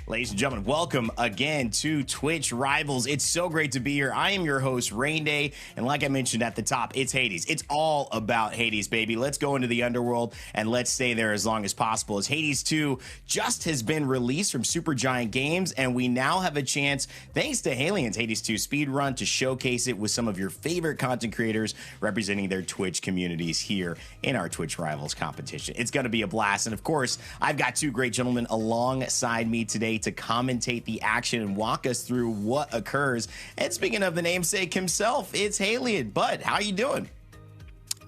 Ladies and gentlemen, welcome again to Twitch Rivals. It's so great to be here. I am your host, Rain Day, and like I mentioned at the top, it's Hades. It's all about Hades, baby. Let's go into the underworld and let's stay there as long as possible, as Hades 2 just has been released from Supergiant Games, and we now have a chance, thanks to Haelian's Hades 2 speedrun, to showcase it with some of your favorite content creators representing their Twitch communities here in our Twitch Rivals competition. It's going to be a blast, and of course, I've got two great gentlemen alongside me today to commentate the action and walk us through what occurs. And speaking of the namesake himself, it's Haelian. Bud, how you doing?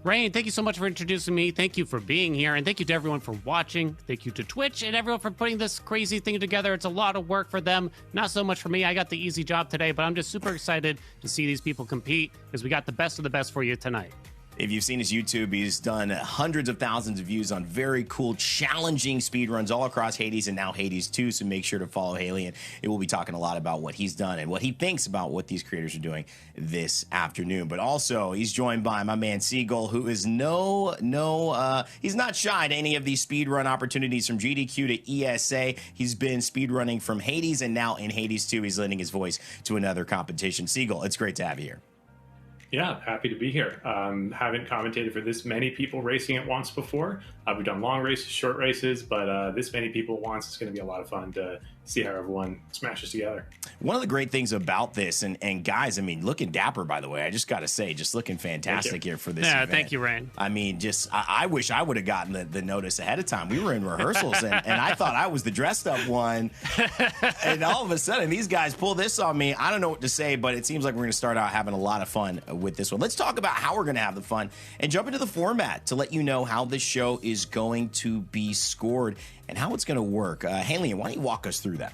Rain, thank you so much for introducing me. Thank you for being here, and thank you to everyone for watching. Thank you to Twitch and everyone for putting this crazy thing together. It's a lot of work for them, not so much for me. I got the easy job today, but I'm just super excited to see these people compete because we got the best of the best for you tonight. If you've seen his YouTube, he's done hundreds of thousands of views on very cool, challenging speedruns all across Hades and now Hades 2, so make sure to follow Haelian. It will be talking a lot about what he's done and what he thinks about what these creators are doing this afternoon. But also, he's joined by my man cgull, who is he's not shy to any of these speedrun opportunities from GDQ to ESA. He's been speedrunning from Hades, and now in Hades 2, he's lending his voice to another competition. cgull, it's great to have you here. Yeah, happy to be here. Haven't commentated for this many people racing at once before. We've done long races, short races, but this many people at once is going to be a lot of fun to see how everyone smashes together. One of the great things about this, and guys, I mean, looking dapper, by the way, I just got to say, just looking fantastic here for this event. Thank you, Rain. I mean, I wish I would have gotten the notice ahead of time. We were in rehearsals, and I thought I was the dressed up one. And all of a sudden, these guys pull this on me. I don't know what to say, but it seems like we're going to start out having a lot of fun with this one. Let's talk about how we're going to have the fun and jump into the format to let you know how this show is going to be scored and how it's going to work. Haelian, why don't you walk us through that?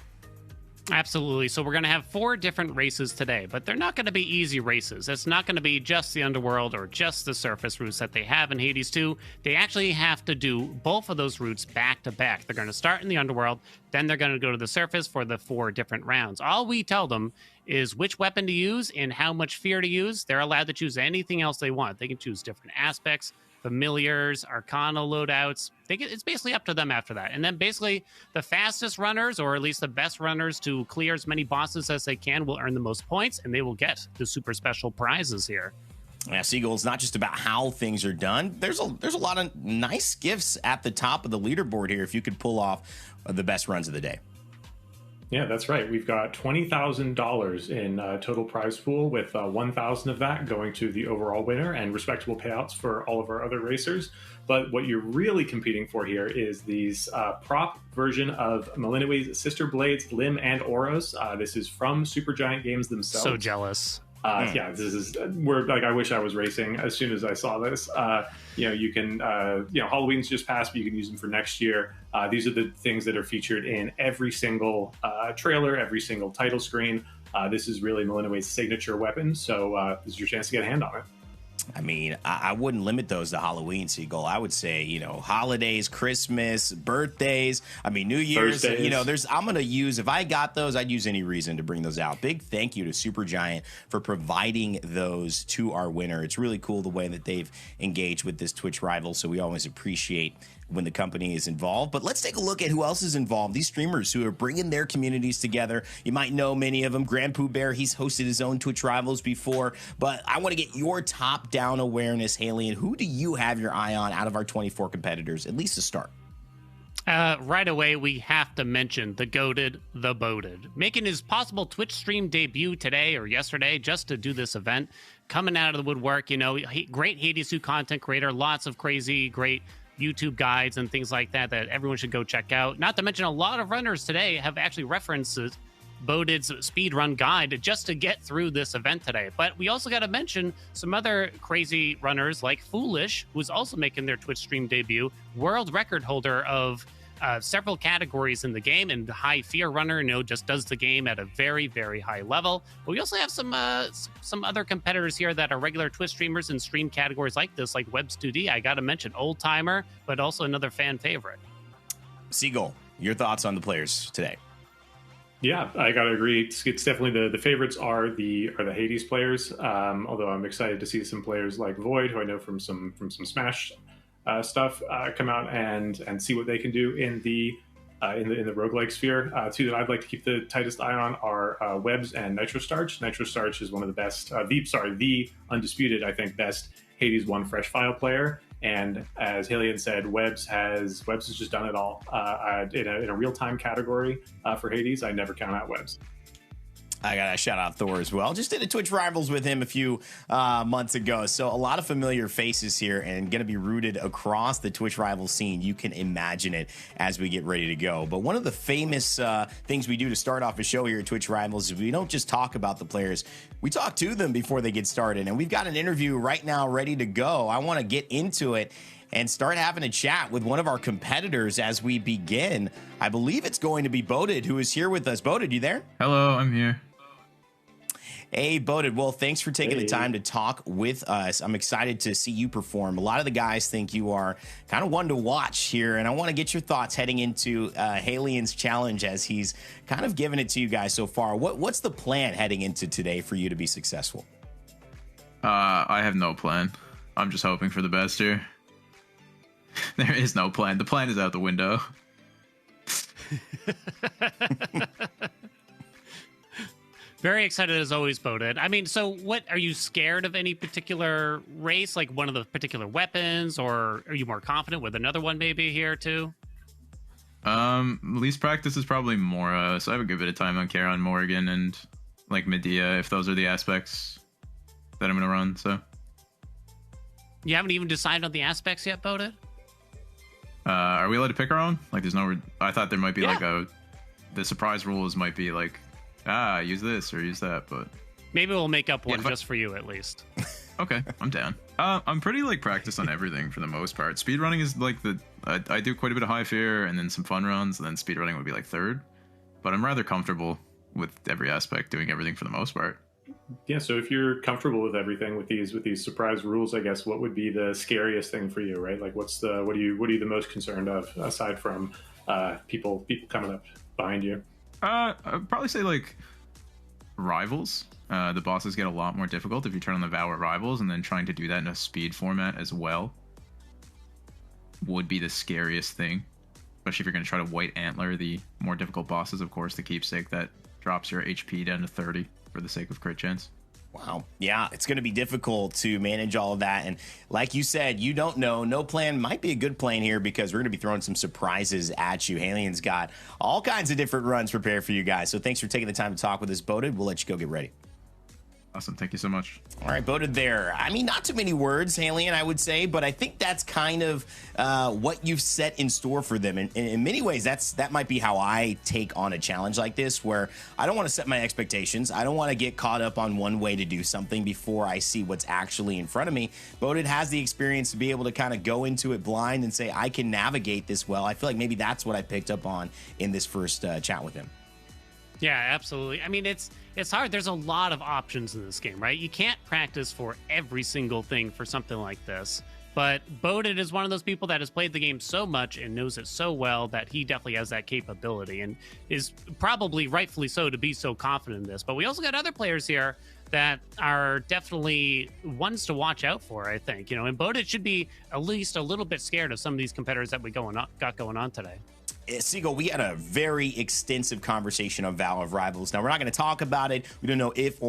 Absolutely. So we're going to have 4 different races today, but they're not going to be easy races. It's not going to be just the underworld or just the surface routes that they have in Hades 2. They actually have to do both of those routes back to back. They're going to start in the underworld, then they're going to go to the surface for the 4 different rounds. All we tell them is which weapon to use and how much fear to use. They're allowed to choose anything else they want. They can choose different aspects, familiars, arcana loadouts. It's basically up to them after that. And then basically the fastest runners, or at least the best runners to clear as many bosses as they can, will earn the most points, and they will get the super special prizes here. Yeah, cgull, it's not just about how things are done. There's a lot of nice gifts at the top of the leaderboard here if you could pull off the best runs of the day. Yeah, that's right. We've got $20,000 in total prize pool, with $1,000 of that going to the overall winner and respectable payouts for all of our other racers. But what you're really competing for here is these prop version of Malinois's Sister Blades, Limb, and Auras. This is from Supergiant Games themselves. So jealous. Yeah, this is I wish I was racing as soon as I saw this. You can, Halloween's just passed, but you can use them for next year. These are the things that are featured in every single trailer, every single title screen. This is really Malinois's signature weapon, so this is your chance to get a hand on it. I mean, I wouldn't limit those to Halloween, cgull. I would say, holidays, Christmas, birthdays. I mean, New Year's. Thursdays. I'm going to use, if I got those, I'd use any reason to bring those out. Big thank you to Supergiant for providing those to our winner. It's really cool the way that they've engaged with this Twitch rival, so we always appreciate when the company is involved. But let's take a look at who else is involved. These streamers who are bringing their communities together. You might know many of them. Grand Pooh Bear, he's hosted his own Twitch Rivals before. But I want to get your top-down awareness, Haelian. Who do you have your eye on out of our 24 competitors, at least to start? Right away, we have to mention the goated, the boated, making his possible Twitch stream debut today or yesterday just to do this event. Coming out of the woodwork, great Hades 2 content creator, lots of crazy, great YouTube guides and things like that everyone should go check out. Not to mention a lot of runners today have actually referenced Boated's speedrun guide just to get through this event today. But we also got to mention some other crazy runners like Foolish, who's also making their Twitch stream debut, world record holder of several categories in the game, and high fear runner, just does the game at a very, very high level. But we also have some other competitors here that are regular Twitch streamers in stream categories like this, like Boat3d. I got to mention Old Timer, but also another fan favorite. cgull, your thoughts on the players today? Yeah, I gotta agree. It's definitely the favorites are the Hades players. Although I'm excited to see some players like Void, who I know from some Smash stuff, come out and see what they can do in the in the roguelike sphere. Two that I'd like to keep the tightest eye on are Webs and Nitrostarch. Nitrostarch is one of the best, the undisputed, I think, best Hades 1 fresh file player. And as Haelian said, Webs has just done it all. In a real-time category for Hades, I never count out Webs. I got to shout out Thor as well. Just did a Twitch Rivals with him a few months ago. So a lot of familiar faces here and going to be rooted across the Twitch Rivals scene. You can imagine it as we get ready to go. But one of the famous things we do to start off a show here at Twitch Rivals is we don't just talk about the players. We talk to them before they get started. And we've got an interview right now ready to go. I want to get into it and start having a chat with one of our competitors as we begin. I believe it's going to be Boat3d, who is here with us. Boat3d, you there? Hello, I'm here. Hey, Boat3d. Well, thanks for taking the time to talk with us. I'm excited to see you perform. A lot of the guys think you are kind of one to watch here, and I want to get your thoughts heading into Haelian's challenge as he's kind of given it to you guys so far. What's the plan heading into today for you to be successful? I have no plan. I'm just hoping for the best here. There is no plan. The plan is out the window. Very excited as always, Boat3d. I mean, so what, are you scared of any particular race, like one of the particular weapons, or are you more confident with another one maybe here too? Least practice is probably Mora, so I have a good bit of time on Charon, Morrigan, and like Medea, if those are the aspects that I'm gonna run, so. You haven't even decided on the aspects yet, Boat3d? Are we allowed to pick our own? Like, there's no, I thought there might be like the surprise rules might be like, use this or use that, but maybe we'll make up one just for you at least. Okay, I'm down. I'm pretty like practiced on everything for the most part. Speedrunning is like I do quite a bit of high fear and then some fun runs, and then speedrunning would be like third. But I'm rather comfortable with every aspect, doing everything for the most part. Yeah, so if you're comfortable with everything with these surprise rules, I guess what would be the scariest thing for you, right? Like what are you the most concerned of aside from people coming up behind you? I'd probably say like rivals. The bosses get a lot more difficult if you turn on the Vow at rivals, and then trying to do that in a speed format as well would be the scariest thing. Especially if you're going to try to white antler the more difficult bosses, of course, the keepsake that drops your HP down to 30 for the sake of crit chance. Wow. Yeah, it's going to be difficult to manage all of that. And like you said, you don't know. No plan might be a good plan here because we're going to be throwing some surprises at you. Haelian's got all kinds of different runs prepared for you guys. So thanks for taking the time to talk with us, Boat3d. We'll let you go get ready. Awesome. Thank you so much. All right, Boat3d there. I mean, not too many words, Haelian, I would say, but I think that's kind of what you've set in store for them. And in many ways, that might be how I take on a challenge like this, where I don't want to set my expectations. I don't want to get caught up on one way to do something before I see what's actually in front of me. Boat3d has the experience to be able to kind of go into it blind and say, I can navigate this well. I feel like maybe that's what I picked up on in this first chat with him. Yeah, absolutely. I mean, it's hard. There's a lot of options in this game, right? You can't practice for every single thing for something like this. But Boat3d is one of those people that has played the game so much and knows it so well that he definitely has that capability and is probably rightfully so to be so confident in this. But we also got other players here that are definitely ones to watch out for, I think. And Boat3d should be at least a little bit scared of some of these competitors that we got going on today. cgull, we had a very extensive conversation on Vow of Rivals. Now, we're not going to talk about it. We don't know if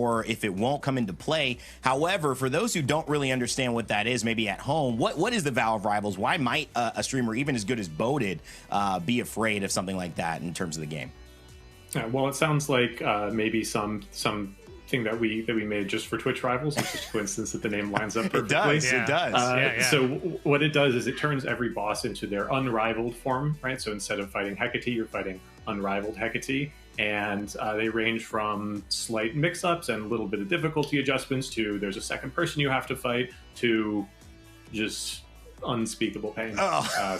it won't come into play. However, for those who don't really understand what that is, maybe at home, what is the Vow of Rivals? Why might a streamer, even as good as Boat3d, be afraid of something like that in terms of the game? Well, it sounds like maybe some thing that we made just for Twitch Rivals. It's just a coincidence that the name lines up perfectly. It does. So what it does is it turns every boss into their unrivaled form, right? So instead of fighting Hecate, you're fighting unrivaled Hecate. And they range from slight mix-ups and a little bit of difficulty adjustments to there's a second person you have to fight to just unspeakable pain.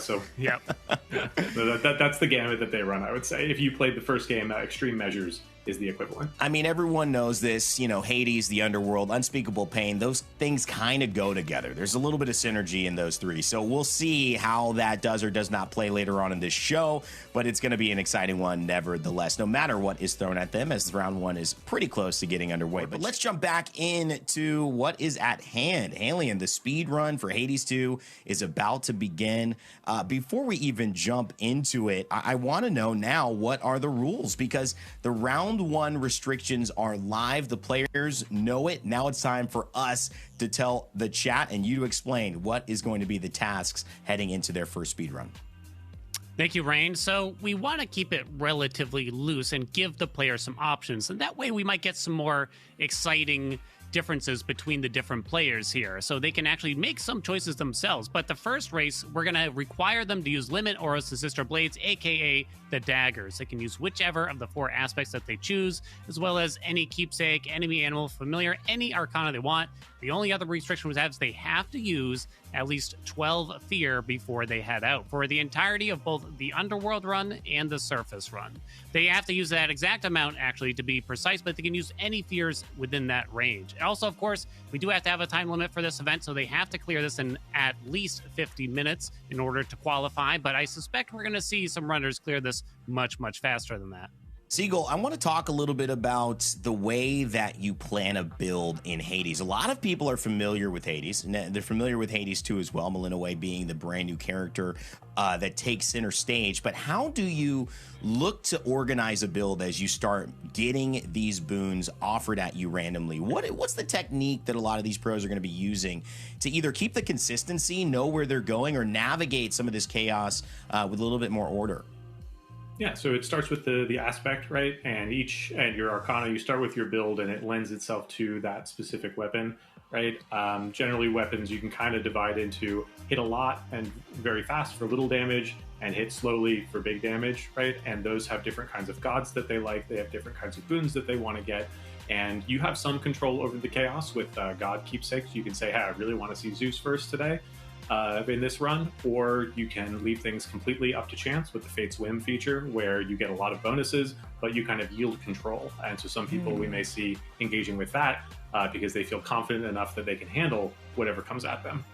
So yep. that's the gamut that they run, I would say. If you played the first game, Extreme Measures is the equivalent. I mean, everyone knows this, you know, Hades, the underworld, unspeakable pain, those things kind of go together. There's a little bit of synergy in those three. So we'll see how that does or does not play later on in this show, but it's going to be an exciting one nevertheless, no matter what is thrown at them, as round one is pretty close to getting underway. But let's jump back into what is at hand. Haelian, the speed run for Hades 2 is about to begin. Before we even jump into it, I want to know now, what are the rules? Because the round one restrictions are live. The players know it. Now it's time for us to tell the chat and you to explain what is going to be the tasks heading into their first speed run. Thank you, Rain. So we want to keep it relatively loose and give the players some options. And that way we might get some more exciting differences between the different players here, so they can actually make some choices themselves. But the first race, we're going to require them to use limit auras to sister blades, aka the daggers. They can use whichever of the 4 aspects that they choose, as well as any keepsake, enemy, animal, familiar, any arcana they want. The only other restriction we have is they have to use at least 12 fear before they head out for the entirety of both the underworld run and the surface run. They have to use that exact amount, actually, to be precise, but they can use any fears within that range. And also, of course, we do have to have a time limit for this event, so they have to clear this in at least 50 minutes in order to qualify, but I suspect we're going to see some runners clear this much, much faster than that. cgull, I want to talk a little bit about the way that you plan a build in Hades. A lot of people are familiar with Hades, and they're familiar with Hades 2 as well, Way being the brand new character that takes center stage. But how do you look to organize a build as you start getting these boons offered at you randomly? What's the technique that a lot of these pros are going to be using to either keep the consistency, know where they're going, or navigate some of this chaos with a little bit more order? Yeah, so it starts with the aspect, right? And your arcana, you start with your build and it lends itself to that specific weapon, right? Generally weapons you can kind of divide into hit a lot and very fast for little damage, and hit slowly for big damage, right? And those have different kinds of gods that they like. They have different kinds of boons that they want to get. And you have some control over the chaos with god keepsakes. You can say, hey, I really want to see Zeus first today. In this run, or you can leave things completely up to chance with the Fate's Whim feature, where you get a lot of bonuses, but you kind of yield control. And so some people we may see engaging with that because they feel confident enough that they can handle whatever comes at them.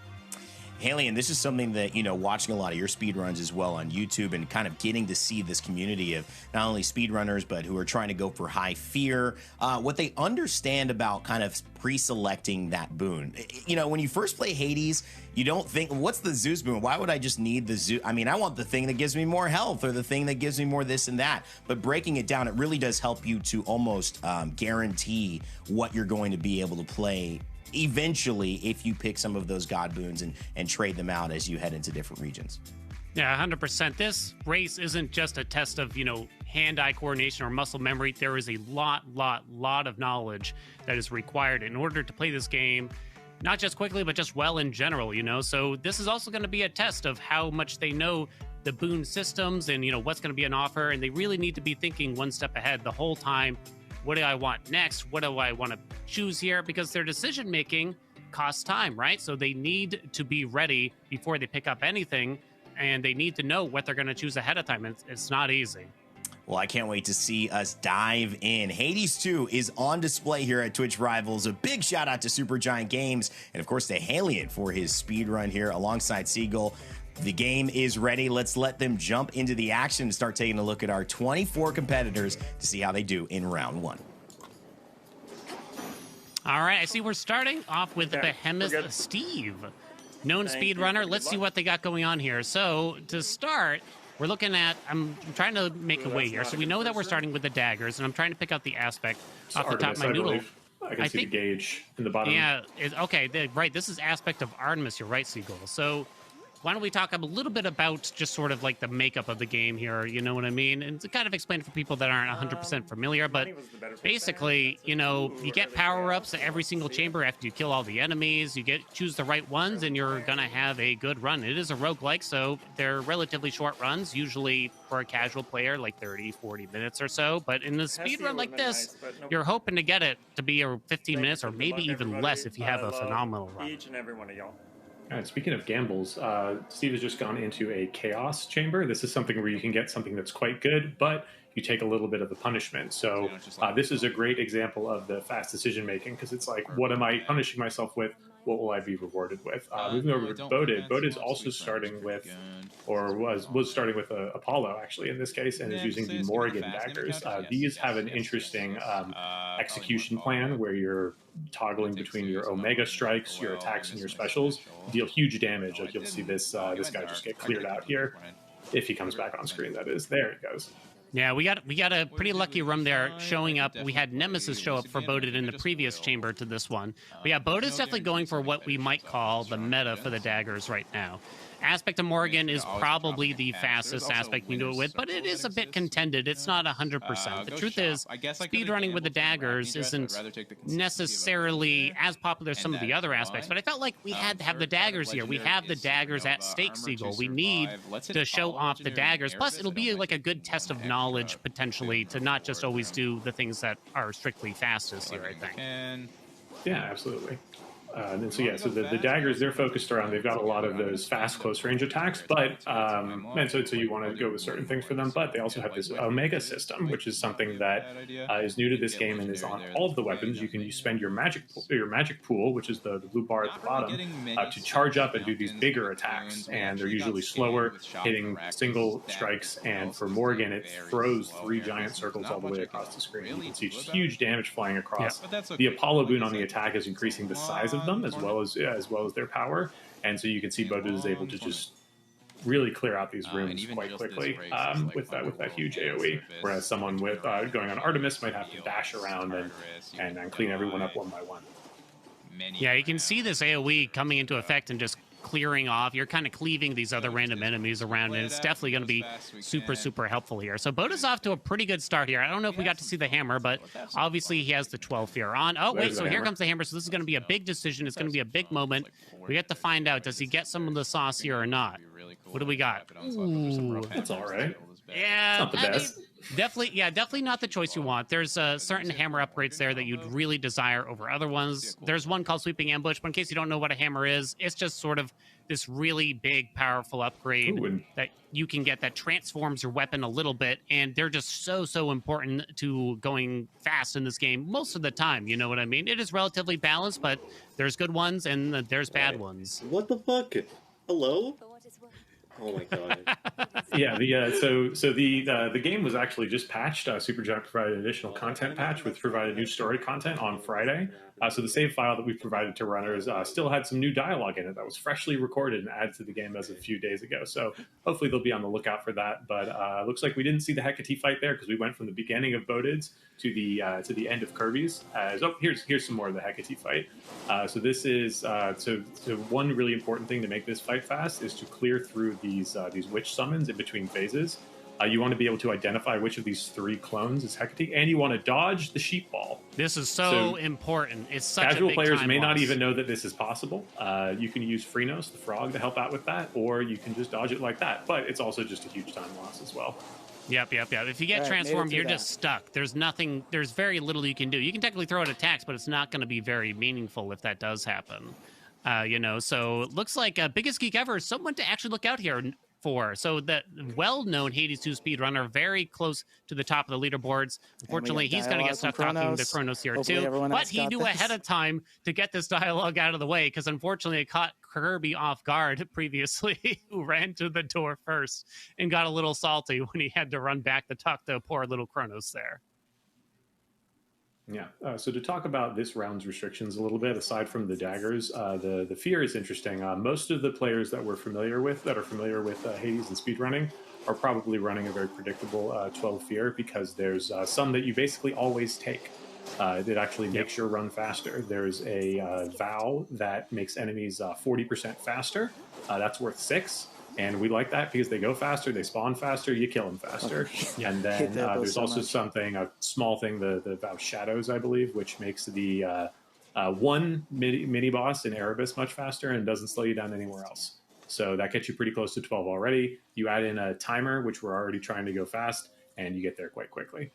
Haelian, this is something that, you know, watching a lot of your speedruns as well on YouTube and kind of getting to see this community of not only speedrunners, but who are trying to go for high fear, what they understand about kind of pre-selecting that boon. You know, when you first play Hades, you don't think, what's the Zeus boon? Why would I just need the Zeus? I mean, I want the thing that gives me more health, or the thing that gives me more this and that. But breaking it down, it really does help you to almost guarantee what you're going to be able to play eventually if you pick some of those god boons and trade them out as you head into different regions. Yeah, 100%. This race isn't just a test of, you know, hand-eye coordination or muscle memory. There is a lot of knowledge that is required in order to play this game, not just quickly, but just well in general, you know? So this is also going to be a test of how much they know the boon systems and, you know, what's going to be an offer. And they really need to be thinking one step ahead the whole time. What do I want next? What do I want to choose here? Because their decision making costs time, right? So they need to be ready before they pick up anything, and they need to know what they're going to choose ahead of time. It's not easy. Well, I can't wait to see us dive in. Hades 2 is on display here at Twitch Rivals. A big shout out to Supergiant Games and, of course, to Haelian for his speed run here alongside cgull. The game is ready. Let's let them jump into the action and start taking a look at our 24 competitors to see how they do in round one. All right, I see we're starting off with Behemoth Steve, known speedrunner. Let's see what they got going on here. So to start, we're looking at, I'm trying to make a way here. So we know that we're starting with the daggers, and I'm trying to pick out the aspect off the top of my noodle. I can see the gauge in the bottom. Yeah, okay, right. This is aspect of Artemis. You're right, cgull. So why don't we talk a little bit about just sort of like the makeup of the game here, you know what I mean? And to kind of explain for people that aren't 100% familiar, but basically, you know, you get power-ups at every single chamber after you kill all the enemies. You choose the right ones, and you're going to have a good run. It is a roguelike, so they're relatively short runs, usually for a casual player, like 30, 40 minutes or so. But in a speed run like this, you're hoping to get it to be 15 minutes or maybe even less if you have a phenomenal run. Each and every one of y'all. And speaking of gambles, Steve has just gone into a chaos chamber. This is something where you can get something that's quite good, but you take a little bit of the punishment. So this is a great example of the fast decision making, because it's like, what am I punishing myself with? What will I be rewarded with? Moving over to Boated. Boated is also starting with, or was starting with Apollo, actually, in this case, and is using the Morrigan daggers. These have an interesting execution plan where you're toggling between your Omega strikes, your attacks, and your specials. Deal huge damage. Like, you'll see this this guy just get cleared out here. If he comes back on screen, that is. There he goes. Yeah, we got a pretty lucky run there showing up. We had Nemesis show up for Boated in the previous chamber to this one. But yeah, Boated's definitely going for what we might call the meta for the daggers right now. Aspect of Morrigan is probably the fastest aspect you can do it with, but it is a bit contended. It's not 100%. The truth is, speedrunning with the daggers isn't necessarily as popular as some of the other aspects, but I felt like we had to have the daggers here. We have the daggers at stake, cgull. We need to show off the daggers. Plus, it'll be like a good test of knowledge, potentially, to not just always do the things that are strictly fastest here, I think. Yeah, absolutely. And so, yeah, so the daggers, they're focused around, they've got a lot of those fast close range attacks, but, and so you want to go with certain things for them, but they also have this Omega system, which is something that is new to this game and is on all of the weapons. You spend your magic pool, which is the blue bar at the bottom, to charge up and do these bigger attacks, and they're usually slower, hitting single strikes, and for Morrigan, it throws 3 giant circles all the way across the screen. You can see huge damage flying across. The Apollo boon on the attack is increasing the size of them as well as their power, and so you can see Boated is able to just really clear out these rooms quite quickly with that huge AoE, whereas someone with going on Artemis might have to dash around and clean everyone up one by one. Yeah, you can see this AoE coming into effect and just clearing off. You're kind of cleaving these other random enemies around, and it's definitely going to be super helpful here. So Boated's off to a pretty good start here. I don't know if we got to see the hammer, but obviously he has the 12 fear on. Oh, wait, so here comes the hammer. So this is going to be a big decision. It's going to be a big moment. We have to find out, does he get some of the sauce here or not? What do we got? Ooh. That's all right. Yeah, not the best. Definitely not the choice you want. There's certain hammer upgrades there that you'd really desire over other ones. There's one called Sweeping Ambush, but in case you don't know what a hammer is, it's just sort of this really big, powerful upgrade that you can get that transforms your weapon a little bit, and they're just so important to going fast in this game most of the time, you know what I mean? It is relatively balanced, but there's good ones and there's bad ones. What the fuck? Hello? Oh my god! Yeah, the game was actually just patched. Supergiant provided an additional content patch, which provided new story content on Friday. So the save file that we provided to runners still had some new dialogue in it that was freshly recorded and added to the game as of a few days ago. So hopefully they'll be on the lookout for that. But looks like we didn't see the Hecate fight there because we went from the beginning of Boated's to the end of Kirby's. Here's some more of the Hecate fight. So this is so one really important thing to make this fight fast is to clear through these witch summons in between phases. You want to be able to identify which of these 3 clones is Hecate, and you want to dodge the sheep ball. This is so important. It's such casual a big players time may not loss. even know that this is possible. You can use Freenos, the frog, to help out with that, or you can just dodge it like that. But it's also just a huge time loss as well. Yep. If you get transformed, you're just stuck. There's very little you can do. You can technically throw out attacks, but it's not going to be very meaningful if that does happen. So it looks like biggest geek ever is someone to actually look out here for. So the well-known Hades 2 speedrunner, very close to the top of the leaderboards. Unfortunately, he's going to get stuck talking to Kronos here too. But he knew ahead of time to get this dialogue out of the way, because unfortunately it caught Kirby off guard previously, who ran to the door first and got a little salty when he had to run back to talk to poor little Kronos there. Yeah. So to talk about this round's restrictions a little bit, aside from the daggers, the fear is interesting. Most of the players that are familiar with Hades and speedrunning are probably running a very predictable 12 fear, because there's some that you basically always take. That actually makes your run faster. There's a vow that makes enemies 40% faster. That's worth 6. And we like that because they go faster, they spawn faster, you kill them faster. And then there's also a small thing, the Vow Shadows, I believe, which makes the one mini boss in Erebus much faster and doesn't slow you down anywhere else. So that gets you pretty close to 12 already. You add in a timer, which we're already trying to go fast, and you get there quite quickly.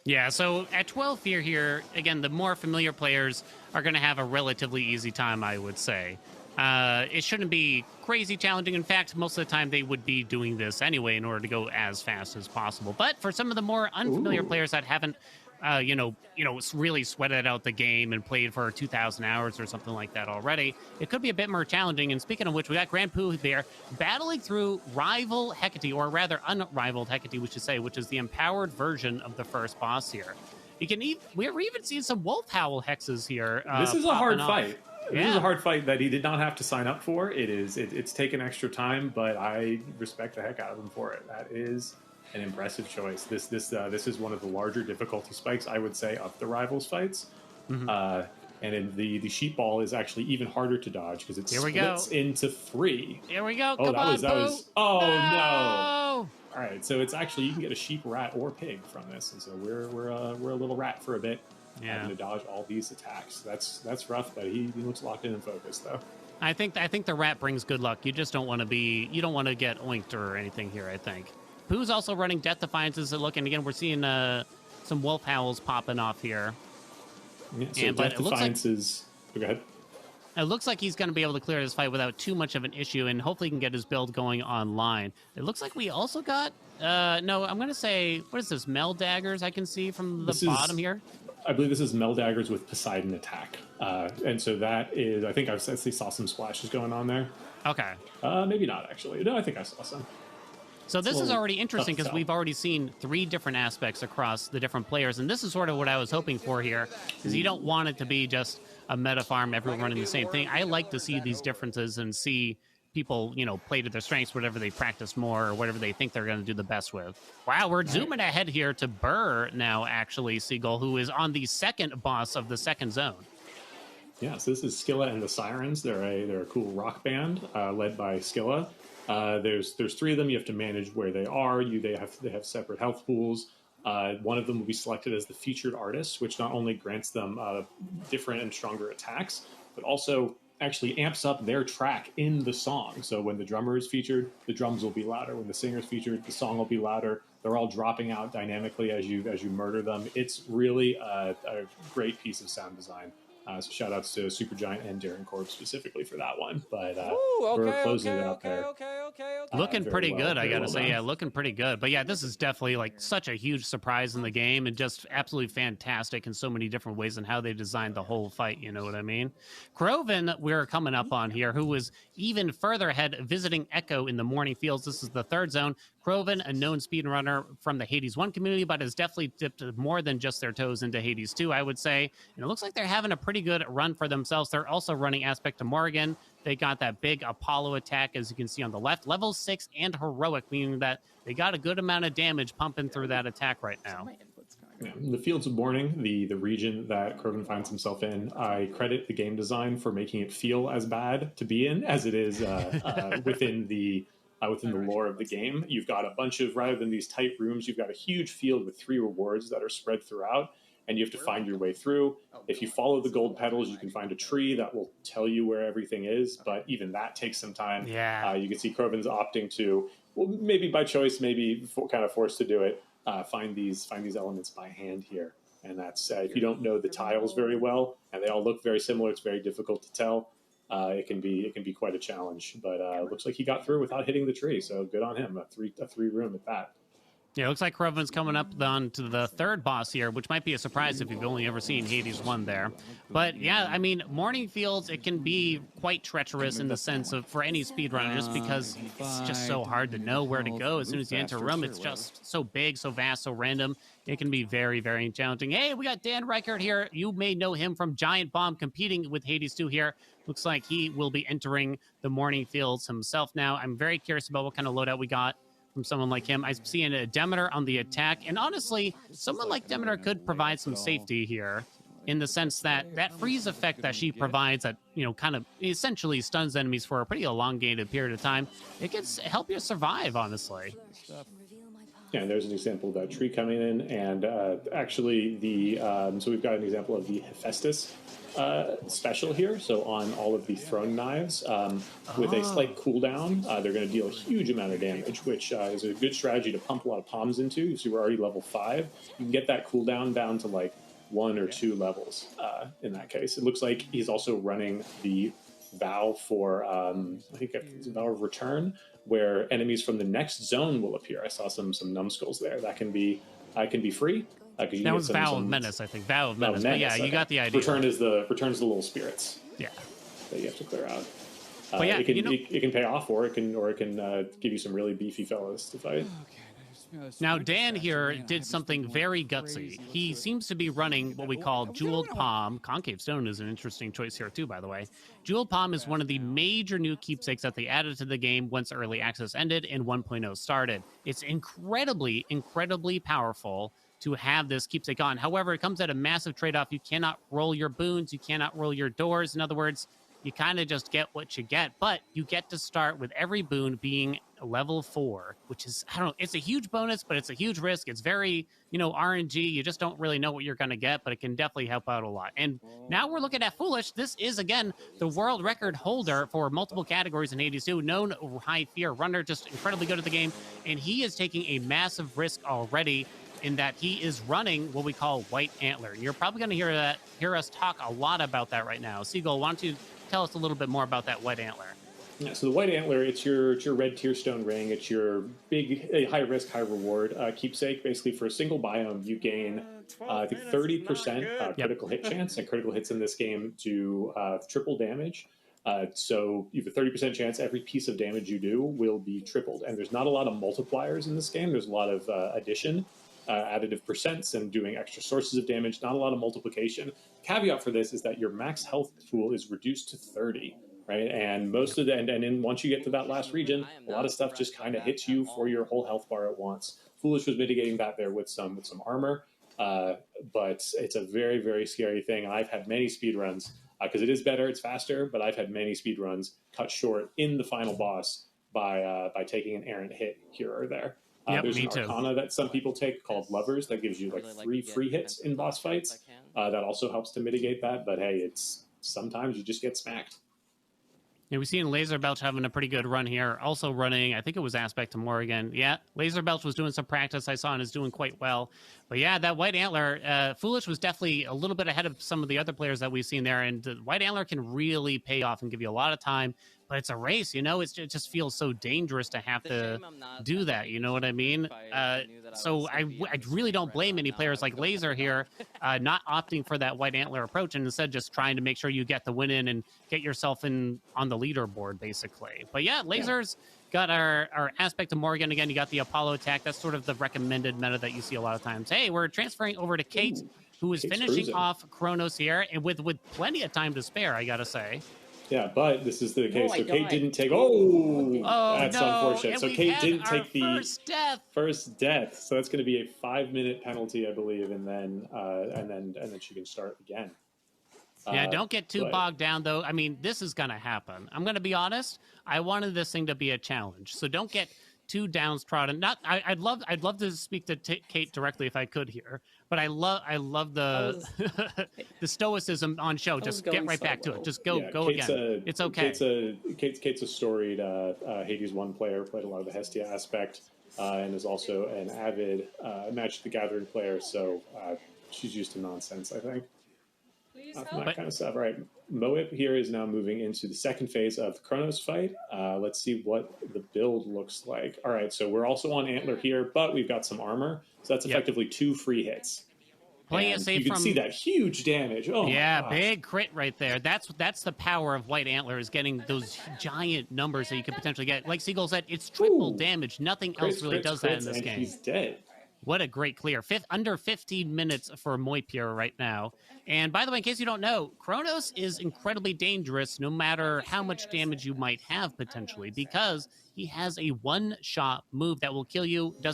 Yeah, so at 12 fear here, again, the more familiar players are going to have a relatively easy time, I would say. It shouldn't be crazy challenging. In fact, most of the time they would be doing this anyway in order to go as fast as possible. But for some of the more unfamiliar players that haven't, really sweated out the game and played for 2,000 hours or something like that already, it could be a bit more challenging. And speaking of which, we got Grand Pooh there battling through rival Hecate, or rather unrivaled Hecate, we should say, which is the empowered version of the first boss here. You can we're even seeing some wolf howl hexes here. This is a hard fight. Yeah. This is a hard fight that he did not have to sign up for. It's taken extra time, but I respect the heck out of him for it. That is an impressive choice. This is one of the larger difficulty spikes, I would say, of the rivals fights. And in the sheep ball is actually even harder to dodge because it splits into 3. Here we go. Oh, Come that was. Oh no! no! All right, so it's actually you can get a sheep, rat, or pig from this, and so we're a little rat for a bit. Yeah. Having to dodge all these attacks. That's rough, but he looks locked in and focused though. I think the rat brings good luck. You just don't want to get oinked or anything here, I think. Pooh's also running Death Defiances. Look, and again, we're seeing some wolf howls popping off here. Yeah, so Death Defiances. Go ahead. It looks like he's going to be able to clear this fight without too much of an issue, and hopefully he can get his build going online. It looks like we also got, no, I'm going to say, what is this, Mel Daggers I can see from the bottom here? I believe this is Mel Daggers with Poseidon attack. And so that is, I think I saw some splashes going on there. Okay. Maybe not, actually. No, I think I saw some. So this is already interesting because we've already seen 3 different aspects across the different players, and this is sort of what I was hoping for here, because you don't want it to be just a meta farm, everyone running the same thing. I like to see these differences and see people, play to their strengths, whatever they practice more or whatever they think they're going to do the best with. Wow, we're zooming ahead here to Burr now, actually, cgull, who is on the second boss of the second zone. Yeah, so this is Scylla and the Sirens. They're a cool rock band led by Scylla. There's 3 of them. You have to manage where they are. They have separate health pools. One of them will be selected as the featured artist, which not only grants them different and stronger attacks, but also actually amps up their track in the song. So when the drummer is featured, the drums will be louder. When the singer is featured, the song will be louder. They're all dropping out dynamically as you murder them. It's really a great piece of sound design. So shout outs to Supergiant and Darren Korb specifically for that one. But we're closing it up there. Looking pretty good, I gotta say. Yeah, looking pretty good. But yeah, this is definitely like such a huge surprise in the game and just absolutely fantastic in so many different ways and how they designed the whole fight, you know what I mean? Croven, we're coming up on here, who was even further ahead visiting Echo in the Morning Fields. This is the 3rd zone. Croven, a known speedrunner from the Hades 1 community, but has definitely dipped more than just their toes into Hades 2, I would say. And it looks like they're having a pretty good run for themselves. They're also running Aspect to Morgan. They got that big Apollo attack, as you can see on the left. Level 6 and heroic, meaning that they got a good amount of damage pumping through that attack right now. Yeah. The Fields of Morning, the region that Croven finds himself in, I credit the game design for making it feel as bad to be in as it is within the lore of the game. You've got a bunch of, rather than these tight rooms, you've got a huge field with 3 rewards that are spread throughout, and you have to find your way through. If you follow the gold petals, you can find a tree that will tell you where everything is, but even that takes some time. Yeah. You can see Croven's opting to, well, maybe by choice, maybe kind of forced to do it, find these elements by hand here. And that's, if you don't know the tiles very well, and they all look very similar, it's very difficult to tell. It can be quite a challenge, but it looks like he got through without hitting the tree. So good on him. A three room at that. Yeah, it looks like Croven's coming up on to the 3rd boss here, which might be a surprise if you've only ever seen Hades 1 there. But yeah, I mean, Morning Fields, it can be quite treacherous in the sense of, for any speedrunner, just because it's just so hard to know where to go. As soon as you enter a room, it's just so big, so vast, so random. It can be very, very challenging. Hey, we got Dan Reichert here. You may know him from Giant Bomb competing with Hades 2 here. Looks like he will be entering the Morning Fields himself now. I'm very curious about what kind of loadout we got from someone like him. I'm seeing a Demeter on the attack, and honestly, someone like Demeter could provide some safety here in the sense that that freeze effect that she provides that, kind of essentially stuns enemies for a pretty elongated period of time, it can help you survive, honestly. Yeah, and there's an example of that tree coming in, and actually so we've got an example of the Hephaestus special here. So on all of the thrown knives, with a slight cooldown, they're going to deal a huge amount of damage, which is a good strategy to pump a lot of palms into. You see we're already level 5. You can get that cooldown down to like 1 or 2 levels in that case. It looks like he's also running the vow for I think it's a vow of return, where enemies from the next zone will appear. I saw some numbskulls there. That can be free. You that was Vow of Menace, I think. Vow of Menace. But yeah, okay. you got the idea. Return is the little spirits. Yeah. That you have to clear out. But yeah, it can pay off, or it can give you some really beefy fellas to fight. Now, Dan here did something very gutsy. He seems to be running what we call Jeweled Palm. Concave Stone is an interesting choice here, too, by the way. Jeweled Palm is one of the major new keepsakes that they added to the game once early access ended and 1.0 started. It's incredibly, incredibly powerful to have this keepsake on. However, it comes at a massive trade-off. You cannot roll your boons. You cannot roll your doors. In other words, you kind of just get what you get, but you get to start with every boon being level 4, which is, I don't know, it's a huge bonus, but it's a huge risk. It's very, RNG. You just don't really know what you're going to get, but it can definitely help out a lot. And now we're looking at Foolish. This is, again, the world record holder for multiple categories in Hades 2, known high fear runner, just incredibly good at the game. And he is taking a massive risk already in that he is running what we call White Antler. You're probably going to hear us talk a lot about that right now. Cgull, why don't you tell us a little bit more about that White Antler? Yeah, so the White Antler, it's your red tier stone ring. It's your big, high risk, high reward keepsake. Basically, for a single biome, you gain I think 30% critical hit chance, and critical hits in this game do triple damage. So you have a 30% chance every piece of damage you do will be tripled. And there's not a lot of multipliers in this game. There's a lot of addition, additive percents, and doing extra sources of damage. Not a lot of multiplication. Caveat for this is that your max health pool is reduced to 30. Right, and most of the and then once you get to that last region, a lot of stuff just kind of hits you for your whole health bar at once. Foolish was mitigating that there with some armor, but it's a very, very scary thing. And I've had many speedruns because it is better, it's faster, but I've had many speedruns cut short in the final boss by taking an errant hit here or there. There's an arcana that some people take called Lovers that gives you like 3 free hits in boss fights. That also helps to mitigate that. But hey, it's sometimes you just get smacked. Yeah, we've seen Laser Belch having a pretty good run here. Also running, I think it was Aspect to Morrigan. Yeah, Laser Belch was doing some practice I saw and is doing quite well. But yeah, that White Antler, Foolish was definitely a little bit ahead of some of the other players that we've seen there. And the White Antler can really pay off and give you a lot of time. But it's a race, it just feels so dangerous to have to do that. You know what I mean? So I really don't blame any players like Laser here not opting for that White Antler approach and instead just trying to make sure you get the win in and get yourself in on the leaderboard, basically. But yeah, Laser's got our Aspect of Morrigan. Again, you got the Apollo attack. That's sort of the recommended meta that you see a lot of times. Hey, we're transferring over to Kate, who is finishing off Kronos here, and with plenty of time to spare, I gotta say. Yeah, but this is the case. So Kate didn't take. That's unfortunate. And so Kate didn't take the first death. So that's going to be a 5-minute penalty, I believe, and then she can start again. Yeah, don't get too bogged down, though. I mean, this is going to happen. I'm going to be honest. I wanted this thing to be a challenge, so don't get too downtrodden. I'd love to speak to Kate directly if I could here, but I love the the stoicism on show. Just get right back to it. Just go again. It's okay. Kate's a storied Hades 1 player. Played a lot of the Hestia aspect, and is also an avid Magic the Gathering player. So she's used to nonsense, I think. That kind of stuff. All right, Moip here is now moving into the second phase of the Kronos fight. Let's see what the build looks like. All right, so we're also on Antler here, but we've got some armor. So that's effectively 2 free hits. Playing it safe. You can see that huge damage. Oh yeah, my gosh. Big crit right there. That's the power of White Antler, is getting those giant numbers that you could potentially get. Like Cgull said, it's triple damage. Nothing else really does that in this game. He's dead. What a great clear. Under 15 minutes for Moip here right now. And by the way, in case you don't know, Kronos is incredibly dangerous no matter how much damage you might have potentially, because he has a one-shot move that will kill you. No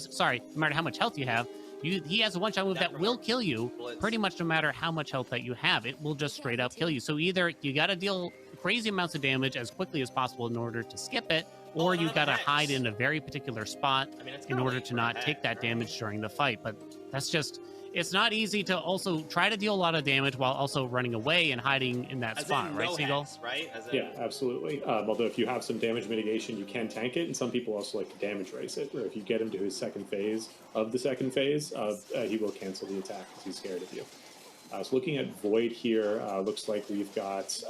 matter how much health you have. He has a one-shot move that will kill you pretty much no matter how much health that you have. It will just straight up kill you. So either you got to deal crazy amounts of damage as quickly as possible in order to skip it, or you got to hide in a very particular spot in order to not take that damage during the fight. But that's just, it's not easy to also try to deal a lot of damage while also running away and hiding in that spot, right, Cgull? Right? Yeah, absolutely. Although if you have some damage mitigation, you can tank it, and some people also like to damage race it, where if you get him to his second phase, he will cancel the attack because he's scared of you. So looking at Void here, looks like we've got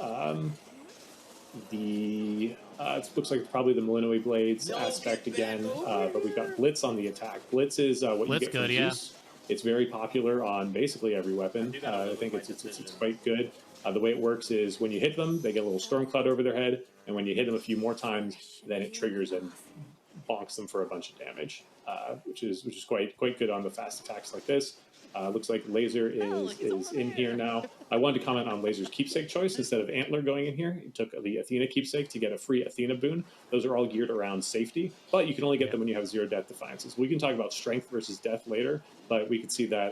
the it looks like it's probably the Malinois Blades aspect again, but we've got Blitz on the attack. Blitz is what Blitz you get good, from yeah. Zeus. It's very popular on basically every weapon. I think it's quite good. The way it works is when you hit them, they get a little storm cloud over their head, and when you hit them a few more times, then it triggers and bonks them for a bunch of damage, which is quite good on the fast attacks like this. Looks like Laser is in here now. I wanted to comment on Laser's keepsake choice. Instead of Antler going in here, he took the Athena keepsake to get a free Athena boon. Those are all geared around safety, but you can only get them when you have 0 death defiances. We can talk about strength versus death later, but we can see that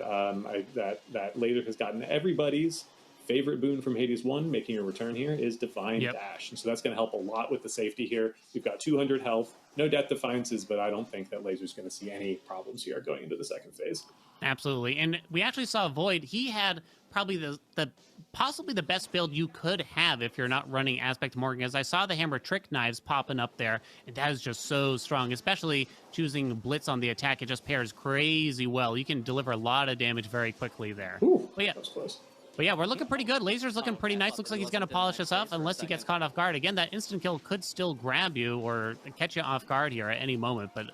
that Laser has gotten everybody's favorite boon from Hades 1, making a return here, is Divine Dash. And so that's going to help a lot with the safety here. We've got 200 health, no death defiances, but I don't think that Laser's going to see any problems here going into the second phase. Absolutely. And we actually saw Void. He had probably the possibly the best build you could have if you're not running Aspect Morgan, as I saw the Hammer Trick Knives popping up there, and that is just so strong, especially choosing Blitz on the attack. It just pairs crazy well. You can deliver a lot of damage very quickly there. Ooh, but yeah, that was close. But yeah, we're looking pretty good. Laser's looking pretty nice. Looks like he's going to polish us up unless he gets caught off guard. Again, that instant kill could still grab you or catch you off guard here at any moment, but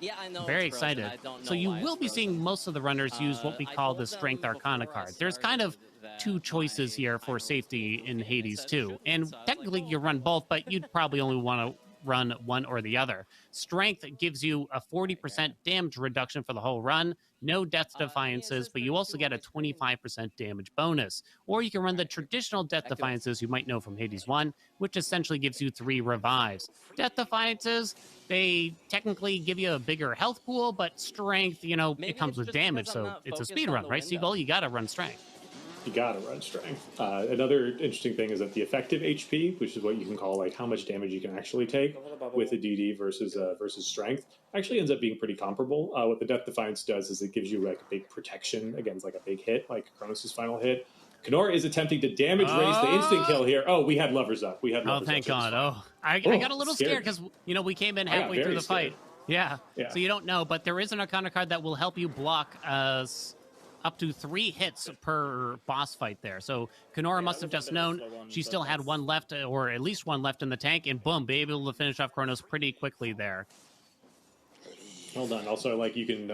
very excited. So you will be seeing most of the runners use what we call the Strength Arcana card. There's kind of two choices here for safety in Hades 2. And technically you run both, but you'd probably only want to run one or the other. Strength gives you a 40% damage reduction for the whole run, no death defiances, but you also get a 25% damage bonus. Or you can run the traditional death defiances you might know from Hades 1, which essentially gives you 3 revives. Death defiances, they technically give you a bigger health pool, but strength, you know, it comes with damage, so it's a speed run, right, cgull? You gotta run strength. You gotta run strength. Another interesting thing is that the effective HP, which is what you can call like how much damage you can actually take with a DD versus strength, actually ends up being pretty comparable. What the Death Defiance does is it gives you like a big protection against like a big hit, like Kronos' final hit. Kenora is attempting to damage raise the instant kill here. Oh, we had lovers up. Oh, thank God. Oh, I got a little scared because, you know, we came in halfway through the fight. Yeah. So you don't know, but there is an Arcana card that will help you block up to 3 hits per boss fight there. So Kenora must have just known she still had one left, or at least one left in the tank, and boom, be able to finish off Kronos pretty quickly there. Well done. Also, like you can,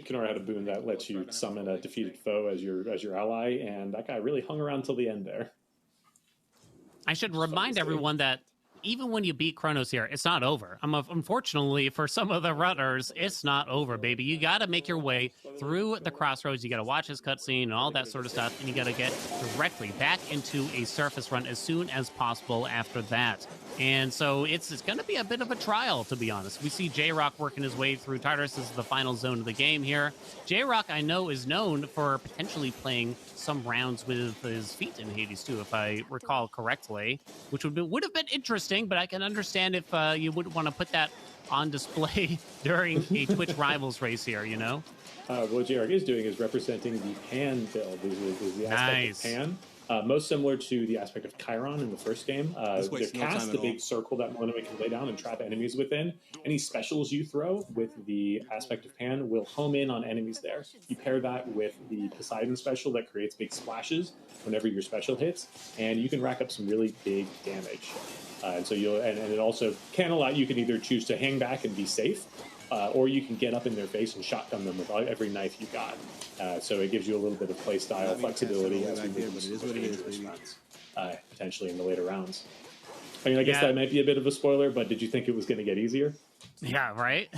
Kenora had a boon that lets you summon a defeated foe as your ally, and that guy really hung around till the end there. I should remind everyone that even when you beat Kronos here, it's not over. Unfortunately, for some of the runners, it's not over, baby. You got to make your way through the crossroads. You got to watch his cutscene and all that sort of stuff, and you got to get directly back into a surface run as soon as possible after that. And so it's going to be a bit of a trial, to be honest. We see J-Rock working his way through Tartarus. This is the final zone of the game here. J-Rock, I know, is known for potentially playing some rounds with his feet in Hades 2, if I recall correctly, which would have been interesting, but I can understand if you wouldn't want to put that on display during a Twitch Rivals race here, you know? What J-Rock is doing is representing the Pan build. This is the aspect of Pan. Most similar to the aspect of Chiron in the first game. They cast the big circle that Malinois can lay down and trap enemies within. Any specials you throw with the aspect of Pan will home in on enemies there. You pair that with the Poseidon special that creates big splashes whenever your special hits, and you can rack up some really big damage. And so and it also can allow you can either choose to hang back and be safe, or you can get up in their face and shotgun them with every knife you got. So it gives you a little bit of playstyle flexibility as we move into dangerous runs, potentially in the later rounds. I mean, I guess that might be a bit of a spoiler, but did you think it was going to get easier? Yeah, right?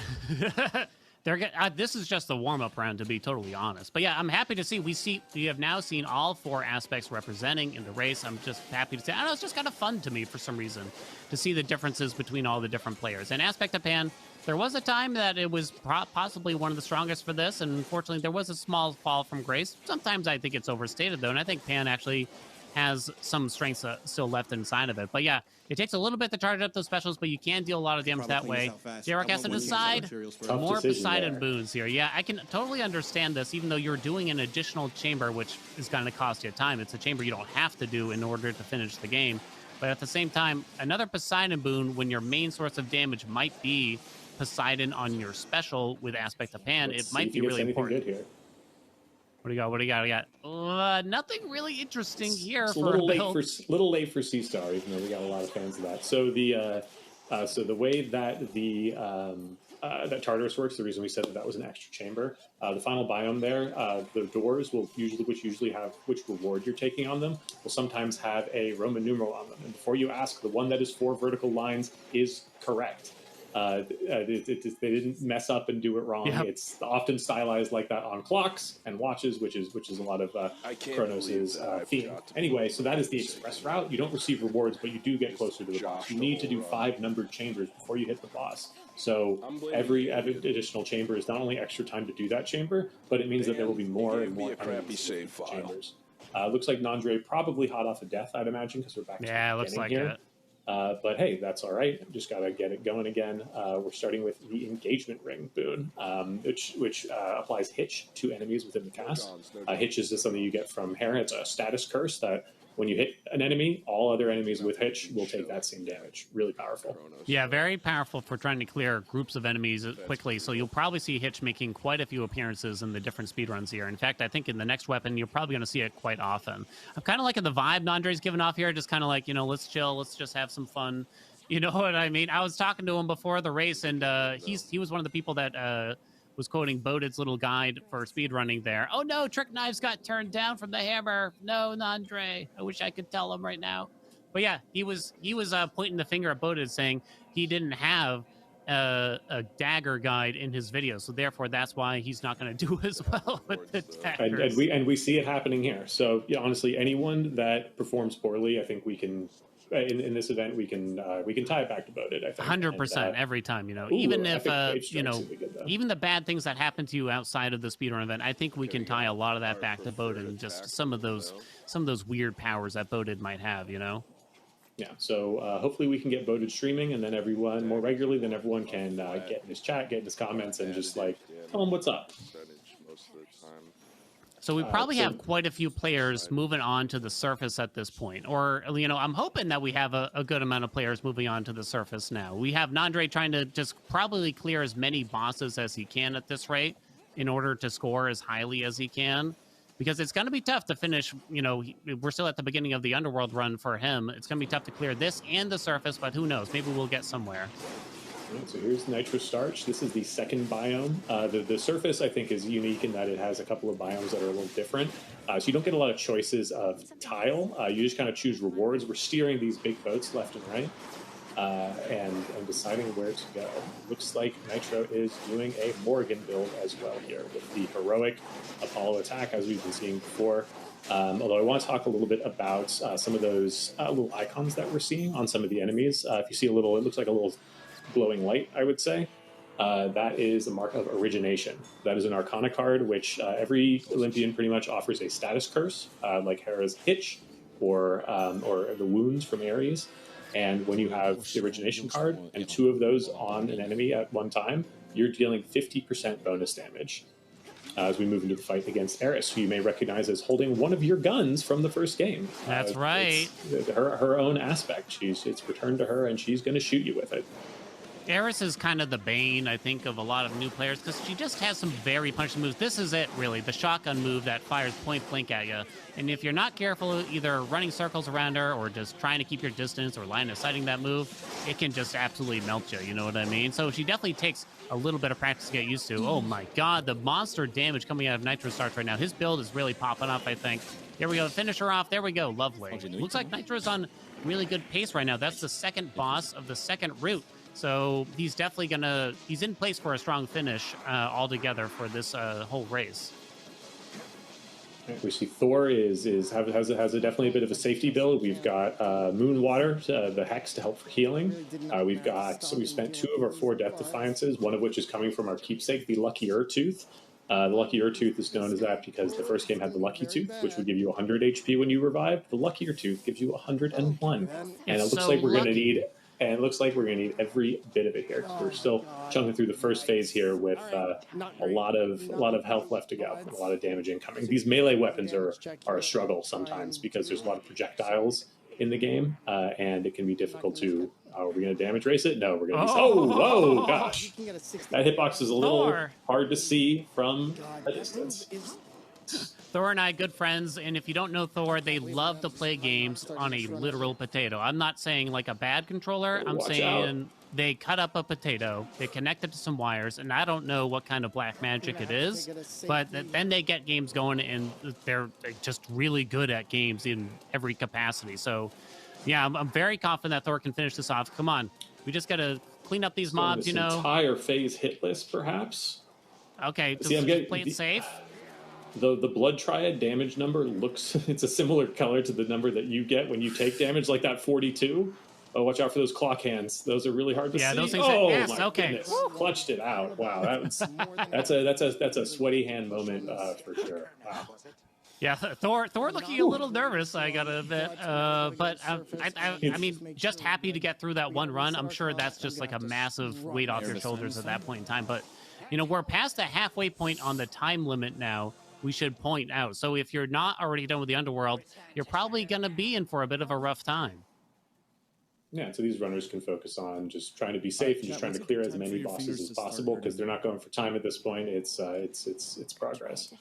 This is just the warm-up round, to be totally honest. But yeah, I'm happy to see we have now seen all 4 aspects representing in the race. I'm just happy to see. I don't know, it's just kind of fun to me for some reason to see the differences between all the different players. And Aspect of Pan, there was a time that it was possibly one of the strongest for this, and unfortunately there was a small fall from grace. Sometimes I think it's overstated, though, and I think Pan actually has some strengths still left inside of it. But yeah, it takes a little bit to charge up those specials, but you can deal a lot of damage that way. J-Rock has to decide more Poseidon boons here. Yeah, I can totally understand this, even though you're doing an additional chamber, which is going to cost you time. It's a chamber you don't have to do in order to finish the game. But at the same time, another Poseidon boon when your main source of damage might be Poseidon on your special with Aspect of Pan, it might be really important. Good here. What do you got? What do you got? We got nothing really interesting here. It's for a little late for C Star, even though we got a lot of fans of that. So the way that that Tartarus works, the reason we said that was an extra chamber, the final biome there, the doors will usually have which reward you're taking on them, will sometimes have a Roman numeral on them. And before you ask, the one that is 4 vertical lines is correct. They didn't mess up and do it wrong. Yep. It's often stylized like that on clocks and watches, which is a lot of Chronos's theme. Anyway, so that is the express route. You don't receive rewards, but you do get closer to the boss. You need to do 5 numbered chambers before you hit the boss. So every additional chamber is not only extra time to do that chamber, but it means that there will be more and more chambers. Looks like Nandre probably hot off of death, I'd imagine, because we're back to the looks like here. it. But hey, that's all right. Just gotta get it going again. We're starting with the engagement ring boon, which applies hitch to enemies within the cast. Hitch is just something you get from Hera. It's a status curse that when you hit an enemy, all other enemies with hitch will take that same damage. Really powerful. Yeah, very powerful for trying to clear groups of enemies quickly. So you'll probably see Hitch making quite a few appearances in the different speedruns here. In fact, I think in the next weapon, you're probably going to see it quite often. I'm kind of liking the vibe Nandre's giving off here. Just kind of like, let's chill. Let's just have some fun. You know what I mean? I was talking to him before the race, and he was one of the people that was quoting Boated's little guide for speedrunning there. Oh no, Trick Knives got turned down from the hammer. No, Nandre. I wish I could tell him right now. But yeah, he was pointing the finger at Boated, saying he didn't have a dagger guide in his video, so therefore that's why he's not going to do as well with the daggers. And we see it happening here. So yeah, honestly, anyone that performs poorly, I think we can. In this event, we can tie it back to Boated. I think 100% every time. Even if even the bad things that happen to you outside of the speedrun event, I think we can tie a lot of that back to Boated and just some of those weird powers that Boated might have. Yeah. So hopefully we can get Boated streaming, and then everyone more regularly. Then everyone can get in his chat, get in his comments, and just tell him what's up. So we probably have quite a few players moving on to the surface at this point. Or, I'm hoping that we have a good amount of players moving on to the surface now. We have Nandre trying to just probably clear as many bosses as he can at this rate in order to score as highly as he can. Because it's going to be tough to finish, we're still at the beginning of the Underworld run for him. It's going to be tough to clear this and the surface, but who knows? Maybe we'll get somewhere. So here's Nitro Starch. This is the second biome. The surface, I think, is unique in that it has a couple of biomes that are a little different. So you don't get a lot of choices of tile. You just kind of choose rewards. We're steering these big boats left and right and deciding where to go. Looks like Nitro is doing a Morgan build as well here with the heroic Apollo attack, as we've been seeing before. Although I want to talk a little bit about some of those little icons that we're seeing on some of the enemies. If you see it looks like a little glowing light, I would say. That is a mark of origination. That is an Arcana card, which every Olympian pretty much offers a status curse, like Hera's Hitch or the wounds from Ares. And when you have the origination card and 2 of those on an enemy at one time, you're dealing 50% bonus damage. As we move into the fight against Eris, who you may recognize as holding one of your guns from the first game. That's right. Her own aspect. It's returned to her, and she's going to shoot you with it. Eris is kind of the bane, I think, of a lot of new players because she just has some very punchy moves. This is it, really, the shotgun move that fires point blank at you. And if you're not careful, either running circles around her or just trying to keep your distance or line of sighting that move, it can just absolutely melt you, you know what I mean? So she definitely takes a little bit of practice to get used to. Oh my god, the monster damage coming out of Nitro Starch right now. His build is really popping up, I think. Here we go, finish her off. There we go, lovely. Looks like Nitro's on really good pace right now. That's the second boss of the second route. So he's definitely he's in place for a strong finish altogether for this whole race. We see Thor has definitely a bit of a safety build. We've got Moon Water, the Hex to help for healing. We've spent 2 of our 4 Death Defiances, one of which is coming from our keepsake, the Lucky Tooth. The Lucky Tooth is known as that because the first game had the Lucky Tooth, which would give you 100 HP when you revived. The Lucky Tooth gives you 101, and it looks like we're going to need. And it looks like we're going to need every bit of it here. We're still chunking through the first phase here with a lot of health left to go, and a lot of damage incoming. These melee weapons are a struggle sometimes because there's a lot of projectiles in the game, and it can be difficult to. Are we going to damage race it? No, we're going to. Whoa, gosh! That hitbox is a little hard to see from a distance. Thor and I, good friends, and if you don't know Thor, they love to play games on a literal potato. I'm not saying like a bad controller. I'm saying they cut up a potato, they connect it to some wires, and I don't know what kind of black magic it is, but then they get games going, and they're just really good at games in every capacity. So, yeah, I'm very confident that Thor can finish this off. Come on, we just got to clean up these mobs, you know. Entire phase hit list, perhaps. Okay, See, I'm getting play it safe. The blood triad damage number looks, it's a similar color to the number that you get when you take damage, like that 42. Oh, watch out for those clock hands. Those are really hard to see. Yeah, those things. Oh yes, my okay. goodness! Clutched it out. Wow, that's a sweaty hand moment for sure. Wow. Yeah, Thor looking a little nervous, I gotta admit. But I mean, just happy to get through that one run. I'm sure that's just like a massive weight off your shoulders at that point in time. But, you know, we're past the halfway point on the time limit now, we should point out. So if you're not already done with the Underworld, you're probably going to be in for a bit of a rough time. Yeah, so these runners can focus on just trying to be safe and just trying to clear as many bosses as possible because they're not going for time at this point. It's progress.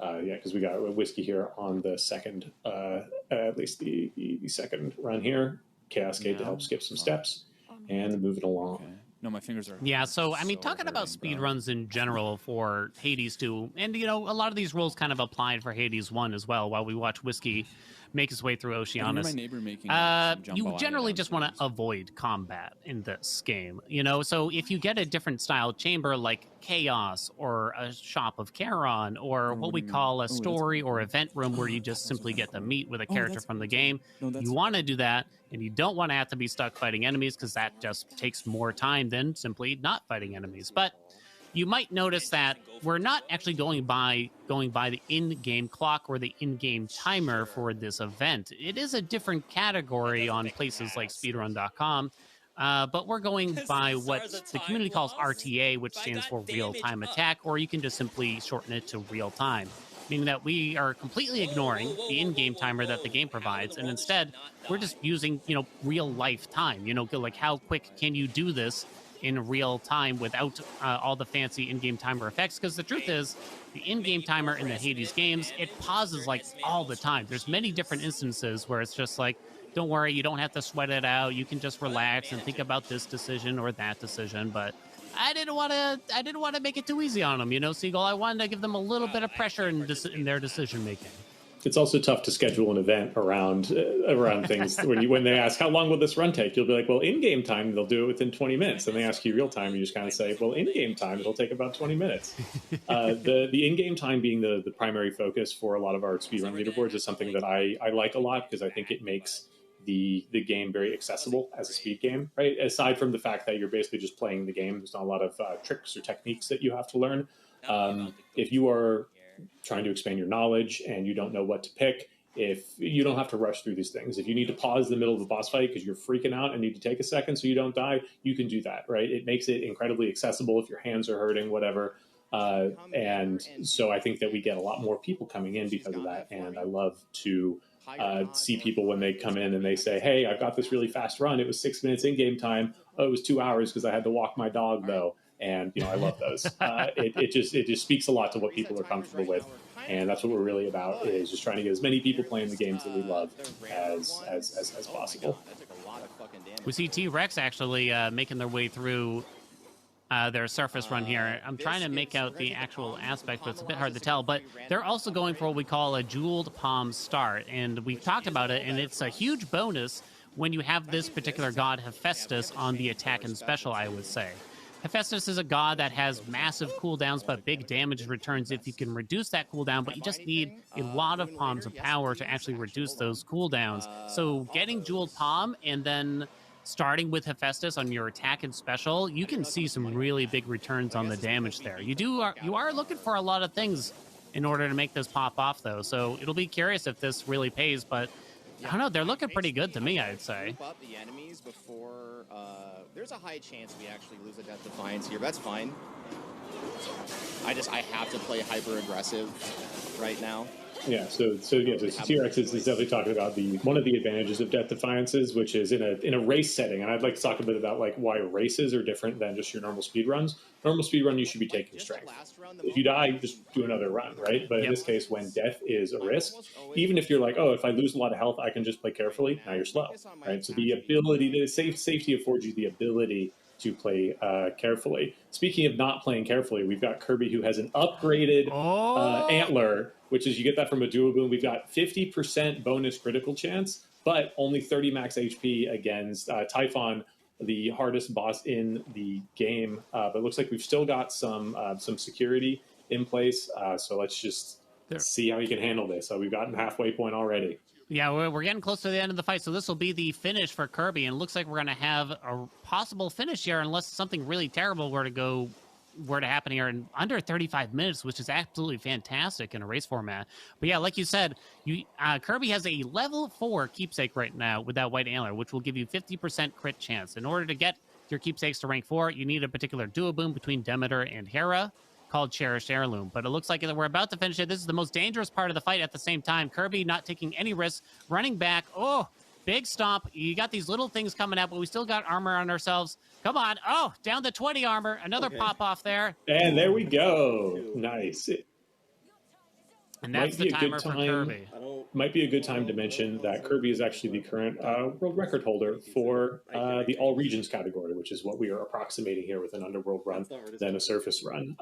Yeah, because we got Whiskey here on the second, at least the second run here. Chaos Gate to help skip some steps and move it along. Okay. No, my fingers are. Yeah, so I mean, talking about speedruns in general for Hades 2, and you know, a lot of these rules kind of applied for Hades 1 as well. While we watch Whiskey make his way through Oceanus, My neighbor making you generally just want to avoid combat in this game. You know, so if you get a different style chamber like Chaos or a Shop of Charon or what we call a story or event room where you just simply get to meet with a character from the game, you want to do that. And you don't want to have to be stuck fighting enemies because that just takes more time than simply not fighting enemies. But you might notice that we're not actually going by the in-game clock or the in-game timer for this event. It is a different category on places like speedrun.com, but we're going by what the community calls RTA, which stands for real-time attack, or you can just simply shorten it to real-time, meaning that we are completely ignoring the in-game timer that the game provides, and instead we're just using, you know, real-life time. You know, like how quick can you do this in real time without all the fancy in-game timer effects? Because the truth is, the in-game timer in the Hades games, it pauses like all the time. There's many different instances where it's just like, don't worry, you don't have to sweat it out. You can just relax and think about this decision or that decision. But I didn't want to make it too easy on them, you know, Seagull. I wanted to give them a little bit of pressure in their decision making. It's also tough to schedule an event around things. when they ask how long will this run take, you'll be like, well, in game time they'll do it within 20 minutes. And they ask you real time, you just kind of say, well, in game time it'll take about 20 minutes. The in game time being the primary focus for a lot of our speedrun leaderboards is something that I like a lot because I think it makes the game very accessible as a speed game, right? Aside from the fact that you're basically just playing the game, there's not a lot of tricks or techniques that you have to learn. If you are trying to expand your knowledge and you don't know what to pick, if you don't have to rush through these things. If you need to pause in the middle of a boss fight because you're freaking out and need to take a second so you don't die, you can do that, right? It makes it incredibly accessible if your hands are hurting, whatever. And so I think that we get a lot more people coming in because of that. And I love to see people when they come in and they say, hey, I've got this really fast run. It was 6 minutes in game time. Oh, it was 2 hours because I had to walk my dog though. And, you know, I love those. It just speaks a lot to what people are comfortable with. And that's what we're really about, is just trying to get as many people playing the games that we love as possible. We see T-Rex actually making their way through their surface run here. I'm trying to make out the actual aspect, but it's a bit hard to tell. But they're also going for what we call a jeweled palm start. And we've talked about it, and it's a huge bonus when you have this particular god Hephaestus on the attack and special, I would say. Hephaestus is a god that has massive cooldowns, but big damage returns if you can reduce that cooldown, but you just need a lot of palms of power to actually reduce those cooldowns. So getting Jeweled Palm and then starting with Hephaestus on your attack and special, you can see some really big returns on the damage there. You are looking for a lot of things in order to make this pop off, though, so it'll be curious if this really pays, but I don't know, they're looking pretty good to me, I'd say. The enemies before, there's a high chance we actually lose a Death Defiance here, but that's fine. I have to play hyper aggressive right now. Yeah, so T-Rex is definitely talking about one of the advantages of Death Defiances, which is in a race setting, and I'd like to talk a bit about like why races are different than just your normal speed runs. Normal speed run, you should be taking strength. If you die, just do another run, right? But in this case, when death is a risk, even if you're like, oh, if I lose a lot of health, I can just play carefully. Now you're slow, right? So the ability to safety affords you the ability to play carefully. Speaking of not playing carefully, we've got Kirby who has an upgraded antler, which is you get that from a dual boom. We've got 50% bonus critical chance, but only 30 max HP against Typhon, the hardest boss in the game. But it looks like we've still got some security in place. So let's just see how he can handle this. So we've gotten halfway point already. Yeah, we're getting close to the end of the fight, so this will be the finish for Kirby, and it looks like we're going to have a possible finish here unless something really terrible were to happen here in under 35 minutes, which is absolutely fantastic in a race format. But yeah, like you said, Kirby has a level 4 keepsake right now with that white antler, which will give you 50% crit chance. In order to get your keepsakes to rank 4, you need a particular duo boom between Demeter and Hera, called Cherished Heirloom. But it looks like we're about to finish it. This is the most dangerous part of the fight at the same time. Kirby not taking any risks, running back. Oh, big stomp. You got these little things coming out, but we still got armor on ourselves. Come on. Oh, down to 20 armor. Another pop off there. And there we go. Nice. And that's the timer for Kirby. Might be a good time to mention that Kirby is actually the current world record holder for the all regions category, which is what we are approximating here with an underworld run than a surface run.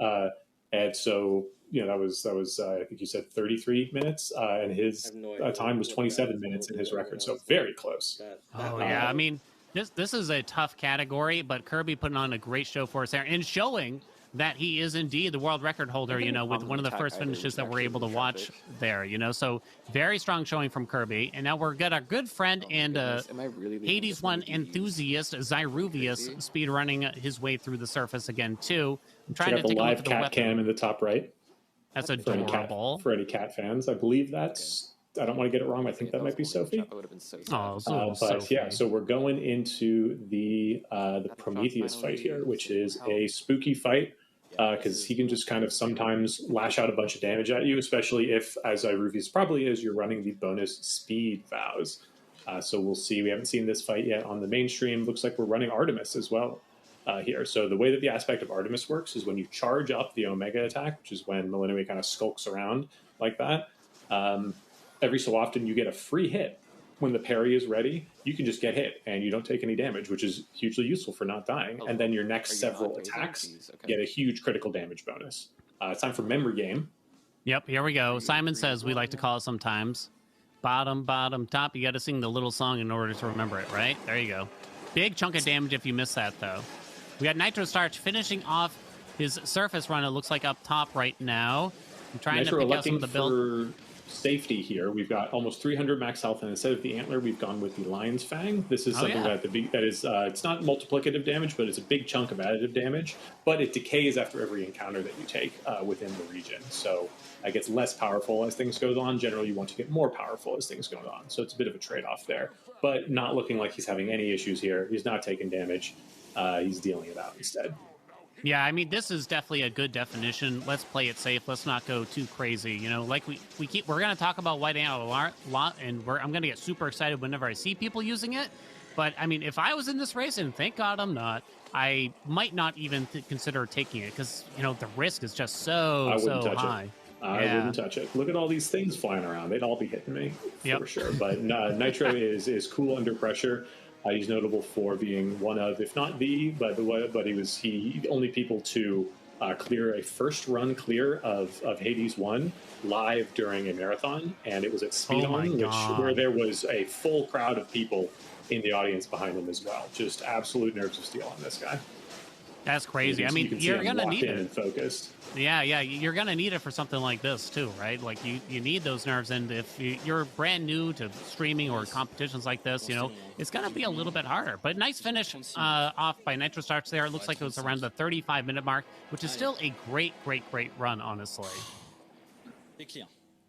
And so, that was I think you said 33 minutes, and his time was 27 minutes in his record. So very close. Oh yeah, I mean, this is a tough category, but Kirby putting on a great show for us there and showing that he is indeed the world record holder, with one of the first finishes that we're able to watch there, So very strong showing from Kirby. And now we're got our good friend and Hades 1 enthusiast, Zyruvius, speedrunning his way through the surface again, too. I'm trying to take a look at the cat cam in the top right. That's adorable. For any cat fans, I believe that's... I don't want to get it wrong. I think that might be Sophie. So we're going into the Prometheus fight here, which is a spooky fight because he can just kind of sometimes lash out a bunch of damage at you, especially if, as Ruvius probably is, you're running the bonus speed vows. So we'll see. We haven't seen this fight yet on the mainstream. Looks like we're running Artemis as well here. So the way that the aspect of Artemis works is when you charge up the Omega attack, which is when Millennium kind of skulks around like that. Every so often you get a free hit. When the parry is ready, you can just get hit and you don't take any damage, which is hugely useful for not dying. And then your next several attacks get a huge critical damage bonus. It's time for memory game. Yep, here we go. Simon says we like to call it sometimes. Bottom, bottom, top. You got to sing the little song in order to remember it, right? There you go. Big chunk of damage if you miss that, though. We got Nitro Starch finishing off his surface run, it looks like up top right now. I'm trying to pick out some of the build. Safety here. We've got almost 300 max health, and instead of the antler, we've gone with the lion's fang. This is something that is it's not multiplicative damage, but it's a big chunk of additive damage. But it decays after every encounter that you take within the region, so it gets less powerful as things goes on. Generally, you want to get more powerful as things go on, so it's a bit of a trade-off there. But not looking like he's having any issues here. He's not taking damage. He's dealing it out instead. Yeah, I mean, this is definitely a good definition. Let's play it safe. Let's not go too crazy. Like we're going to talk about white antler a lot, and I'm going to get super excited whenever I see people using it. But, I mean, if I was in this race, and thank God I'm not, I might not even consider taking it because, the risk is just so high. I wouldn't touch it. Look at all these things flying around. They'd all be hitting me for sure. But Nitro is cool under pressure. He's notable for being one of, if not the, but he only people to clear a first run clear of Hades 1 live during a marathon, and it was at Speedrun, where there was a full crowd of people in the audience behind him as well. Just absolute nerves of steel on this guy. That's crazy. I mean, you're going to need it. And focused. Yeah, you're going to need it for something like this, too, right? Like, you need those nerves, and if you're brand new to streaming or competitions like this, it's going to be a little bit harder. But nice finish off by Nitro Starch there. It looks like it was around the 35-minute mark, which is still a great, great, great run, honestly.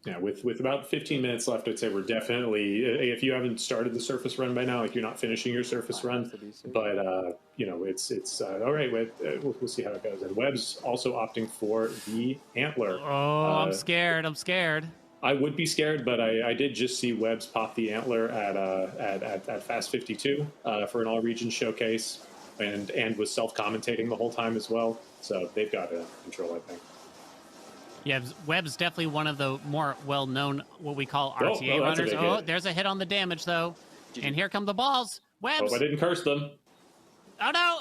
Yeah, with about 15 minutes left, I'd say we're definitely, if you haven't started the surface run by now, like you're not finishing your surface run, but you know, it's all right. We'll see how it goes. And Webb's also opting for the antler. Oh, I'm scared. I'm scared. I would be scared, but I did just see Webb's pop the antler at Fast 52 for an all-region showcase, and was self-commentating the whole time as well. So they've got it under control, I think. Yeah, Webb's definitely one of the more well-known, what we call RTA runners. Oh, there's a hit on the damage, though. And here come the balls. Webb's. Hope I didn't curse them. Oh, no.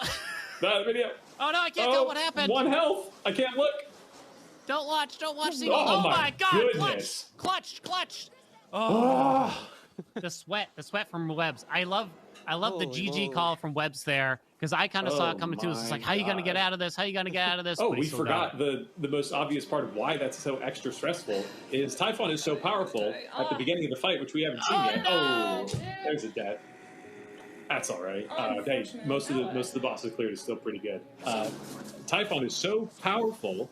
Not a video. Oh, no, I can't tell what happened. 1 health. I can't look. Don't watch, Seagull. Oh, my God. Goodness. Clutched. Oh. the sweat from Webb's. I love the GG call from Webb's there, because I kind of saw it coming too. It's like, how are you going to get out of this? How are you going to get out of this? Oh, we forgot the most obvious part of why that's so extra stressful is Typhon is so powerful at the beginning of the fight, which we haven't seen yet. No. Oh, there's a death. That's all right. Hey, most of the bosses cleared is still pretty good. Typhon is so powerful.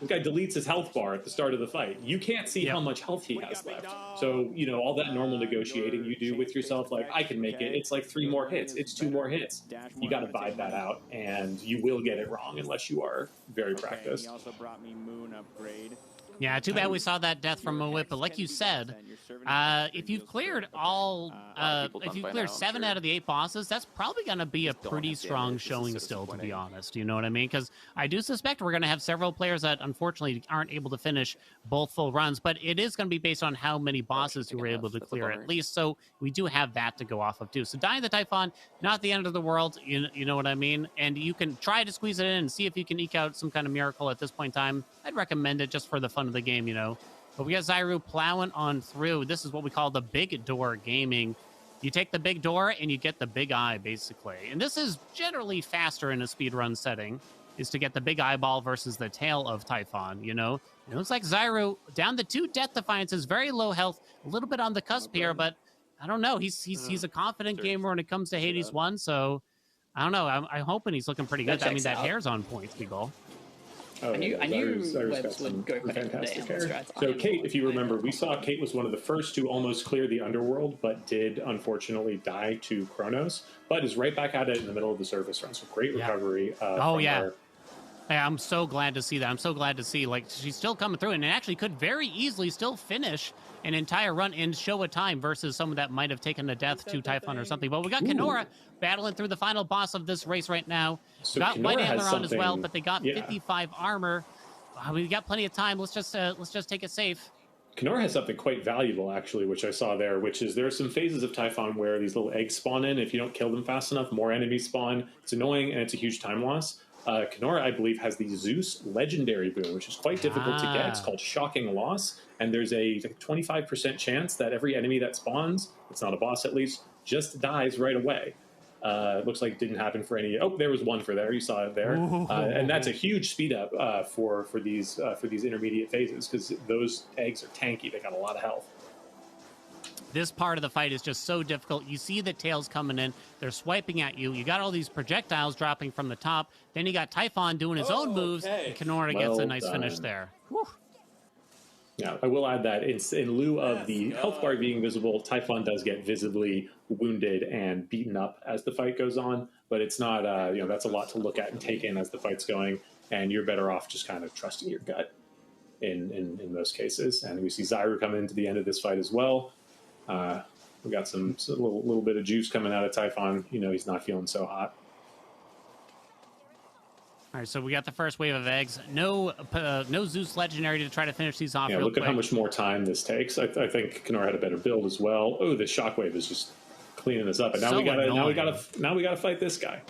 This guy deletes his health bar at the start of the fight. You can't see how much health he has left. So, you know, all that normal negotiating you do with yourself, like, I can make it. It's like 3 more hits. It's 2 more hits. You got to vibe that out, and you will get it wrong unless you are very practiced. He also brought me Moon upgrade. Yeah, too bad we saw that death from a whip. But like you said, if you've cleared if you've cleared 7 out of the 8 bosses, that's probably going to be a pretty strong showing still, to be honest. You know what I mean? Because I do suspect we're going to have several players that unfortunately aren't able to finish both full runs, but it is going to be based on how many bosses you were able to clear at least. So we do have that to go off of too. So dying the Typhon, not the end of the world. You know what I mean? And you can try to squeeze it in and see if you can eke out some kind of miracle at this point in time. I'd recommend it just for the fun of the game, you know. But we got Zyru plowing on through. This is what we call the big door gaming. You take the big door and you get the big eye, basically. And this is generally faster in a speedrun setting, is to get the big eyeball versus the tail of Typhon, you know. It looks like Zyru down the 2 death defiances, very low health, a little bit on the cusp here, but I don't know. He's a confident gamer when it comes to Hades 1, so I don't know. I'm hoping he's looking pretty good. I mean, that hair's on point, Speedrunners. Oh, I knew Zyru's Webbs would go quick fantastic today on hair. this So Kate, if you remember, we saw Kate was one of the first to almost clear the underworld, but did unfortunately die to Kronos, but is right back at it in the middle of the surface run. So great recovery. Oh, yeah. Her. Hey, I'm so glad to see that. I'm so glad to see, like, she's still coming through and actually could very easily still finish an entire run and show a time versus someone that might have taken a death to Typhon or something. But we got Kenora battling through the final boss of this race right now. So got Kenora White Antler has on as well, something- but they got 55 armor. We got plenty of time. Let's just take it safe. Kenora has something quite valuable, actually, which I saw there, which is there are some phases of Typhon where these little eggs spawn in. If you don't kill them fast enough, more enemies spawn. It's annoying, and it's a huge time loss. Kenora, I believe, has the Zeus Legendary boon, which is quite difficult to get. It's called Shocking Loss, and there's a 25% chance that every enemy that spawns, it's not a boss at least, just dies right away. It looks like it didn't happen for any. Oh, there was one for there. You saw it there, and that's a huge speed up for these intermediate phases because those eggs are tanky. They got a lot of health. This part of the fight is just so difficult. You see the tails coming in. They're swiping at you. You got all these projectiles dropping from the top. Then you got Typhon doing his own moves. And Kenora gets a nice finish there. Whew. Yeah, I will add that in lieu of the health bar being visible, Typhon does get visibly wounded and beaten up as the fight goes on. But it's not, that's a lot to look at and take in as the fight's going. And you're better off just kind of trusting your gut in most cases. And we see Zyru come into the end of this fight as well. We got a little bit of juice coming out of Typhon. You know, he's not feeling so hot. All right, so we got the first wave of eggs. No Zeus Legendary to try to finish these off. Yeah, look at how much more time this takes. I think Kenora had a better build as well. Oh, the shockwave is just cleaning this up, and now we gotta fight this guy.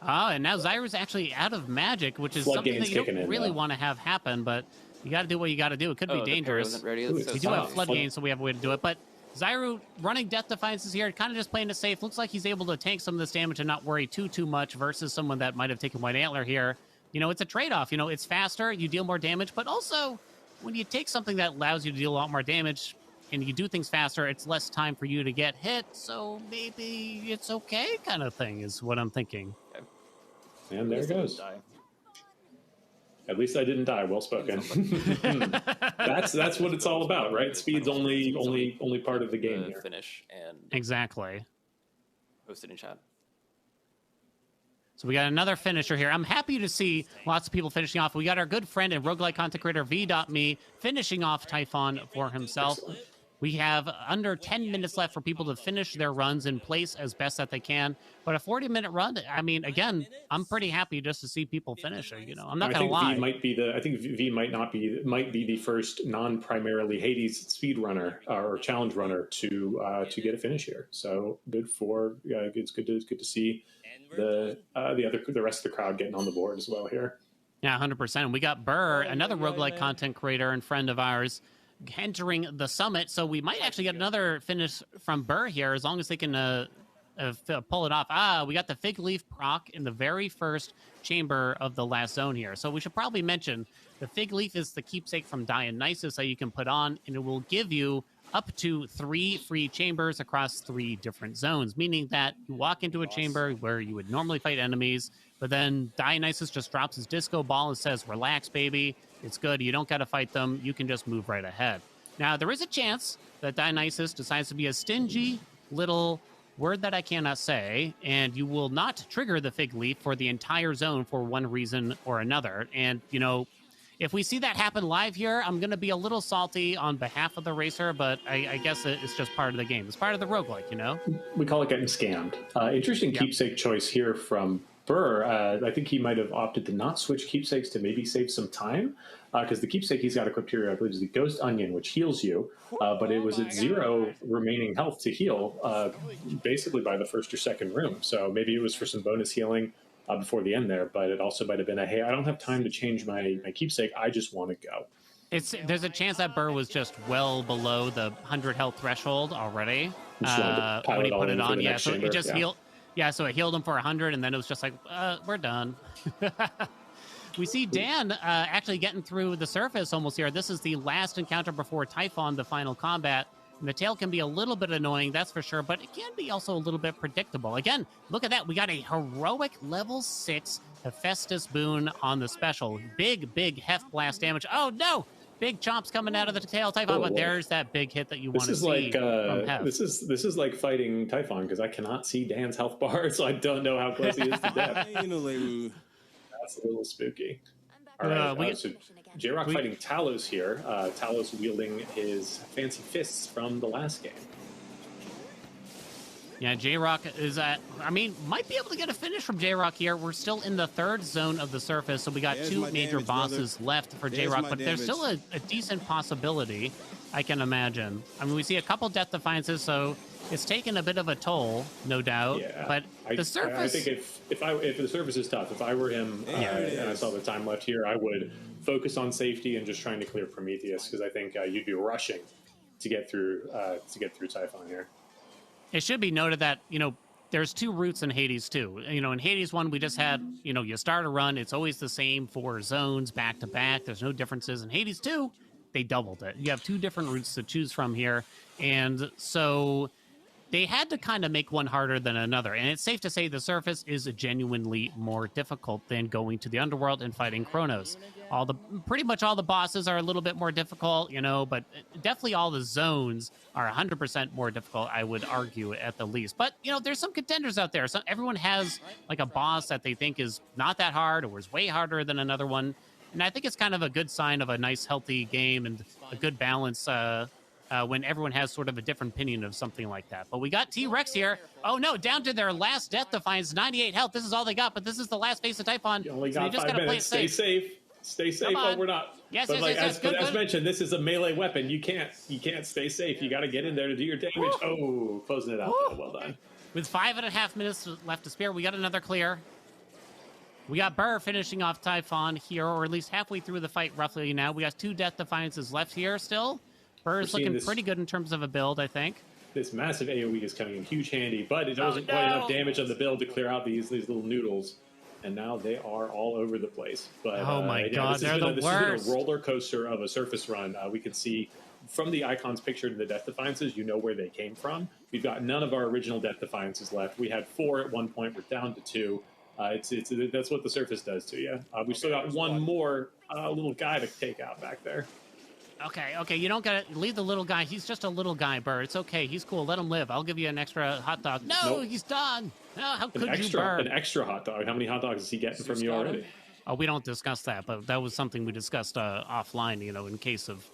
Oh, and now Zyru's actually out of magic, which is something that you don't really want to have happen, but you got to do what you got to do. It could be dangerous. We do have flood gain, so we have a way to do it. But Zyru running Death Defiances here, kind of just playing it safe. Looks like he's able to tank some of this damage and not worry too much versus someone that might have taken White Antler here. You know, it's a trade-off. You know, it's faster, you deal more damage, but also when you take something that allows you to deal a lot more damage and you do things faster, it's less time for you to get hit, so maybe it's okay kind of thing is what I'm thinking. And there it goes. At least I didn't die. Well spoken. That's what it's all about, right? Speed's only part of the game here. Finish and Exactly. post it in chat. So we got another finisher here. I'm happy to see lots of people finishing off. We got our good friend and roguelike content creator V.me finishing off Typhon for himself. Excellent. We have under 10 minutes left for people to finish their runs in place as best that they can. But a 40-minute run, I mean, again, I'm pretty happy just to see people finish it. You know, I'm not going to lie. I think V might be the first non-primarily Hades speedrunner or challenge runner to get a finish here. So good for it's good to see the rest of the crowd getting on the board as well here. Yeah, 100%. We got Burr, another roguelike content creator and friend of ours, entering the summit. So we might actually get another finish from Burr here as long as they can pull it off. We got the fig leaf proc in the very first chamber of the last zone here. So we should probably mention the fig leaf is the keepsake from Dionysus that you can put on, and it will give you up to 3 free chambers across 3 different zones, meaning that you walk into a chamber where you would normally fight enemies, but then Dionysus just drops his disco ball and says, relax, baby. It's good. You don't got to fight them. You can just move right ahead. Now, there is a chance that Dionysus decides to be a stingy little word that I cannot say, and you will not trigger the fig leaf for the entire zone for one reason or another. And, you know, if we see that happen live here, I'm going to be a little salty on behalf of the racer, but I guess it's just part of the game. It's part of the roguelike, you know? We call it getting scammed. Interesting keepsake choice here from Burr. I think he might have opted to not switch keepsakes to maybe save some time, because the keepsake he's got equipped here, I believe, is the Ghost Onion, which heals you, but it was at 0 remaining health to heal, basically by the first or second room. So maybe it was for some bonus healing before the end there, but it also might have been hey, I don't have time to change my keepsake. I just want to go. There's a chance that Burr was just well below the 100 health threshold already when he put it on. Yeah, so it just healed. Yeah, so it healed him for 100, and then it was just like, we're done. We see Dan actually getting through the surface almost here. This is the last encounter before Typhon, the final combat. And the tail can be a little bit annoying, that's for sure, but it can be also a little bit predictable. Again, look at that. We got a heroic level 6 Hephaestus boon on the special. Big heft blast damage. Oh, no! Big chomps coming out of the tail Typhon, but there's that big hit that you want to see from Hef. This is like fighting Typhon, because I cannot see Dan's health bar, so I don't know how close he is to death. That's a little spooky. All right, so J-Rock fighting Talos here. Talos wielding his fancy fists from the last game. Yeah, J-Rock is might be able to get a finish from J-Rock here. We're still in the 3rd zone of the surface, so we got 2 major bosses left for J-Rock, but there's still a decent possibility, I can imagine. I mean, we see a couple Death Defiances, so it's taken a bit of a toll, no doubt. Yeah, but the surface... I think if the surface is tough, if I were him and I saw the time left here, I would focus on safety and just trying to clear Prometheus, because I think you'd be rushing to get through Typhon here. It should be noted that, you know, there's 2 routes in Hades, too. You know, in Hades 1, we just had, you know, you start a run. It's always the same 4 zones back to back. There's no differences. In Hades 2, they doubled it. You have 2 different routes to choose from here. And so they had to kind of make one harder than another. And it's safe to say the surface is genuinely more difficult than going to the underworld and fighting Kronos. Pretty much all the bosses are a little bit more difficult, you know, but definitely all the zones are 100% more difficult, I would argue, at the least. But, you know, there's some contenders out there. So everyone has like a boss that they think is not that hard or is way harder than another one. And I think it's kind of a good sign of a nice, healthy game and a good balance when everyone has sort of a different opinion of something like that. But we got T-Rex here. Oh, no, down to their last Death Defiance, 98 health. This is all they got, but this is the last phase of Typhon. You only got 5 minutes. Stay safe. Stay safe. Oh, we're not. Yes, but yes. As mentioned, this is a melee weapon. You can't stay safe. You got to get in there to do your damage. Woo! Oh, closing it out. Oh, well done. With 5.5 minutes left to spare, we got another clear. We got Burr finishing off Typhon here, or at least halfway through the fight roughly now. We got 2 Death Defiances left here still. Burr is looking pretty good in terms of a build, I think. This massive AoE is coming in huge handy, but it wasn't quite enough damage on the build to clear out these little noodles. And now they are all over the place. But oh my god, they're the worst. This has been a roller coaster of a surface run. We can see from the icons pictured in the Death Defiances, you know where they came from. We've got none of our original Death Defiances left. We had 4 at one point. We're down to 2. That's what the surface does to you. We still got one more little guy to take out back there. Okay, you don't gotta leave the little guy. He's just a little guy, Burr. It's okay. He's cool. Let him live. I'll give you an extra hot dog. No, Nope. He's done. No, how could you, Burr? An extra hot dog. How many hot dogs is he getting from you already? Oh, we don't discuss that, but that was something we discussed offline, in case of...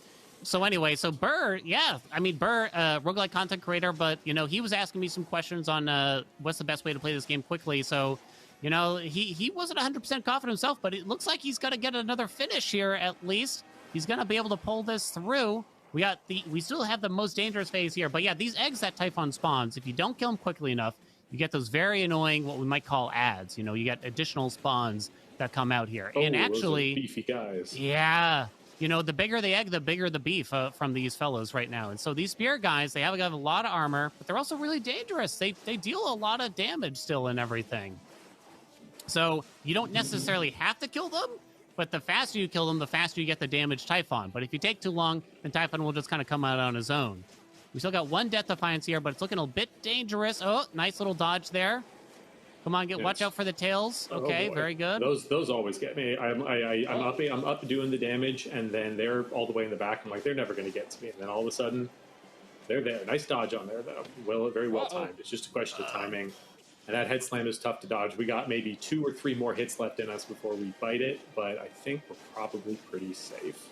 So anyway, so Burr, yeah. I mean, Burr, roguelike content creator, but, he was asking me some questions on what's the best way to play this game quickly. So, he wasn't 100% confident himself, but it looks like he's going to get another finish here, at least. He's going to be able to pull this through. We still have the most dangerous phase here. But yeah, these eggs that Typhon spawns, if you don't kill them quickly enough, you get those very annoying, what we might call ads. You get additional spawns that come out here. Oh, and actually, those are beefy guys. Yeah. The bigger the egg, the bigger the beef from these fellows right now. And so these spear guys, they have a lot of armor, but they're also really dangerous. They deal a lot of damage still and everything. So you don't necessarily have to kill them, but the faster you kill them, the faster you get the damage Typhon. But if you take too long, then Typhon will just kind of come out on his own. We still got one Death Defiance here, but it's looking a bit dangerous. Oh, nice little dodge there. Come on, watch out for the tails. Okay, very good. Those always get me. I'm up doing the damage, and then they're all the way in the back. I'm like, they're never going to get to me. And then all of a sudden, they're there. Nice dodge on there, though. Very well timed. It's just a question of timing. And that head slam is tough to dodge. We got maybe 2 or 3 more hits left in us before we bite it, but I think we're probably pretty safe.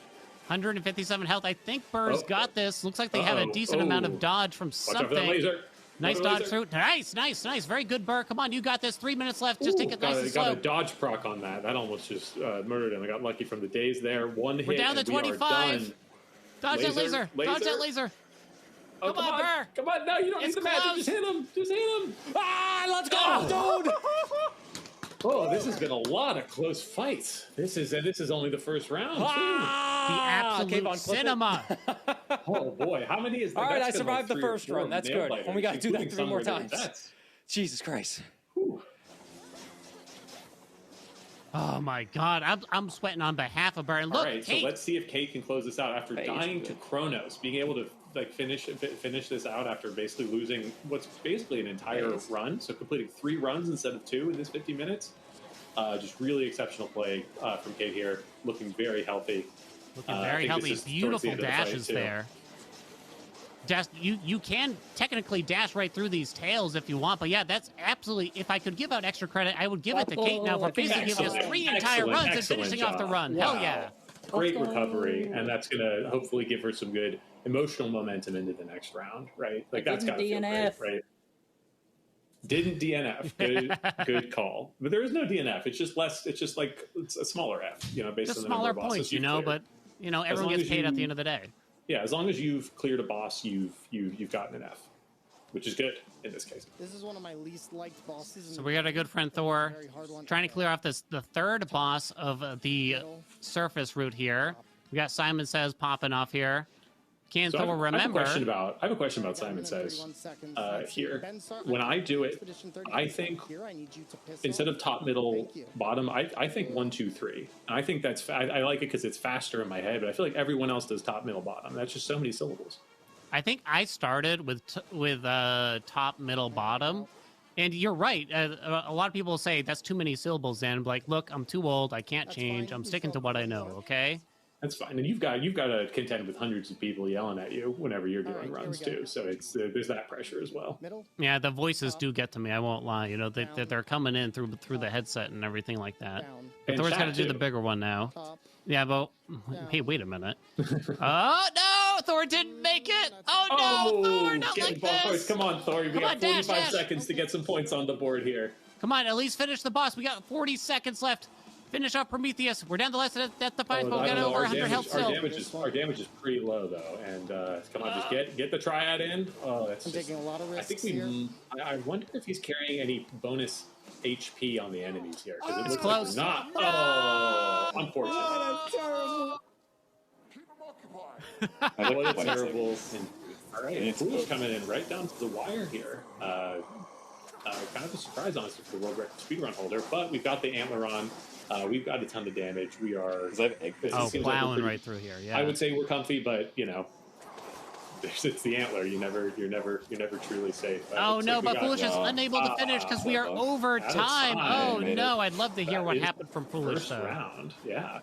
157 health. I think Burr's got this. Looks like they have a decent amount of dodge from something. Watch out for that laser. Nice dodge through. Nice. Very good, Burr. Come on, you got this. 3 minutes left. Just take it nice and slow. Got a dodge proc on that. That almost just murdered him. I got lucky from the days there. One hit. We're down to 25. Dodge that laser. Dodge that laser. Oh, come on, Burr. Come on. No, you don't need the magic. Just hit him. Ah, let's go, dude. Oh, this has been a lot of close fights. This is only the first round. The absolute cinema. Oh boy, how many is that? All right, I survived the first run. That's good. And we got to do that 3 more times. Jesus Christ. Whew. Oh my God, I'm sweating on behalf of Burr. Look, all right, Kate. So let's see if Kate can close this out after dying to Kronos, being able to finish this out after basically losing what's basically an entire run. So completing 3 runs instead of 2 in this 50 minutes. Just really exceptional play from Kate here, looking very healthy. Looking very healthy. Beautiful dashes there. You can technically dash right through these tails if you want, but yeah, that's absolutely. If I could give out extra credit, I would give it to Kate now for basically giving us 3 entire runs and finishing off the run. Wow. Hell yeah! Great recovery, and that's gonna hopefully give her some good emotional momentum into the next round, right? Like that's gotta feel great, right? Didn't DNF. Good call. But there is no DNF. It's just less. It's just like it's a smaller F, based on the number of bosses points, but everyone gets paid at the end of the day. Yeah, as long as you've cleared a boss, you've gotten an F, which is good in this case. This is one of my least liked bosses. So we got a good friend Thor trying to clear off the 3rd boss of the surface route here. We got Simon Says popping off here. Can Thor remember? I have a question about Simon Says here. When I do it, I think instead of top, middle, bottom, I think 1, 2, 3. And I think that's I like it because it's faster in my head. But I feel like everyone else does top, middle, bottom. That's just so many syllables. I think I started with top, middle, bottom. And you're right. A lot of people say that's too many syllables. And I'm like, look, I'm too old. I can't change. I'm sticking to what I know. Okay. That's fine, and you've got to contend with hundreds of people yelling at you whenever you're doing runs too. So it's there's that pressure as well. Yeah, the voices do get to me. I won't lie. They're coming in through the headset and everything like that. But Thor's got to do the bigger one now. Yeah, but hey, wait a minute. Oh no, Thor didn't make it. Oh no, Thor, not like this. Points. Come on, Thor. We got 45 seconds to get some points on the board here. Come on, at least finish the boss. We got 40 seconds left. Finish off Prometheus. We're down the last Death Defiance, but we got over 100 health still. Our damage is pretty low though, and come on, just get the triad in. Oh, that's taking a lot of risks. I think I wonder if he's carrying any bonus HP on the enemies here because it looks close. Like not. Oh, unfortunate. Oh, that's terrible. What a terrible. All right, Fool's coming in right down to the wire here. Kind of a surprise, honestly, for the world record speedrun holder, but we've got the antler on. We've got a ton of damage. We are plowing right through here. Yeah, I would say we're comfy, but it's the antler. You're never truly safe. Oh no, but Foolish is unable to finish because we are over time. Oh no, I'd love to hear what happened from Foolish. First round, yeah.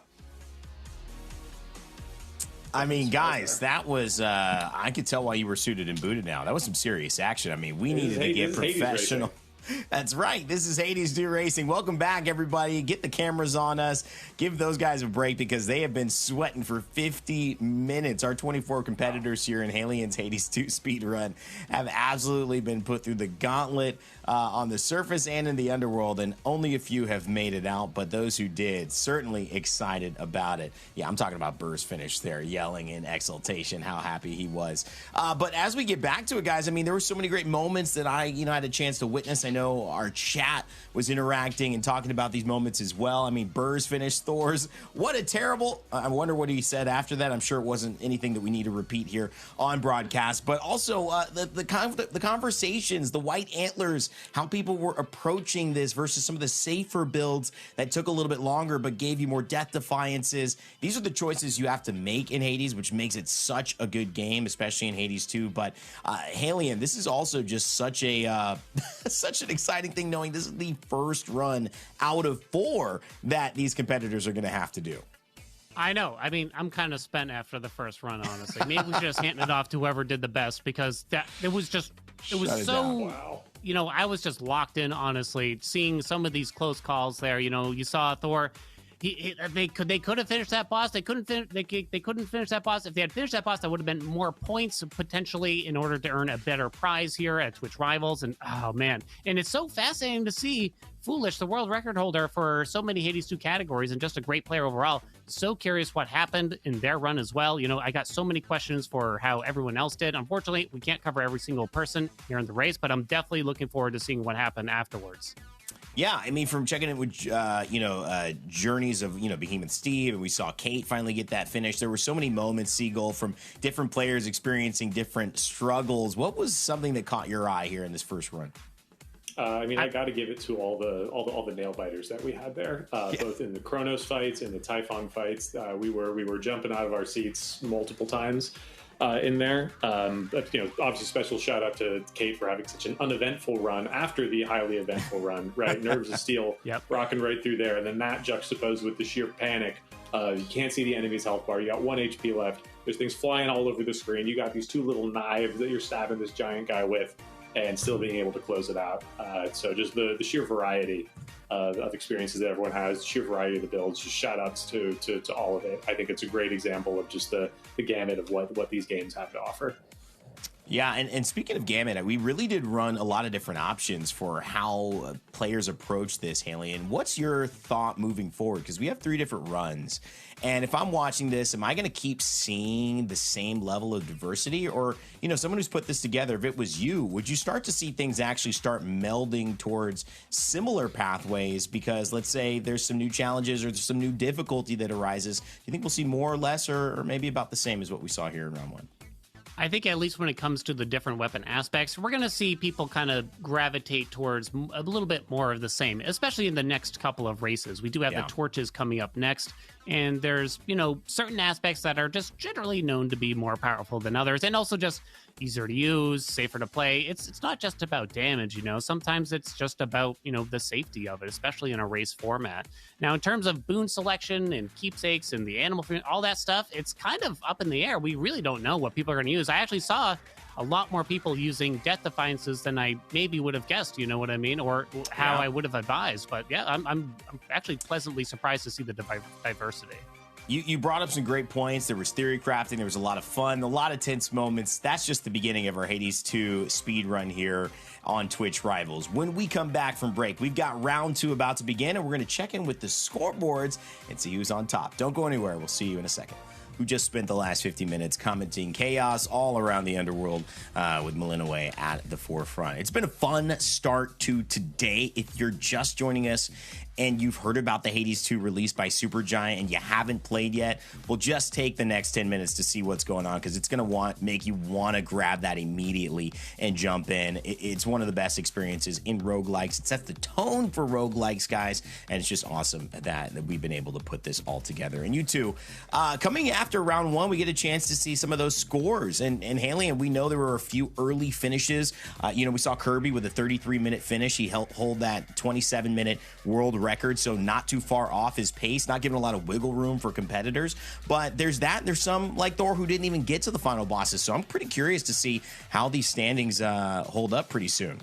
I mean, guys, that was, I could tell why you were suited and booted now. That was some serious action. I mean, we needed to get professional. That's right. This is Hades 2 Racing. Welcome back, everybody. Get the cameras on us. Give those guys a break because they have been sweating for 50 minutes. Our 24 competitors here in Haelian's Hades 2 speedrun have absolutely been put through the gauntlet on the surface and in the underworld, and only a few have made it out, but those who did, certainly excited about it. Yeah, I'm talking about Burr's finish there, yelling in exultation how happy he was. But as we get back to it, guys, I mean, there were so many great moments that I, had a chance to witness. I know our chat was interacting and talking about these moments as well. I mean, Burr's finish, Thor's, what a terrible, I wonder what he said after that. I'm sure it wasn't anything that we need to repeat here on broadcast, but also the conversations, the white antlers, how people were approaching this versus some of the safer builds that took a little bit longer but gave you more death defiances. These are the choices you have to make in Hades, which makes it such a good game, especially in Hades 2. But Haelian, this is also just such a such an exciting thing, knowing this is the first run out of 4 that these competitors are going to have to do. I know. I mean, I'm kind of spent after the first run, honestly. Maybe we should just hand it off to whoever did the best, because it was so. Wow. I was just locked in, honestly, seeing some of these close calls there. You saw Thor. They could have finished that boss. They couldn't finish that boss. If they had finished that boss, that would have been more points potentially in order to earn a better prize here at Twitch Rivals. And oh man, and it's so fascinating to see Foolish, the world record holder for so many Hades 2 categories and just a great player overall. So curious what happened in their run as well. I got so many questions for how everyone else did. Unfortunately, we can't cover every single person here in the race, but I'm definitely looking forward to seeing what happened afterwards. Yeah, I mean, from checking it with, journeys of, Behemoth Steve, and we saw Kate finally get that finish. There were so many moments, cgull, from different players experiencing different struggles. What was something that caught your eye here in this first run? I got to give it to all the nail biters that we had there, both in the Kronos fights and the Typhon fights. We were jumping out of our seats multiple times. In there. Obviously special shout out to Kate for having such an uneventful run after the highly eventful run, right? Nerves of steel, rocking right through there. And then that juxtaposed with the sheer panic. You can't see the enemy's health bar. You got 1 HP left. There's things flying all over the screen. You got these 2 little knives that you're stabbing this giant guy with and still being able to close it out. So just the sheer variety of experiences that everyone has, the sheer variety of the builds, just shout outs to all of it. I think it's a great example of just the gamut of what these games have to offer. Yeah, and speaking of gamut, we really did run a lot of different options for how players approach this, Haelian. What's your thought moving forward? Because we have 3 different runs. And if I'm watching this, am I going to keep seeing the same level of diversity? Or, someone who's put this together, if it was you, would you start to see things actually start melding towards similar pathways? Because let's say there's some new challenges or there's some new difficulty that arises. Do you think we'll see more or less, or maybe about the same as what we saw here in round 1? I think at least when it comes to the different weapon aspects, we're going to see people kind of gravitate towards a little bit more of the same, especially in the next couple of races. We do have the torches coming up next, and there's, certain aspects that are just generally known to be more powerful than others, and also just easier to use, safer to play. It's not just about damage, sometimes it's just about, the safety of it, especially in a race format. Now, in terms of boon selection and keepsakes and the animal food, all that stuff, it's kind of up in the air. We really don't know what people are going to use. I actually saw a lot more people using death defiances than I maybe would have guessed, you know what I mean, or how I would have advised. But yeah, I'm actually pleasantly surprised to see the diversity. You brought up some great points. There was theory crafting. There was a lot of fun, a lot of tense moments. That's just the beginning of our Hades 2 speed run here on Twitch Rivals. When we come back from break, we've got round 2 about to begin, and we're going to check in with the scoreboards and see who's on top. Don't go anywhere. We'll see you in a second. Who just spent the last 50 minutes commenting chaos all around the underworld with Malinaway at the forefront. It's been a fun start to today. If you're just joining us and you've heard about the Hades 2 released by Supergiant and you haven't played yet, well, just take the next 10 minutes to see what's going on, because it's going to make you want to grab that immediately and jump in. It's one of the best experiences in roguelikes. It sets the tone for roguelikes, guys, and it's just awesome that we've been able to put this all together. And you two, coming after round one, we get a chance to see some of those scores. And Haelian, we know there were a few early finishes. We saw Kirby with a 33-minute finish. He helped hold that 27-minute world record, so not too far off his pace, not giving a lot of wiggle room for competitors. But there's that. There's some like Thor who didn't even get to the final bosses, so I'm pretty curious to see how these standings hold up pretty soon.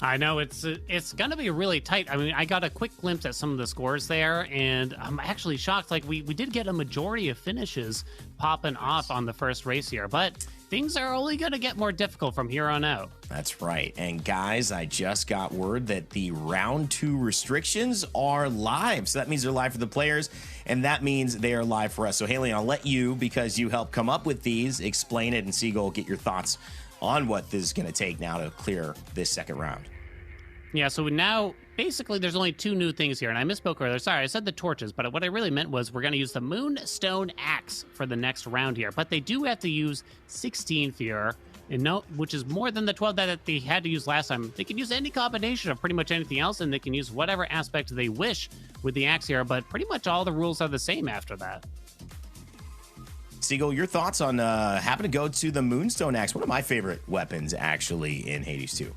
I know it's going to be really tight. I mean, I got a quick glimpse at some of the scores there, and I'm actually shocked. Like, we did get a majority of finishes popping off on the first race here, but things are only going to get more difficult from here on out. That's right. And guys, I just got word that the round 2 restrictions are live. So that means they're live for the players, and that means they are live for us. So Haelian, I'll let you, because you helped come up with these, explain it, and cgull, get your thoughts on what this is going to take now to clear this second round. Yeah, so now, basically, there's only 2 new things here, and I misspoke earlier. Sorry, I said the torches, but what I really meant was we're going to use the Moonstone Axe for the next round here, but they do have to use 16 here, which is more than the 12 that they had to use last time. They can use any combination of pretty much anything else, and they can use whatever aspect they wish with the axe here, but pretty much all the rules are the same after that. cgull, your thoughts on having to go to the Moonstone Axe, one of my favorite weapons, actually, in Hades 2.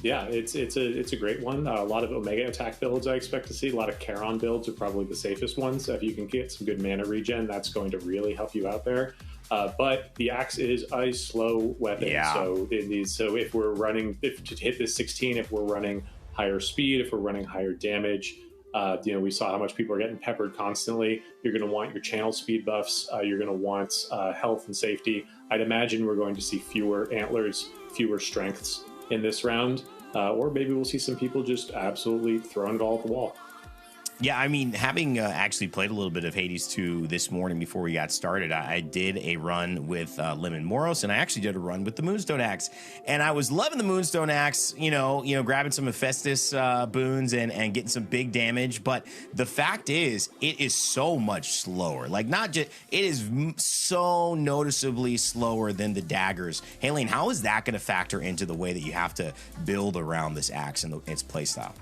Yeah, it's a great one. A lot of Omega attack builds I expect to see. A lot of Charon builds are probably the safest ones. If you can get some good mana regen, that's going to really help you out there. But the axe is a slow weapon. Yeah. So if we're running, to hit this 16, if we're running higher speed, if we're running higher damage, we saw how much people are getting peppered constantly. You're going to want your channel speed buffs. You're going to want health and safety. I'd imagine we're going to see fewer antlers, fewer strengths in this round, or maybe we'll see some people just absolutely throwing it all at the wall. Yeah, I mean, having actually played a little bit of Hades 2 this morning before we got started, I did a run with Lemon Moros, and I actually did a run with the Moonstone Axe. And I was loving the Moonstone Axe, grabbing some Hephaestus boons and getting some big damage. But the fact is, it is so much slower. Like, not just, it is so noticeably slower than the daggers. Haelian, how is that going to factor into the way that you have to build around this axe and its playstyle?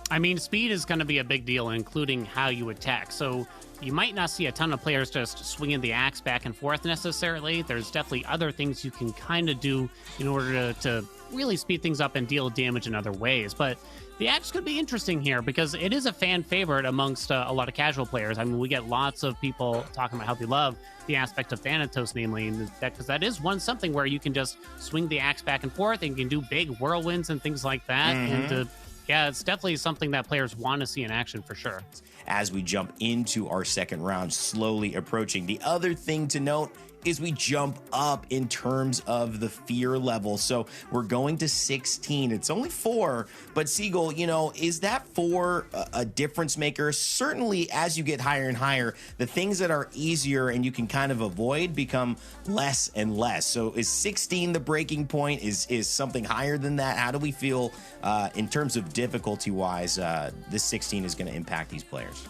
I mean, speed is going to be a big deal, including how you attack. So you might not see a ton of players just swinging the axe back and forth necessarily. There's definitely other things you can kind of do in order to really speed things up and deal damage in other ways. But the axe could be interesting here because it is a fan favorite amongst a lot of casual players. I mean, we get lots of people talking about how they love the aspect of Thanatos, namely, because that is something where you can just swing the axe back and forth and you can do big whirlwinds and things like that. Mm-hmm. And yeah, it's definitely something that players want to see in action for sure. As we jump into our second round, slowly approaching. The other thing to note is we jump up in terms of the fear level. So we're going to 16. It's only 4, but cgull, is that 4 a difference maker? Certainly, as you get higher and higher, the things that are easier and you can kind of avoid become less and less. So is 16 the breaking point? Is something higher than that? How do we feel in terms of difficulty-wise, this 16 is going to impact these players?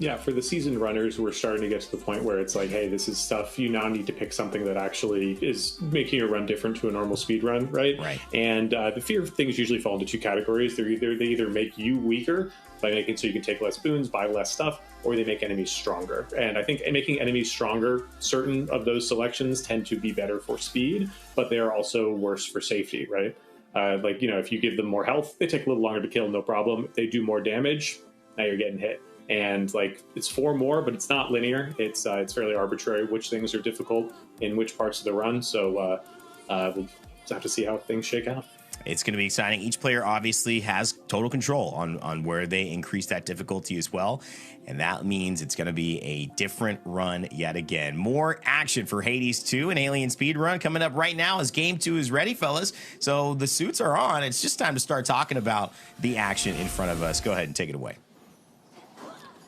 Yeah, for the seasoned runners, we're starting to get to the point where it's like, hey, this is stuff you now need to pick something that actually is making your run different to a normal speed run, right? Right. And the fear things usually fall into 2 categories. They either make you weaker by making so you can take less boons, buy less stuff, or they make enemies stronger. And I think making enemies stronger, certain of those selections tend to be better for speed, but they are also worse for safety, right? If you give them more health, they take a little longer to kill, no problem. If they do more damage, now you're getting hit. And it's 4 more, but it's not linear. It's fairly arbitrary which things are difficult in which parts of the run. So we'll have to see how things shake out. It's going to be exciting. Each player obviously has total control on where they increase that difficulty as well. And that means it's going to be a different run yet again. More action for Hades 2 and Alien Speedrun coming up right now as Game 2 is ready, fellas. So the suits are on. It's just time to start talking about the action in front of us. Go ahead and take it away.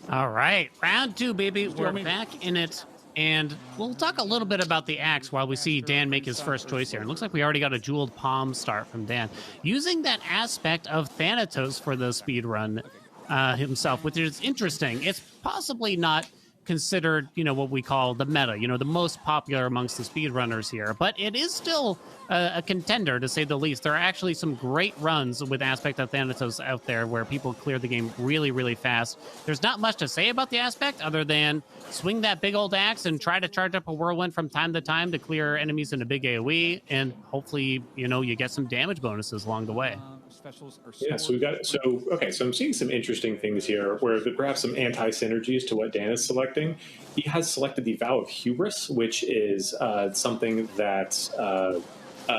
All right, round 2, baby. We're back in it, and we'll talk a little bit about the axe while we see Dan make his first choice here. It looks like we already got a jeweled palm start from Dan. Using that aspect of Thanatos for the speed run, himself, which is interesting. It's possibly not considered, what we call the meta, the most popular amongst the speedrunners here, but it is still a contender, to say the least. There are actually some great runs with Aspect of Thanatos out there where people clear the game really, really fast. There's not much to say about the Aspect other than swing that big old axe and try to charge up a whirlwind from time to time to clear enemies in a big AoE, and hopefully, you get some damage bonuses along the way. Yeah, so I'm seeing some interesting things here where perhaps some anti-synergies to what Dan is selecting. He has selected the Vow of Hubris, which is something that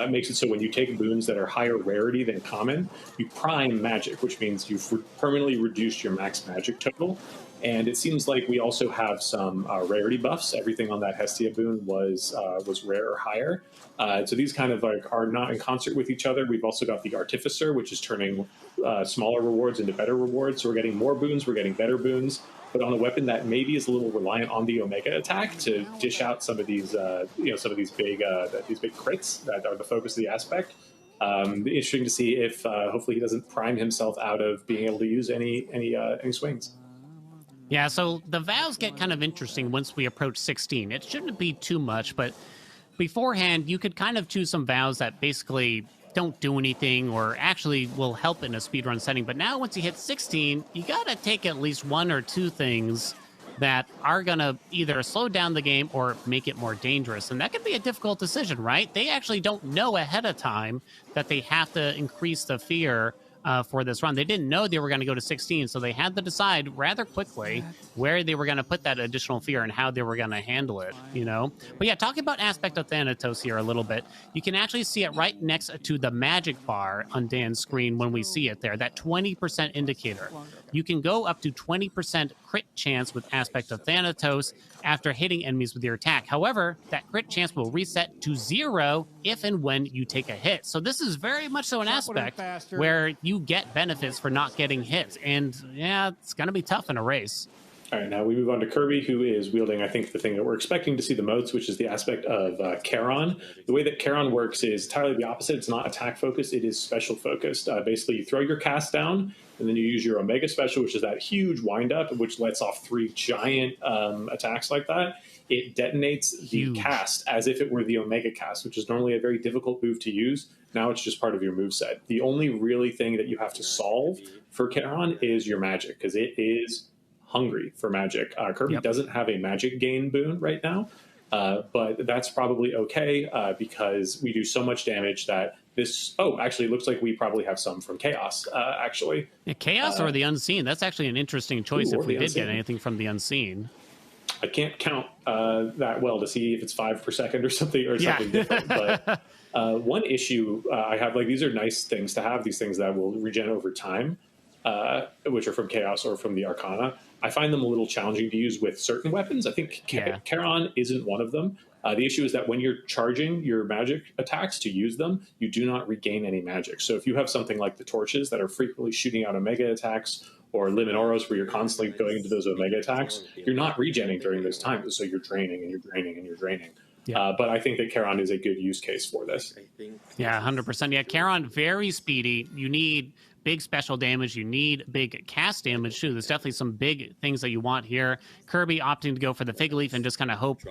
makes it so when you take boons that are higher rarity than common, you prime magic, which means you've permanently reduced your max magic total. And it seems like we also have some rarity buffs. Everything on that Hestia boon was rare or higher. So these kind of are not in concert with each other. We've also got the Artificer, which is turning smaller rewards into better rewards. So we're getting more boons, we're getting better boons, but on a weapon that maybe is a little reliant on the Omega attack to dish out some of these, some of these big crits that are the focus of the Aspect. Interesting to see if hopefully he doesn't prime himself out of being able to use any swings. Yeah, so the vows get kind of interesting once we approach 16. It shouldn't be too much, but beforehand, you could kind of choose some vows that basically don't do anything or actually will help in a speedrun setting. But now once you hit 16, you got to take at least one or two things that are going to either slow down the game or make it more dangerous. And that could be a difficult decision, right? They actually don't know ahead of time that they have to increase the fear for this run. They didn't know they were going to go to 16, so they had to decide rather quickly where they were going to put that additional fear and how they were going to handle it, But yeah, talking about Aspect of Thanatos here a little bit, you can actually see it right next to the magic bar on Dan's screen when we see it there, that 20% indicator. You can go up to 20% crit chance with Aspect of Thanatos after hitting enemies with your attack. However, that crit chance will reset to 0 if and when you take a hit. So this is very much so an aspect where you get benefits for not getting hit. And yeah, it's going to be tough in a race. All right, now we move on to Kirby, who is wielding, I think, the thing that we're expecting to see the most, which is the aspect of Charon. The way that Charon works is entirely the opposite. It's not attack-focused. It is special-focused. Basically, you throw your cast down, and then you use your Omega Special, which is that huge wind-up, which lets off 3 giant attacks like that. It detonates the cast as if it were the Omega cast, which is normally a very difficult move to use. Now it's just part of your moveset. The only really thing that you have to solve for Charon is your magic, because it is hungry for magic. Kirby doesn't have a magic gain boon right now, but that's probably okay because we do so much damage that this... Oh, actually, it looks like we probably have some from Chaos, actually. Yeah, Chaos or the Unseen? That's actually an interesting choice if we did get anything from the Unseen. I can't count that well to see if it's 5 per second or something different. But one issue I have, these are nice things to have, these things that will regen over time, which are from Chaos or from the Arcana. I find them a little challenging to use with certain weapons. I think Charon isn't one of them. The issue is that when you're charging your magic attacks to use them, you do not regain any magic. So if you have something like the torches that are frequently shooting out Omega attacks, or Liminoros where you're constantly going into those Omega attacks, you're not regenning during those times, so you're draining and you're draining and you're draining. Yeah. But I think that Charon is a good use case for this. Yeah, 100%. Yeah, Charon, very speedy. You need big special damage. You need big cast damage, too. There's definitely some big things that you want here. Kirby opting to go for the Fig Leaf and just kind of hope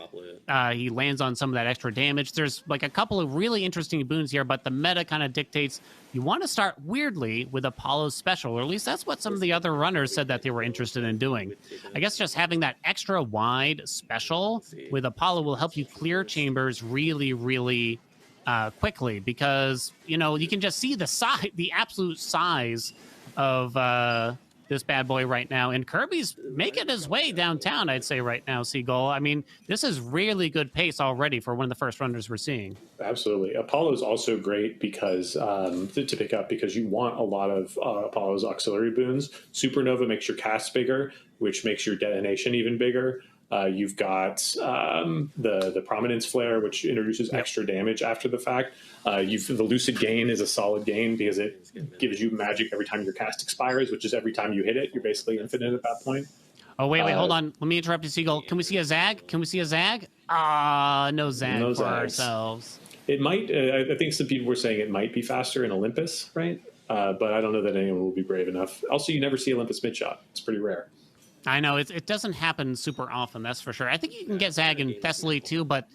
he lands on some of that extra damage. There's a couple of really interesting boons here, but the meta kind of dictates you want to start weirdly with Apollo's special, or at least that's what some of the other runners said that they were interested in doing. I guess just having that extra wide special with Apollo will help you clear chambers really, really quickly, because you can just see the absolute size of this bad boy right now, and Kirby's making his way downtown, I'd say right now, cgull. I mean, this is really good pace already for one of the first runners we're seeing. Absolutely. Apollo's also great because to pick up, because you want a lot of Apollo's auxiliary boons. Supernova makes your cast bigger, which makes your detonation even bigger. You've got the Prominence Flare, which introduces extra damage after the fact. The Lucid Gain is a solid gain because it gives you magic every time your cast expires, which is every time you hit it. You're basically infinite at that point. Oh, wait, hold on. Let me interrupt you, cgull. Can we see a Zag? No Zag for ourselves. It might. I think some people were saying it might be faster in Olympus, right? but I don't know that anyone will be brave enough. Also, you never see Olympus mid-shot. It's pretty rare. I know it doesn't happen super often, that's for sure. I think you can get Zag in Thessaly too, but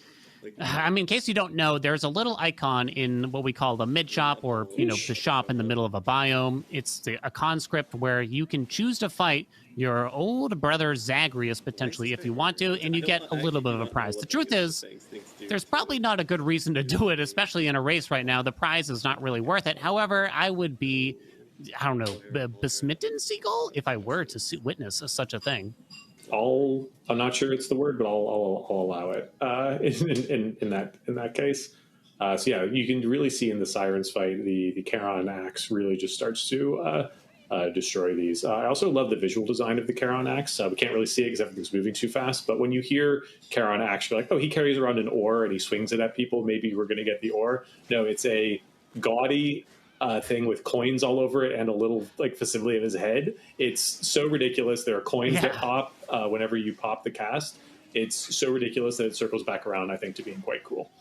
I mean, in case you don't know, there's a little icon in what we call the mid shop, or the shop in the middle of a biome. It's a conscript where you can choose to fight your old brother Zagreus potentially if you want to, and you get a little bit of a prize. The truth is, there's probably not a good reason to do it, especially in a race right now. The prize is not really worth it. However, I would be, I don't know, besmitten cgull if I were to witness such a thing. I'm not sure it's the word, but I'll allow it in that case. So yeah, you can really see in the Sirens fight, the Charon axe really just starts to destroy these. I also love the visual design of the Charon axe. We can't really see it because everything's moving too fast, but when you hear Charon axe, you're like, oh, he carries around an oar and he swings it at people. Maybe we're going to get the oar. No, it's a gaudy thing with coins all over it and a little like facsimile of his head. It's so ridiculous. There are coins that pop whenever you pop the cast. It's so ridiculous that it circles back around, I think, to being quite cool.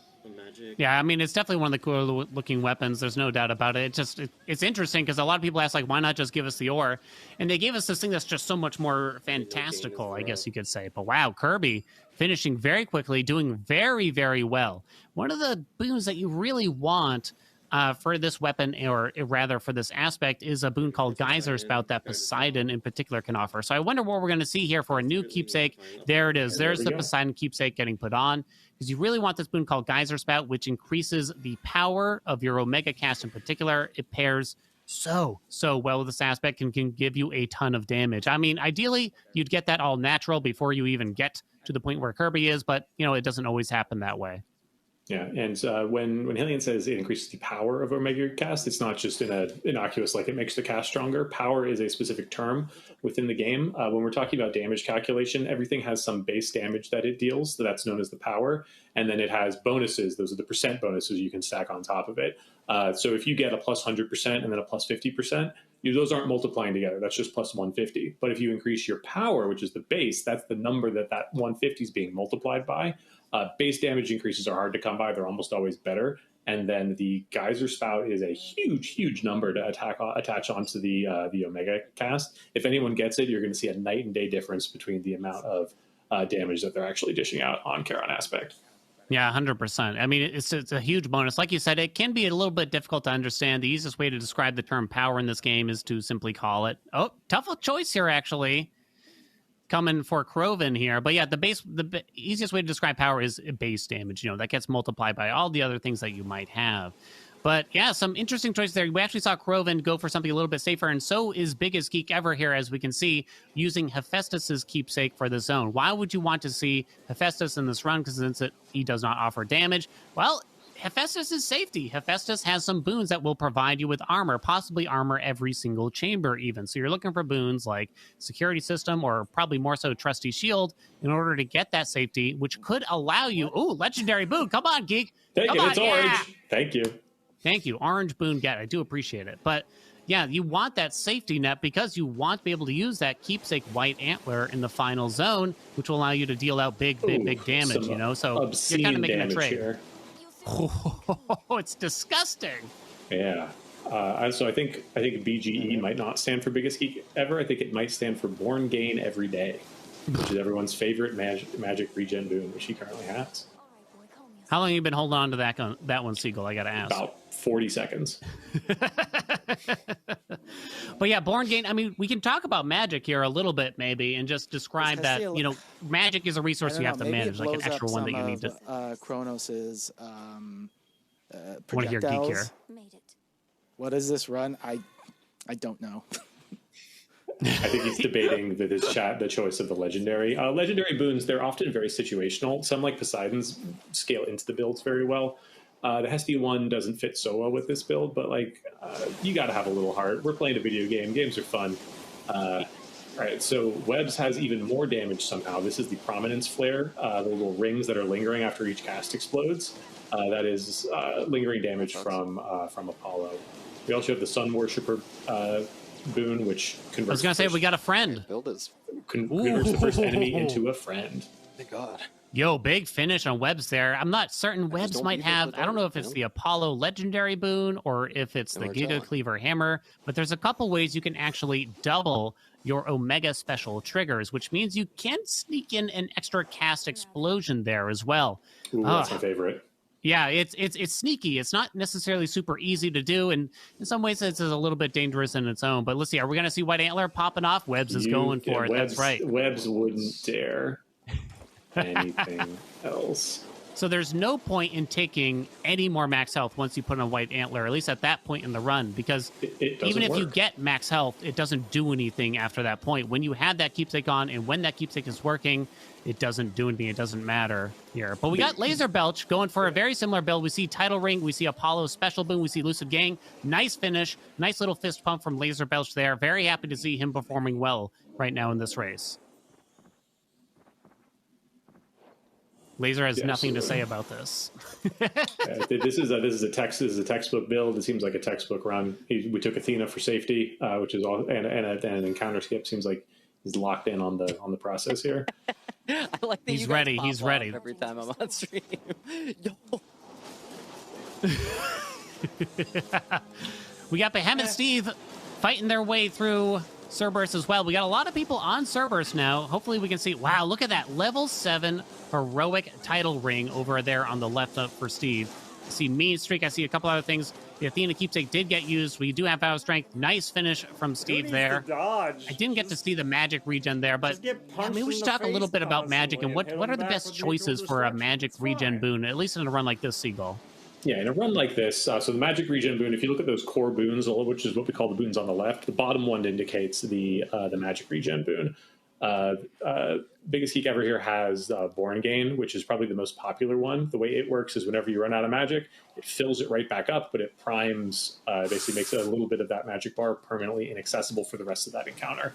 Yeah, I mean, it's definitely one of the cooler looking weapons. There's no doubt about it. It's interesting because a lot of people ask, like, why not just give us the ore? And they gave us this thing that's just so much more fantastical, I guess you could say. But wow, Kirby finishing very quickly, doing very, very well. One of the boons that you really want for this weapon, or rather for this aspect, is a boon called Geyser Spout that Poseidon in particular can offer. So I wonder what we're going to see here for a new keepsake. There it is. There's the Poseidon keepsake getting put on, because you really want this boon called Geyser Spout, which increases the power of your Omega cast in particular. It pairs so well with this aspect and can give you a ton of damage. I mean, ideally, you'd get that all natural before you even get to the point where Kirby is, but, it doesn't always happen that way. Yeah, and when Haelian says it increases the power of Omega cast, it's not just in a innocuous, like it makes the cast stronger. Power is a specific term within the game. When we're talking about damage calculation, everything has some base damage that it deals, so that's known as the power. And then it has bonuses. Those are the percent bonuses you can stack on top of it. So if you get a plus 100% and then a plus 50%, those aren't multiplying together. That's just plus 150. But if you increase your power, which is the base, that's the number that 150 is being multiplied by. Base damage increases are hard to come by. They're almost always better. And then the Geyser Spout is a huge number to attach onto the Omega cast. If anyone gets it, you're going to see a night and day difference between the amount of damage that they're actually dishing out on Charon aspect. Yeah, 100%. I mean, it's a huge bonus. Like you said, it can be a little bit difficult to understand. The easiest way to describe the term power in this game is to simply call it, tough choice here, actually. Coming for Kroven here. But yeah, the easiest way to describe power is base damage, that gets multiplied by all the other things that you might have. But yeah, some interesting choices there. We actually saw Kroven go for something a little bit safer, and so is Biggest Geek Ever here, as we can see, using Hephaestus's keepsake for the zone. Why would you want to see Hephaestus in this run? Because since he does not offer damage, well, Hephaestus is safety. Hephaestus has some boons that will provide you with armor, possibly armor every single chamber even. So you're looking for boons like security system, or probably more so trusty shield, in order to get that safety, which could allow you... Ooh, legendary boon. Come on, Geek. Take Come it. on, It's orange. Thank you. Thank you. Orange boon get. I do appreciate it. But yeah, you want that safety net because you want to be able to use that keepsake white antler in the final zone, which will allow you to deal out big damage, So you're kind of making a trade. Here. Oh, it's disgusting. Yeah. So I think BGE might not stand for Biggest Geek Ever. I think it might stand for Born Gain Every Day, which is everyone's favorite magic regen boon, which he currently has. How long have you been holding on to that one, Seagull? I got to ask. About 40 seconds. But yeah, Born Gain, I mean, we can talk about magic here a little bit maybe, and just describe that, magic is a resource you have to manage, like an extra one that you need to... Kronos's projectiles. Want to hear Geek here? What is this run? I don't know. I think he's debating with his chat the choice of the legendary. Legendary boons, they're often very situational. Some, like Poseidon's, scale into the builds very well. The Hestia one doesn't fit so well with this build, but you got to have a little heart. We're playing a video game. Games are fun. All right, so Webs has even more damage somehow. This is the Prominence Flare, the little rings that are lingering after each cast explodes. That is lingering damage from Apollo. We also have the Sun Worshipper boon, which converts... I was going to say, we got a friend. Converts the first enemy into a friend. Thank God. Yo, big finish on Webbs there. I'm not certain Webbs might have, I don't know if it's the Apollo Legendary boon or if it's the Giga Cleaver Hammer, but there's a couple ways you can actually double your Omega special triggers, which means you can sneak in an extra cast explosion there as well. Ooh, that's my favorite. Yeah, it's sneaky. It's not necessarily super easy to do, and in some ways it's a little bit dangerous in its own. But let's see, are we going to see White Antler popping off? Webbs is going for it. That's right. Webbs wouldn't dare anything else. So there's no point in taking any more max health once you put on White Antler, at least at that point in the run, because even if you get max health, it doesn't do anything after that point. When you have that keepsake on and when that keepsake is working, it doesn't do anything. It doesn't matter here. But we got Laser Belch going for a very similar build. We see Title Ring. We see Apollo Special Boom. We see Lucid Gang. Nice finish. Nice little fist pump from Laser Belch there. Very happy to see him performing well right now in this race. Laser has nothing to say about this. This is a textbook build. It seems like a textbook run. We took Athena for safety, which is all, and an encounter skip. Seems like he's locked in on the process here. I like that he's ready. He's ready. Every time I'm on stream. We got Behemoth Steve fighting their way through Cerberus as well. We got a lot of people on Cerberus now. Hopefully we can see. Wow, look at that level 7 heroic title ring over there on the left up for Steve. I see Mean Streak. I see a couple other things. The Athena keepsake did get used. We do have Power Strength. Nice finish from Steve there. I didn't get to see the magic regen there, but maybe we should talk a little bit about magic and what are the best choices for a magic regen boon, at least in a run like this, Cgull. Yeah, in a run like this, so the magic regen boon, if you look at those core boons, which is what we call the boons on the left, the bottom one indicates the magic regen boon. Biggest Geek Ever here has Born Gain, which is probably the most popular one. The way it works is whenever you run out of magic, it fills it right back up, but it primes, basically makes a little bit of that magic bar permanently inaccessible for the rest of that encounter.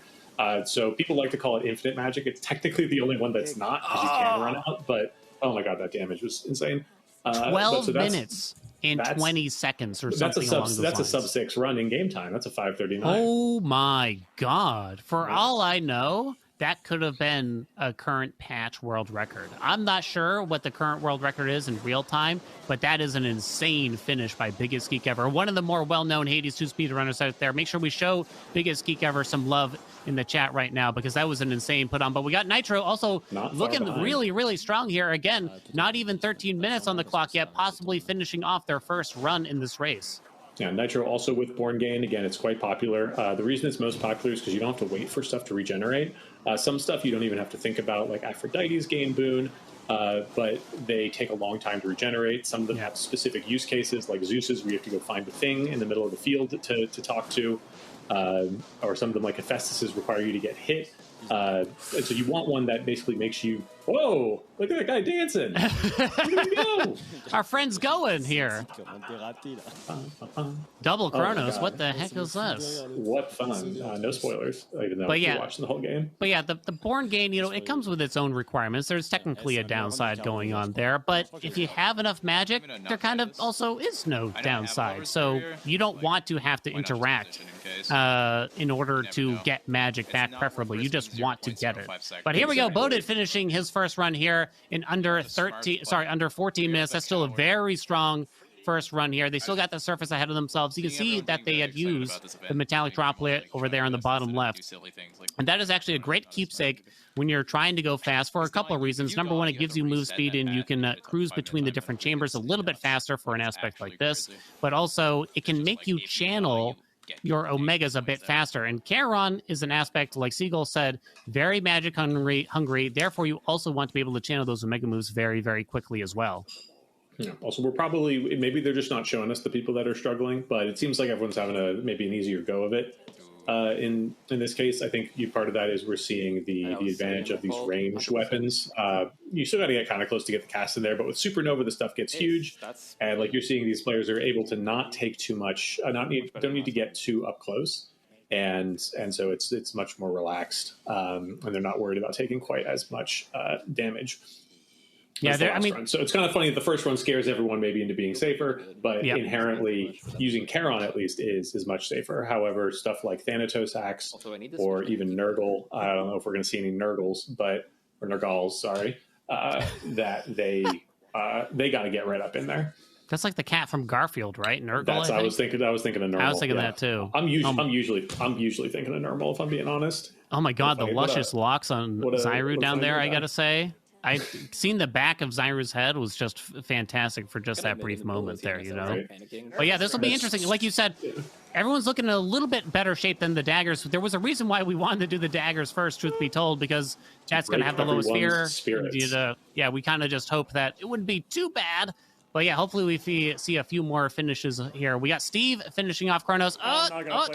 So people like to call it infinite magic. It's technically the only one that's not, because you can run out, but oh my god, that damage was insane. 12 minutes in 20 seconds or something along those lines. That's a sub 6 run in game time. That's a 5:39. Oh my god. For all I know, that could have been a current patch world record. I'm not sure what the current world record is in real time, but that is an insane finish by Biggest Geek Ever. One of the more well-known Hades 2 speedrunners out there. Make sure we show Biggest Geek Ever some love in the chat right now, because that was an insane put on. But we got Nitro also looking really, really strong here. Again, not even 13 minutes on the clock yet, possibly finishing off their first run in this race. Yeah, Nitro also with Born Gain. Again, it's quite popular. The reason it's most popular is because you don't have to wait for stuff to regenerate. Some stuff you don't even have to think about, like Aphrodite's Gain Boon, but they take a long time to regenerate. Some of them have specific use cases, like Zeus's, where you have to go find a thing in the middle of the field to talk to. Or some of them, like Hephaestus's, require you to get hit. And so you want one that basically makes you, whoa, look at that guy dancing. Where did he go? Our friend's going here. Double Chronos, what the heck is this? What fun. No spoilers, even though you're watching the whole game. But yeah, the Born Gain, it comes with its own requirements. There's technically a downside going on there, but if you have enough magic, there kind of also is no downside. So you don't want to have to interact in order to get magic back, preferably. You just want to get it. But here we go, Boat3d finishing his first run here in under 14 minutes. That's still a very strong first run here. They still got the surface ahead of themselves. You can see that they had used the metallic droplet over there on the bottom left. And that is actually a great keepsake when you're trying to go fast for a couple of reasons. Number one, it gives you move speed and you can cruise between the different chambers a little bit faster for an aspect like this. But also, it can make you channel your Omegas a bit faster. And Charon is an aspect, like Cgull said, very magic hungry. Therefore, you also want to be able to channel those Omega moves very, very quickly as well. Yeah. Also, we're probably, maybe they're just not showing us the people that are struggling, but it seems like everyone's having maybe an easier go of it. In this case, I think part of that is we're seeing the advantage of these ranged weapons. You still got to get kind of close to get the cast in there, but with Supernova, the stuff gets huge. And like you're seeing, these players are able to not take too much, don't need to get too up close. And so it's much more relaxed, and they're not worried about taking quite as much damage. Yeah, so it's kind of funny that the first run scares everyone maybe into being safer, but inherently using Charon at least is much safer. However, stuff like Thanatos Axe or even Nurgle, I don't know if we're going to see any Nurgles, or Nurgals, sorry. that they got to get right up in there. That's like the cat from Garfield, right? Nurgle. I was thinking of Nurgle. I was thinking that too. I'm usually thinking of Nurgle, if I'm being honest. Oh my god, the luscious locks on Zyru down there, I gotta say. I seen the back of Zyru's head was just fantastic for just that brief moment there, you know. But yeah, this will be interesting. Like you said, everyone's looking in a little bit better shape than the daggers. There was a reason why we wanted to do the daggers first, truth be told, because chat's going to have the lowest fear. Yeah, we kind of just hope that it wouldn't be too bad. But yeah, hopefully we see a few more finishes here. We got Steve finishing off Kronos.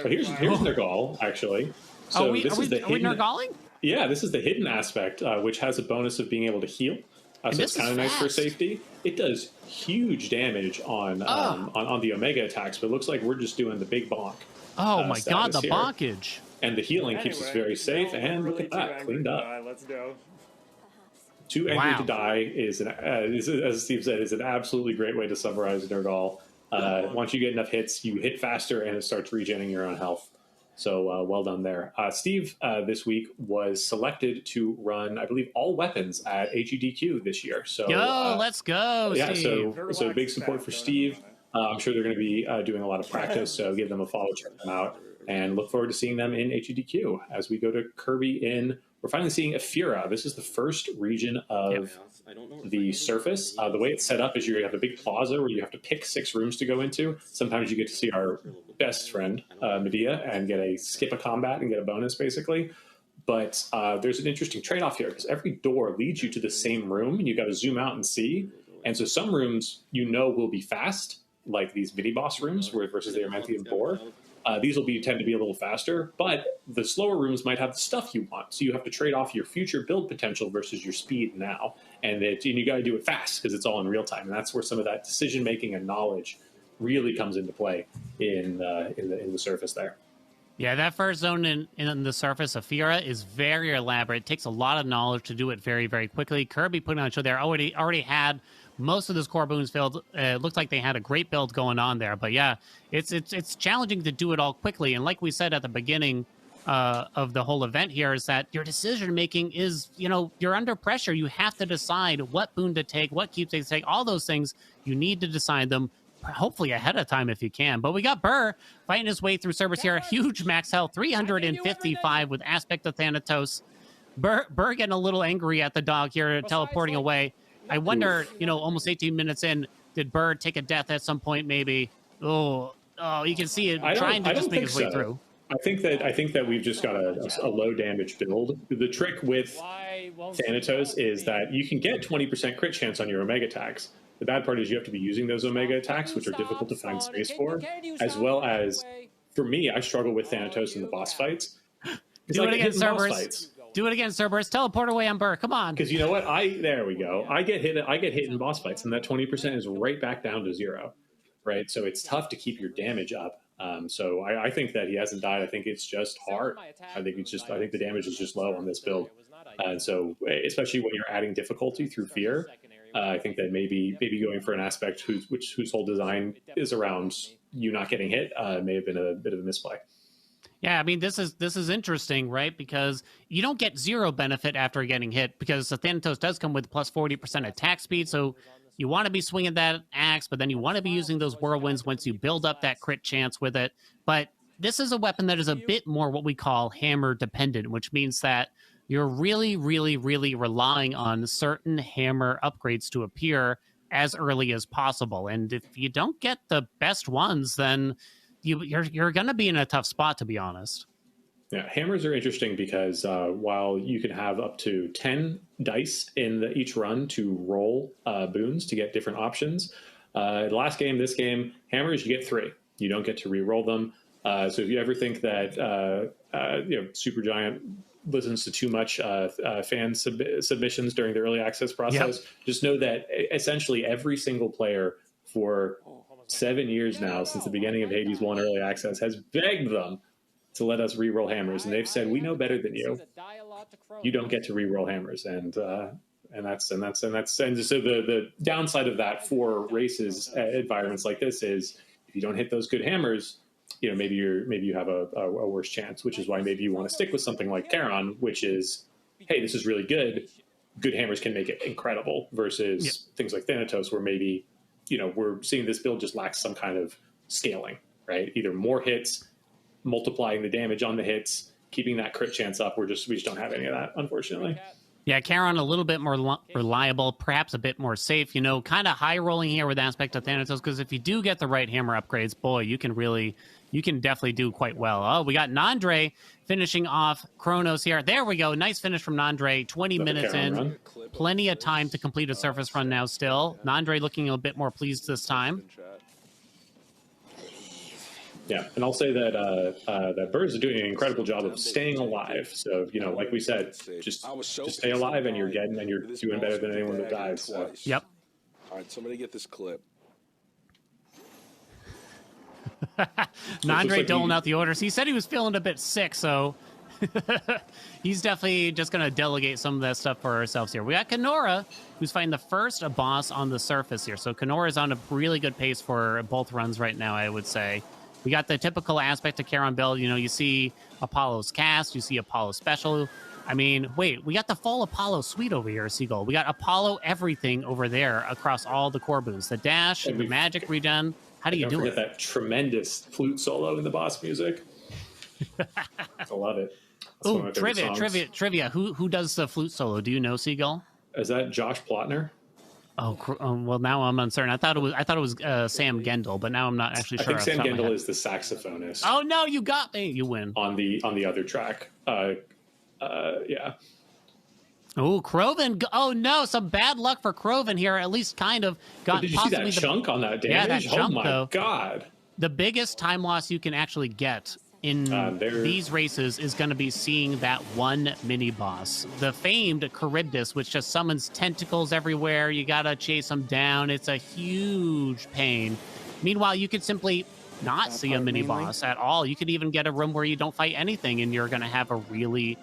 Here's Nergal, actually. So are we Nergaling? Yeah, this is the hidden aspect, which has a bonus of being able to heal. So it's kind of nice for safety. It does huge damage on the Omega attacks, but it looks like we're just doing the big bonk. Oh my god, the bonkage. And the healing keeps us very safe, and look at that, cleaned up. Let's go. Too angry to die is, as Steve said, is an absolutely great way to summarize Nergal. Once you get enough hits, you hit faster, and it starts regenerating your own health. So well done there. Steve this week was selected to run, I believe, all weapons at HEDQ this year. So let's go, Steve. So big support for Steve. I'm sure they're going to be doing a lot of practice, so give them a follow, check them out, and look forward to seeing them in HEDQ. As we go to Kirby we're finally seeing Ephira. This is the first region of the surface. The way it's set up is you have a big plaza where you have to pick 6 rooms to go into. Sometimes you get to see our best friend, Medea, and skip a combat and get a bonus, basically. But there's an interesting trade-off here, because every door leads you to the same room, and you got to zoom out and see. And so some rooms will be fast, like these mini-boss rooms versus the Armentian Boar. These will tend to be a little faster, but the slower rooms might have the stuff you want. So you have to trade off your future build potential versus your speed now. And you got to do it fast because it's all in real time. And that's where some of that decision making and knowledge really comes into play in the surface there. Yeah, that first zone in the surface, Ephira, is very elaborate. It takes a lot of knowledge to do it very, very quickly. Kirby putting on a show there already had most of those core boons filled. It looked like they had a great build going on there. But yeah, it's challenging to do it all quickly. And like we said at the beginning of the whole event here, is that your decision making is, you're under pressure. You have to decide what boon to take, what keepsake to take, all those things. You need to decide them, hopefully ahead of time if you can. But we got Burr fighting his way through Cerberus here. Huge max health, 355 with Aspect of Thanatos. Burr getting a little angry at the dog here, teleporting away. I wonder, almost 18 minutes in, did Burr take a death at some point ip? Oh, you can see it trying to just make his way through. I think that we've just got a low damage build. The trick with Thanatos is that you can get 20% crit chance on your Omega attacks. The bad part is you have to be using those Omega attacks, which are difficult to find space for, as well as, for me, I struggle with Thanatos in the boss fights. Do it again, Cerberus. Do it again, Cerberus. Teleport away on Burr. Come on. Because you know what? There we go. I get hit in boss fights, and that 20% is right back down to 0, right? So it's tough to keep your damage up. So I think that he hasn't died. I think it's just hard. I think the damage is just low on this build. And so, especially when you're adding difficulty through fear, I think that maybe going for an aspect whose whole design is around you not getting hit may have been a bit of a misplay. Yeah, I mean, this is interesting, right? Because you don't get 0 benefit after getting hit, because the Thanatos does come with plus 40% attack speed, so you want to be swinging that axe, but then you want to be using those whirlwinds once you build up that crit chance with it. But this is a weapon that is a bit more what we call hammer dependent, which means that you're really, really, really relying on certain hammer upgrades to appear as early as possible. And if you don't get the best ones, then you're going to be in a tough spot, to be honest. Yeah, hammers are interesting because while you can have up to 10 dice in each run to roll boons to get different options, last game, this game, hammers, you get 3. You don't get to re-roll them. So if you ever think that Supergiant listens to too much fan submissions during the early access process, just know that essentially every single player for 7 years now, since the beginning of Hades 1 early access, has begged them to let us re-roll hammers, and they've said, we know better than you. You don't get to re-roll hammers, and so the downside of that for races environments like this is if you don't hit those good hammers, maybe you have a worse chance, which is why maybe you want to stick with something like Charon, which is, hey, this is really good, good hammers can make it incredible versus things like Thanatos, where maybe, you know, we're seeing this build just lacks some kind of scaling, right? Either more hits, multiplying the damage on the hits, keeping that crit chance up. We just don't have any of that, unfortunately. Yeah, Charon a little bit more reliable, perhaps a bit more safe, you know, kind of high rolling here with aspect of Thanatos, because if you do get the right hammer upgrades, boy, you can definitely do quite well. Oh, we got Nandre finishing off Kronos here. There we go. Nice finish from Nandre. 20 minutes in. Run. Plenty of time to complete a surface run now still. Nandre looking a bit more pleased this time. Yeah, and I'll say that that Birds is doing an incredible job of staying alive. So, you know, like we said, just stay alive, and you're doing better than anyone that dies. So. Yep. All right, somebody get this clip. Nandre doling out the orders. He said he was feeling a bit sick, so he's definitely just going to delegate some of that stuff for ourselves here. We got Kenora, who's fighting the first boss on the surface here. So Kenora's on a really good pace for both runs right now, I would say. We got the typical aspect of Charon build. You know, you see Apollo's cast, you see Apollo special. I mean, wait, we got the full Apollo suite over here, Seagull. We got Apollo everything over there across all the core boons. The dash, the magic regen. How do you do it? That tremendous flute solo in the boss music. I love it. Oh, trivia. Who does the flute solo? Do you know, Seagull? Is that Josh Plotner? Oh, well, now I'm uncertain. I thought it was Sam Gendel, but now I'm not actually sure. I think Sam Gendel is the saxophonist. Oh no, you got me! You win on the other track. Yeah. Oh, Croven! Oh no, some bad luck for Croven here. At least kind of got. Did you see that chunk on that damage? Yeah, that chunk, oh my god! The biggest time loss you can actually get in these races is going to be seeing that one mini boss, the famed Charybdis, which just summons tentacles everywhere. You gotta chase them down. It's a huge pain. Meanwhile, you could simply not see a mini boss at all. You could even get a room where you don't fight anything, and you're gonna have a really,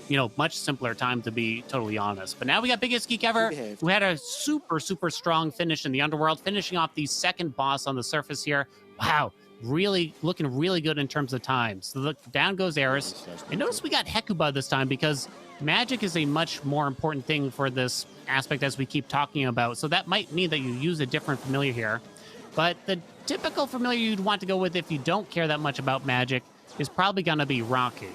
you know, much simpler time, to be totally honest. But now we got Biggest Geek Ever, who had a super strong finish in the Underworld, finishing off the second boss on the surface here. Wow. Really looking really good in terms of time. So look, down goes Eris. And notice we got Hecuba this time, because magic is a much more important thing for this aspect, as we keep talking about. So that might mean that you use a different familiar here. But the typical familiar you'd want to go with if you don't care that much about magic is probably going to be Rocky.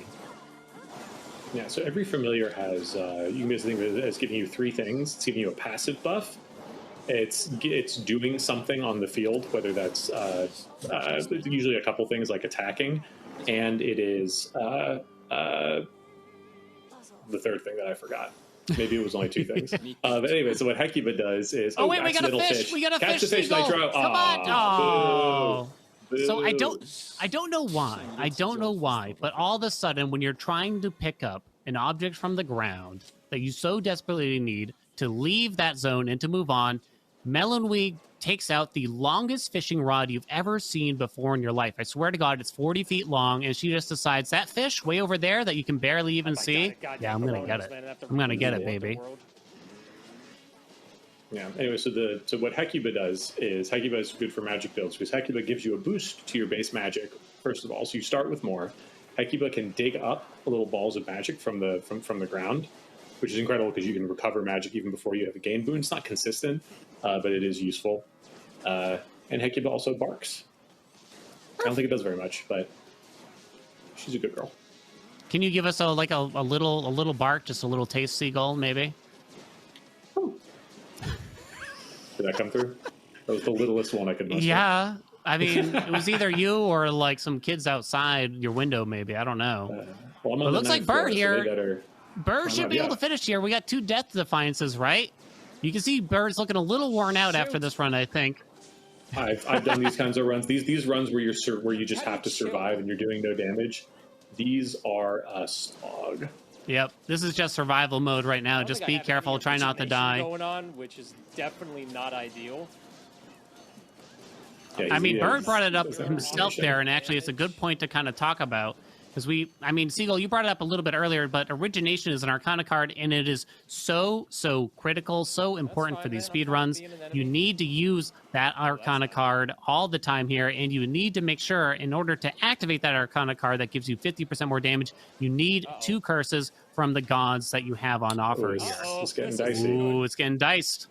Yeah, so every familiar has, you can basically think of it as giving you three things. It's giving you a passive buff. It's doing something on the field, whether that's usually a couple things like attacking, and it is the third thing that I forgot. Maybe it was only two things. But anyway, so what Hecuba does is wait, we got a fish. We got a catch fish. The fish, Nitro. Come on! Oh. Boo. So I don't know why. I don't know why, but all of a sudden, when you're trying to pick up an object from the ground that you so desperately need to leave that zone and to move on, Melonweed takes out the longest fishing rod you've ever seen before in your life. I swear to God, it's 40 feet long, and she just decides, that fish way over there that you can barely even see, yeah, I'm going to get it. I'm going to get it, baby. Yeah, anyway, so what Hecuba does is, Hecuba is good for magic builds, because Hecuba gives you a boost to your base magic, first of all, so you start with more. Hecuba can dig up little balls of magic from the ground, which is incredible because you can recover magic even before you have a gain boon. It's not consistent, but it is useful. And Hecuba also barks. I don't think it does very much, but she's a good girl. Can you give us a little bark, just a little taste, Seagull, maybe? Did that come through? That was the littlest one I could muster. Yeah. I mean, it was either you or like some kids outside your window, maybe. I don't know. Well, it looks like Bird here. So Bird should be able to finish here. We got 2 death defiances, right? You can see Bird's looking a little worn out after this run, I think. I've done these kinds of runs. These runs where you just have to survive and you're doing no damage. These are a slog. Yep, this is just survival mode right now. Just be careful, try not to die. Going on, which is definitely not ideal. Yeah, I mean, Bird brought it up himself there, and actually it's a good point to kind of talk about. Because I mean, cgull, you brought it up a little bit earlier, but origination is an Arcana card, and it is so critical, so important for these speed runs. You need to use that Arcana card all the time here, and you need to make sure, in order to activate that Arcana card that gives you 50% more damage, you need 2 curses from the gods that you have on offer here. It's getting dicey. Ooh, it's getting diced.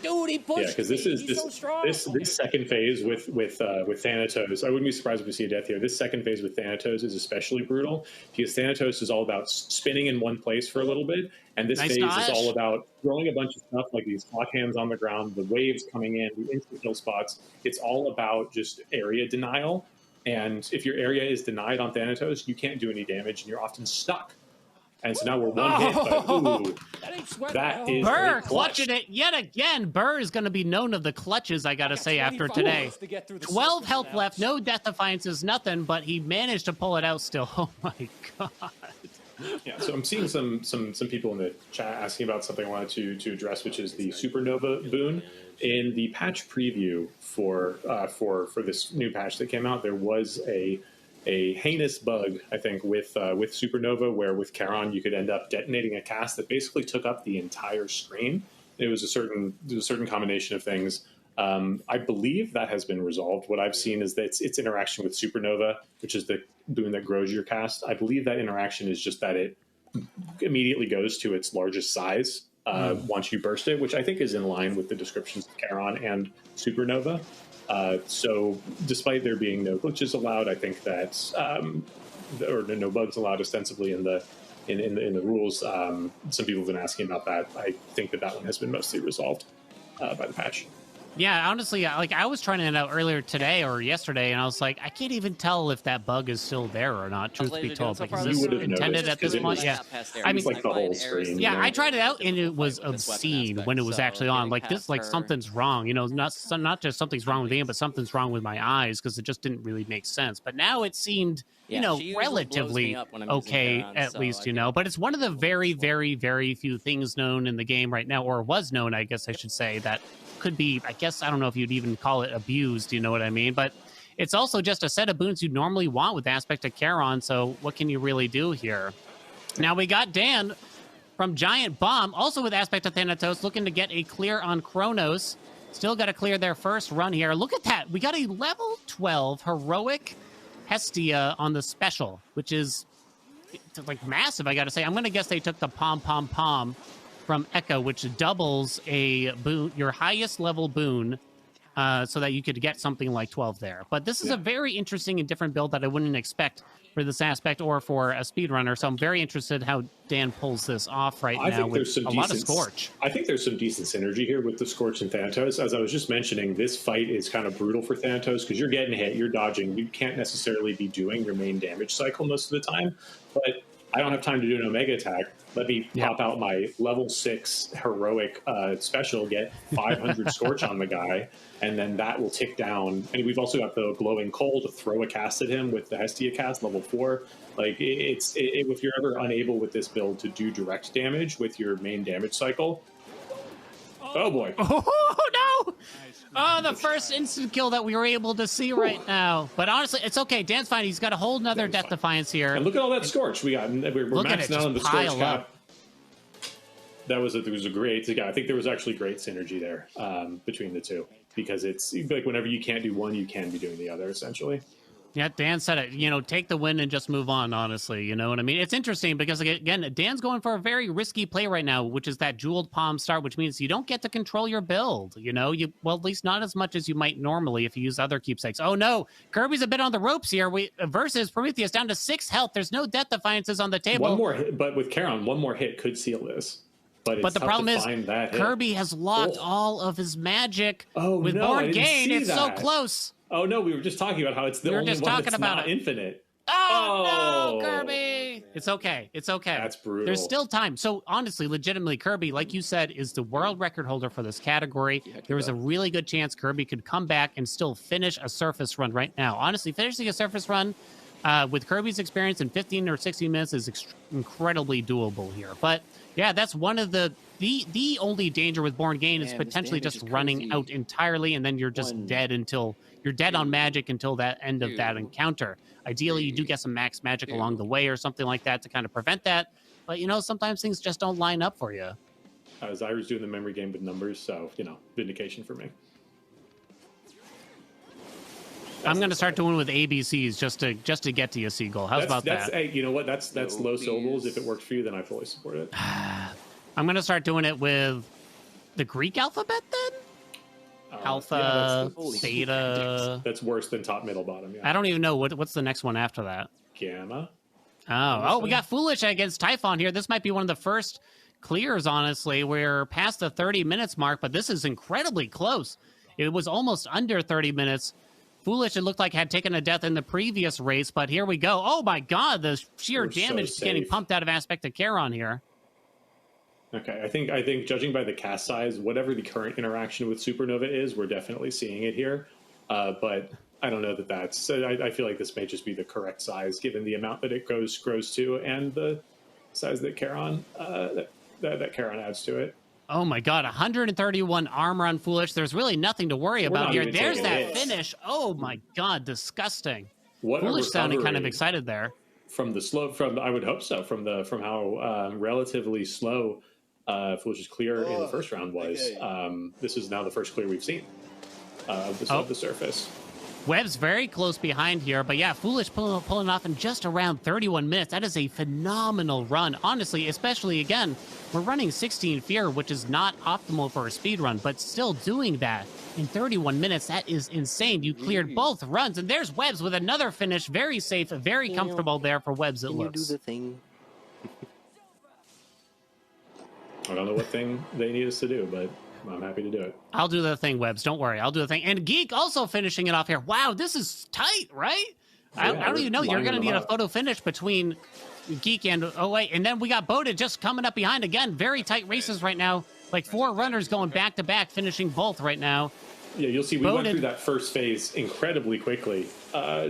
Dude, he pushed. Yeah, because this is this second phase with Thanatos. I wouldn't be surprised if we see a death here. This second phase with Thanatos is especially brutal because Thanatos is all about spinning in one place for a little bit, and this phase is all about throwing a bunch of stuff like these clock hands on the ground, the waves coming in, the instant kill spots. It's all about just area denial, and if your area is denied on Thanatos, you can't do any damage, and you're often stuck. And so now we're one hit, but ooh, that is Burr clutching it yet again. Burr is going to be known of the clutches, I got to say, after today. 12 health left, no death defiances, nothing, but he managed to pull it out still. Oh my god. Yeah, so I'm seeing some people in the chat asking about something I wanted to address, which is the Supernova boon. In the patch preview for this new patch that came out, there was a heinous bug, I think, with Supernova, where with Charon you could end up detonating a cast that basically took up the entire screen. It was a certain combination of things. I believe that has been resolved. What I've seen is that its interaction with Supernova, which is the boon that grows your cast, I believe that interaction is just that it immediately goes to its largest size once you burst it, which I think is in line with the descriptions of Charon and Supernova. So despite there being no glitches allowed, I think that, or no bugs allowed ostensibly in the rules, some people have been asking about that. I think that one has been mostly resolved by the patch. Yeah, honestly, like I was trying it out earlier today or yesterday, and I was like, I can't even tell if that bug is still there or not, truth be told. Like, is this intended at this point? Yeah. I mean, like the whole screen. Yeah, I tried it out, and it was obscene when it was actually on. Like, this, like, something's wrong. You know, not just something's wrong with the game, but something's wrong with my eyes, because it just didn't really make sense. But now it seemed, you know, relatively okay, at least, you know. But it's one of the very, very, very few things known in the game right now, or was known, I guess I should say, that could be, I guess, I don't know if you'd even call it abused, you know what I mean? But it's also just a set of boons you normally want with Aspect of Charon, so what can you really do here? Now we got Dan from Giant Bomb, also with Aspect of Thanatos, looking to get a clear on Kronos. Still got to clear their first run here. Look at that. We got a level 12 heroic Hestia on the special, which is like massive, I got to say. I'm going to guess they took the Pom Pom Pom from Echo, which doubles a boon, your highest level boon, so that you could get something like 12 there. But this is a very interesting and different build that I wouldn't expect for this aspect or for a speedrunner. So I'm very interested how Dan pulls this off now with a lot of Scorch. I think there's some decent synergy here with the Scorch and Thanatos. As I was just mentioning, this fight is kind of brutal for Thanatos because you're getting hit, you're dodging. You can't necessarily be doing your main damage cycle most of the time. But I don't have time to do an Omega attack. Let me pop out my level 6 heroic special, get 500 Scorch on the guy, and then that will tick down. And we've also got the Glowing Coal to throw a cast at him with the Hestia cast, level 4. Like, if you're ever unable with this build to do direct damage with your main damage cycle, oh boy. Oh, no! Oh, the first instant kill that we were able to see right now. But honestly, it's okay. Dan's fine. He's got a whole nother Death Defiance here. And look at all that Scorch we got. We're maxing out on the Scorch cap. There was a great. I think there was actually great synergy there between the two, because it's like whenever you can't do one, you can be doing the other, essentially. Yeah, Dan said it. You know, take the win and just move on, honestly. You know what I mean? It's interesting because, again, Dan's going for a very risky play right now, which is that Jeweled Palm start, which means you don't get to control your build. You know, well, at least not as much as you might normally if you use other keepsakes. Oh, no. Kirby's a bit on the ropes here. Versus Prometheus down to 6 health. There's no Death Defiances on the table. One more hit, but with Charon, one more hit could seal this. But the problem is Kirby has locked all of his magic with Born Gain. It's so close. Oh, no, we were just talking about how it's the only one that's not infinite. Oh, no, Kirby! It's okay. It's okay. That's brutal. There's still time. So, honestly, legitimately, Kirby, like you said, is the world record holder for this category. There was a really good chance Kirby could come back and still finish a surface run right now. Honestly, finishing a surface run with Kirby's experience in 15 or 16 minutes is incredibly doable here. But yeah, that's one of the only danger with Born Gain is potentially just running out entirely, and then you're just dead until you're dead on magic until that end of that encounter. Ideally, you do get some max magic along the way or something like that to kind of prevent that. But sometimes things just don't line up for you. Zyra's doing the memory game with numbers, so vindication for me. I'm going to start doing with ABCs just to get to you, Seagull. How's about that? Hey, you know what? That's low syllables. If it worked for you, then I fully support it. I'm going to start doing it with the Greek alphabet then? Alpha, beta. That's worse than top, middle, bottom. Yeah. I don't even know what's the next one after that. Gamma. Oh, we got Foolish against Typhon here. This might be one of the first clears, honestly. We're past the 30 minutes mark, but this is incredibly close. It was almost under 30 minutes. Foolish, it looked like, had taken a death in the previous race, but here we go. Oh my god, the sheer damage is getting pumped out of Aspect of Charon here. Okay, I think judging by the cast size, whatever the current interaction with Supernova is, we're definitely seeing it here. But I don't know that that's... I feel like this may just be the correct size, given the amount that it grows to, and the size that Charon that Charon adds to it. Oh my god, 131 armor on Foolish. There's really nothing to worry about here. There's that finish. Oh my god, disgusting. Foolish sounding kind of excited there. From the slow, I would hope so. From how relatively slow Foolish's clear in the first round was. This is now the first clear we've seen of the surface. Webb's very close behind here, but yeah, Foolish pulling off in just around 31 minutes. That is a phenomenal run, honestly, especially, again, we're running 16 Fear, which is not optimal for a speed run, but still doing that in 31 minutes, that is insane. You cleared both runs, and there's Webbs with another finish. Very safe, very comfortable there for Webbs, it looks. You do the thing. I don't know what thing they need us to do, but I'm happy to do it. I'll do the thing, Webbs. Don't worry. I'll do the thing. And Geek also finishing it off here. Wow, this is tight, right? Yeah, I don't even know. You're going to need a photo finish between Geek and... Oh, wait. And then we got Boat3d just coming up behind again. Very tight races right now. Like 4 runners going back-to-back, finishing both right now. Yeah, you'll see we went through that first phase incredibly quickly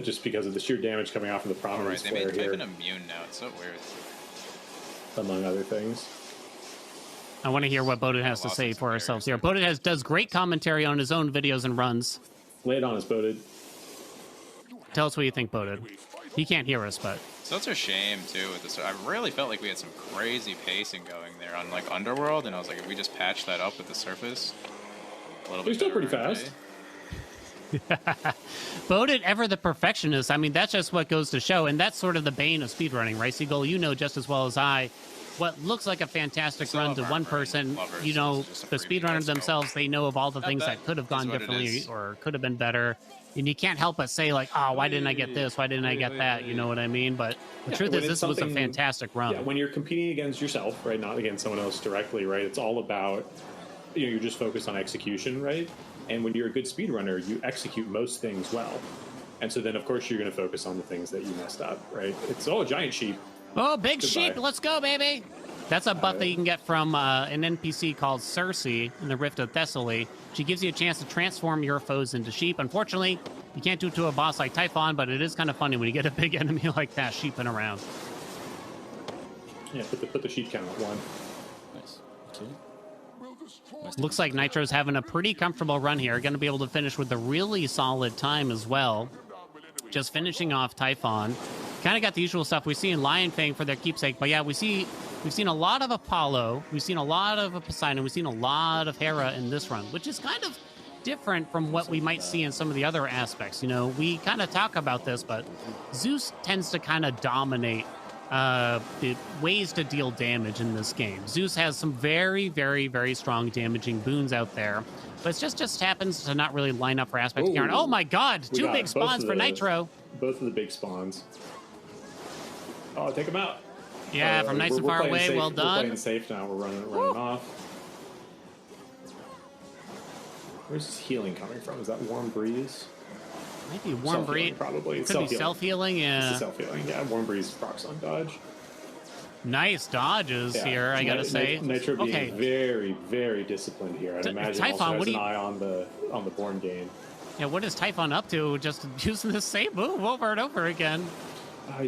just because of the sheer damage coming off of the prominence flare here. They made Typhon immune now. It's so weird. Among other things. I want to hear what Boat3d has to say for ourselves here. Boat3d does great commentary on his own videos and runs. Lay it on us, Boat3d. Tell us what you think, Boat3d. He can't hear us, but... So it's a shame, too, with this. I really felt like we had some crazy pacing going there on, like, Underworld, and I was like, if we just patch that up with the surface, a little bit. We're still pretty fast. Boat3d, ever the perfectionist. I mean, that's just what goes to show, and that's sort of the bane of speedrunning, right, Seagull? You know just as well as I. What looks like a fantastic run to one person, the speedrunners themselves, they know of all the things that could have gone differently or could have been better. And you can't help but say, like, oh, why didn't I get this? Why didn't I get that? You know what I mean? But the truth is, this was a fantastic run. Yeah, when you're competing against yourself, right, not against someone else directly, right, it's all about, you're just focused on execution, right? And when you're a good speedrunner, you execute most things well. And so then, of course, you're going to focus on the things that you messed up, right? It's, a giant sheep. Oh, big sheep. Let's go, baby. That's a buff that you can get from an NPC called Circe in the Rift of Thessaly. She gives you a chance to transform your foes into sheep. Unfortunately, you can't do it to a boss like Typhon, but it is kind of funny when you get a big enemy like that sheeping around. Yeah, put the sheep count at 1. Nice. Looks like Nitro's having a pretty comfortable run here. Going to be able to finish with a really solid time as well. Just finishing off Typhon. Kind of got the usual stuff we see in Lion Fang for their keepsake, but yeah, we've seen a lot of Apollo, we've seen a lot of Poseidon, we've seen a lot of Hera in this run, which is kind of different from what we might see in some of the other aspects. You know, we kind of talk about this, but Zeus tends to kind of dominate the ways to deal damage in this game. Zeus has some very, very, very strong damaging boons out there, but it just happens to not really line up for Aspect of Charon. Oh my god, 2 big spawns for Nitro. Both of the big spawns. Oh, take them out. Yeah, from nice and far away. Well done. We're playing safe now. We're running off. Where's this healing coming from? Is that Warm Breeze? Might be Warm Breeze. Probably. It could be self-healing, yeah. It's self-healing, yeah. Warm Breeze procs on dodge. Nice dodges here, I gotta say. Nitro being very, very disciplined here. I'd imagine Typhon, also has an eye on the Born Gain. Yeah, what is Typhon up to? Just using the same move over and over again.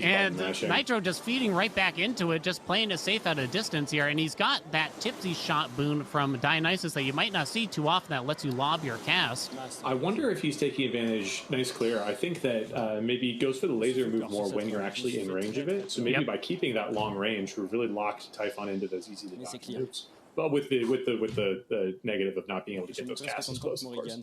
And Nitro just feeding right back into it, just playing it safe at a distance here. And he's got that tipsy shot boon from Dionysus that you might not see too often that lets you lob your cast. I wonder if he's taking advantage. Nice clear. I think that maybe he goes for the laser move more when you're actually in range of it. So maybe by keeping that long range, we've really locked Typhon into those easy to dodge moves. But with the negative of not being able to get those casts as close, of course.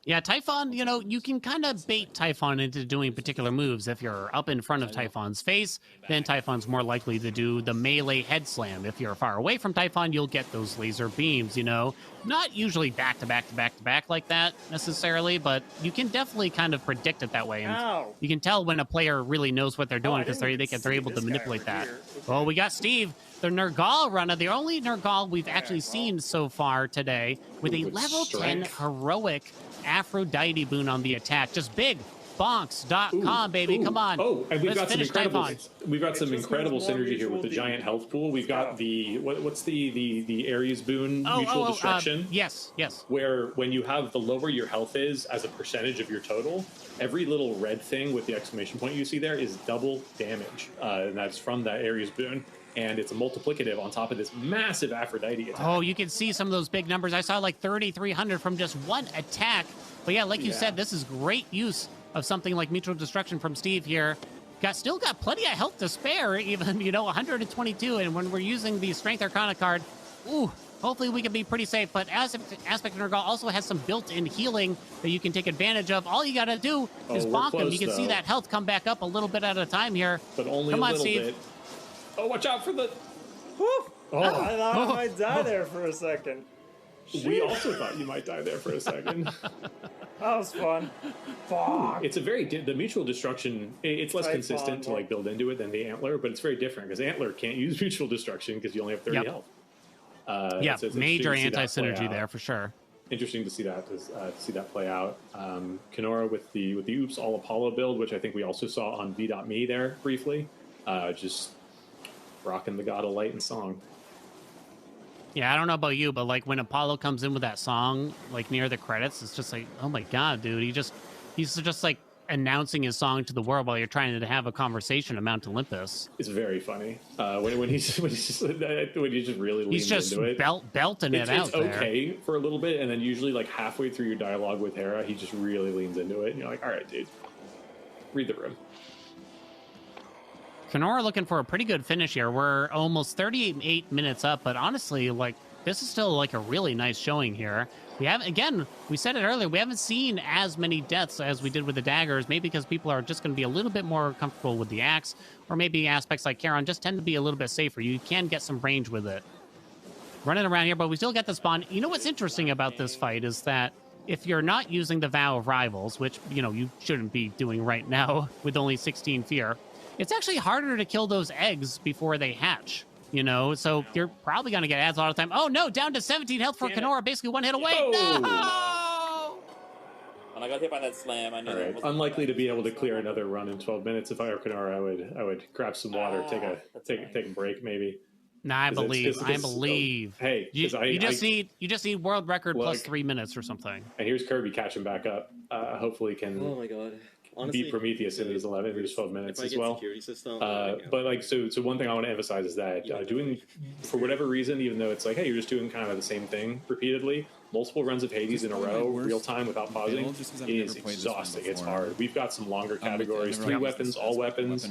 Yeah, Typhon, you know, you can kind of bait Typhon into doing particular moves. If you're up in front of Typhon's face, then Typhon's more likely to do the melee head slam. If you're far away from Typhon, you'll get those laser beams, you know. Not usually back to back to back to back like that necessarily, but you can definitely kind of predict it that way. And you can tell when a player really knows what they're doing because they're able to manipulate that. Well, we got Steve, the Nergal runner, the only Nergal we've actually seen so far today with a level 10 heroic Aphrodite boon on the attack. Just big bonks.com, baby. Come on. Oh, and we've got some incredible synergy here with the giant health pool. We've got the what's the Ares boon, mutual destruction. Yes. Where when you have the lower your health is as a percentage of your total, every little red thing with the exclamation point you see there is double damage. And that's from that Ares boon. And it's a multiplicative on top of this massive Aphrodite attack. Oh, you can see some of those big numbers. I saw like 3,300 from just one attack. But yeah, like you said, this is great use of something like mutual destruction from Steve here. Still got plenty of health to spare, even, you know, 122. And when we're using the Strength Arcana card, hopefully we can be pretty safe. But Aspect Nergal also has some built-in healing that you can take advantage of. All you got to do is bonk him. You can see that health come back up a little bit at a time here. But only Come a on, little Steve. bit. Oh, watch out for the... I thought I might die there for a second. We also thought you might die there for a second. That was fun. Fuck. It's the mutual destruction. It's less consistent to like build into it than the antler, but it's very different because antler can't use mutual destruction because you only have 30 health. So it's major anti-synergy there for sure. Interesting to see that play out. Kenora with the Oops All Apollo build, which I think we also saw on V.me there briefly. Just rocking the God of Light and song. Yeah, I don't know about you, but like when Apollo comes in with that song, like near the credits, it's just like, oh my God, dude. He's just like announcing his song to the world while you're trying to have a conversation at Mount Olympus. It's very funny when he's just really leans into it. Belting it out there. It's okay for a little bit, and then usually like halfway through your dialogue with Hera, he just really leans into it, and you're like, all right, dude, read the room. Kenora looking for a pretty good finish here. We're almost 38 minutes up, but honestly, like, this is still like a really nice showing here. We said it earlier, we haven't seen as many deaths as we did with the daggers, maybe because people are just going to be a little bit more comfortable with the axe, or maybe aspects like Charon just tend to be a little bit safer. You can get some range with it. Running around here, but we still get the spawn. You know what's interesting about this fight is that if you're not using the Vow of Rivals, which, you know, you shouldn't be doing right now with only 16 fear, it's actually harder to kill those eggs before they hatch, you know? So you're probably going to get ads a lot of time. Oh, no, down to 17 health for Kenora, basically one hit away. No! When I got hit by that slam, I knew that was unlikely to be able to clear another run in 12 minutes. If I were Kenora, I would grab some water, take a break, maybe. Nah, I believe. Hey, you just need world record plus 3 minutes or something. And here's Kirby catching back up. Hopefully can. Oh my God. Honestly, beat Prometheus in his 12 minutes as well. System, but like, so one thing I want to emphasize is that doing, for whatever reason, even though it's like, hey, you're just doing kind of the same thing repeatedly, multiple runs of Hades in a row, real time without pausing, is exhausting. It's hard. We've got some longer categories, 3 weapons, all weapons.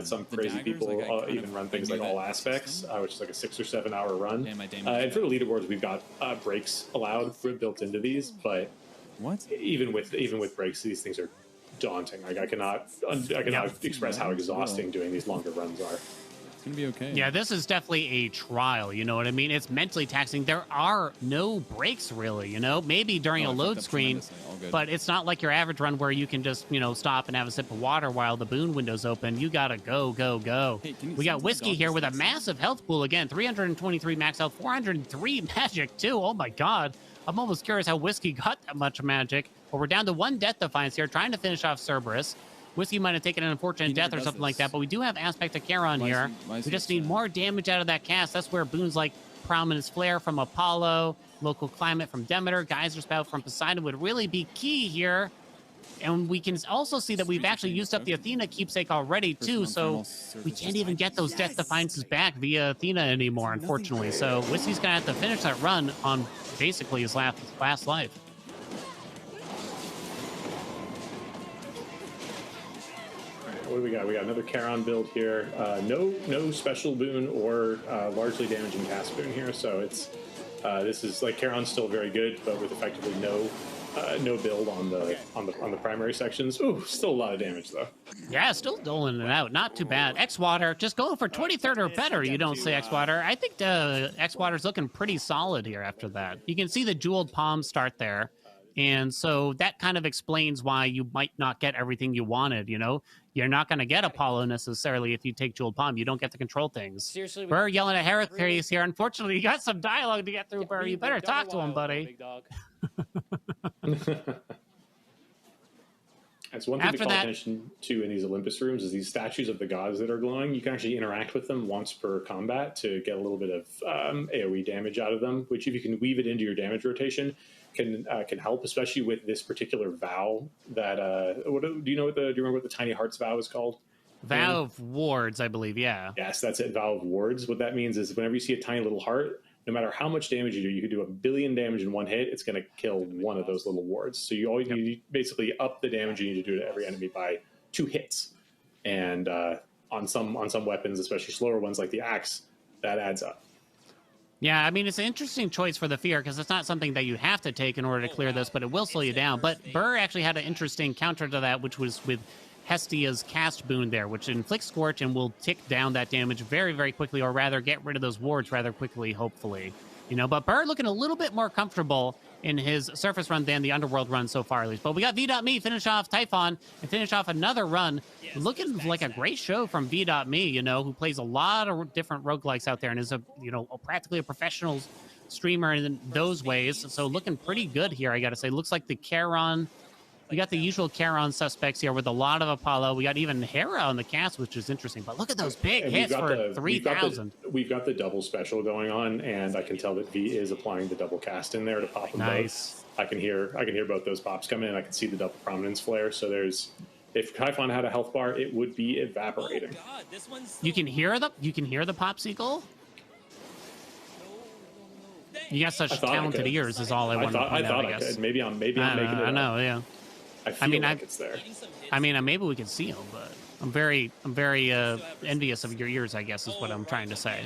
Some crazy people even run things like all aspects, which is like a 6 or 7 hour run. And for the leaderboards, we've got breaks allowed built into these, but even with breaks, these things are daunting. Like I cannot express how exhausting doing these longer runs are. It's gonna be okay. Yeah, this is definitely a trial, you know what I mean? It's mentally taxing. There are no breaks really, you know, maybe during a load screen, but it's not like your average run where you can just, you know, stop and have a sip of water while the boon window's open. You gotta go. Hey, we got Whiskey here with a massive health pool again, 323 max health, 403 magic too. Oh my God. I'm almost curious how Whiskey got that much magic. But we're down to 1 Death Defiance here, trying to finish off Cerberus. Whiskey might have taken an unfortunate death or something like that, but we do have Aspect of Charon here. We just need more damage out of that cast. That's where boons like Prominence Flare from Apollo, Local Climate from Demeter, Geyser Spout from Poseidon would really be key here. And we can also see that we've actually used up the Athena keepsake already, too, so we can't even get those Death Defiances back via Athena anymore, unfortunately. So Whiskey's going to have to finish that run on basically his last life. What do we got? We got another Charon build here. No special boon or largely damaging cast boon here, so it's this is like Charon's still very good, but with effectively no build on the primary sections. Ooh, still a lot of damage though. Yeah, still doling it out. Not too bad. X-Water just going for 23rd or better. You don't say X-Water. I think X-Water's looking pretty solid here after that. You can see the jeweled palm start there. And so that kind of explains why you might not get everything you wanted, you know? You're not going to get Apollo necessarily if you take Jeweled Palm. You don't get to control things. Seriously, Burr yelling at Heracles here. Unfortunately, you got some dialogue to get through, Burr. You better talk to him, buddy. That's one thing to call attention to in these Olympus rooms is these statues of the gods that are glowing. You can actually interact with them once per combat to get a little bit of AoE damage out of them, which if you can weave it into your damage rotation, can help, especially with this particular vow. That do you remember what the Tiny Hearts vow is called? Vow of Wards, I believe. Yeah. Yes, that's it. Vow of Wards. What that means is whenever you see a tiny little heart, no matter how much damage you do, you could do 1 billion damage in one hit. It's going to kill one of those little wards. So you basically up the damage you need to do to every enemy by 2 hits. And on some weapons, especially slower ones like the axe, that adds up. Yeah, I mean, it's an interesting choice for the fear because it's not something that you have to take in order to clear this, but it will slow you down. But Burr actually had an interesting counter to that, which was with Hestia's cast boon there, which inflicts Scorch and will tick down that damage very, very quickly, or rather get rid of those wards rather quickly, hopefully. You know, but Burr looking a little bit more comfortable in his surface run than the Underworld run so far, at least. But we got V.Me finish off Typhon and finish off another run. Looking like a great show from V.Me, you know, who plays a lot of different roguelikes out there and is practically a professional streamer in those ways. So looking pretty good here, I got to say. Looks like the Charon. We got the usual Charon suspects here with a lot of Apollo. We got even Hera on the cast, which is interesting. But look at those big hits for 3,000. We've got the double special going on, and I can tell that V is applying the double cast in there to pop them both. I can hear both those pops come in. I can see the double prominence flare. So if Typhon had a health bar, it would be evaporating. Oh God, you can hear the popsicle. You got such talented ears. Is all I wanted to point out. I guess. Maybe I'm making it. I know. Yeah. I mean, it's there. I mean, maybe we can see them, but I'm very envious of your ears, I guess, is what I'm trying to say.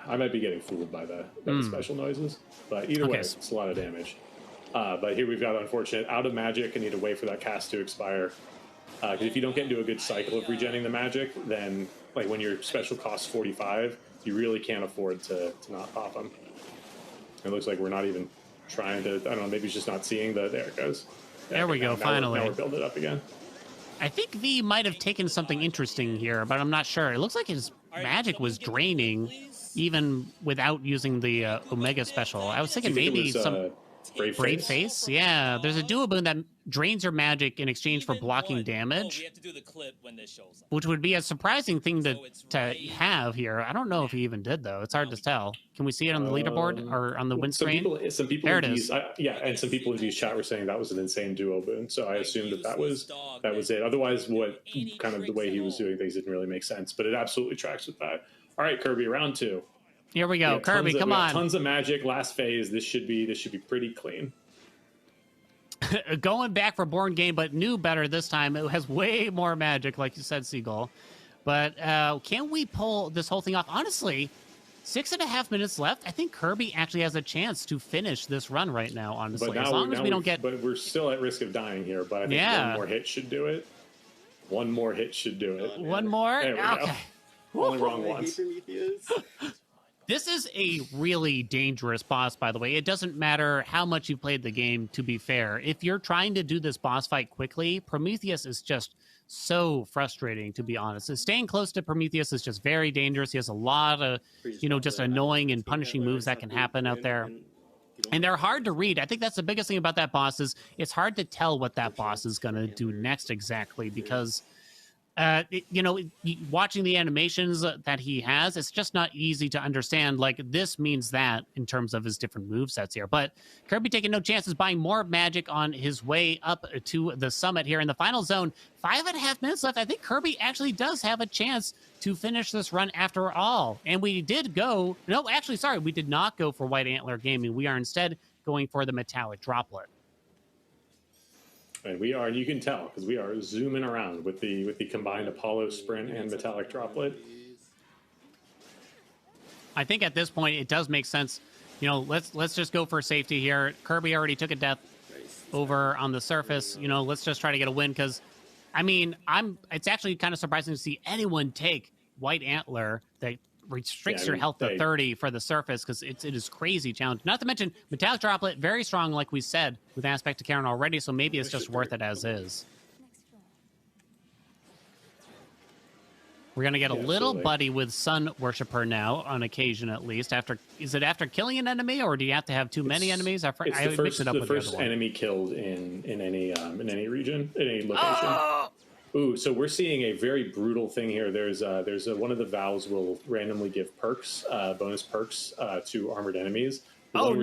I might be getting fooled by the special noises, but either way, it's a lot of damage. But here we've got unfortunate out of magic. I need to wait for that cast to expire. Because if you don't get into a good cycle of regenning the magic, then like when your special costs 45, you really can't afford to not pop them. It looks like we're not even trying to. I don't know. Maybe it's just not seeing the. There it goes. There we go, finally. Now we're building it up again. I think V might have taken something interesting here, but I'm not sure. It looks like his magic was draining even without using the Omega special. I was thinking maybe some... Brave Face? Yeah, there's a duo boon that drains your magic in exchange for blocking damage, which would be a surprising thing to have here. I don't know if he even did, though. It's hard to tell. Can we see it on the leaderboard or on the win screen? Some people there it is. And some people in V's chat were saying that was an insane duo boon, so I assumed that was it. Otherwise, kind of the way he was doing things didn't really make sense, but it absolutely tracks with that. All right, Kirby, round 2. Here we go, Kirby. Come on! Tons of magic. Last phase. This should be pretty clean. Going back for Born Game, but knew better this time. It has way more magic, like you said, Cgull. But can we pull this whole thing off? Honestly, 6.5 minutes left. I think Kirby actually has a chance to finish this run right now. Honestly, as long as we don't get. But we're still at risk of dying here. But I think one more hit should do it. One more hit should do it. One more. There we go. Only wrong once. This is a really dangerous boss, by the way. It doesn't matter how much you played the game, to be fair. If you're trying to do this boss fight quickly, Prometheus is just so frustrating, to be honest. And staying close to Prometheus is just very dangerous. He has a lot of, just annoying and punishing moves that can happen out there. And they're hard to read. I think that's the biggest thing about that boss is it's hard to tell what that boss is going to do next exactly because... watching the animations that he has, it's just not easy to understand. Like, this means that in terms of his different movesets here. But Kirby taking no chances, buying more magic on his way up to the summit here in the final zone. 5.5 minutes left. I think Kirby actually does have a chance to finish this run after all. And we did go... No, actually, sorry. We did not go for White Antler Gaming. We are instead going for the Metallic Droplet. And we are, and you can tell because we are zooming around with the combined Apollo Sprint and Metallic Droplet. I think at this point it does make sense. Let's just go for safety here. Kirby already took a death over on the surface. Let's just try to get a win because, it's actually kind of surprising to see anyone take White Antler that restricts your health to 30 for the surface because it is crazy challenge. Not to mention Metallic Droplet, very strong, like we said, with Aspect to Karen already, so maybe it's just worth it as is. We're going to get a little buddy with Sun Worshipper now, on occasion at least. Is it after killing an enemy, or do you have to have too many enemies? I mix it up with the first enemy killed in any region, in any location. Ooh, so we're seeing a very brutal thing here. There's one of the valves will randomly give perks, bonus perks to armored enemies. The one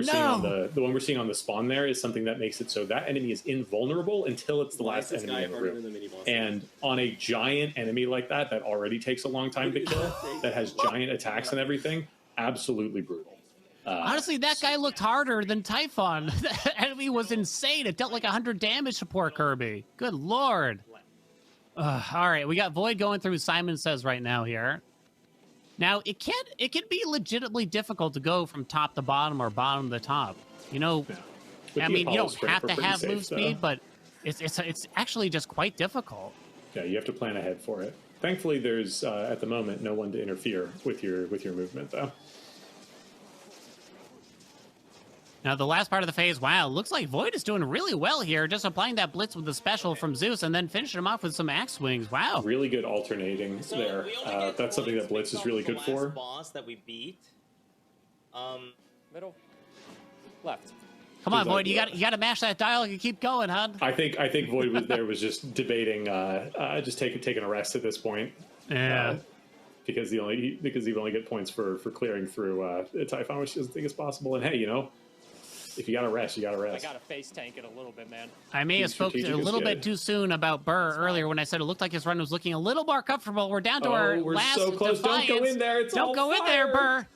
we're seeing on the spawn there is something that makes it so that enemy is invulnerable until it's the last enemy in the room. And on a giant enemy like that already takes a long time to kill, that has giant attacks and everything, absolutely brutal. Honestly, that guy looked harder than Typhon. The enemy was insane. It dealt like 100 damage to poor Kirby. Good lord. All right, we got Void going through Simon Says right now here. Now, it can be legitimately difficult to go from top to bottom or bottom to top. You don't have to have move speed, but it's actually just quite difficult. Yeah, you have to plan ahead for it. Thankfully, there's at the moment no one to interfere with your movement, though. Now, the last part of the phase, wow, looks like Void is doing really well here, just applying that blitz with the special from Zeus and then finishing him off with some axe swings. Wow. Really good alternating there. That's something that Blitz is really good for. Boss that we beat. Middle. Left. Come on, Void, you got to mash that dial and keep going, huh? I think Void was just debating just taking a rest at this point. Yeah. Because you only get points for clearing through Typhon, which doesn't think is possible. And hey, if you gotta rest, you gotta rest. I gotta face tank it a little bit, man. I may have spoken a little bit too soon about Burr earlier when I said it looked like his run was looking a little more comfortable. We're down to our last so close. Defiance. Don't go in there. Don't go in there, Burr.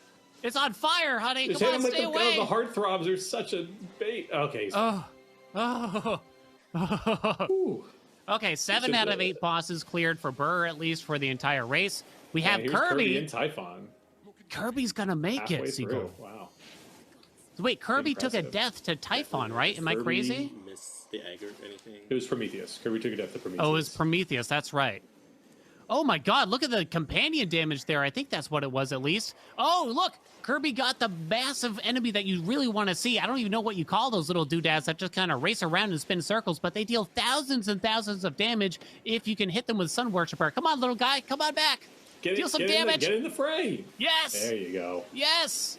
It's on fire, honey. Just Come on, stay away. The heartthrobs are such a bait. Okay. Okay, 7 out of 8 bosses cleared for Burr, at least for the entire race. We have Kirby and Typhon. Kirby's gonna make it, Seagull. Wow. Wait, Kirby took a death to Typhon, right? Am I crazy? Missed the aggro or anything. It was Prometheus. Kirby took a death to Prometheus. Oh, it was Prometheus. That's right. Oh my god, look at the companion damage there. I think that's what it was at least. Oh, look, Kirby got the massive enemy that you really want to see. I don't even know what you call those little doodads that just kind of race around and spin circles, but they deal thousands and thousands of damage if you can hit them with Sun Worshipper. Come on, little guy, come on back. Deal some damage. Get in the fray. Yes. There you go. Yes.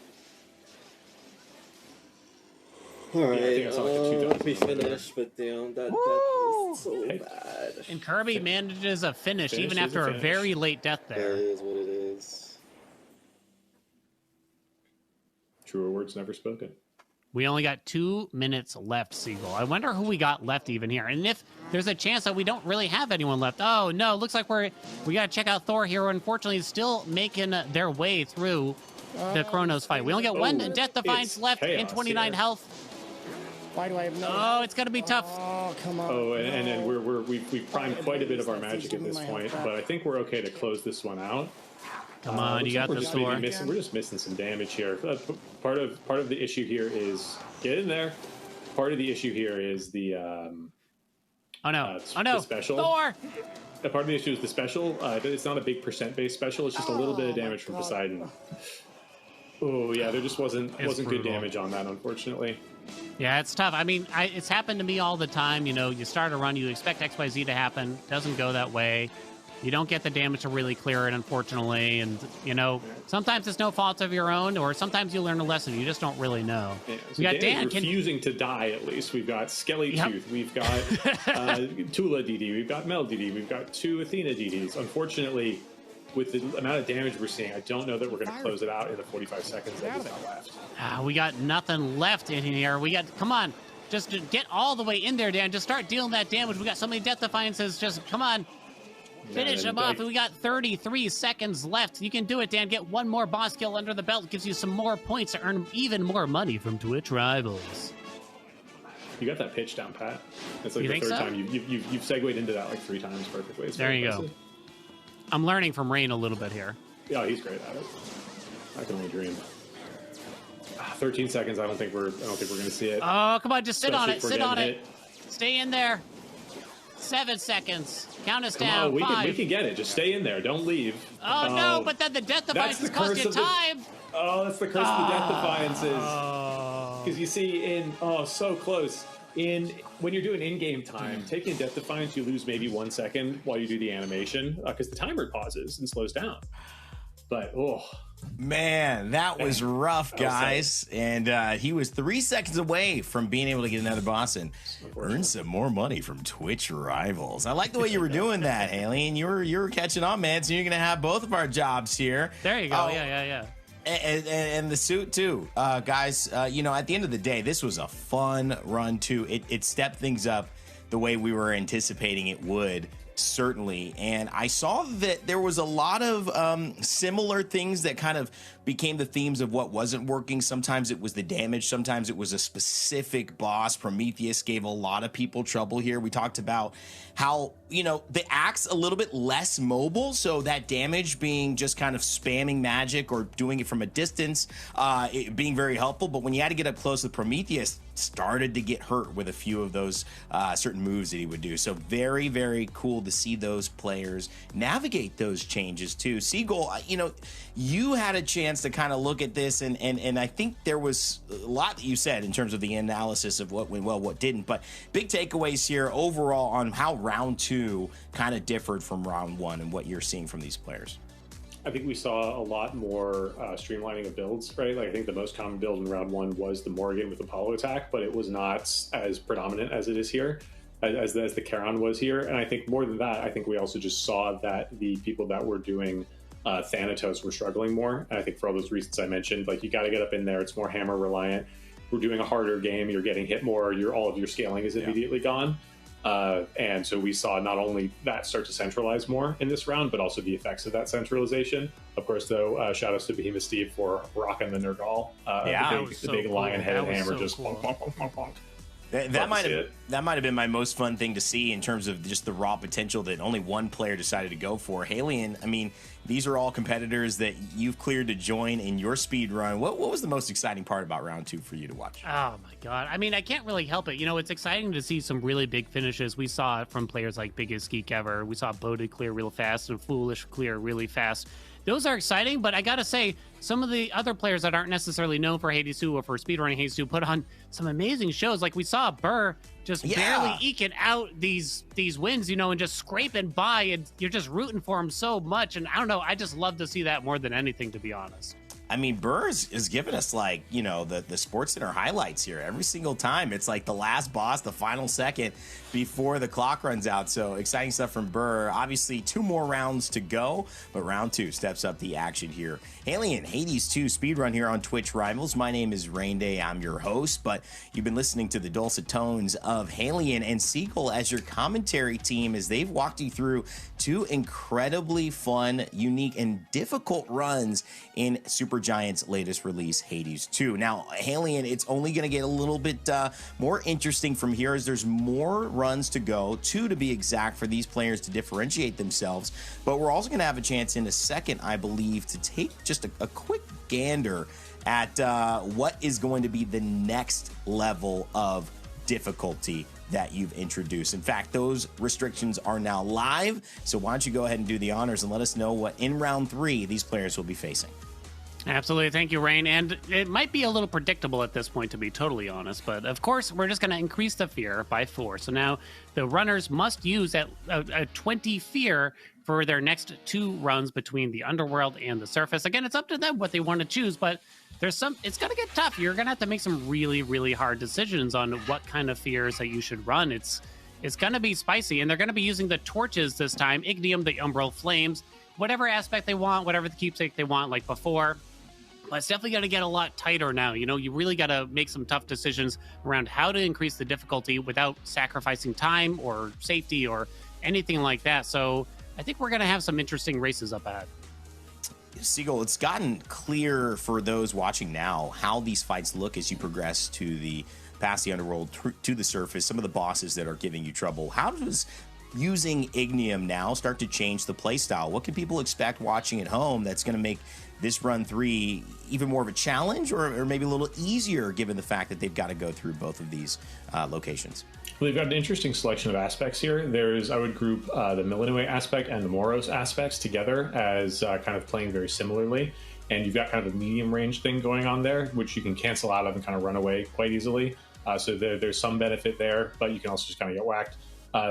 All right, we finished, but damn, that was so bad. And Kirby manages a finish even after a very late death there. That is what it is. Truer words never spoken. We only got 2 minutes left, Seagull. I wonder who we got left even here. And if there's a chance that we don't really have anyone left. Oh, no, looks like we got to check out Thor here. Unfortunately, he's still making their way through the Kronos fight. We only got one Death Defiance left in 29 health. Why do I have no? Oh, it's gonna be tough. Oh, come on. Oh, and then we've primed quite a bit of our magic at this point, but I think we're okay to close this one out. Come on, you got the Thor. We're just missing some damage here. Part of the issue here is get in there. Part of the issue here is the the special. Thor. Part of the issue is the special. It's not a big % based special. It's just a little bit of damage from Poseidon. Oh yeah, there just wasn't good damage on that, unfortunately. Yeah, it's tough. I mean, it's happened to me all the time. You start a run, you expect XYZ to happen, doesn't go that way. You don't get the damage to really clear it, unfortunately. And, you know, sometimes it's no fault of your own, or sometimes you learn a lesson. You just don't really know. Yeah, so We got Dan Dan. refusing to die, at least. We've got Skelly Tooth. We've got Tula DD. We've got Mel DD. We've got 2 Athena DDs. Unfortunately, with the amount of damage we're seeing, I don't know that we're going to close it out in the 45 seconds that we've got left. We got nothing left in here. Come on. Just get all the way in there, Dan. Just start dealing that damage. We got so many Death Defiances. Just, come on. Finish him off. We got 33 seconds left. You can do it, Dan. Get one more boss kill under the belt. Gives you some more points to earn even more money from Twitch Rivals. You got that pitch down, Pat. It's like You the think third so? time you've segued into that like 3 times perfectly. It's There you impressive. go. I'm learning from Rain a little bit here. Yeah, he's great at it. I can only dream. 13 seconds. I don't think we're going to see it. Oh, come on. Just sit on Especially it. if we're Sit on getting it. hit. Stay in there. 7 seconds. Count us Come down. on, we 5. can get it. Just stay in there. Don't leave. Oh, no, but then the Death Defiances cost you time. That's the curse of the Death Defiances. Because you see so close. When you're doing in-game time, taking Death Defiance, you lose maybe 1 second while you do the animation because the timer pauses and slows down. But man, that was rough, guys. And he was 3 seconds away from being able to get another boss and earn some more money from Twitch Rivals. I like the way you were doing that, Haelian. You were catching on, man. So you're gonna have both of our jobs here. There you go. Yeah. And the suit too, guys. You know, at the end of the day, this was a fun run too. It stepped things up the way we were anticipating it would, certainly. And I saw that there was a lot of similar things that kind of became the themes of what wasn't working. Sometimes it was the damage. Sometimes it was a specific boss. Prometheus gave a lot of people trouble here. We talked about how, you know, the axe a little bit less mobile. So that damage being just kind of spamming magic or doing it from a distance, it being very helpful. But when you had to get up close with Prometheus, started to get hurt with a few of those certain moves that he would do. So very, very cool to see those players navigate those changes too. cgull, you know, you had a chance to kind of look at this, and I think there was a lot that you said in terms of the analysis of what went well, what didn't. But big takeaways here overall on how round 2 kind of differed from round 1 and what you're seeing from these players. I think we saw a lot more streamlining of builds, right? Like I think the most common build in round 1 was the Morgan with Apollo attack, but it was not as predominant as it is here, as the Charon was here. And I think more than that, I think we also just saw that the people that were doing Thanatos were struggling more. And I think for all those reasons I mentioned, like you got to get up in there. It's more hammer reliant. We're doing a harder game. You're getting hit more. All of your scaling is immediately gone. And so we saw not only that start to centralize more in this round, but also the effects of that centralization. Of course, though, shout outs to Behemoth Steve for rocking the Nergal. The big lion-headed hammer just bonk, bonk, bonk, bonk, bonk. That might have been my most fun thing to see in terms of just the raw potential that only one player decided to go for. Haelian, I mean, these are all competitors that you've cleared to join in your speed run. What was the most exciting part about round 2 for you to watch? Oh my god! I mean, I can't really help it. You know, it's exciting to see some really big finishes. We saw it from players like Biggest Geek Ever. We saw Boat3d clear real fast and Foolish clear really fast. Those are exciting, but I gotta say, some of the other players that aren't necessarily known for Hades 2 or for speedrunning Hades 2 put on some amazing shows. Like we saw Burr just barely eking out these wins, you know, and just scraping by, and you're just rooting for him so much. And I don't know, I just love to see that more than anything, to be honest. I mean, Burr is giving us, like, you know, the Sports Center highlights here every single time. It's like the last boss, the final second before the clock runs out. So exciting stuff from Burr. Obviously, 2 more rounds to go, but round 2 steps up the action here. Haelian, Hades 2 speedrun here on Twitch Rivals. My name is Rain Day. I'm your host, but you've been listening to the dulcet tones of Haelian and cgull as your commentary team as they've walked you through 2 incredibly fun, unique, and difficult runs in Supergiant's latest release, Hades 2. Now, Haelian, it's only going to get a little bit more interesting from here as there's more runs to go, 2 to be exact, for these players to differentiate themselves. But we're also going to have a chance in a second, I believe, to take just a quick gander at what is going to be the next level of difficulty that you've introduced. In fact, those restrictions are now live. So why don't you go ahead and do the honors and let us know what in round 3 these players will be facing. Absolutely. Thank you, Rain. And it might be a little predictable at this point, to be totally honest. But of course, we're just going to increase the fear by 4. So now the runners must use a 20 fear for their next 2 runs between the underworld and the surface. Again, it's up to them what they want to choose, but it's going to get tough. You're going to have to make some really, really hard decisions on what kind of fears that you should run. It's going to be spicy, and they're going to be using the torches this time, Ignium, the Umbral Flames, whatever aspect they want, whatever the keepsake they want, like before. But it's definitely going to get a lot tighter now. You know, you really got to make some tough decisions around how to increase the difficulty without sacrificing time or safety or anything like that. So I think we're going to have some interesting races up ahead. cgull, it's gotten clear for those watching now how these fights look as you progress to the past the underworld to the surface, some of the bosses that are giving you trouble. How does using Ignium now start to change the playstyle? What can people expect watching at home that's going to make this run 3 even more of a challenge, or maybe a little easier given the fact that they've got to go through both of these locations? Well, they've got an interesting selection of aspects here. I would group the Millennium aspect and the Moros aspects together as kind of playing very similarly. And you've got kind of a medium range thing going on there, which you can cancel out of and kind of run away quite easily. So there's some benefit there, but you can also just kind of get whacked.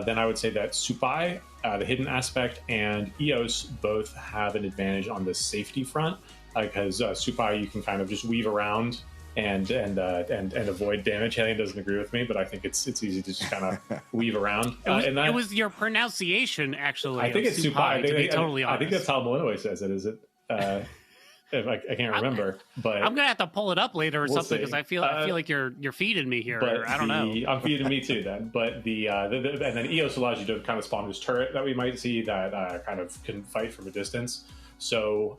Then I would say that Supai, the hidden aspect, and Eos both have an advantage on the safety front, because Supai you can kind of just weave around and avoid damage. Haelian doesn't agree with me, but I think it's easy to just kind of weave around. It was your pronunciation, actually. I think it's Supai. To be totally honest. I think that's how Malinois says it. Is it? I can't remember, but I'm gonna have to pull it up later or something, because I feel like you're feeding me here. Or I don't know. I'm feeding me too then. But and then Eos allows you to kind of spawn this turret that we might see that kind of can fight from a distance. So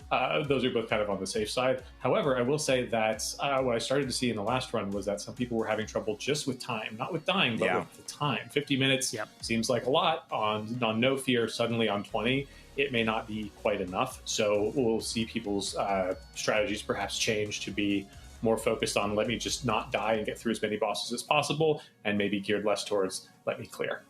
those are both kind of on the safe side. However, I will say that what I started to see in the last run was that some people were having trouble just with time, not with dying, but with the time. 50 minutes seems like a lot on no fear. Suddenly on 20. It may not be quite enough. So we'll see people's strategies perhaps change to be more focused on let me just not die and get through as many bosses as possible, and maybe geared less towards let me clear.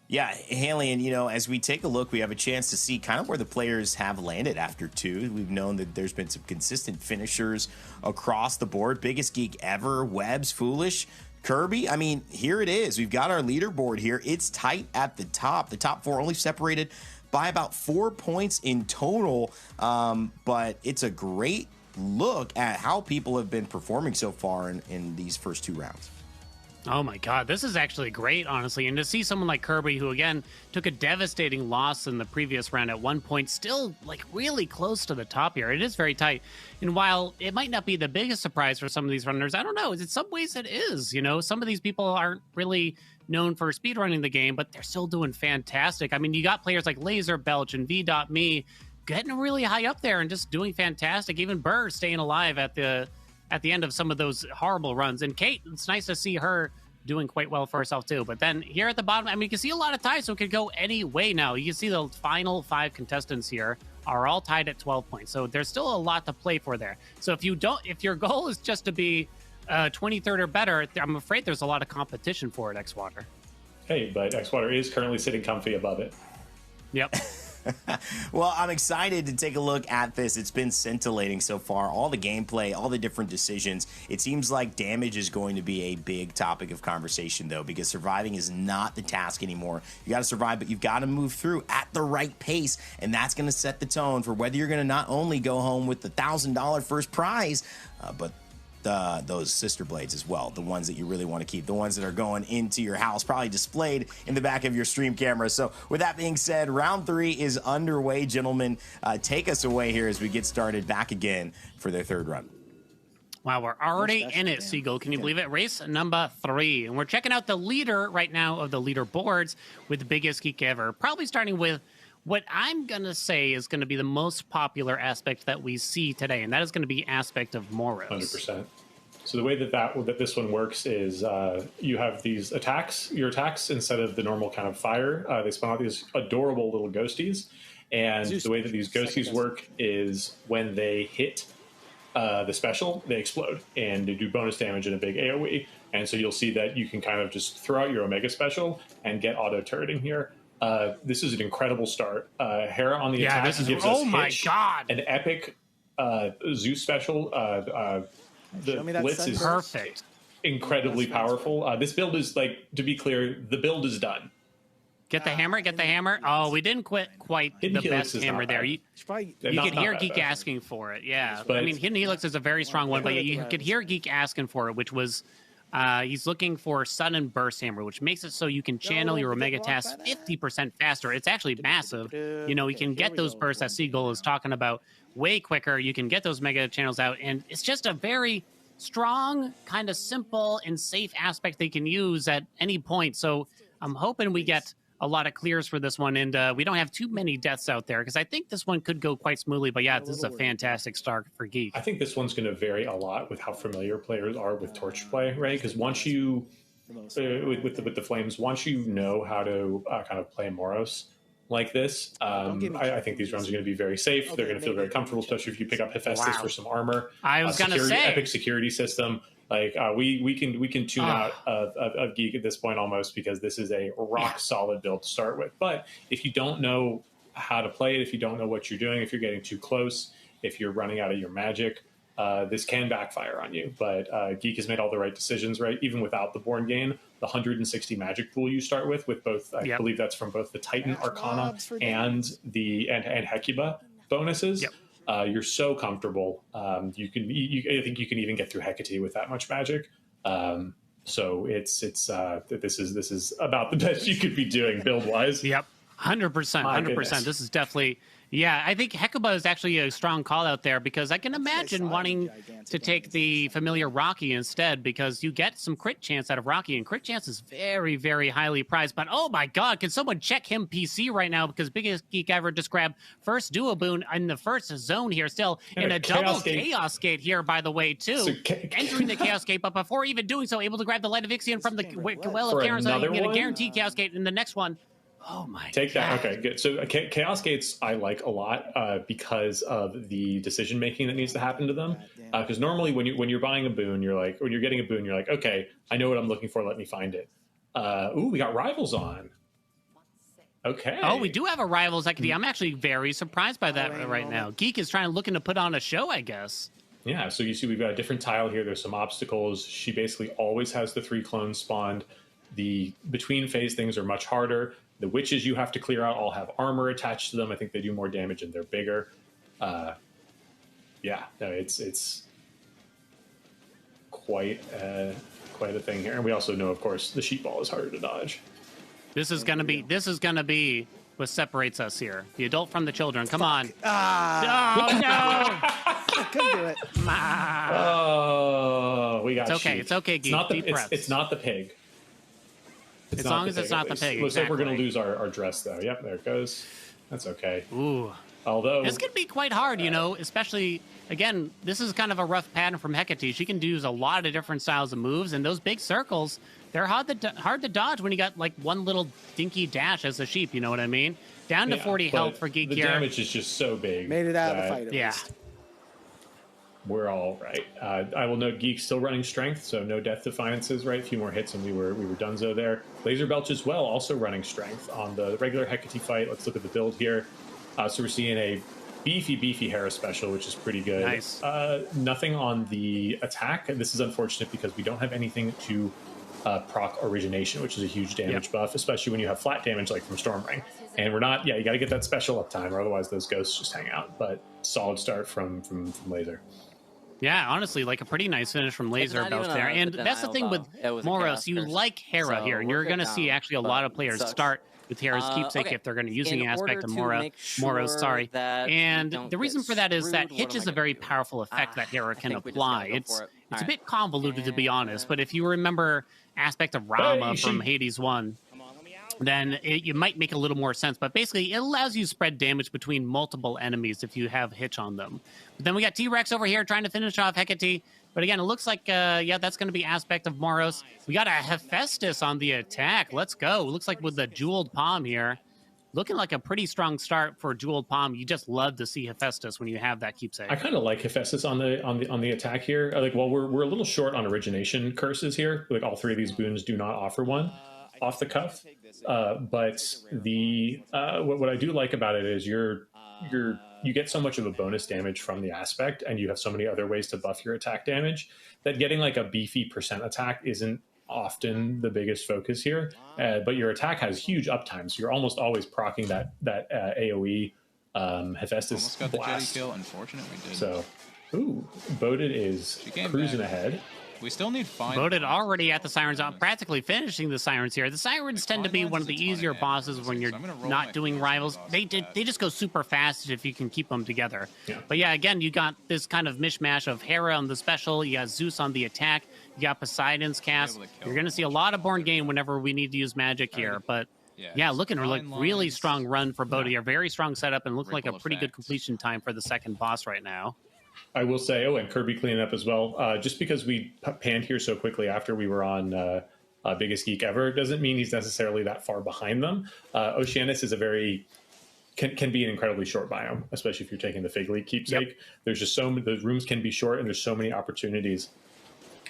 Yeah, Haelian, you know, as we take a look, we have a chance to see kind of where the players have landed after 2. We've known that there's been some consistent finishers across the board. Biggest geek ever, Webbs, Foolish, Kirby. I mean, here it is. We've got our leaderboard here. It's tight at the top. The top 4 only separated by about 4 points in total, but it's a great look at how people have been performing so far in these first 2 rounds. Oh my God, this is actually great, honestly. And to see someone like Kirby, who again took a devastating loss in the previous round at one point, still like really close to the top here. It is very tight. And while it might not be the biggest surprise for some of these runners, I don't know. In some ways it is. You know, some of these people aren't really known for speedrunning the game, but they're still doing fantastic. I mean, you got players like Laser Belch and V.Me getting really high up there and just doing fantastic. Even Burr staying alive at the end of some of those horrible runs. And Kate, it's nice to see her doing quite well for herself too. But then here at the bottom, I mean, you can see a lot of ties, so it could go any way now. You can see the final 5 contestants here are all tied at 12 points. So there's still a lot to play for there. So if your goal is just to be 23rd or better, I'm afraid there's a lot of competition for it, Xwater. Hey, but Xwater is currently sitting comfy above it. Yep. Well, I'm excited to take a look at this. It's been scintillating so far. All the gameplay, all the different decisions. It seems like damage is going to be a big topic of conversation, though, because surviving is not the task anymore. You got to survive, but you've got to move through at the right pace, and that's going to set the tone for whether you're going to not only go home with the $1,000 first prize, but those sister blades as well, the ones that you really want to keep, the ones that are going into your house, probably displayed in the back of your stream camera. So with that being said, round 3 is underway, gentlemen. Take us away here as we get started back again for their 3rd run. Wow, we're already in it, cgull. Can you believe it? Race number 3. And we're checking out the leader right now of the leaderboards with the biggest geek ever. Probably starting with what I'm going to say is going to be the most popular aspect that we see today, and that is going to be aspect of Moros. 100%. So the way that this one works is you have these attacks. Your attacks, instead of the normal kind of fire, they spawn out these adorable little ghosties. And the way that these ghosties work is when they hit the special, they explode, and they do bonus damage in a big AoE. And so you'll see that you can kind of just throw out your Omega special and get auto-turreting here. This is an incredible start. Hera on the attack gives us Hitch, an epic Zeus special. The Blitz is perfect, incredibly powerful. This build is, like, to be clear, the build is done. Get the hammer, get the hammer. Oh, we didn't quite Hidden the Helix best is hammer not there. bad. You Not could hear bad, Geek though. asking for it. Yeah. But- I mean, Hidden Helix is a very strong one, but you could hear Geek asking for it, which was he's looking for sudden burst hammer, which makes it so you can channel your Omega tasks 50% faster. It's actually massive. You know, you can get those bursts that cgull is talking about way quicker. You can get those mega channels out, and it's just a very strong, kind of simple and safe aspect they can use at any point. So I'm hoping we get a lot of clears for this one, and we don't have too many deaths out there, because I think this one could go quite smoothly. But yeah, this is a fantastic start for Geek. I think this one's going to vary a lot with how familiar players are with torch play, right? Because once you, with the flames, once you know how to kind of play Moros like this, I think these runs are going to be very safe. They're going to feel very comfortable, especially if you pick up Hephaestus for some armor. I was going to say epic security system. Like we can tune out of Geek at this point almost, because this is a rock solid build to start with. But if you don't know how to play it, if you don't know what you're doing, if you're getting too close, if you're running out of your magic, this can backfire on you. But Geek has made all the right decisions, right? Even without the Born Gain, the 160 magic pool you start with both, I believe that's from both the Titan Arcana and and Hecuba bonuses. You're so comfortable. I think you can even get through Hecate with that much magic. So this is about the best you could be doing build wise. 100%. 100%. This is definitely. Yeah, I think Hecuba is actually a strong call out there, because I can imagine wanting to take the familiar Rocky instead, because you get some crit chance out of Rocky, and crit chance is very, very highly prized. But oh my God, can someone check him PC right now? Because Biggest Geek Ever just grabbed first duo boon in the first zone here, still in a double Chaos Gate here, by the way, too. So, entering the Chaos Gate, but before even doing so, able to grab the Light of Ixion from the Well of Karen, so you can get a guaranteed Chaos Gate in the next one. Oh my! Take that. Okay, good. So Chaos Gates I like a lot because of the decision making that needs to happen to them. Because normally when you're buying a boon, when you're getting a boon, you're like, okay, I know what I'm looking for. Let me find it. Ooh, we got rivals on. Okay. Oh, we do have a rivals equity. I'm actually very surprised by that right now. Geek is looking to put on a show, I guess. Yeah. So you see, we've got a different tile here. There's some obstacles. She basically always has the 3 clones spawned. The between phase things are much harder. The witches you have to clear out all have armor attached to them. I think they do more damage and they're bigger. It's quite a thing here. And we also know, of course, the sheep ball is harder to dodge. This is gonna be what separates us here. The adult from the children. Come on. Oh no! I couldn't do it. Oh, we got It's okay. sheep. It's okay, Geek. It's not the pig. As long as it's not the pig. Looks like we're going to lose our dress, though. Yep, there it goes. That's okay. Ooh. Although this could be quite hard, especially, again, this is kind of a rough pattern from Hecate. She can use a lot of different styles of moves, and those big circles, they're hard to dodge when you got like one little dinky dash as a sheep, you know what I mean? Down to 40 health for Geek here. The damage is just so big. Made it out of the fight, at yeah. least. We're all right. I will note Geek still running strength, so no death defiances, right? A few more hits and we were donezo there. Laser Belch as well, also running strength on the regular Hecate fight. Let's look at the build here. So we're seeing a beefy Hera special, which is pretty good. Nice. Nothing on the attack. This is unfortunate because we don't have anything to proc origination, which is a huge damage buff, especially when you have flat damage like from Stormring. And we're not, you got to get that special uptime, or otherwise those ghosts just hang out. But solid start from Laser. Yeah, honestly, like a pretty nice finish from Laser Belch there. And that's the thing with Moros, you like Hera here, and you're going to see actually a lot of players start with Hera's keepsake if they're going to use the aspect of Moros. And the reason for that is that Hitch is a very powerful effect that Hera can apply. It's a bit convoluted, to be honest, but if you remember aspect of Rama from Hades 1, then you might make a little more sense. But basically, it allows you to spread damage between multiple enemies if you have Hitch on them. But then we got T-Rex over here trying to finish off Hecate. But again, it looks like, that's going to be aspect of Moros. We got a Hephaestus on the attack. Let's go. Looks like with the jeweled palm here. Looking like a pretty strong start for jeweled palm. You just love to see Hephaestus when you have that keepsake. I kind of like Hephaestus on the attack here. We're a little short on origination curses here. Like all 3 of these boons do not offer one off the cuff. But the what I do like about it is you get so much of a bonus damage from the aspect, and you have so many other ways to buff your attack damage, that getting like a beefy % attack isn't often the biggest focus here, but your attack has huge uptime, so you're almost always proccing that AoE Hephaestus Almost got the jetty blast. kill. Unfortunately, we did. So, ooh, Boat3d is cruising ahead. We still need 5. Boat3d already at the Sirens, practically finishing the Sirens here. The Sirens tend to be one of the easier bosses when you're not doing rivals. They just go super fast if you can keep them together. Yeah. But yeah, again, you got this kind of mishmash of Hera on the special, you got Zeus on the attack, you got Poseidon's cast. You're going to see a lot of Born Game whenever we need to use magic here. But yeah, looking like really strong run for Boat3d. A very strong setup and looks like a pretty good completion time for the second boss right now. I will say, and Kirby cleaning up as well. Just because we panned here so quickly after we were on Biggest Geek Ever doesn't mean he's necessarily that far behind them. Oceanus is can be an incredibly short biome, especially if you're taking the Fig Leaf keepsake. Yep. There's just the rooms can be short, and there's so many opportunities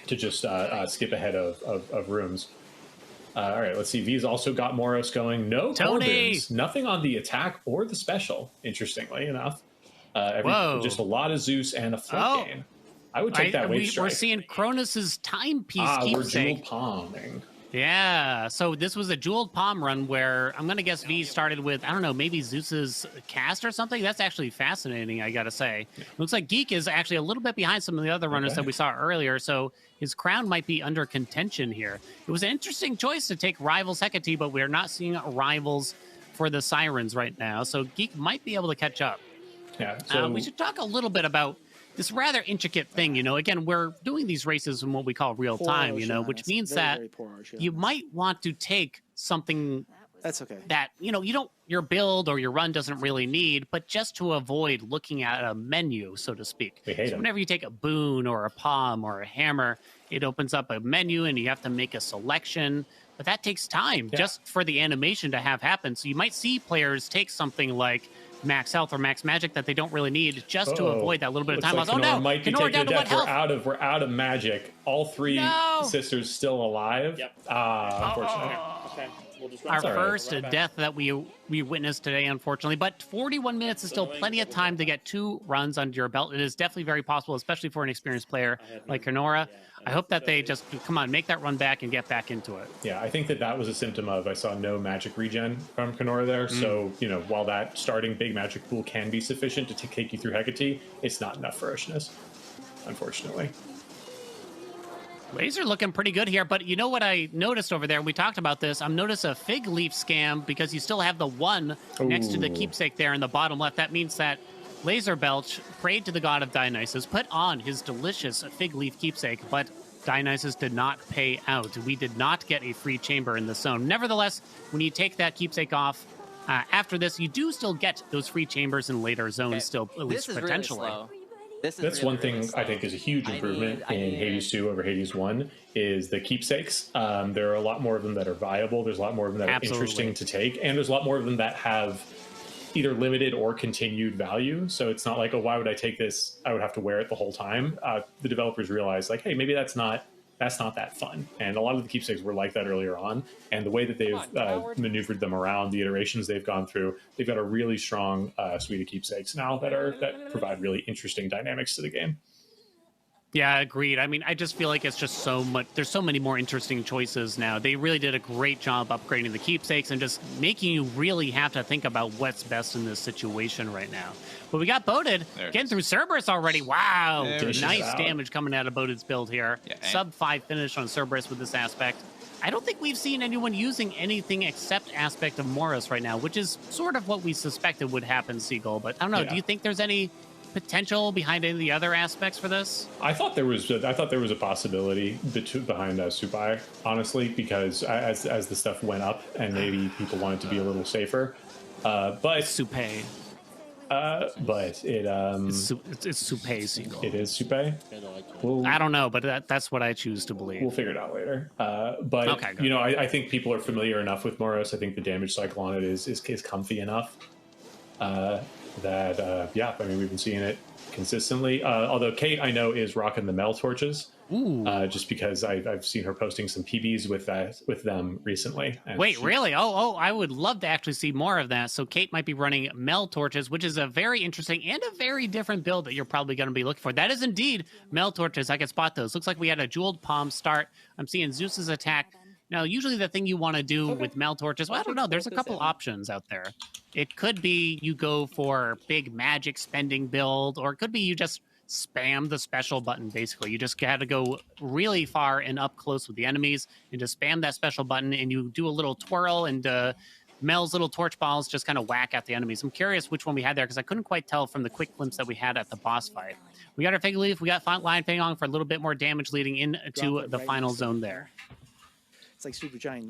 to just skip ahead of rooms. All right, let's see. V's also got Moros going. No Corbins, nothing on the attack or the special, interestingly enough. Just a lot of Zeus and a float game. I would take that wave strike. We're seeing Cronus's timepiece keepsake. We're jewel palming. Yeah, so this was a jeweled palm run where I'm going to guess V started with, I don't know, maybe Zeus's cast or something. That's actually fascinating, I got to say. Looks like Geek is actually a little bit behind some of the other runners that we saw earlier, so his crown might be under contention here. It was an interesting choice to take Rivals Hecate, but we're not seeing Rivals for the Sirens right now, so Geek might be able to catch up. Yeah, so we should talk a little bit about this rather intricate thing. Again, we're doing these races in what we call real time, which means that you might want to take something that's okay that, your build or your run doesn't really need, but just to avoid looking at a menu, so to speak. So whenever you take a boon or a palm or a hammer, it opens up a menu and you have to make a selection. But that takes time just for the animation to have happen. So you might see players take something like max health or max magic that they don't really need just to avoid that little bit of time loss. Might be taking a death. We're out of magic. All three sisters still alive. Yep. Unfortunately. Okay. We'll just Our first death that we witnessed today, unfortunately. But 41 minutes is still plenty of time to get 2 runs under your belt. It is definitely very possible, especially for an experienced player like Kenora. I hope that they just, come on, make that run back and get back into it. Yeah, I think that was a symptom of, I saw no magic regen from Kenora there. So, while that starting big magic pool can be sufficient to take you through Hecate, it's not enough for Oceanus, unfortunately. Laser looking pretty good here, but you know what I noticed over there? We talked about this. I'm noticed a Fig Leaf scam because you still have the 1 next to the keepsake there in the bottom left. That means that Laser Belch prayed to the god of Dionysus, put on his delicious Fig Leaf keepsake, but Dionysus did not pay out. We did not get a free chamber in the zone. Nevertheless, when you take that keepsake off, after this, you do still get those free chambers in later zones still, at least potentially. Really slow. That's one thing I think is a huge improvement in Hades 2 over Hades 1 is the keepsakes. There are a lot more of them that are viable. There's a lot more of them that are interesting to take. And there's a lot more of them that have either limited or continued value. So it's not like, why would I take this? I would have to wear it the whole time. The developers realized, hey, maybe that's not that fun. And a lot of the keepsakes were like that earlier on. And the way that they've maneuvered them around, the iterations they've gone through, they've got a really strong suite of keepsakes now that provide really interesting dynamics to the game. Yeah, agreed. I mean, I just feel like it's just so much. There's so many more interesting choices now. They really did a great job upgrading the keepsakes and just making you really have to think about what's best in this situation right now. But we got Boat3d getting through Cerberus already. Wow. Nice damage coming out of Boat3d's build here. Yeah, Sub 5 finish on Cerberus with this aspect. I don't think we've seen anyone using anything except aspect of Moros right now, which is sort of what we suspected would happen, cgull. But I don't know. Do you think there's any potential behind any of the other aspects for this? I thought there was a possibility behind Supai, honestly, because as the stuff went up and maybe people wanted to be a little safer. But Supai. But it it's Supai cgull. It is Supai. I don't know, but that's what I choose to believe. We'll figure it out later. But I think people are familiar enough with Moros. I think the damage cycle on it is comfy enough. I mean, we've been seeing it consistently. Although Kate, I know, is rocking the Mel torches. Just because I've seen her posting some PBs with them recently. And Wait, really? Oh, I would love to actually see more of that. So Kate might be running Mel torches, which is a very interesting and a very different build that you're probably going to be looking for. That is indeed Mel torches. I can spot those. Looks like we had a jeweled palm start. I'm seeing Zeus's attack. Now, usually the thing you want to do with Mel torches, well, I don't know. There's a couple options out there. It could be you go for big magic spending build, or it could be you just spam the special button. Basically, you just got to go really far and up close with the enemies and just spam that special button, and you do a little twirl, and Mel's little torch balls just kind of whack at the enemies. I'm curious which one we had there, because I couldn't quite tell from the quick glimpse that we had at the boss fight. We got our Fig Leaf, we got Lion Fang for a little bit more damage leading into the final zone there. It's like Supergiant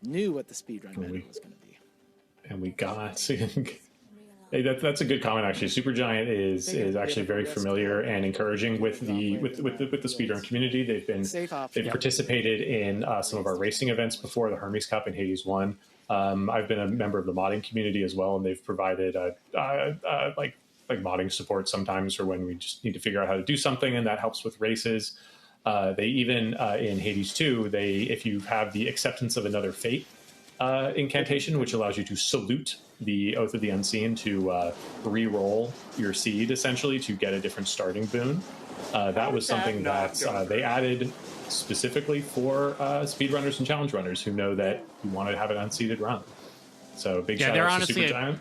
knew what the speedrun meta was going to be. And we got... Hey, that's a good comment, actually. Supergiant is actually very familiar and encouraging with the speedrun community. They've participated in some of our racing events before, the Hermes Cup and Hades 1. I've been a member of the modding community as well, and they've provided like modding support sometimes for when we just need to figure out how to do something, and that helps with races. They even in Hades 2, if you have the Acceptance of Another Fate incantation, which allows you to salute the Oath of the Unseen to re-roll your seed, essentially, to get a different starting boon. That was something that they added specifically for speedrunners and challenge runners who know that you want to have an unseeded run. So big shout out to Supergiant.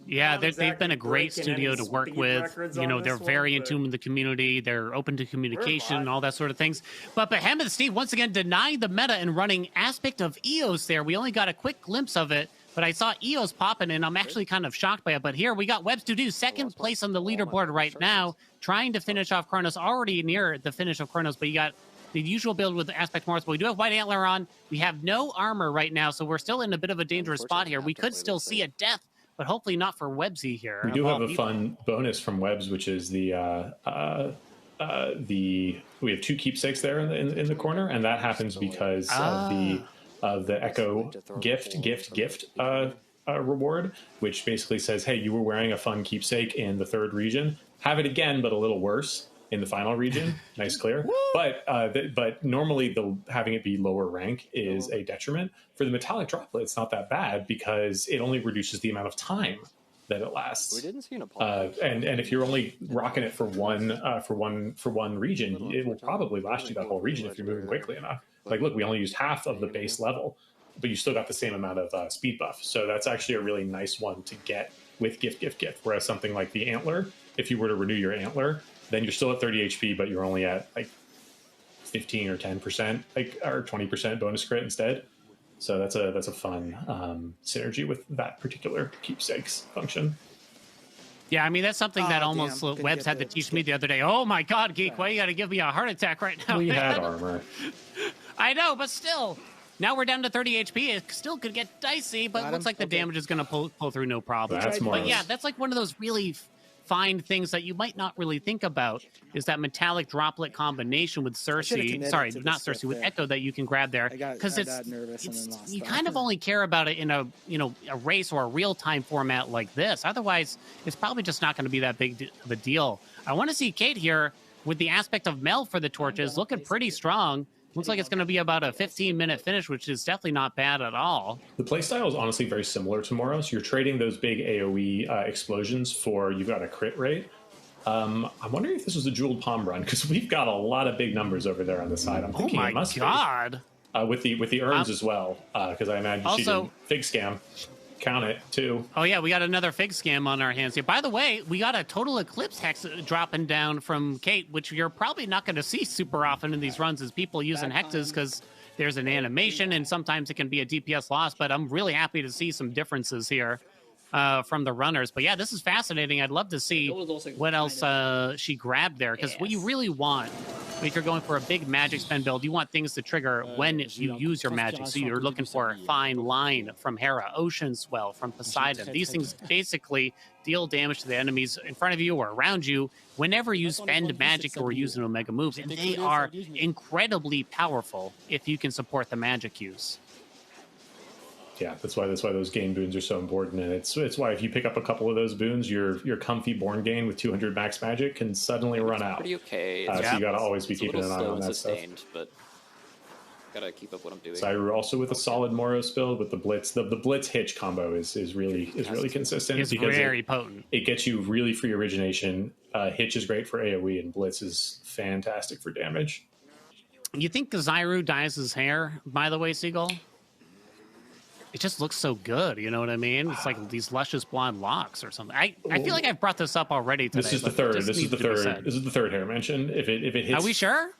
Yeah, they've been a great studio to work with. You know, they're very in tune with the community. They're open to communication and all that sort of things. But Behemoth Steve, once again, denying the meta and running Aspect of Eos there. We only got a quick glimpse of it, but I saw Eos popping, and I'm actually kind of shocked by it. But here we got Webs2do, second place on the leaderboard right now, trying to finish off Chronos, already near the finish of Chronos, but you got the usual build with the Aspect Morris, but we do have White Antler on. We have no armor right now, so we're still in a bit of a dangerous spot here. We could still see a death, but hopefully not for Websy here. We do have a fun bonus from Webs, which is we have 2 keepsakes there in the corner, and that happens because of the Echo gift reward, which basically says, hey, you were wearing a fun keepsake in the 3rd region. Have it again, but a little worse in the final region. Nice clear. But normally having it be lower rank is a detriment. For the metallic droplet, it's not that bad because it only reduces the amount of time that it lasts. We didn't see an apology. And if you're only rocking it for one region, it will probably last you that whole region if you're moving quickly enough. Like, look, we only used half of the base level, but you still got the same amount of speed buff. So that's actually a really nice one to get with gift. Whereas something like the Antler, if you were to renew your Antler, then you're still at 30 HP, but you're only at like 15 or 10%, or 20% bonus crit instead. So that's a fun synergy with that particular keepsakes function. Yeah, I mean, that's something that almost Webs had to teach me the other day. Oh my God, Geek, why you got to give me a heart attack right now? We had armor. I know, but still. Now we're down to 30 HP. It still could get dicey, but it looks like the damage is going to pull through no problem. But yeah, that's like one of those really fine things that you might not really think about, is that metallic droplet combination with Cersei. Sorry, not Cersei, with Echo that you can grab there. Because you kind of only care about it in a race or a real-time format like this. Otherwise, it's probably just not going to be that big of a deal. I want to see Kate here with the aspect of Mel for the torches, looking pretty strong. Looks like it's going to be about a 15-minute finish, which is definitely not bad at all. The playstyle is honestly very similar to Moros. You're trading those big AoE explosions for, you've got a crit rate. I'm wondering if this was a jeweled palm run, because we've got a lot of big numbers over there on the side. I'm thinking it must be. With the urns as well, because I imagine she didn't fig scam. Count it, too. Oh, yeah, we got another fig scam on our hands here. By the way, we got a total eclipse hex dropping down from Kate, which you're probably not going to see super often in these runs, as people using hexes, because there's an animation, and sometimes it can be a DPS loss, but I'm really happy to see some differences here from the runners. But yeah, this is fascinating. I'd love to see what else she grabbed there, because what you really want, if you're going for a big magic spend build, you want things to trigger when you use your magic. So you're looking for a fine line from Hera, Ocean Swell from Poseidon. These things basically deal damage to the enemies in front of you or around you whenever you spend magic or use an Omega moves. And they are incredibly powerful if you can support the magic use. Yeah, that's why those gain boons are so important, and it's why if you pick up a couple of those boons, your comfy born gain with 200 max magic can suddenly run out. Pretty okay. So you got to always be keeping an eye on that stuff. But gotta keep up what I'm doing. Zyru also with a solid Moros build with the Blitz. The Blitz Hitch combo is really consistent. It's very potent. It gets you really free origination. Hitch is great for AoE, and Blitz is fantastic for damage. You think Zyru dyes his hair, by the way, Seagull? It just looks so good, you know what I mean? It's like these luscious blonde locks or something. I feel like I've brought this up already today. This is the third. This is the third hair mentioned. If it hits, are we sure?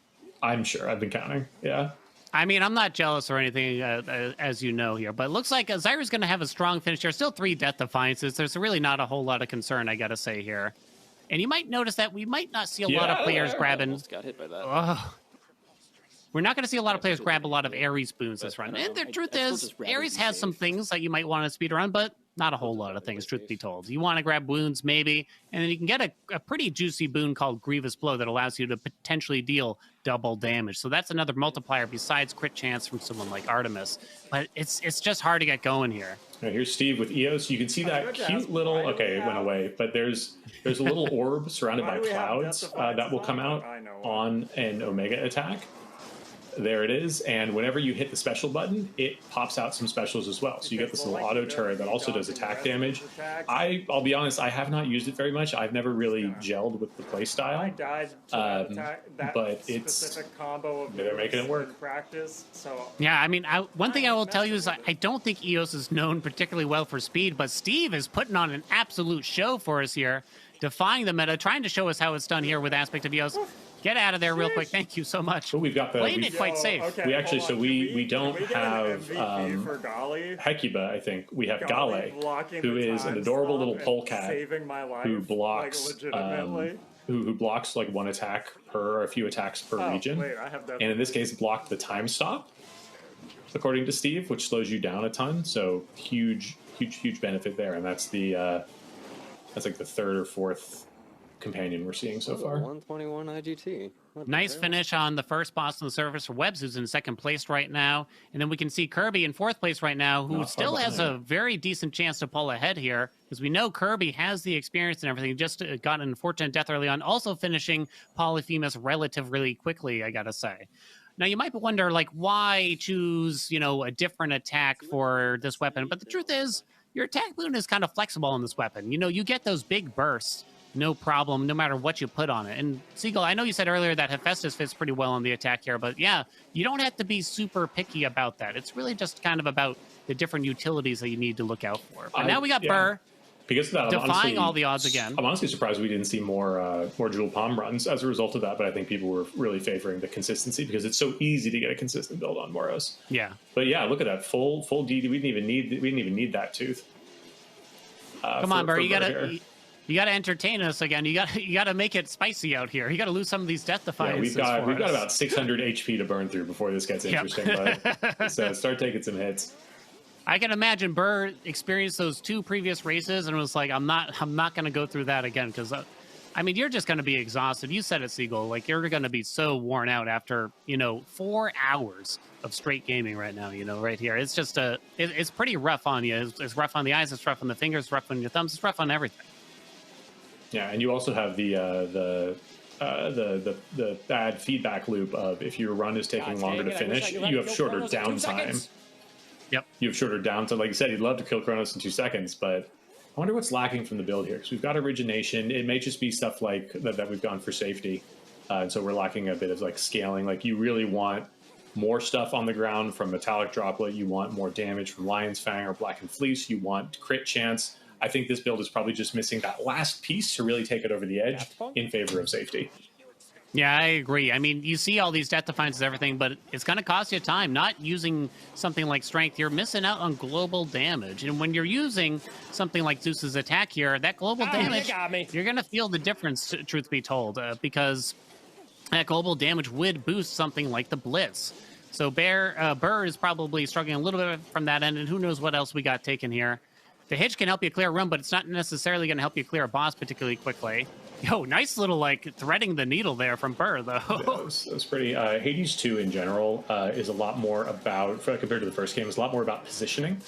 I'm sure. I've been counting. Yeah. I mean, I'm not jealous or anything, as you know here, but it looks like Zyru's going to have a strong finish here. Still 3 Death Defiances. There's really not a whole lot of concern, I got to say here. And you might notice that we might not see a lot of players grabbing. Almost got hit by that. We're not going to see a lot of players grab a lot of Ares boons this run. And the truth is, Ares has some things that you might want to speedrun, but not a whole lot of things, truth be told. You want to grab wounds, maybe, and then you can get a pretty juicy boon called Grievous Blow that allows you to potentially deal double damage. So that's another multiplier besides crit chance from someone like Artemis. But it's just hard to get going here. Right, here's Steve with EOS. You can see that cute little... Okay, it went away. But there's a little orb surrounded by clouds that will come out on an Omega attack. There it is, and whenever you hit the special button, it pops out some specials as well. So you get this little auto turret that also does attack damage. I'll be honest, I have not used it very much. I've never really gelled with the playstyle. I died but it's they're making it work. Yeah, I mean, one thing I will tell you is I don't think EOS is known particularly well for speed, but Steve is putting on an absolute show for us here, defying the meta, trying to show us how it's done here with Aspect of EOS. Get out of there real quick. Thank you so much. Well, we've got the playing it quite safe. Okay, we actually we don't have Hecuba. I think we have Gale, who is an adorable little polecat who blocks who blocks like one attack per or a few attacks per region. And in this case, blocked the time stop, according to Steve, which slows you down a ton. So huge benefit there. And that's that's like the third or fourth companion we're seeing so far. 121 IGT. Nice finish on the first boss on the surface for Webbs, who's in second place right now. And then we can see Kirby in fourth place right now, who still has a very decent chance to pull ahead here, because we know Kirby has the experience and everything. Just got an unfortunate death early on, also finishing Polyphemus relatively quickly, I gotta say. Now, you might wonder, like, why choose, a different attack for this weapon? But the truth is, your attack boon is kind of flexible on this weapon. You get those big bursts. No problem, no matter what you put on it. And Seagull, I know you said earlier that Hephaestus fits pretty well on the attack here, but yeah, you don't have to be super picky about that. It's really just kind of about the different utilities that you need to look out for. But now we got Burr. Because of that, defying all the odds again. I'm honestly surprised we didn't see more Jewel Palm runs as a result of that, but I think people were really favoring the consistency because it's so easy to get a consistent build on Moros. Yeah. But yeah, look at that full DD. We didn't even need that tooth. Come on, Burr, you gotta entertain us again. You gotta make it spicy out here. You gotta lose some of these death defiances. Yeah, we've got about 600 HP to burn through before this gets interesting. But so start taking some hits. I can imagine Burr experienced those 2 previous races and was like, I'm not gonna go through that again because I mean, you're just gonna be exhausted. You said it, Seagull. Like, you're gonna be so worn out after 4 hours of straight gaming right now. Right here, it's just it's pretty rough on you. It's rough on the eyes. It's rough on the fingers. It's rough on your thumbs. It's rough on everything. Yeah, and you also have the bad feedback loop of if your run is taking longer to finish, you have shorter downtime. Yep. You have shorter downtime. Like you said, you'd love to kill Kronos in 2 seconds, but I wonder what's lacking from the build here. Because we've got origination. It may just be stuff like that we've gone for safety. And so we're lacking a bit of like scaling. Like you really want more stuff on the ground from Metallic Droplet. You want more damage from Lion's Fang or Blackened Fleece. You want crit chance. I think this build is probably just missing that last piece to really take it over the edge in favor of safety. Yeah, I agree. I mean, you see all these death defiances and everything, but it's going to cost you time. Not using something like strength, you're missing out on global damage. And when you're using something like Zeus's attack here, that global damage, you're going to feel the difference, truth be told, because that global damage would boost something like the Blitz. So Burr is probably struggling a little bit from that end, and who knows what else we got taken here. The Hitch can help you clear a run, but it's not necessarily going to help you clear a boss particularly quickly. Yo, nice little, like, threading the needle there from Burr, though. Yeah, that was pretty. Hades 2 in general is a lot more about, compared to the first game, is a lot more about positioning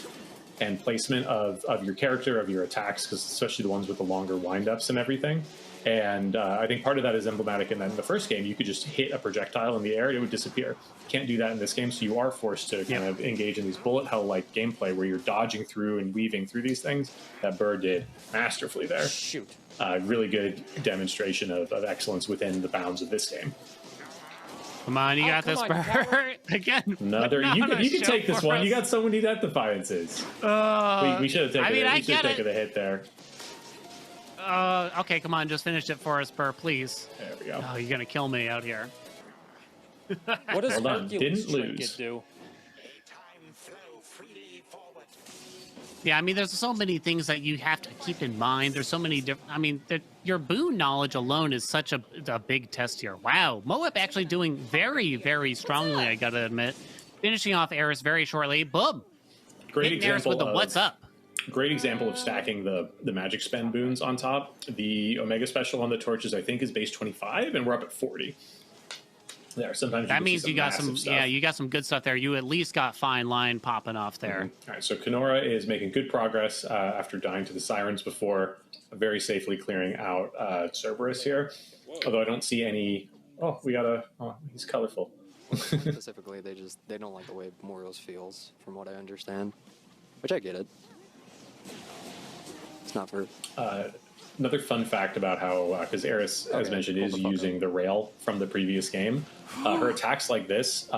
and placement of your character, of your attacks, because especially the ones with the longer windups and everything. And I think part of that is emblematic in that in the first game, you could just hit a projectile in the air and it would disappear. Can't do that in this game, so you are forced to kind of engage in these bullet hell-like gameplay where you're dodging through and weaving through these things. That Burr did masterfully there. Shoot. Really good demonstration of excellence within the bounds of this game. Come on, you got this, Burr. Again. Another. You can take this one. You got so many death defiances. We should have taken the hit there. Okay, come on, just finish it for us, Burr, please. There we go. Oh, you're gonna kill me out here. What does Hercules trinket do? Yeah, I mean, there's so many things that you have to keep in mind. There's so many different. I mean, your boon knowledge alone is such a big test here. Wow, Moab actually doing very, very strongly. I gotta admit, finishing off Eris very shortly. Boom. Great example Eris with the what's up. Great example of stacking the magic spend boons on top. The Omega special on the torches, I think, is base 25, and we're up at 40. There, sometimes that means you got some, you got some good stuff there. You at least got fine line popping off there. All right, so Kenora is making good progress after dying to the sirens before, very safely clearing out Cerberus here. Although I don't see any. Oh, we got a. Oh, he's colorful. Specifically, they don't like the way Moros feels, from what I understand, which I get it. It's not for. Another fun fact about how, because Eris, as mentioned, is using the rail from the previous game. Her attacks like this,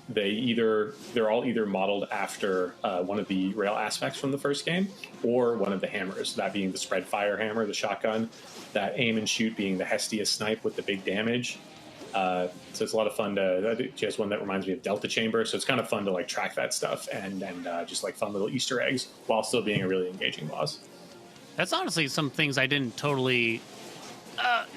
they're all either modeled after one of the rail aspects from the first game, or one of the hammers. That being the spread fire hammer, the shotgun. That aim and shoot being the Hestia snipe with the big damage. So it's a lot of fun to. I think she has one that reminds me of Delta Chamber, so it's kind of fun to like track that stuff and just like fun little Easter eggs while still being a really engaging boss. That's honestly some things I didn't totally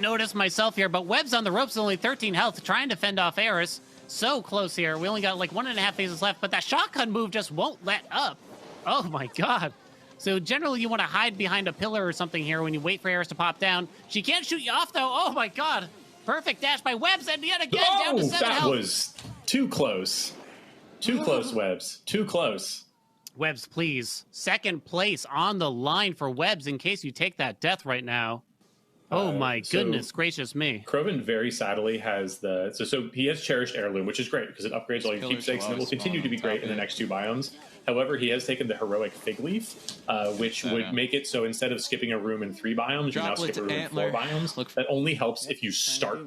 notice myself here, but Webb's on the ropes, only 13 health, trying to fend off Eris. So close here. We only got like 1.5 phases left, but that shotgun move just won't let up. Oh my god. So generally you want to hide behind a pillar or something here when you wait for Eris to pop down. She can't shoot you off though. Oh my god. Perfect dash by Webbs, and yet again down to 7 health. That was too close. Too close, Webbs. Too close. Webbs, please. Second place on the line for Webbs in case you take that death right now. Oh my goodness gracious me. Krovan very sadly has the... So he has Cherished Heirloom, which is great because it upgrades all your keepsakes and it will continue to be great in the next 2 biomes. However, he has taken the Heroic Fig Leaf, which would make it so instead of skipping a room in 3 biomes, you now skip a room in 4 biomes. That only helps if you start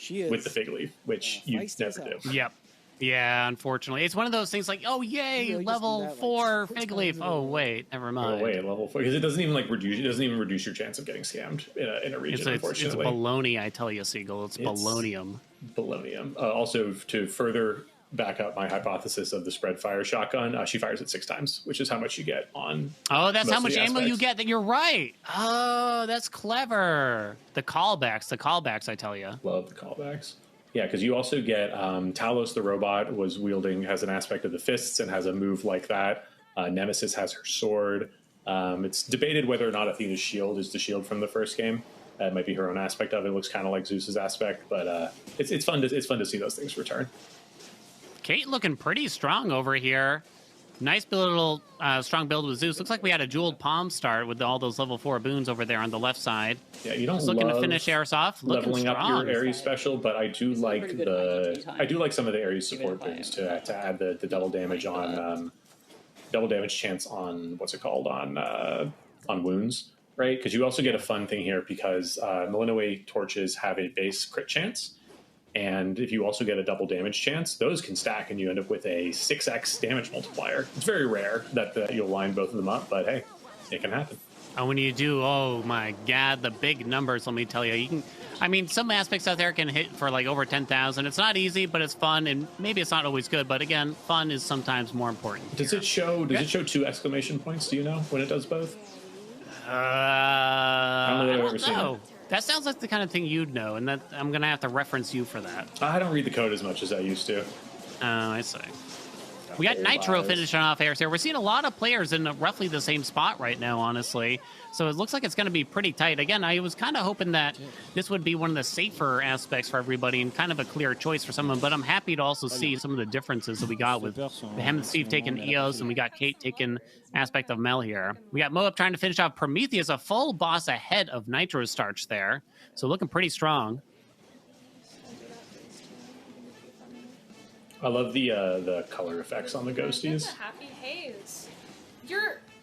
with the Fig Leaf, which you never do. Yep. Yeah, unfortunately. It's one of those things like, oh, yay, level 4 Fig Leaf. Oh, wait, never mind. Oh, wait, level 4. Because it doesn't even, like, reduce... It doesn't even reduce your chance of getting scammed in a region, unfortunately. It's baloney, I tell you, Seagull. It's balonium. Balonium. Also, to further back up my hypothesis of the spread fire shotgun, she fires it 6 times, which is how much you get on... Oh, that's how much ammo you get. That You're right. Oh, that's clever. The callbacks, I tell you. Love the callbacks. Yeah, because you also get Talos the robot has an aspect of the fists and has a move like that. Nemesis has her sword. It's debated whether or not Athena's shield is the shield from the first game. That might be her own aspect of it. It looks kind of like Zeus's aspect, but it's fun to see those things return. Kate looking pretty strong over here. Nice little strong build with Zeus. Looks like we had a jeweled palm start with all those level 4 boons over there on the left side. Yeah, you don't looking to finish Eris off. Leveling up your Ares special, but I do like some of the Ares support boons to add the double damage on double damage chance on on wounds, right? Because you also get a fun thing here because Millennium torches have a base crit chance. And if you also get a double damage chance, those can stack and you end up with a 6x damage multiplier. It's very rare that you'll line both of them up, but hey, it can happen. And when you do, oh my god, the big numbers, let me tell you. Some aspects out there can hit for like over 10,000. It's not easy, but it's fun, and maybe it's not always good, but again, fun is sometimes more important. Does it show 2 exclamation points, do you know, when it does both? I don't know. That sounds like the kind of thing you'd know, and that I'm going to have to reference you for that. I don't read the code as much as I used to. Oh, I see. We got Nitro finishing off airs here. We're seeing a lot of players in roughly the same spot right now, honestly. So it looks like it's going to be pretty tight. Again, I was kind of hoping that this would be one of the safer aspects for everybody and kind of a clear choice for someone. But I'm happy to also see some of the differences that we got with him and Steve taking EOS, and we got Kate taking aspect of Mel here. We got Moab trying to finish off Prometheus, a full boss ahead of Nitro Starch there. So looking pretty strong. I love the color effects on the ghosties. Happy haze.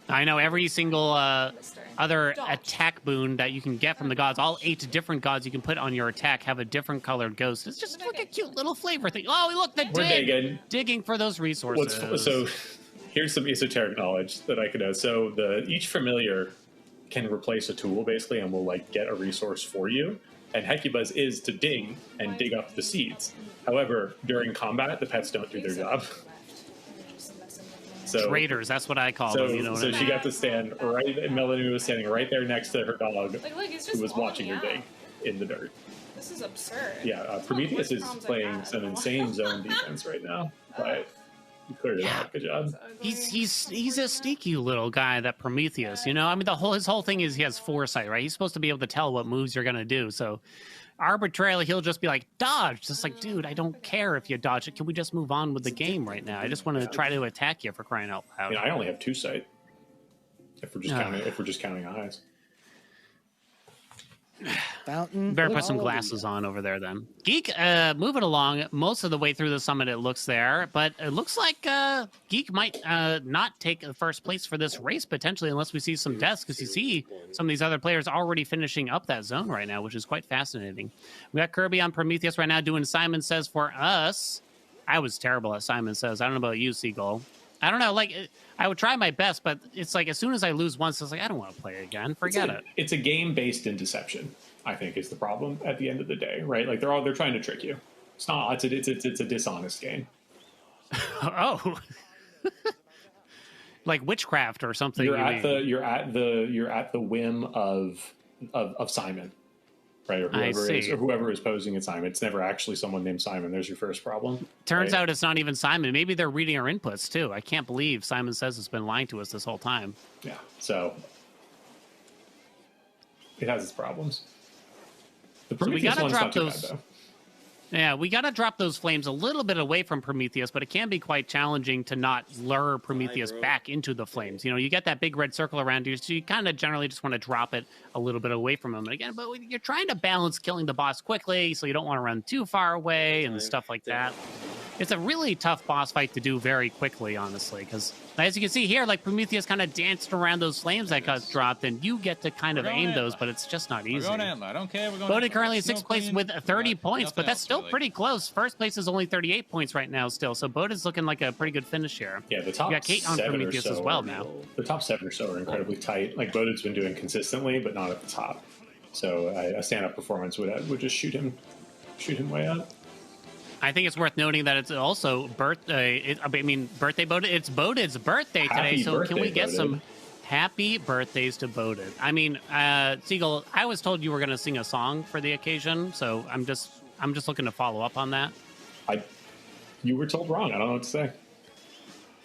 I know every single other attack boon that you can get from the gods, all 8 different gods you can put on your attack have a different colored ghost. It's just like a cute little flavor thing. Oh, look, the dig! Digging for those resources. So here's some esoteric knowledge that I could know. So each familiar can replace a tool, basically, and will like get a resource for you. And Hecubuzz is to dig and dig up the seeds. However, during combat, the pets don't do their job. So, Traitors, that's what I call them. You know. So she got to stand right. Melanie was standing right there next to her dog, who was watching her dig in the dirt. This is absurd. Yeah, Prometheus is playing some insane zone defense right now, but he cleared it out. Good job. He's a sneaky little guy, that Prometheus. You know, I mean, his whole thing is he has foresight, right? He's supposed to be able to tell what moves you're gonna do. So arbitrarily, he'll just be like, dodge. Just like, dude, I don't care if you dodge it. Can we just move on with the game right now? I just want to try to attack you, for crying out loud. I only have 2 sight. If we're just counting eyes. Fountain. Better put some glasses on over there then. Geek moving along most of the way through the summit, it looks there, but it looks like Geek might not take first place for this race potentially unless we see some deaths, because you see some of these other players already finishing up that zone right now, which is quite fascinating. We got Kirby on Prometheus right now doing Simon Says for us. I was terrible at Simon Says. I don't know about you, Seagull. I don't know, like, I would try my best, but it's like as soon as I lose once, it's like, I don't want to play again. Forget it. It's a game based in deception, I think, is the problem at the end of the day, right? Like they're trying to trick you. It's not. It's a dishonest game. Oh, like witchcraft or something. You're at the whim of Simon, right? Or whoever is posing at Simon. It's never actually someone named Simon. There's your first problem. Turns out it's not even Simon. Maybe they're reading our inputs too. I can't believe Simon Says it's been lying to us this whole time. Yeah. So it has its problems. The Prometheus one's not too bad, though. Yeah, we gotta drop those flames a little bit away from Prometheus, but it can be quite challenging to not lure Prometheus back into the flames. You know, you get that big red circle around you, so you kind of generally just want to drop it a little bit away from him. And again, but you're trying to balance killing the boss quickly, so you don't want to run too far away and stuff like that. It's a really tough boss fight to do very quickly, honestly, because as you can see here, like Prometheus kind of danced around those flames that got dropped, and you get to kind of aim those, but it's just not easy. I don't care. Boated currently in 6th place with 30 points, but that's still pretty close. First place is only 38 points right now still, so Boated's looking like a pretty good finish here. Yeah, the top you got Kate on Prometheus as well now. The top 7 or so are incredibly tight. Like Boated's been doing consistently, but not at the top. So a stand-up performance would just shoot him way up. I think it's worth noting that it's also birthday Boated. It's Boated's birthday today, so can we get some happy birthdays to Boated? I mean, Seagull, I was told you were going to sing a song for the occasion, so I'm just looking to follow up on that. You were told wrong. I don't know what to say.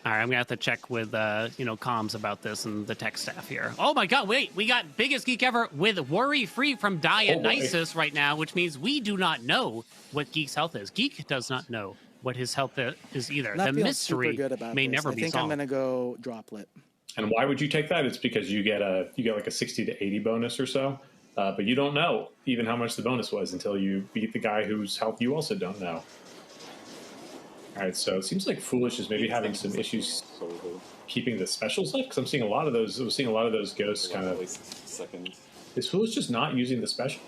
All right, I'm gonna have to check with comms about this and the tech staff here. Oh my God! Wait, we got biggest geek ever with worry free from Dionysus right now, which means we do not know what Geek's health is. Geek does not know what his health is either. The mystery may never be solved. I think I'm gonna go Droplet. And why would you take that? It's because you get like a 60 to 80 bonus or so, but you don't know even how much the bonus was until you beat the guy whose health you also don't know. All right, so it seems like Foolish is maybe having some issues keeping the specials up, because I'm seeing a lot of those. I was seeing a lot of those ghosts kind of. Is Foolish just not using the special?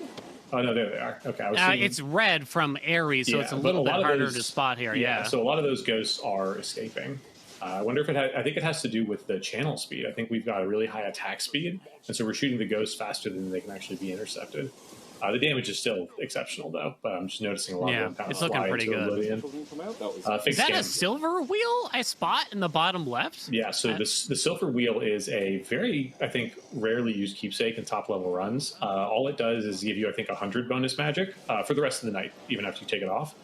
Oh no, there they are. Okay, it's red from Ares, so it's a little bit harder to spot here. Yeah, so a lot of those ghosts are escaping. I wonder if I think it has to do with the channel speed. I think we've got a really high attack speed, and so we're shooting the ghosts faster than they can actually be intercepted. The damage is still exceptional, though, but I'm just noticing a lot of them kind of it's looking pretty good. Is that a silver wheel I spot in the bottom left? Yeah, so the silver wheel is a very, I think, rarely used keepsake in top-level runs. All it does is give you, I think, 100 bonus magic for the rest of the night, even after you take it off.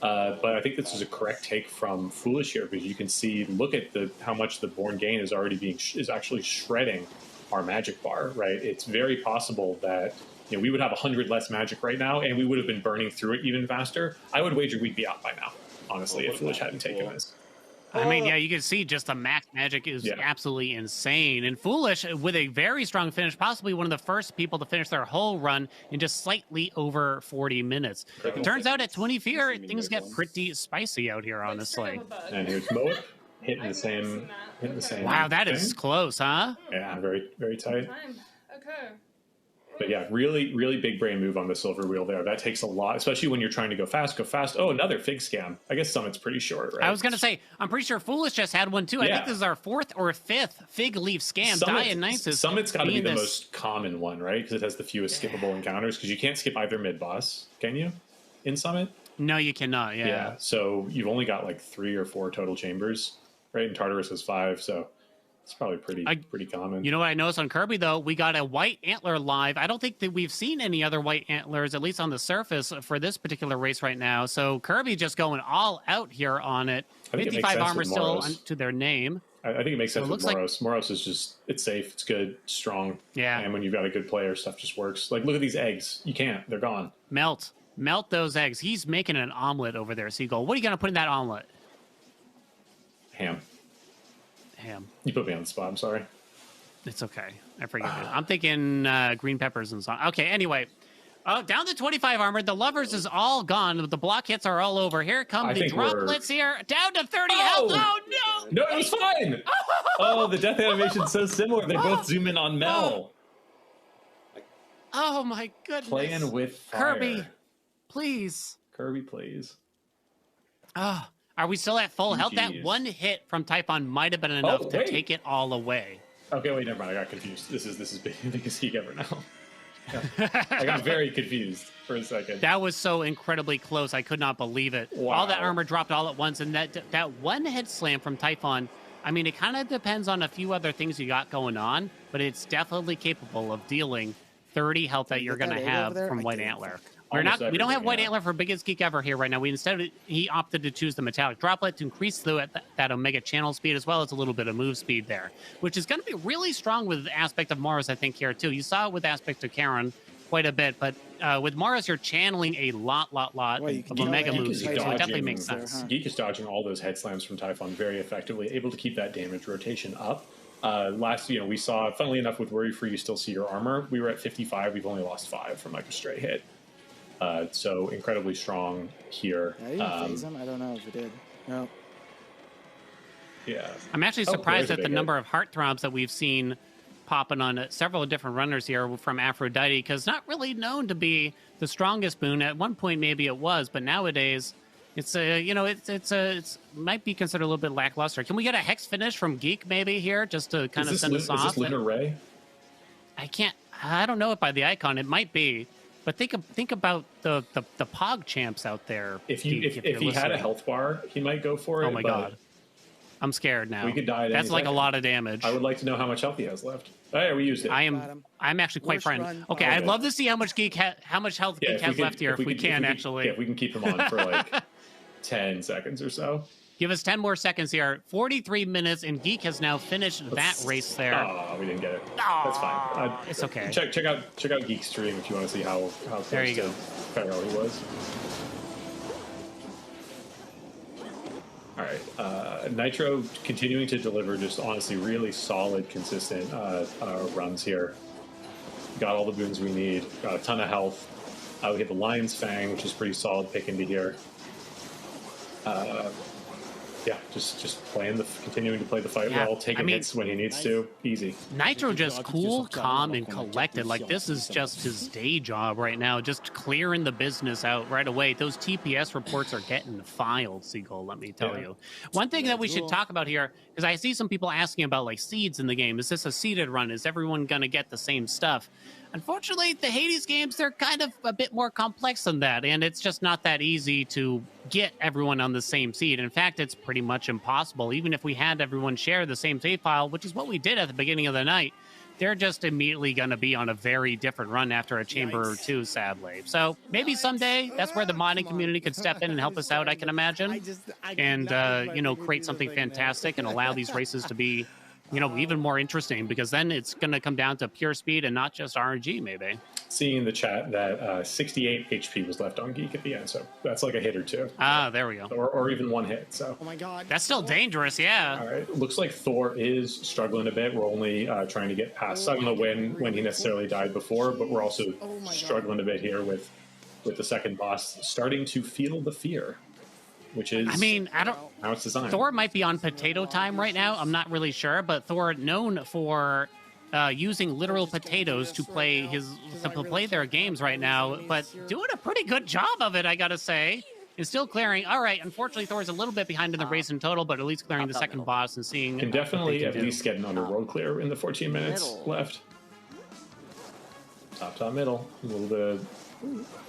But I think this is a correct take from Foolish here, because you can see, look at how much the Born Gain is already is actually shredding our magic bar, right? It's very possible that we would have 100 less magic right now, and we would have been burning through it even faster. I would wager we'd be out by now, honestly, if Foolish hadn't taken this. I mean, yeah, you can see just the max magic is absolutely insane. And Foolish, with a very strong finish, possibly one of the first people to finish their whole run in just slightly over 40 minutes. It turns out at 20 fear, things get pretty spicy out here, honestly. And here's Moat hitting the same. Wow, that is close, huh? Yeah, very, very tight. Okay. But yeah, really, really big brain move on the silver wheel there. That takes a lot, especially when you're trying to go fast, Oh, another fig scam. I guess Summit's pretty short, right? I was going to say, I'm pretty sure Foolish just had one too. I think this is our 4th or 5th fig leaf scam. Summit's got to be the most common one, right? Because it has the fewest skippable encounters, because you can't skip either mid-boss, can you, in Summit? No, you cannot, Yeah, so you've only got like 3 or 4 total chambers, right? And Tartarus has 5, so it's probably pretty common. You know what I noticed on Kirby, though? We got a white antler live. I don't think that we've seen any other white antlers, at least on the surface, for this particular race right now. So Kirby just going all out here on it. 55 armor still to their name. I think it makes sense with Moros. Like... Moros is just, it's safe, it's good, it's strong. Yeah. And when you've got a good player, stuff just works. Like, look at these eggs. You can't. They're gone. Melt those eggs. He's making an omelet over there, Seagull. What are you going to put in that omelet? Ham. You put me on the spot. I'm sorry. It's okay. I forgive you. I'm thinking green peppers and so. Okay. Anyway, down to 25 armor. The lovers is all gone. The block hits are all over. Here come the droplets here. Down to 30 health. Oh no! No, it was fine. Oh, the death animation's so similar. They both zoom in on Mel. Oh my goodness! Playing with fire. Kirby, please. Kirby, please. Oh. Are we still at full health? That one hit from Typhon might have been enough to take it all away. Okay, wait, never mind. I got confused. This is biggest geek ever now. I got very confused for a second. That was so incredibly close. I could not believe it. Wow. All that armor dropped all at once, and that one head slam from Typhon, I mean, it kind of depends on a few other things you got going on, but it's definitely capable of dealing 30 health that you're going to have from White Antler. We don't have White Antler for biggest geek ever here right now. He opted to choose the metallic droplet to increase that Omega channel speed, as well as a little bit of move speed there, which is going to be really strong with the aspect of Mars, I think, here too. You saw it with aspect of Karen quite a bit, but with Mars, you're channeling a lot of Omega moves, so it definitely makes sense. Geek is dodging all those head slams from Typhon very effectively, able to keep that damage rotation up. We saw, funnily enough, with Worry Free, you still see your armor. We were at 55. We've only lost 5 from like a straight hit. So incredibly strong here. Yeah, you didn't phase him. I don't know if it did. No. Yeah. I'm actually surprised at the number of heartthrobs that we've seen popping on several different runners here from Aphrodite, because not really known to be the strongest boon. At one point, maybe it was, but nowadays, it's might be considered a little bit lackluster. Can we get a hex finish from Geek maybe here, just to kind of send us off? Is this Lunar Ray? I don't know it by the icon. It might be. But think about the Pog champs out there. If he had a health bar, he might go for it. Oh my god, I'm scared now. We could die. That's like a lot of damage. I would like to know how much health he has left. Oh yeah, we used it. I'm actually quite frightened. Okay, I'd love to see how much health Geek has left here if we can actually. Yeah, if we can keep him on for like 10 seconds or so. Give us 10 more seconds here. 43 minutes, and Geek has now finished that race there. Oh, we didn't get it. That's fine. It's okay. Check out Geek's stream if you want to see how close there you to go. Pharaoh he was. All right. Nitro continuing to deliver just honestly really solid, consistent runs here. Got all the boons we need. Got a ton of health. We hit the Lion's Fang, which is pretty solid pick into here. Yeah, just continuing to play the fight well, taking hits when he needs to. Easy. Nitro just cool, calm, and collected. Like, this is just his day job right now, just clearing the business out right away. Those TPS reports are getting filed, Seagull, let me tell you. One thing that we should talk about here, because I see some people asking about, like, seeds in the game. Is this a seeded run? Is everyone going to get the same stuff? Unfortunately, the Hades games, they're kind of a bit more complex than that, and it's just not that easy to get everyone on the same seed. In fact, it's pretty much impossible. Even if we had everyone share the same save file, which is what we did at the beginning of the night, they're just immediately going to be on a very different run after a chamber or two, sadly. So maybe someday that's where the modding community could step in and help us out, I can imagine, and, you know, create something fantastic and allow these races to be, you know, even more interesting, because then it's going to come down to pure speed and not just RNG, maybe. Seeing in the chat that 68 HP was left on Geek at the end, so that's like a hit or two. Ah, there we go. Or even one hit, so. Oh my god. That's still dangerous, yeah. All right, looks like Thor is struggling a bit. We're only trying to get past. I don't know when he necessarily died before, but we're also struggling a bit here with the second boss starting to feel the fear, which is, I mean, I don't, how it's designed. Thor might be on potato time right now. I'm not really sure, but Thor, known for using literal potatoes to play their games right now, but doing a pretty good job of it, I gotta say. Is still clearing. All right, unfortunately, Thor's a little bit behind in the race in total, but at least clearing the second boss and seeing. Can definitely at least get an underworld clear in the 14 minutes left. Top, middle. A little bit of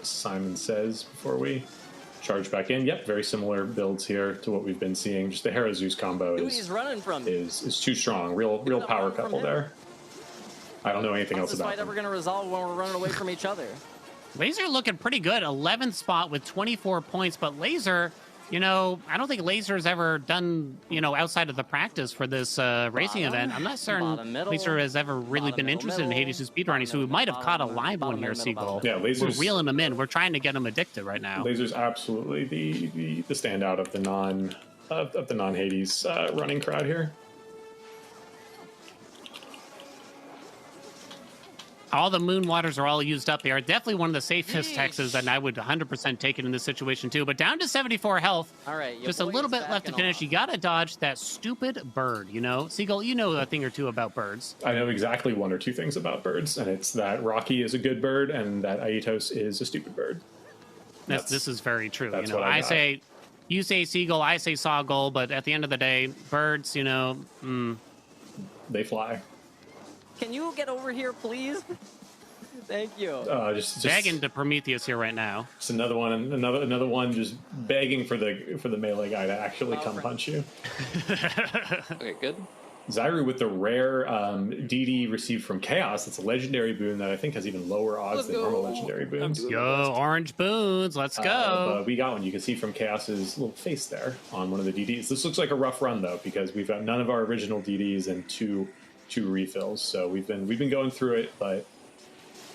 Simon Says before we charge back in. Yep, very similar builds here to what we've been seeing. Just the Hera Zeus combo is too strong. Real power couple there. I don't know anything else about this fight ever going to resolve when we're running away from each other? Laser looking pretty good. 11th spot with 24 points, but Laser, you know, I don't think Laser's ever done, you know, outside of the practice for this racing event. I'm not certain Laser has ever really been interested in Hades' speedrunning, so we might have caught a live one here, cgull. Yeah, Laser's... We're reeling him in. We're trying to get him addicted right now. Laser's absolutely the standout of the non Hades running crowd here. All the moon waters are all used up. They are definitely one of the safest Texas, and I would 100% take it in this situation too. But down to 74 health. All right, just a little bit left to finish. You got to dodge that stupid bird, you know? cgull, you know a thing or two about birds. I know exactly one or two things about birds, and it's that Rocky is a good bird and that Aitos is a stupid bird. This is very true. That's you know, what I say, you say cgull, I say sawgull, but at the end of the day, birds, you know, they fly. Can you get over here, please? Thank you. Just begging to Prometheus here right now. Just another one, just begging for the melee guy to actually come punch you. Okay, good. Zyru with the rare DD received from Chaos. It's a legendary boon that I think has even lower odds than normal legendary boons. Yo, orange boons, let's go. But we got one. You can see from Chaos's little face there on one of the DDs. This looks like a rough run though, because we've got none of our original DDs and two refills. So we've been going through it, but it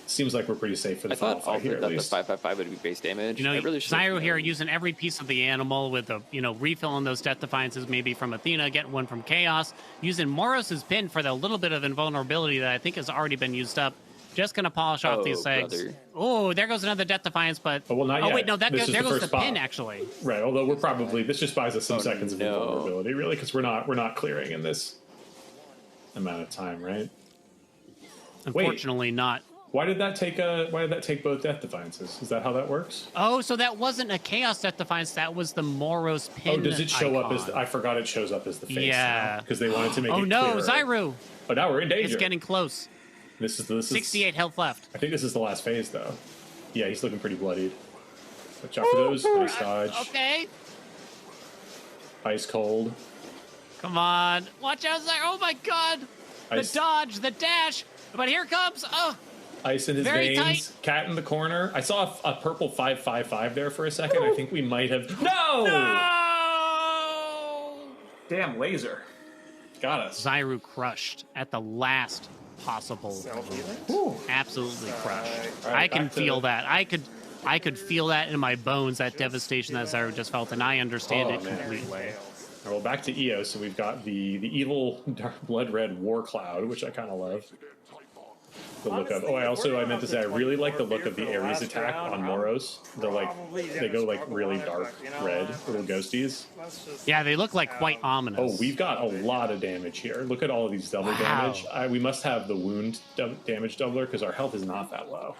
seems like we're pretty safe for the final fight here. I thought the 555 would be base damage. You know, really Zyru here using every piece of the animal with a, you know, refilling those Death Defiances, maybe from Athena, getting one from Chaos, using Moros' pin for the little bit of invulnerability that I think has already been used up. Just gonna polish off these legs. Oh, there goes another Death Defiance, but well, not yet. Wait, no, there goes the spot. pin actually. Right, although we're probably this just buys us some seconds of invulnerability, really, because we're not clearing in this amount of time, right? Unfortunately, not. Why did that take both Death Defiances? Is that how that works? Oh, so that wasn't a Chaos Death Defiance. That was the Moros pin. Oh, does it show icon. up as? I forgot it shows up as the face. Yeah, because they wanted to make. Oh it no, clearer. Zyru! Oh, now we're in danger. It's getting close. This is 68 health left. I think this is the last phase, though. Yeah, he's looking pretty bloodied. Watch out for those. Nice dodge. Okay. Ice cold. Come on, watch out, Zyru! Oh my God! The dodge, the dash, but here comes. Oh. Ice in his Very veins. tight. Cat in the corner. I saw a purple 555 there for a second. I think we might have. No! Damn laser. Got us. Zyru crushed at the last possible. Absolutely crushed. Right, I can feel that. I could feel that in my bones, that devastation that Zyru just felt, and I understand it completely. All right, well, back to EOS, so we've got the evil dark blood red war cloud, which I kind of love. The look of. Oh, I meant to say I really like the look of the Ares attack on Moros. They go like really dark red, little ghosties. Yeah, they look like quite ominous. Oh, we've got a lot of damage here. Look at all of these double damage. We must have the wound damage doubler because our health is not that low.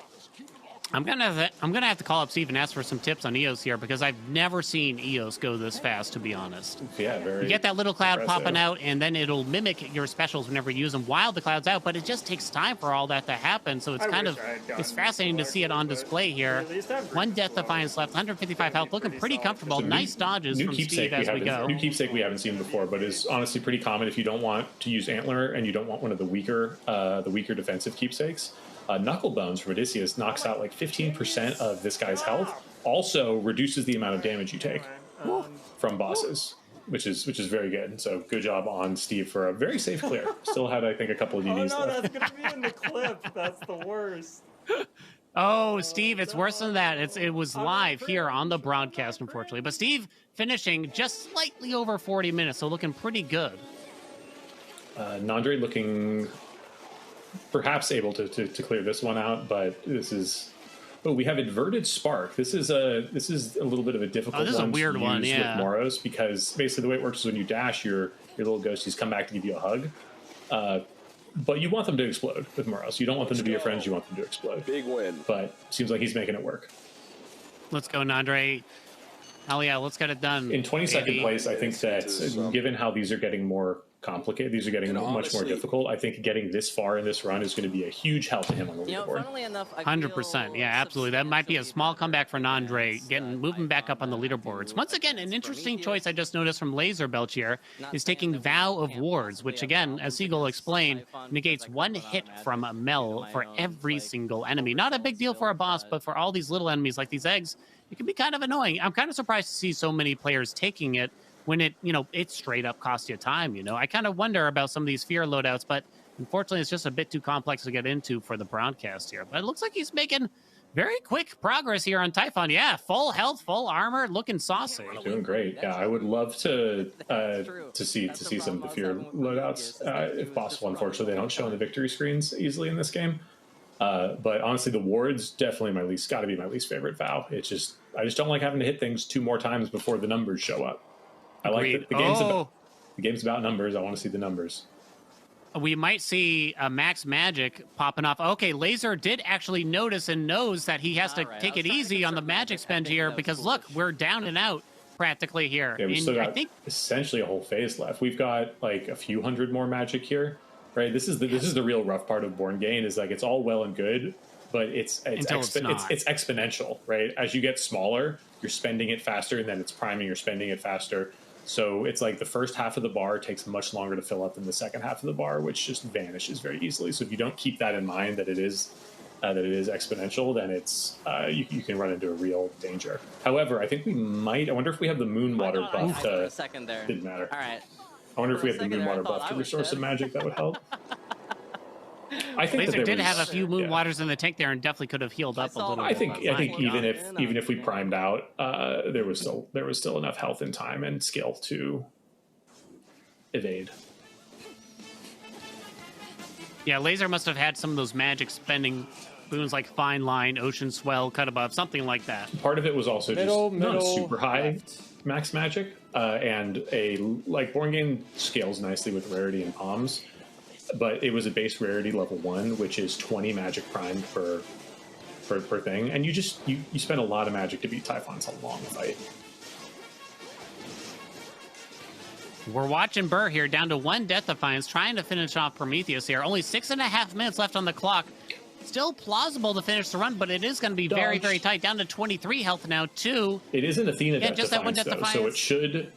I'm gonna have to call up Steve and ask for some tips on EOS here because I've never seen EOS go this fast, to be honest. Yeah, very. You get that little cloud impressive. popping out, and then it'll mimic your specials whenever you use them while the cloud's out. But it just takes time for all that to happen. So it's it's fascinating to see it on display here. One Death Defiance left, 155 health, looking pretty comfortable. Nice dodges from Steve as we go. New keepsake we haven't seen before, but is honestly pretty common if you don't want to use Antler and you don't want one of the weaker defensive keepsakes. Knuckle Bones from Odysseus knocks out like 15% of this guy's health. Also reduces the amount of damage you take from bosses, which is very good. So good job on Steve for a very safe clear. Still had, I think, a couple of DDs Oh no, left. that's gonna be in the clip. That's the worst. Oh, Steve, it's worse than that. It was live here on the broadcast, unfortunately. But Steve finishing just slightly over 40 minutes, so looking pretty good. Nandre looking perhaps able to clear this one out, but this is. Oh, we have Inverted Spark. This is a little bit of a difficult this is a weird one, with yeah. Moros, because basically the way it works is when you dash, your little ghosties come back to give you a hug. But you want them to explode with Moros. You don't want them to be your friends. You want them to explode. Big win. But seems like he's making it work. Let's go, Nandre. Hell yeah, let's get it done. In 22nd place, I think that given how these are getting more complicated, these are getting much more difficult. I think getting this far in this run is going to be a huge help to him on the leaderboard. 100%. Yeah, absolutely. That might be a small comeback for Nandre, moving back up on the leaderboards. Once again, an interesting choice I just noticed from Laser Belch here is taking Vow of Wards, which again, as cgull explained, negates one hit from a Mel for every single enemy. Not a big deal for a boss, but for all these little enemies like these eggs, it can be kind of annoying. I'm kind of surprised to see so many players taking it when it straight up costs you time, I kind of wonder about some of these fear loadouts, but unfortunately it's just a bit too complex to get into for the broadcast here. But it looks like he's making very quick progress here on Typhon. Yeah, full health, full armor, looking saucy. Doing great. Yeah, I would love to see some of the fear loadouts if possible. Unfortunately, they don't show on the victory screens easily in this game. But honestly, the wards definitely got to be my least favorite Vow. I just don't like having to hit things 2 more times before the numbers show up. I like the game's about numbers. I want to see the numbers. We might see a Max Magic popping off. Okay, Laser did actually notice and knows that he has to take it easy on the magic spend here because look, we're down and out practically here. Yeah, we still got essentially a whole phase left. We've got like a few hundred more magic here, right? This is the real rough part of Born Gain is like it's all well and good, but it's exponential, right? As you get smaller, you're spending it faster, and then it's priming, you're spending it faster. So it's like the first half of the bar takes much longer to fill up than the second half of the bar, which just vanishes very easily. So if you don't keep that in mind that it is exponential, then it's you can run into a real danger. However, I think we might. I wonder if we have the moon water buff to. Didn't matter. All right. I wonder if we have the moon water buff to restore some magic. That would help. I think Laser did have a few moon waters in the tank there, and definitely could have healed up a little. I think even if we primed out, there was still enough health and time and skill to evade. Yeah, Laser must have had some of those magic spending boons like Fine Line, Ocean Swell, Cut Above, something like that. Part of it was also not super high max magic, and Born Game scales nicely with rarity and palms. But it was a base rarity level 1, which is 20 magic prime per thing, and you spend a lot of magic to beat Typhon. It's a long fight. We're watching Burr here down to 1 Death Defiance, trying to finish off Prometheus here. Only 6.5 minutes left on the clock. Still plausible to finish the run, but it is going to be very, very tight. Down to 23 health now, too. It is an Athena Death just that 1 Death Defiance. So it should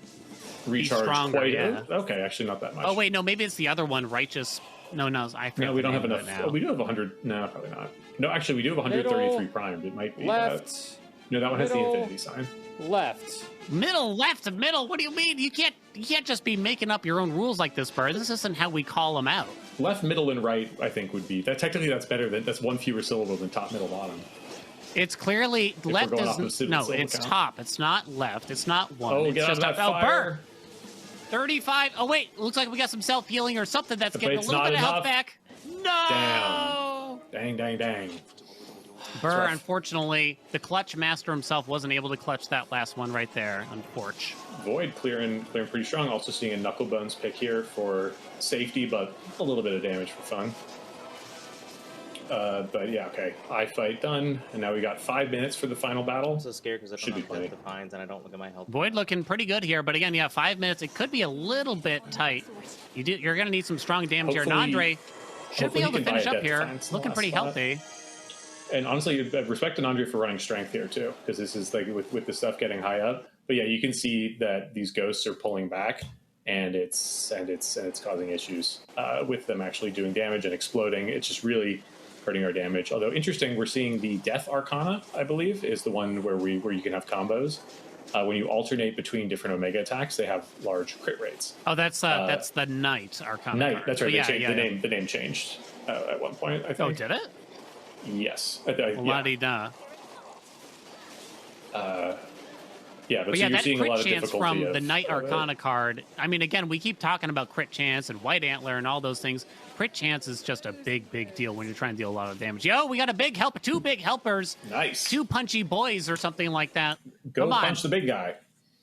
recharge stronger, quite. Yeah. Okay, actually not that much. Oh wait, no, maybe it's the other one, Righteous. No, I forget. No, we don't have enough. Now. We do have 100. No, probably not. No, actually, we do have 133 primed. It might be left. No, that one has the infinity sign. Left. Middle. What do you mean? You can't just be making up your own rules like this, Burr. This isn't how we call them out. Left, middle, and right. I think would be that. Technically, that's 1 fewer syllable than top, middle, bottom. It's clearly if left is no. It's count. Top. It's not left. It's not 1. Oh, it's get just on that fire. Burr. 35. Oh wait, looks like we got some self-healing or something that's getting a little bit of health back. No! Dang. Burr, unfortunately, the clutch master himself wasn't able to clutch that last one right there, unfortunately. Void clearing pretty strong. Also seeing a Knuckle Bones pick here for safety, but a little bit of damage for fun. But yeah, okay. I fight done, and now we got 5 minutes for the final battle. I'm so scared because I don't have death defines and I don't look at my health. Void looking pretty good here, but again, yeah, 5 minutes. It could be a little bit tight. You're going to need some strong damage here. Nandre should be able to finish up here. Looking pretty healthy. And honestly, respect to Nandre for running strength here too, because this is like with the stuff getting high up. But yeah, you can see that these ghosts are pulling back, and it's causing issues with them actually doing damage and exploding. It's just really hurting our damage. Although interesting, we're seeing the Death Arcana, I believe, is the one where you can have combos. When you alternate between different Omega attacks, they have large crit rates. Oh, that's the Knight Arcana. Knight, card. that's right. Yeah, the name changed at one point, I think. Oh, did it? Yes. La-di-da. Yeah, but so yeah, you're that seeing crit a lot of chance difficulty from the Knight Arcana card. I mean, again, we keep talking about crit chance and White Antler and all those things. Crit chance is just a big deal when you're trying to deal a lot of damage. Yo, we got a big help, 2 big helpers. Nice. 2 punchy boys or something like that. Go punch the big guy.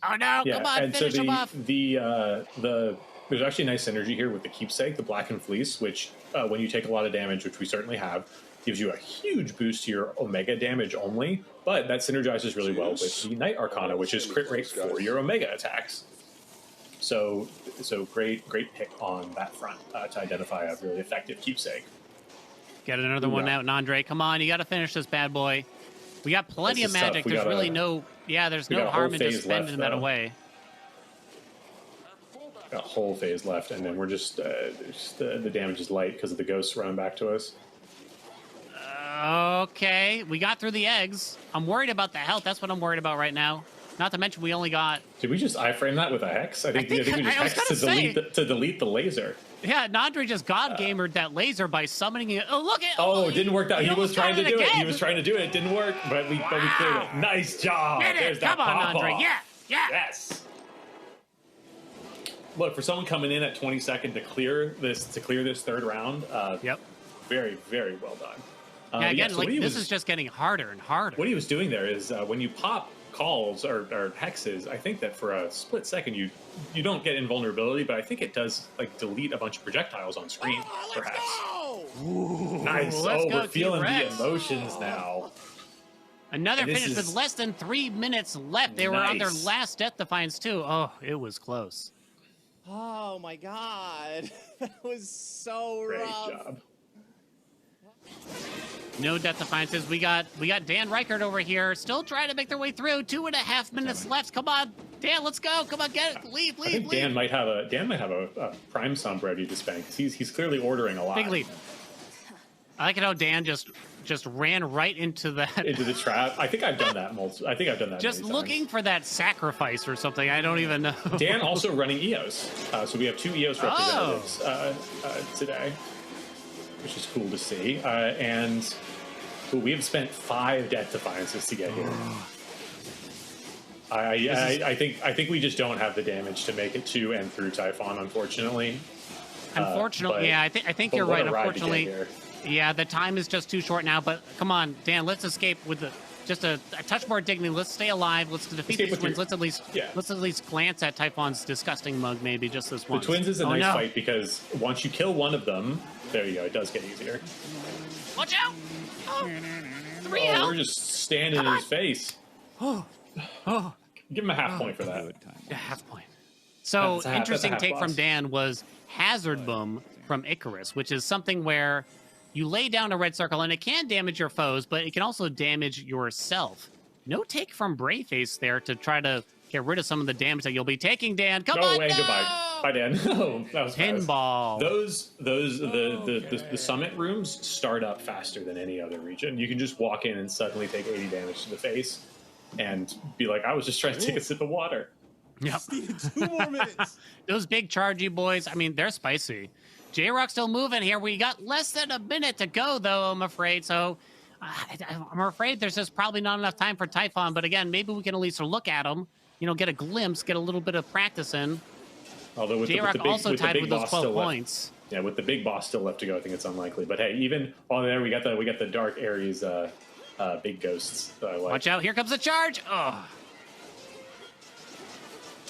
Oh no! Yeah, come on, and finish so him off. There's actually nice synergy here with the Keepsake, the Blackened Fleece, which when you take a lot of damage, which we certainly have, gives you a huge boost to your Omega damage only, but that synergizes really well with the Knight Arcana, which is crit rate for your Omega attacks. So great pick on that front to identify a really effective Keepsake. Get another one out, Nandre. Come on, you got to finish this bad boy. We got plenty of magic. There's really there's no harm in just spending that away. Got a whole phase left, and then we're just the damage is light because of the ghosts running back to us. Okay, we got through the eggs. I'm worried about the health. That's what I'm worried about right now. Not to mention we only got... Did we just iframe that with a hex? I think we just hexed to delete the laser. Yeah, Nandre just God-gamered that laser by summoning it. Oh, look at... Oh, it didn't work out. He was trying to do it. He was trying to do it. It didn't work, but we cleared it. Nice job. There's that Come on, Nandre. Yeah. Yes. Look, for someone coming in at 22nd to clear this third round, very, very well done. Yeah, again, this is just getting harder and harder. What he was doing there is when you pop calls or hexes, I think that for a split second you don't get invulnerability, but I think it does delete a bunch of projectiles on screen, perhaps. Ooh, nice. We're feeling the emotions now. Another finish with less than 3 minutes left. They were on their last Death Defiance too. Oh, it was close. Oh my god. That was so rough. Great job. No Death Defiances. We got Dan Reichert over here, still trying to make their way through. 2.5 minutes left. Come on, Dan, let's go. Come on, get it. Leave. I think Dan might have a prime sump ready to spend because he's clearly ordering a lot. Big lead. I like it how Dan just ran right into the trap. I think I've done that just looking for that sacrifice or something. I don't even know. Dan also running EOS, so we have 2 EOS representatives today, which is cool to see. And we have spent 5 Death Defiances to get here. I think we just don't have the damage to make it to and through Typhon, unfortunately. Unfortunately, I think you're right. Unfortunately, yeah, the time is just too short now. But come on, Dan, let's escape with just a touch more dignity. Let's stay alive. Let's defeat these twins. Let's at least glance at Typhon's disgusting mug, maybe just this once. The twins is a nice fight because once you kill one of them, there you go. It does get easier. Watch out! We're just standing in his face. Give him a half point for that. Yeah, half point. So interesting take from Dan was Hazard Boom from Icarus, which is something where you lay down a red circle and it can damage your foes, but it can also damage yourself. No take from Brayface there to try to get rid of some of the damage that you'll be taking, Dan. Come on, goodbye. Bye, Dan. No, that was pinball. The summit rooms start up faster than any other region. You can just walk in and suddenly take 80 damage to the face and be like, I was just trying to take a sip of water. Yep. 2 more minutes. Those big chargy boys, I mean, they're spicy. J-Rock still moving here. We got less than a minute to go, though, I'm afraid. So I'm afraid there's just probably not enough time for Typhon. But again, maybe we can at least look at him, get a glimpse, get a little bit of practice in. Although with J-Rock also tied with those 12 points. Yeah, with the big boss still left to go, I think it's unlikely. But hey, even on there, we got the Dark Ares big ghosts that I like. Watch out! Here comes the charge! Oh.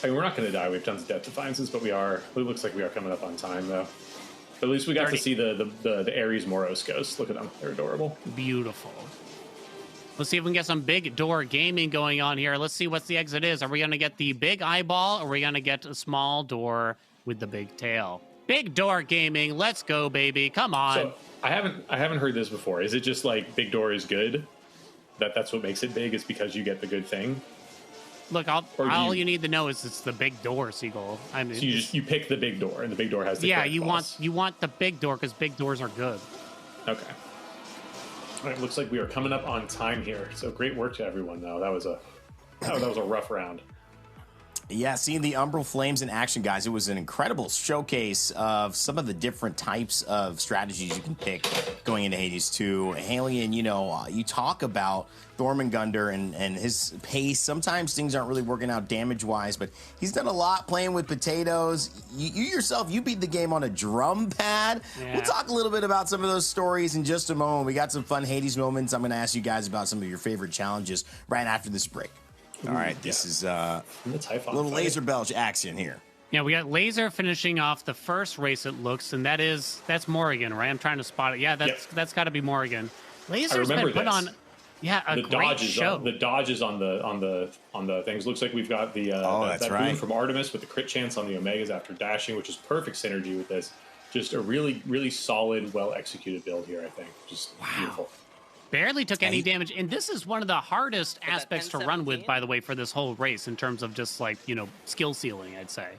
I mean, we're not going to die. We've done some Death Defiances, but it looks like we are coming up on time, though. At least we got to see the Ares Moros ghosts. Look at them. They're adorable. Beautiful. Let's see if we can get some big door gaming going on here. Let's see what the exit is. Are we going to get the big eyeball, or are we going to get a small door with the big tail? Big door gaming. Let's go, baby. Come on. So I haven't heard this before. Is it just like big door is good? That's what makes it big, is because you get the good thing? Look, all you need to know is it's the big door, Seagull. I mean, so you pick the big door, and the big door has the you want the big door because big doors are good. Okay. All right, looks like we are coming up on time here. So great work to everyone, though. That was a rough round. Yeah, seeing the Umbral Flames in action, guys, it was an incredible showcase of some of the different types of strategies you can pick going into Hades 2. Haelian, you talk about Thormungander and his pace. Sometimes things aren't really working out damage-wise, but he's done a lot playing with potatoes. You yourself, you beat the game on a drum pad. Yeah. We'll talk a little bit about some of those stories in just a moment. We got some fun Hades moments. I'm going to ask you guys about some of your favorite challenges right after this break. All right, this is a little laser belch action here. Yeah, we got Laser finishing off the first race, it looks, and that's Morrigan, right? I'm trying to spot it. Yeah, that's got to be Morrigan. Laser's been put on, a great show. The dodges on the things. Looks like we've got the that boon from Artemis with the crit chance on the Omegas after dashing, which is perfect synergy with this. Just a really, really solid, well executed build here. I think just beautiful. Barely took any damage, and this is one of the hardest aspects to run with, by the way, for this whole race in terms of just skill ceiling, I'd say.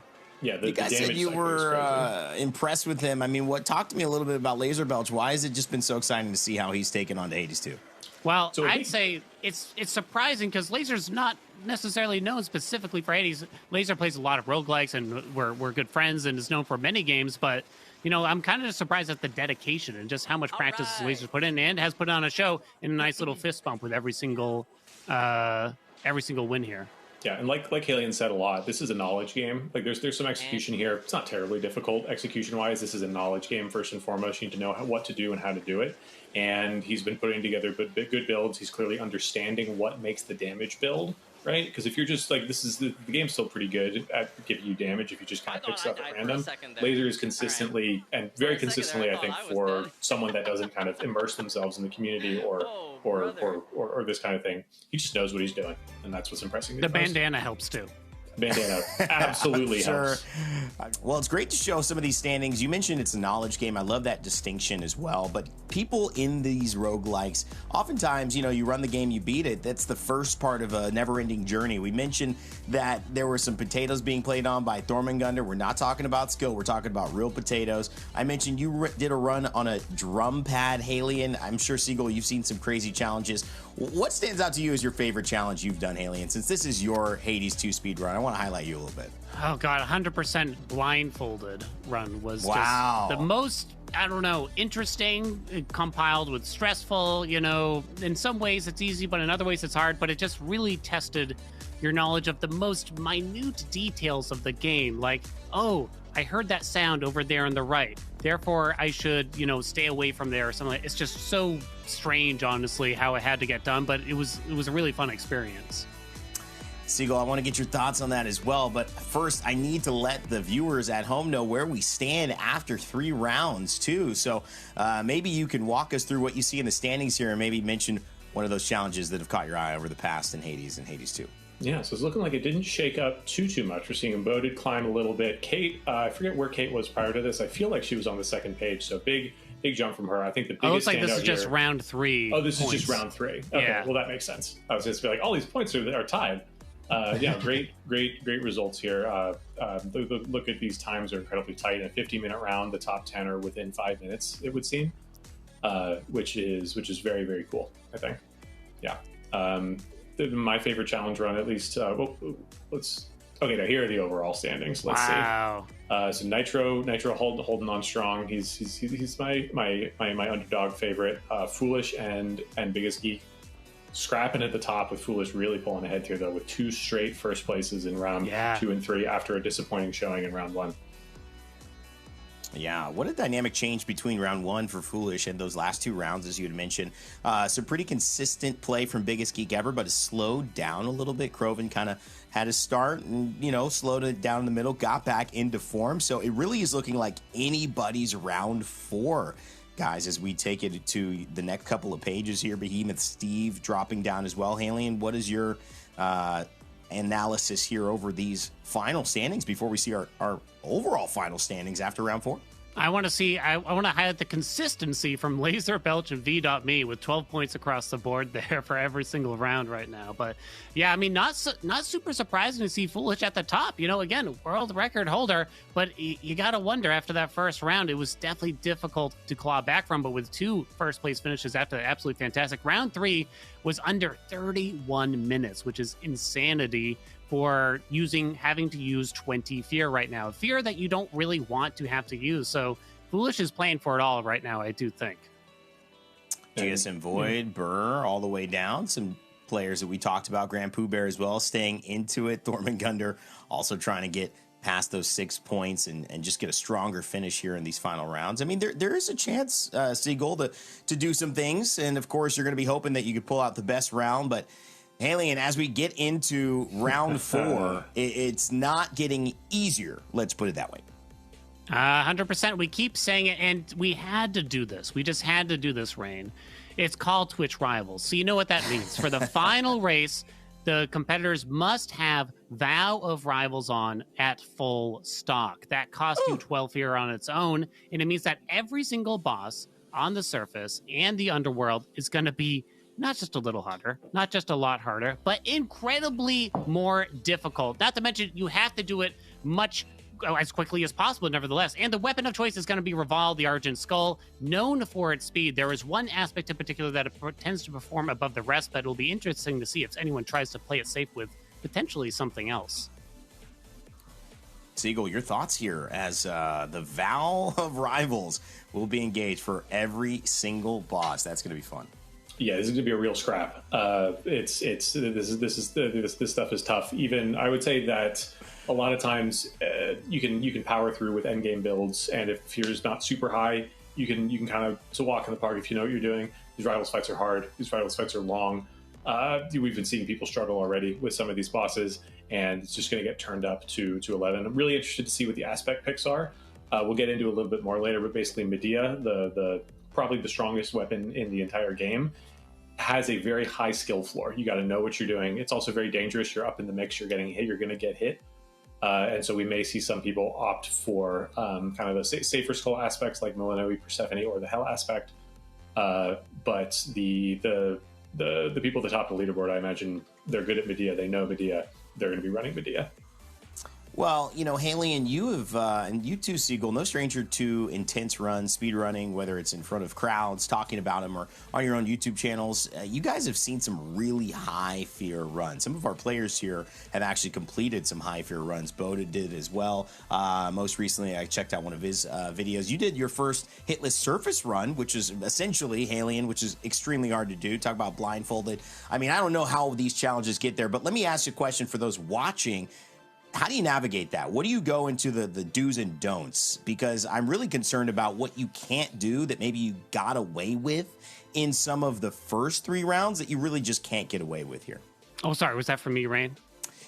Yeah, you guys said you were impressed with him. I mean, talk to me a little bit about Laser Belch. Why has it just been so exciting to see how he's taken on to Hades 2? Well, I'd say it's surprising because Laser's not necessarily known specifically for Hades. Laser plays a lot of roguelikes, and we're good friends and is known for many games, but I'm kind of surprised at the dedication and just how much practice Laser's put in, and has put on a show in a nice little fist bump with every single win here. Yeah, and like Haelian said a lot, this is a knowledge game. Like there's some execution here. It's not terribly difficult execution-wise. This is a knowledge game first and foremost. You need to know what to do and how to do it. And he's been putting together good builds. He's clearly understanding what makes the damage build, right? Because if you're just like, the game's still pretty good at giving you damage if you just kind of pick stuff at random. Laser is consistently, and very consistently, I think, for someone that doesn't kind of immerse themselves in the community or this kind of thing, he just knows what he's doing, and that's what's impressing me. The bandana helps too. Bandana absolutely helps. Well, it's great to show some of these standings. You mentioned it's a knowledge game. I love that distinction as well. But people in these roguelikes, oftentimes, you run the game, you beat it. That's the first part of a never-ending journey. We mentioned that there were some potatoes being played on by Thormungander. We're not talking about skill. We're talking about real potatoes. I mentioned you did a run on a drum pad, Haelian. I'm sure, Seagull, you've seen some crazy challenges. What stands out to you as your favorite challenge you've done, Haelian? Since this is your Hades 2 speedrun, I want to highlight you a little bit. Oh, God, 100% blindfolded run was just the most, interesting, compiled with stressful, in some ways it's easy, but in other ways it's hard, but it just really tested your knowledge of the most minute details of the game. Like, oh, I heard that sound over there on the right, therefore I should, stay away from there or something. It's just so strange, honestly, how it had to get done, but it was a really fun experience. Seagull, I want to get your thoughts on that as well, but first I need to let the viewers at home know where we stand after 3 rounds too. So maybe you can walk us through what you see in the standings here and maybe mention one of those challenges that have caught your eye over the past in Hades and Hades 2. Yeah, so it's looking like it didn't shake up too much. We're seeing Boated climb a little bit. Kate, I forget where Kate was prior to this. I feel like she was on the second page, so big jump from her. I think the biggest looks like this is here, just round 3. Oh, this is just round 3. Okay, yeah. Well, that makes sense. I was just like, all these points are tied. Yeah, great results here. Look at these times are incredibly tight. In a 50-minute round, the top 10 are within 5 minutes, it would seem, which is very, very cool, I think. Yeah. My favorite challenge run, at least. Okay, now here are the overall standings. Let's see. So Nitro holding on strong. He's my underdog favorite. Foolish and Biggest Geek scrapping at the top, with Foolish really pulling ahead here, though, with 2 straight first places in round 2 and 3 after a disappointing showing in round 1. Yeah, what a dynamic change between round 1 for Foolish and those last 2 rounds, as you had mentioned. Some pretty consistent play from Biggest Geek Ever, but it slowed down a little bit. Croven kind of had a start and, you know, slowed it down in the middle, got back into form. So it really is looking like anybody's round 4, guys, as we take it to the next couple of pages here. Behemoth Steve dropping down as well. Haelian, what is your analysis here over these final standings before we see our overall final standings after round 4? I want to highlight the consistency from Laser Belch and V.me with 12 points across the board there for every single round right now. But yeah, I mean, not super surprising to see Foolish at the top. You know, again, world record holder, but you got to wonder after that first round, it was definitely difficult to claw back from. But with 2 first place finishes after that, absolutely fantastic. Round 3 was under 31 minutes, which is insanity for having to use 20 fear right now. Fear that you don't really want to have to use. So Foolish is playing for it all right now, I do think. GSM Void, Burr, all the way down. Some players that we talked about, Grand Pooh Bear as well, staying into it. Thormengundr also trying to get past those 6 points and just get a stronger finish here in these final rounds. I mean, there is a chance, cgull, to do some things. And of course, you're going to be hoping that you could pull out the best round, but Haelian, as we get into round 4, it's not getting easier. Let's put it that way. 100%. We keep saying it, and we had to do this. We just had to do this, Rain. It's called Twitch Rivals. So you know what that means. For the final race, the competitors must have Vow of Rivals on at full stock. That costs you 12 fear on its own, and it means that every single boss on the surface and the underworld is going to be not just a little harder, not just a lot harder, but incredibly more difficult. Not to mention, you have to do it as quickly as possible, nevertheless. And the weapon of choice is going to be Revolve, the Argent Skull, known for its speed. There is one aspect in particular that it tends to perform above the rest, but it'll be interesting to see if anyone tries to play it safe with potentially something else. cgull, your thoughts here as the Vow of Rivals will be engaged for every single boss. That's going to be fun. Yeah, this is going to be a real scrap. This stuff is tough. Even I would say that a lot of times you can power through with endgame builds, and if fear is not super high, you can kind of, it's a walk in the park if you know what you're doing. These rivals fights are hard. These rivals fights are long. We've been seeing people struggle already with some of these bosses, and it's just going to get turned up to 11. I'm really interested to see what the aspect picks are. We'll get into a little bit more later, but basically Medea, the probably the strongest weapon in the entire game, has a very high skill floor. You got to know what you're doing. It's also very dangerous. You're up in the mix. You're getting hit. You're going to get hit. And so we may see some people opt for kind of the safer skull aspects like Milanoe, Persephone, or the Hell aspect. But the people at the top of the leaderboard, I imagine they're good at Medea. They know Medea. They're going to be running Medea. Well, you know, Haelian, you have, and you too, cgull, no stranger to intense runs, speed running, whether it's in front of crowds, talking about them, or on your own YouTube channels. You guys have seen some really high fear runs. Some of our players here have actually completed some high fear runs. Boat3d did as well. Most recently, I checked out one of his videos. You did your first hitless surface run, which is essentially Haelian, which is extremely hard to do. Talk about blindfolded. I mean, I don't know how these challenges get there, but let me ask you a question for those watching. How do you navigate that? What do you go into the do's and don'ts? Because I'm really concerned about what you can't do that maybe you got away with in some of the first 3 rounds that you really just can't get away with here. Oh, sorry. Was that for me, Rain?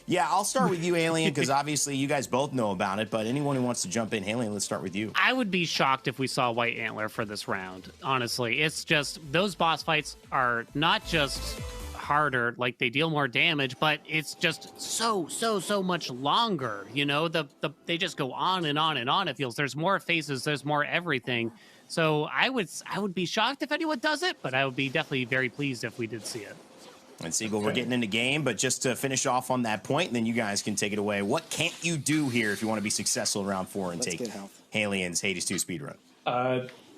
Yeah, I'll start with you, Haelian, because obviously you guys both know about it, but anyone who wants to jump in, Haelian, let's start with you. I would be shocked if we saw White Antler for this round, honestly. It's just, those boss fights are not just harder, like they deal more damage, but it's just so much longer. You know, they just go on and on and on. It feels there's more faces, there's more everything. So I would be shocked if anyone does it, but I would be definitely very pleased if we did see it. And cgull, we're getting into game, but just to finish off on that point, and then you guys can take it away. What can't you do here if you want to be successful in round 4 and take Haelian's Hades 2 speedrun?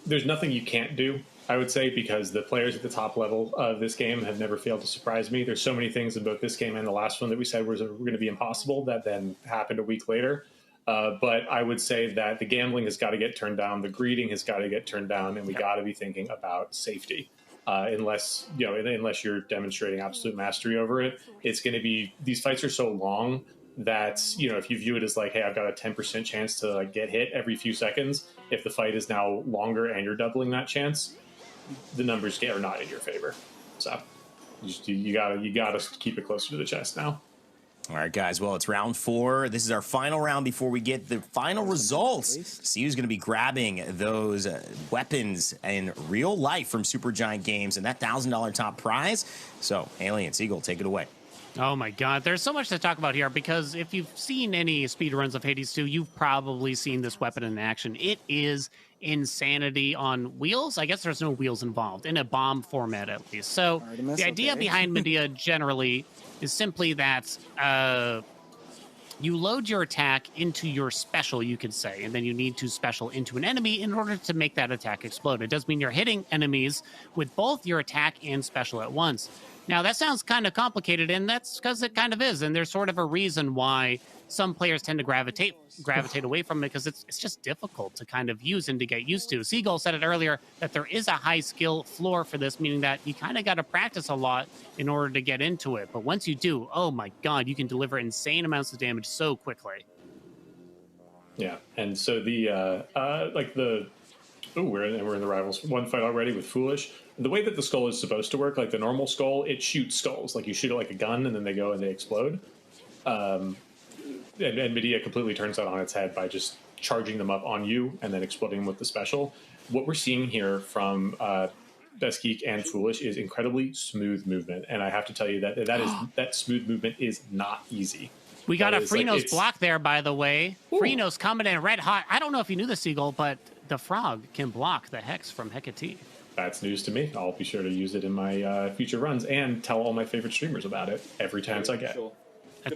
There's nothing you can't do, I would say, because the players at the top level of this game have never failed to surprise me. There's so many things in both this game and the last one that we said were going to be impossible that then happened a week later. But I would say that the gambling has got to get turned down, the greeting has got to get turned down, and we got to be thinking about safety. Unless you're demonstrating absolute mastery over it, it's going to be, these fights are so long that's, you know, if you view it as like, hey, I've got a 10% chance to like get hit every few seconds, if the fight is now longer and you're doubling that chance, the numbers are not in your favor. So you gotta keep it closer to the chest now. All right, guys. Well, it's round 4. This is our final round before we get the final results. See who's going to be grabbing those weapons in real life from Supergiant Games and that $1,000 top prize. So, Haelian, cgull, take it away. Oh my God, there's so much to talk about here because if you've seen any speedruns of Hades 2, you've probably seen this weapon in action. It is insanity on wheels. I guess there's no wheels involved, in a bomb format at least. So the idea behind Medea generally is simply that you load your attack into your special, you could say, and then you need to special into an enemy in order to make that attack explode. It does mean you're hitting enemies with both your attack and special at once. Now, that sounds kind of complicated, and that's because it kind of is, and there's sort of a reason why some players tend to gravitate away from it, because it's just difficult to kind of use and to get used to. cgull said it earlier that there is a high skill floor for this, meaning that you kind of got to practice a lot in order to get into it. But once you do, oh my God, you can deliver insane amounts of damage so quickly. Yeah, and so we're in the rivals one fight already with Foolish. The way that the skull is supposed to work, like the normal skull, it shoots skulls. Like you shoot it like a gun, and then they go and they explode. And Medea completely turns that on its head by just charging them up on you and then exploding them with the special. What we're seeing here from Best Geek and Foolish is incredibly smooth movement, and I have to tell you that smooth movement is not easy. We got a Freenos block there, by the way. Ooh. Freenos coming in red hot. I don't know if you knew this, cgull, but the frog can block the Hex from Hecate. That's news to me. I'll be sure to use it in my future runs and tell all my favorite streamers about it every chance I get. Sure.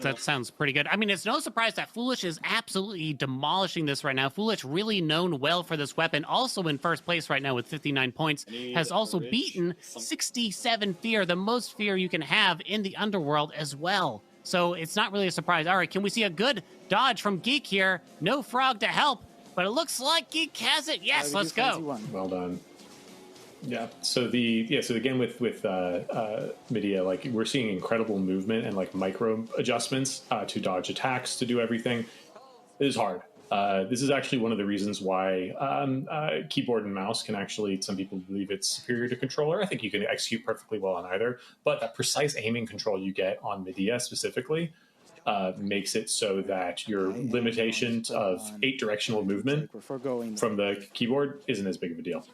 That sounds pretty good. I mean, it's no surprise that Foolish is absolutely demolishing this right now. Foolish, really known well for this weapon, also in first place right now with 59 points, has also beaten 67 fear, the most fear you can have in the underworld as well. So it's not really a surprise. All right, can we see a good dodge from Geek here? No frog to help, but it looks like Geek has it. Yes, let's go. Well done. Yeah. So again with Medea, like we're seeing incredible movement and like micro adjustments to dodge attacks, to do everything. It is hard. This is actually one of the reasons why keyboard and mouse can actually, some people believe it's superior to controller. I think you can execute perfectly well on either, but that precise aiming control you get on Medea specifically makes it so that your limitation of 8 directional movement from the keyboard isn't as big of a deal.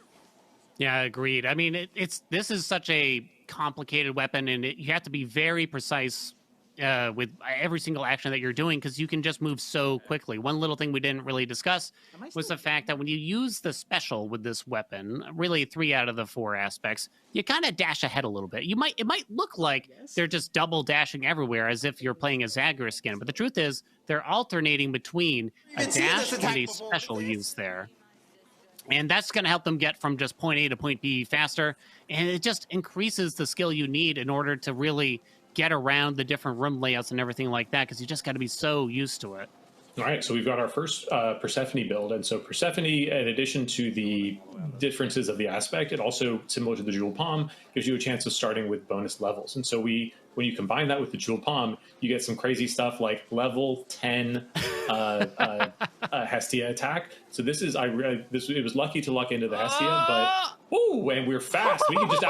Yeah, agreed. I mean, this is such a complicated weapon, and you have to be very precise with every single action that you're doing because you can just move so quickly. One little thing we didn't really discuss was the fact that when you use the special with this weapon, really 3 out of the 4 aspects, you kind of dash ahead a little bit. It might look like they're just double dashing everywhere as if you're playing a Zagreus skin, but the truth is they're alternating between a dash and a special use there. And that's going to help them get from just point A to point B faster. And it just increases the skill you need in order to really get around the different room layouts and everything like that, because you just got to be so used to it. All right, so we've got our first Persephone build. And so Persephone, in addition to the differences of the aspect, it also, similar to the Jewel Palm, gives you a chance of starting with bonus levels. And so when you combine that with the Jewel Palm, you get some crazy stuff like level 10 Hestia attack. So this is it was lucky to luck into the Hestia, but and we're fast. We can just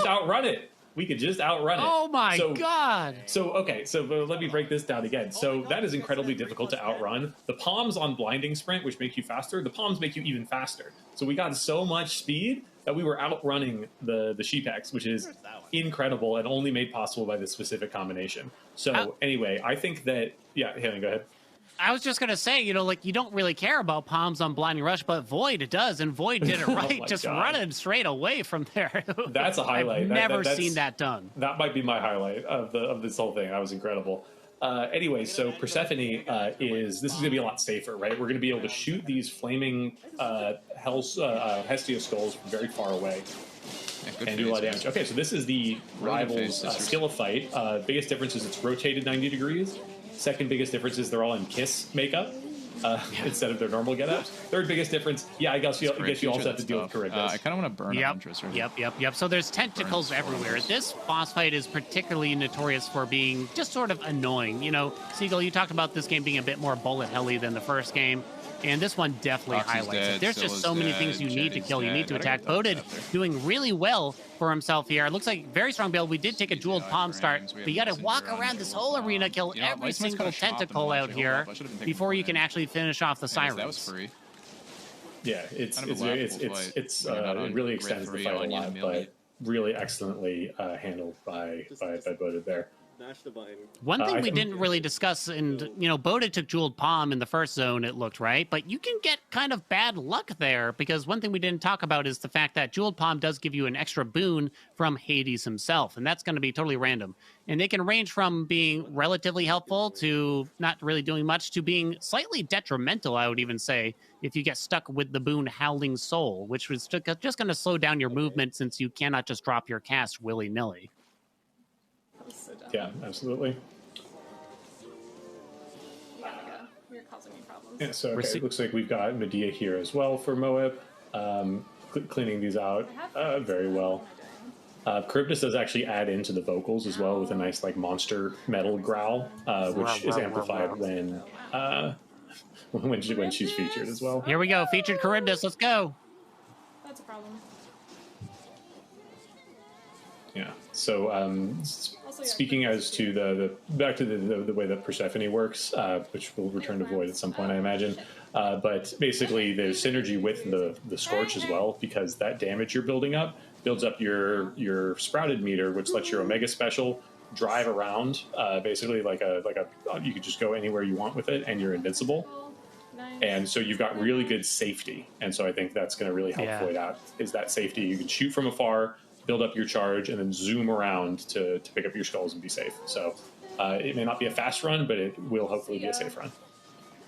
outrun it. We could just outrun it. Oh my God. So let me break this down again. So that is incredibly difficult to outrun. The palms on blinding sprint, which make you faster, the palms make you even faster. So we got so much speed that we were outrunning the Sheepex, which is incredible and only made possible by this specific combination. So anyway, I think that, Haelian, go ahead. I was just going to say, you don't really care about palms on Blinding Rush, but Void does, and Void did it right, just running straight away from there. That's a highlight. I've never seen that done. That might be my highlight of this whole thing. That was incredible. Anyway, so Persephone this is going to be a lot safer, right? We're going to be able to shoot these flaming Hestia skulls from very far away. And do a lot of damage. Okay, so this is the Rivals skill of fight. Biggest difference is it's rotated 90 degrees. Second biggest difference is they're all in Kiss makeup. instead of their normal get-ups. Third biggest difference, yeah, I guess you also have to deal with Charybdis. I kind of want to burn Yep. Huntress right Yep. So there's tentacles everywhere. This boss fight is particularly notorious for being just sort of annoying. You know, Seagull, you talked about this game being a bit more bullet helly than the first game. And this one definitely Fox is highlights dead, it. There's just so many things you need to Jetty's kill. You dead. need to Gotta attack. get those Boated after. doing really well for himself here. It looks like very strong build. We did take a jeweled palm start, but you got to walk around this whole arena, kill You know, every Lightsman's single kinda shopped tentacle and out watching. here Hold up, I should've been taking before you more can in. actually finish off the sirens. That was free. Yeah, it's Kind of a it's laughable fight. it's When you're not it on really grid extends the 3 fight a onion lot, melee. but really excellently handled by Boated there. Smash the button. One thing we didn't really discuss, and you know, Boda took jeweled palm in the first zone, it looked right, but you can get kind of bad luck there because one thing we didn't talk about is the fact that jeweled palm does give you an extra boon from Hades himself, and that's going to be totally random. And they can range from being relatively helpful to not really doing much to being slightly detrimental, I would even say, if you get stuck with the boon Howling Soul, which was just going to slow down your movement since you cannot just drop your cast willy-nilly. Yeah, absolutely. You're causing me problems. Yeah, so okay, it looks like we've got Medea here as well for Moab, cleaning these out very well. Charybdis does actually add into the vocals as well with a nice like monster metal growl, which is amplified when she's featured as well. Here we go, featured Charybdis. Let's go. That's a problem. Yeah. So speaking as to the back to the way that Persephone works, which will return to Void at some point, I imagine. But basically, there's synergy with the Scorch as well, because that damage you're building up builds up your sprouted meter, which lets your Omega Special drive around, basically like a you could just go anywhere you want with it, and you're invincible. And so you've got really good safety, and so I think that's going to really help Void out. Is that safety? You can shoot from afar, build up your charge, and then zoom around to pick up your skulls and be safe. So it may not be a fast run, but it will hopefully be a safe run.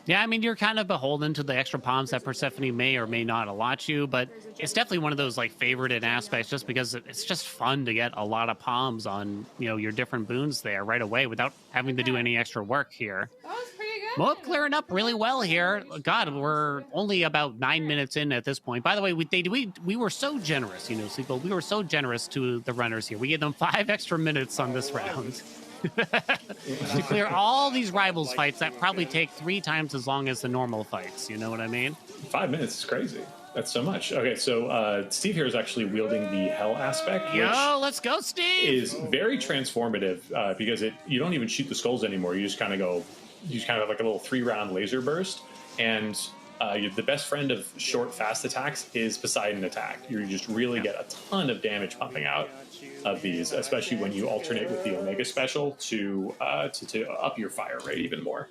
Yeah, I mean, you're kind of beholden to the extra palms that Persephone may or may not allot you, but it's definitely one of those like favorited aspects just because it's just fun to get a lot of palms on, you know, your different boons there right away without having to do any extra work here. That was pretty good. Moab clearing up really well here. God, we're only about 9 minutes in at this point. By the way, we were so generous, you know, Sequel. We were so generous to the runners here. We gave them 5 extra minutes on this round to clear all these rivals fights that probably take 3 times as long as the normal fights. You know what I mean? 5 minutes is crazy. That's so much. Okay, so Steve here is actually wielding the Hell aspect. Yo, let's go, Steve! Is very transformative because you don't even shoot the skulls anymore. You just kind of have like a little 3-round laser burst, and the best friend of short, fast attacks is Poseidon attack. You just really get a ton of damage pumping out of these, especially when you alternate with the Omega Special to up your fire rate even more.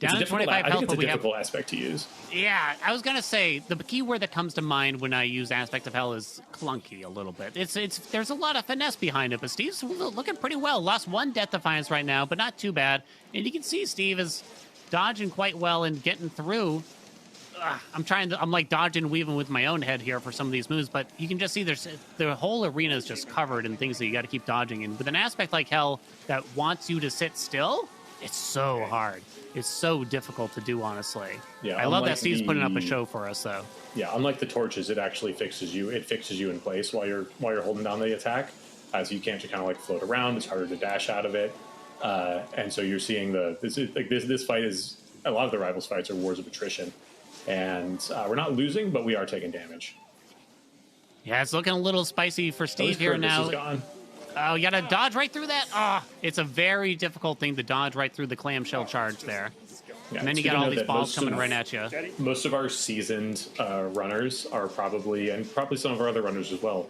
Down to 25 health, I think it's a but difficult aspect to use. Yeah, I was gonna say the key word that comes to mind when I use Aspect of Hell is clunky a little bit. There's a lot of finesse behind it, but Steve's looking pretty well. Lost 1 Death Defiance right now, but not too bad. And you can see Steve is dodging quite well and getting through. I'm like dodging and weaving with my own head here for some of these moves, but you can just see the whole arena is just covered in things that you got to keep dodging. And with an aspect like Hell that wants you to sit still, it's so hard. It's so difficult to do, honestly. Yeah, I love that Steve's putting up a show for us, though. Yeah, unlike the torches, it actually fixes you. It fixes you in place while you're holding down the attack, so you can't just kind of like float around. It's harder to dash out of it, and so you're seeing this fight is a lot of the rivals fights are wars of attrition, and we're not losing, but we are taking damage. Yeah, it's looking a little spicy for Steve here now. Oh, you gotta dodge right through that? Oh, it's a very difficult thing to dodge right through the clamshell charge there. Yeah, and then you got all these balls coming right at you. Most of our seasoned runners are probably some of our other runners as well,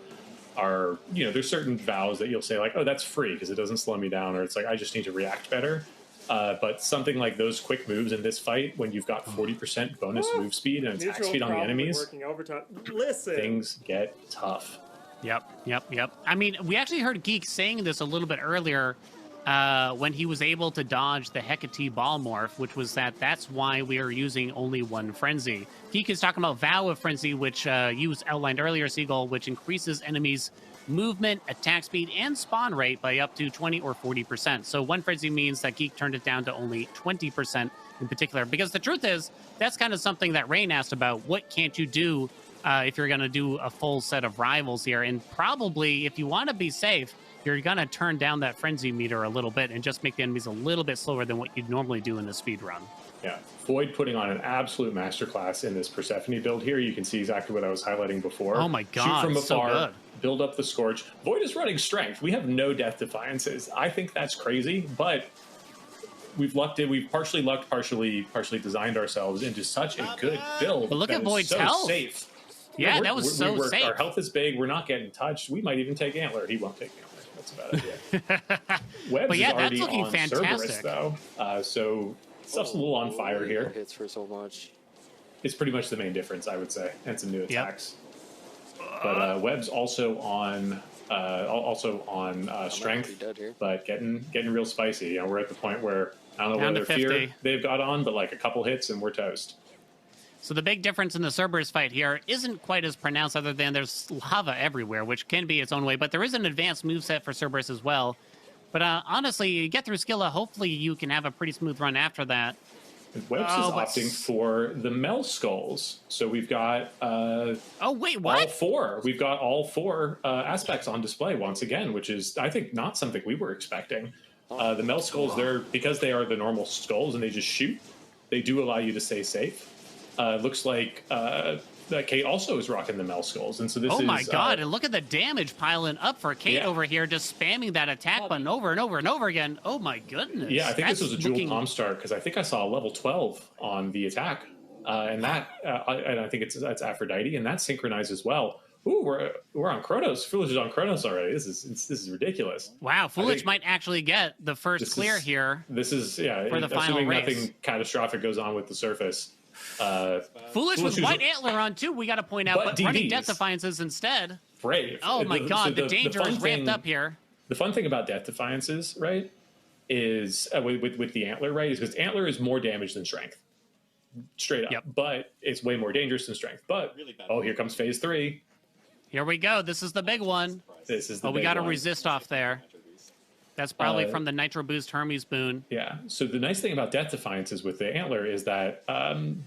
are, you know, there's certain vows that you'll say like, oh, that's free because it doesn't slow me down, or it's like, I just need to react better. But something like those quick moves in this fight, when you've got 40% bonus move speed and attack speed on the enemies, things get tough. Yep. I mean, we actually heard Geek saying this a little bit earlier when he was able to dodge the Hecate ball morph, which was that's why we are using only 1 frenzy. Geek is talking about Vow of Frenzy, which you outlined earlier, Seagull, which increases enemies' movement, attack speed, and spawn rate by up to 20 or 40%. So 1 frenzy means that Geek turned it down to only 20%, in particular, because the truth is that's kind of something that Rain asked about. What can't you do if you're going to do a full set of rivals here? And probably if you want to be safe, you're going to turn down that frenzy meter a little bit and just make the enemies a little bit slower than what you'd normally do in a speed run. Yeah, Void putting on an absolute masterclass in this Persephone build here. You can see exactly what I was highlighting before. Oh my god, shoot from afar, so good. Build up the Scorch. Void is running Strength. We have no Death Defiances. I think that's crazy, but we've lucked it. We've partially lucked, partially designed ourselves into such a good build. But look at Void's so health. Safe. Yeah, that was so safe. Our health is big. We're not getting touched. We might even take Antler. He won't take Antler. That's about it. Webs but yeah, is already that's looking on fantastic. Cerberus, though. So stuff's a little on fire here. Hits for so much. It's pretty much the main difference, I would say, and some new attacks. But Web's also on strength, but getting real spicy. You know, we're at the point where I don't know whether fear they've got on, but like a couple hits and we're toast. So the big difference in the Cerberus fight here isn't quite as pronounced, other than there's lava everywhere, which can be its own way, but there is an advanced moveset for Cerberus as well. But honestly, you get through Skilla, hopefully you can have a pretty smooth run after that. And Webbs is opting for the Mel Skulls. So we've got oh wait, what? all four. We've got all four aspects on display once again, which is, I think, not something we were expecting. The Mel Skulls, because they are the normal skulls and they just shoot, they do allow you to stay safe. Looks like Kate also is rocking the Mel Skulls, and so this is... Oh my god, and look at the damage piling up for Kate over here, just spamming that attack button over and over and over again. Oh my goodness. Yeah, I think this was a dual palm start, because I think I saw a level 12 on the attack, and I think it's Aphrodite, and that synchronized as well. Ooh, we're on Kronos. Foolish is on Kronos already. This is ridiculous. Wow, Foolish might actually get the first clear here. This is, for the final assuming race. Nothing catastrophic goes on with the surface. Foolish with white antler on too, we got to point out, but running Death Defiances instead. Brave. Oh my god, the danger is ramped up here. The fun thing about Death Defiances, right, is with the antler, right, is because antler is more damage than strength. Straight up. But it's way more dangerous than strength. But, here comes phase 3. Here we go. This is the big one. This is the big we got to one. resist off there. That's probably from the Nitro Boost Hermes boon. Yeah. So the nice thing about Death Defiances with the Antler is that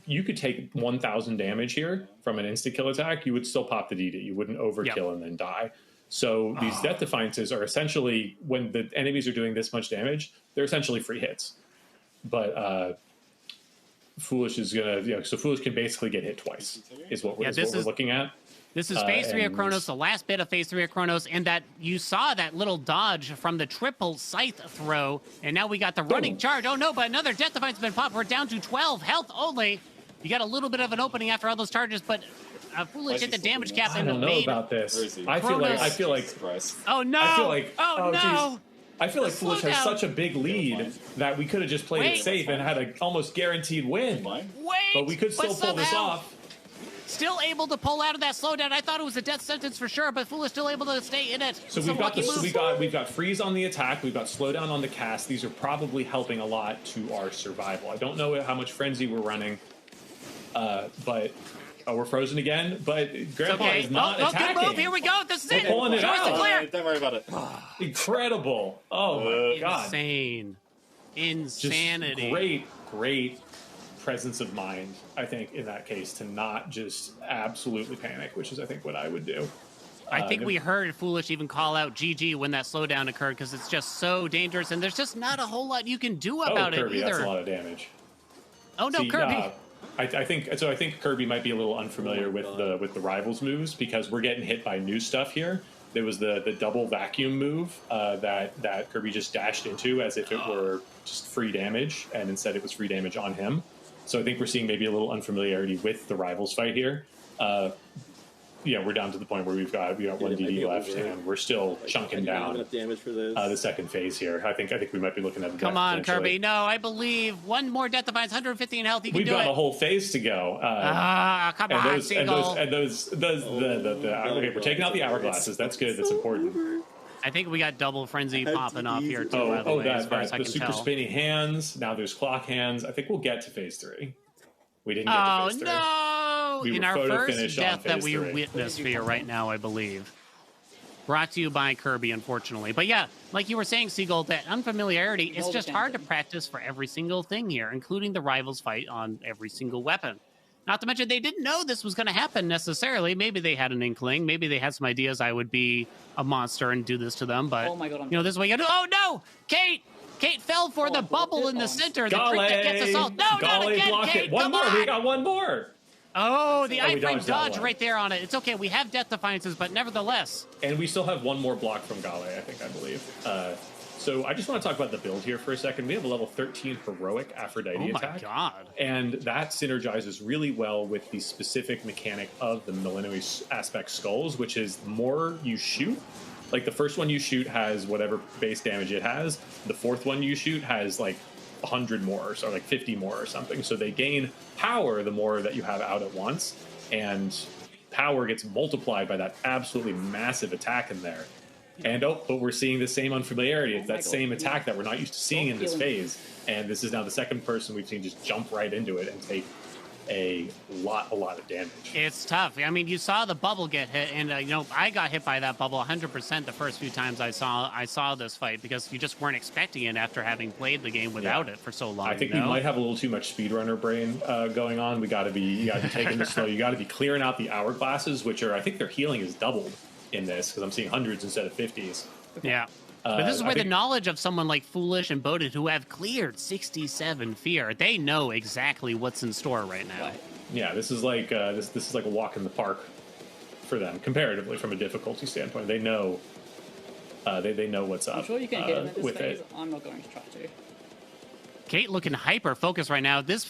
you could take 1,000 damage here from an insta-kill attack. You would still pop the DD. You wouldn't overkill and then die. So these Death Defiances are essentially, when the enemies are doing this much damage, they're essentially free hits. But Foolish is going to... so Foolish can basically get hit twice, is what we're looking at. This is phase 3 of Kronos, the last bit of phase 3 of Kronos, and that you saw that little dodge from the triple scythe throw, and now we got the running charge. Oh no, but another Death Defiance has been popped. We're down to 12 health only. You got a little bit of an opening after all those charges, but Foolish hit the damage cap and I don't know about this. I feel like. Oh no! I feel like. Oh no! I feel like Foolish has such a big lead that we could have just played it safe and had an almost guaranteed win. But we could still pull this off. Still able to pull out of that slowdown. I thought it was a death sentence for sure, but Foolish still able to stay in it. So we've got freeze on the attack, we've got slowdown on the cast. These are probably helping a lot to our survival. I don't know how much frenzy we're running, but we're frozen again. But Grandpa is not attacking. Good move. Here we go. This is it. Pulling it out. Don't worry about it. Incredible. Oh my god. Insane. Insanity. Just great presence of mind, I think, in that case, to not just absolutely panic, which is, I think, what I would do. I think we heard Foolish even call out GG when that slowdown occurred, because it's just so dangerous, and there's just not a whole lot you can do about Kirby, it either. That's a lot of damage. Oh no, Kirby! I think Kirby might be a little unfamiliar with the rivals moves, because we're getting hit by new stuff here. There was the double vacuum move that Kirby just dashed into as if it were just free damage, and instead it was free damage on him. So I think we're seeing maybe a little unfamiliarity with the rivals fight here. We're down to the point where we've got one DD left, and we're still chunking down damage for this. the second phase here. I think we might be looking at. Come on, Kirby! No, I believe one more Death Defiance, 150 in health. You can do it. We've got a whole phase to go. Come on, okay, we're taking out the hourglasses. That's good. That's important. I think we got double frenzy popping off here too. The super spinny hands. Now there's clock hands. I think we'll get to phase 3. We didn't get to phase 3. No! We in were our photo first finish death on that phase we 3. witnessed here right now, I believe. Brought to you by Kirby, unfortunately. But yeah, like you were saying, Cgull, that unfamiliarity, it's just hard to practice for every single thing here, including the rivals fight on every single weapon. Not to mention, they didn't know this was going to happen necessarily. Maybe they had an inkling. Maybe they had some ideas I would be a monster and do this to them. But, oh my God, this is what you got to do. Oh, no! Kate! Kate fell for the bubble in the center. The trick that gets us all. No, not again, Kate! One more. We got one more. Oh, the iframe dodge right there on it. It's okay. We have death defiances, but nevertheless. And we still have one more block from Gale, I believe. So I just want to talk about the build here for a second. We have a level 13 heroic Aphrodite attack. Oh my God. And that synergizes really well with the specific mechanic of the millenary aspect skulls, which is the more you shoot, like the first one you shoot has whatever base damage it has. The fourth one you shoot has like 100 more, so like 50 more or something. So they gain power the more that you have out at once, and power gets multiplied by that absolutely massive attack in there. And but we're seeing the same unfamiliarity. It's that same attack that we're not used to seeing in this phase. And this is now the second person we've seen just jump right into it and take a lot of damage. It's tough. I mean, you saw the bubble get hit, and I got hit by that bubble 100% the first few times I saw this fight, because you just weren't expecting it after having played the game without it for so long. I think we might have a little too much speedrunner brain going on. You got to be taking this slow. You got to be clearing out the hourglasses, which are, I think their healing is doubled in this, because I'm seeing hundreds instead of 50s. Yeah. But this is where the knowledge of someone like Foolish and Boat3d, who have cleared 67 fear, they know exactly what's in store right now. Yeah, this is like this is like a walk in the park for them, comparatively from a difficulty standpoint. They know they know what's up. I'm sure you can hit him at this with phase. it. I'm not going to try to. Kate looking hyper focused right now. This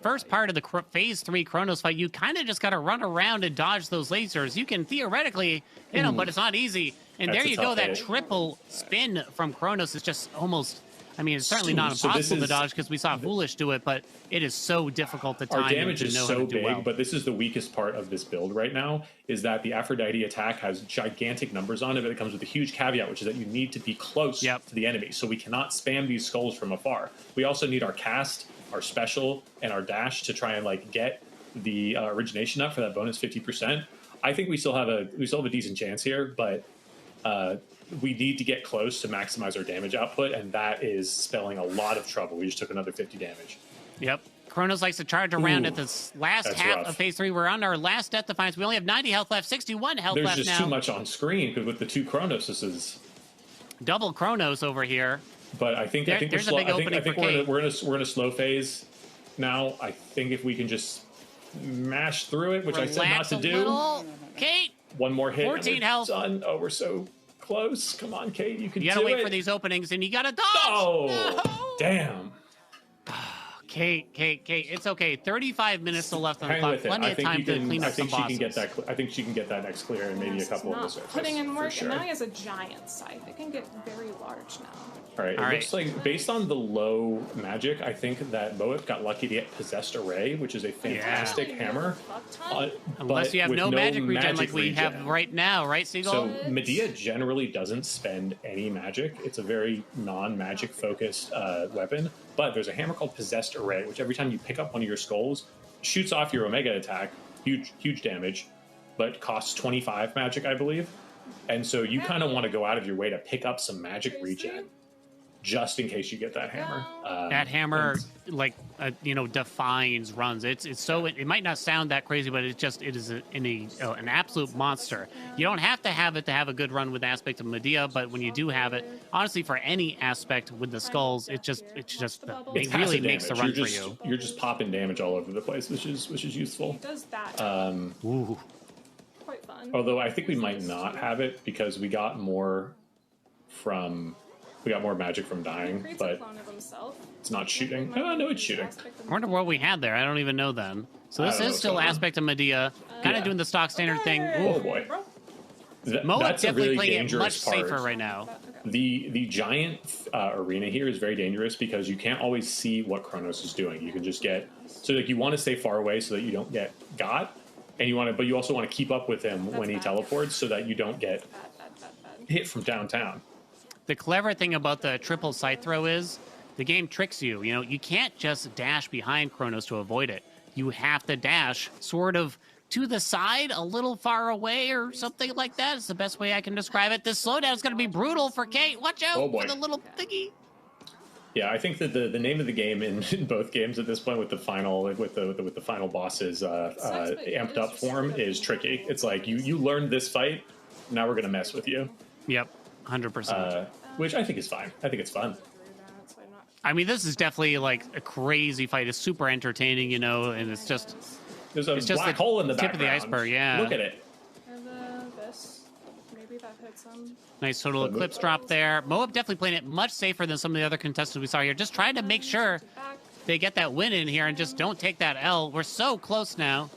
first part of the phase 3 Chronos fight, you kind of just got to run around and dodge those lasers. You can theoretically hit them, but it's not easy. And That's there you go. That hit. triple spin from Chronos is just almost, I mean, it's certainly not impossible to dodge, because we saw Foolish do it, but it is so difficult to time. Our damage is so big, well. but this is the weakest part of this build right now, is that the Aphrodite attack has gigantic numbers on it, but it comes with a huge caveat, which is that you need to be close to the enemy. So we cannot spam these skulls from afar. We also need our cast, our special, and our dash to try and like get the origination up for that bonus 50%. I think we still have a decent chance here, but we need to get close to maximize our damage output, and that is spelling a lot of trouble. We just took another 50 damage. Yep. Chronos likes to charge around at this last half rough. of phase 3. We're on our last death defiance. We only have 90 health left, 61 health There's left now. just too much on screen, because with the two Chronoses, double Chronos over here. But I think there's we're slow. a big opening I think for Kate. we're in a slow phase now. I think if we can just mash through it, which I said not to do. Little. Kate. One more hit. 14 health. Done. Oh, we're so close. Come on, Kate. You can do it. You gotta wait for these openings, and you gotta dodge. Oh, no. Damn. Kate, it's okay. 35 minutes still left on the Hang clock. with it. Plenty of time to clean up some bosses. I think she can get that next clear and maybe a couple on the surface. Putting in work, sure. and now he has a giant scythe. It can get very large now. All right. It looks like, based on the low magic, I think that Moab got lucky to get Possessed Array, which is a fantastic hammer. Unless you have no magic regen like we have right now, right, Cgull? So Medea generally doesn't spend any magic. It's a very non-magic focused weapon. But there's a hammer called Possessed Array, which every time you pick up one of your skulls, shoots off your Omega attack, huge damage, but costs 25 magic, I believe. And so you kind of want to go out of your way to pick up some magic regen, just in case you get that hammer. That hammer, defines runs. It's so it might not sound that crazy, but it is an absolute monster. You don't have to have it to have a good run with Aspect of Medea, but when you do have it, honestly, for any aspect with the skulls, it really makes the run for you. You're just popping damage all over the place, which is useful. He does that. Quite fun. Although I think we might not have it, because we got more magic from dying, but it's not shooting. Oh, no, it's shooting. I wonder what we had there. I don't even know then. So this is still Aspect of Medea, kind of doing the stock standard thing. Oh boy. That's definitely really playing it much part. safer right now. The giant arena here is very dangerous, because you can't always see what Chronos is doing. You can just get you want to stay far away so that you don't get got, and but you also want to keep up with him when he teleports so that you don't get hit from downtown. The clever thing about the triple scythe throw is the game tricks you. You can't just dash behind Chronos to avoid it. You have to dash sort of to the side, a little far away or something like that. It's the best way I can describe it. This slowdown is going to be brutal for Kate. Watch out for the little thingy. Yeah, I think that the name of the game in both games at this point with the final final bosses amped up form is tricky. It's like you learned this fight, now we're gonna mess with you. Yep, 100%. Which I think is fine. I think it's fun. I mean, this is definitely like a crazy fight. It's super entertaining, you know, and it's just there's a just black hole in the tip background. of the iceberg. Yeah, look at it. And this, maybe that hits him. Nice total eclipse drop there. Moab definitely playing it much safer than some of the other contestants we saw here. Just trying to make sure they get that win in here and just don't take that L. We're so close now.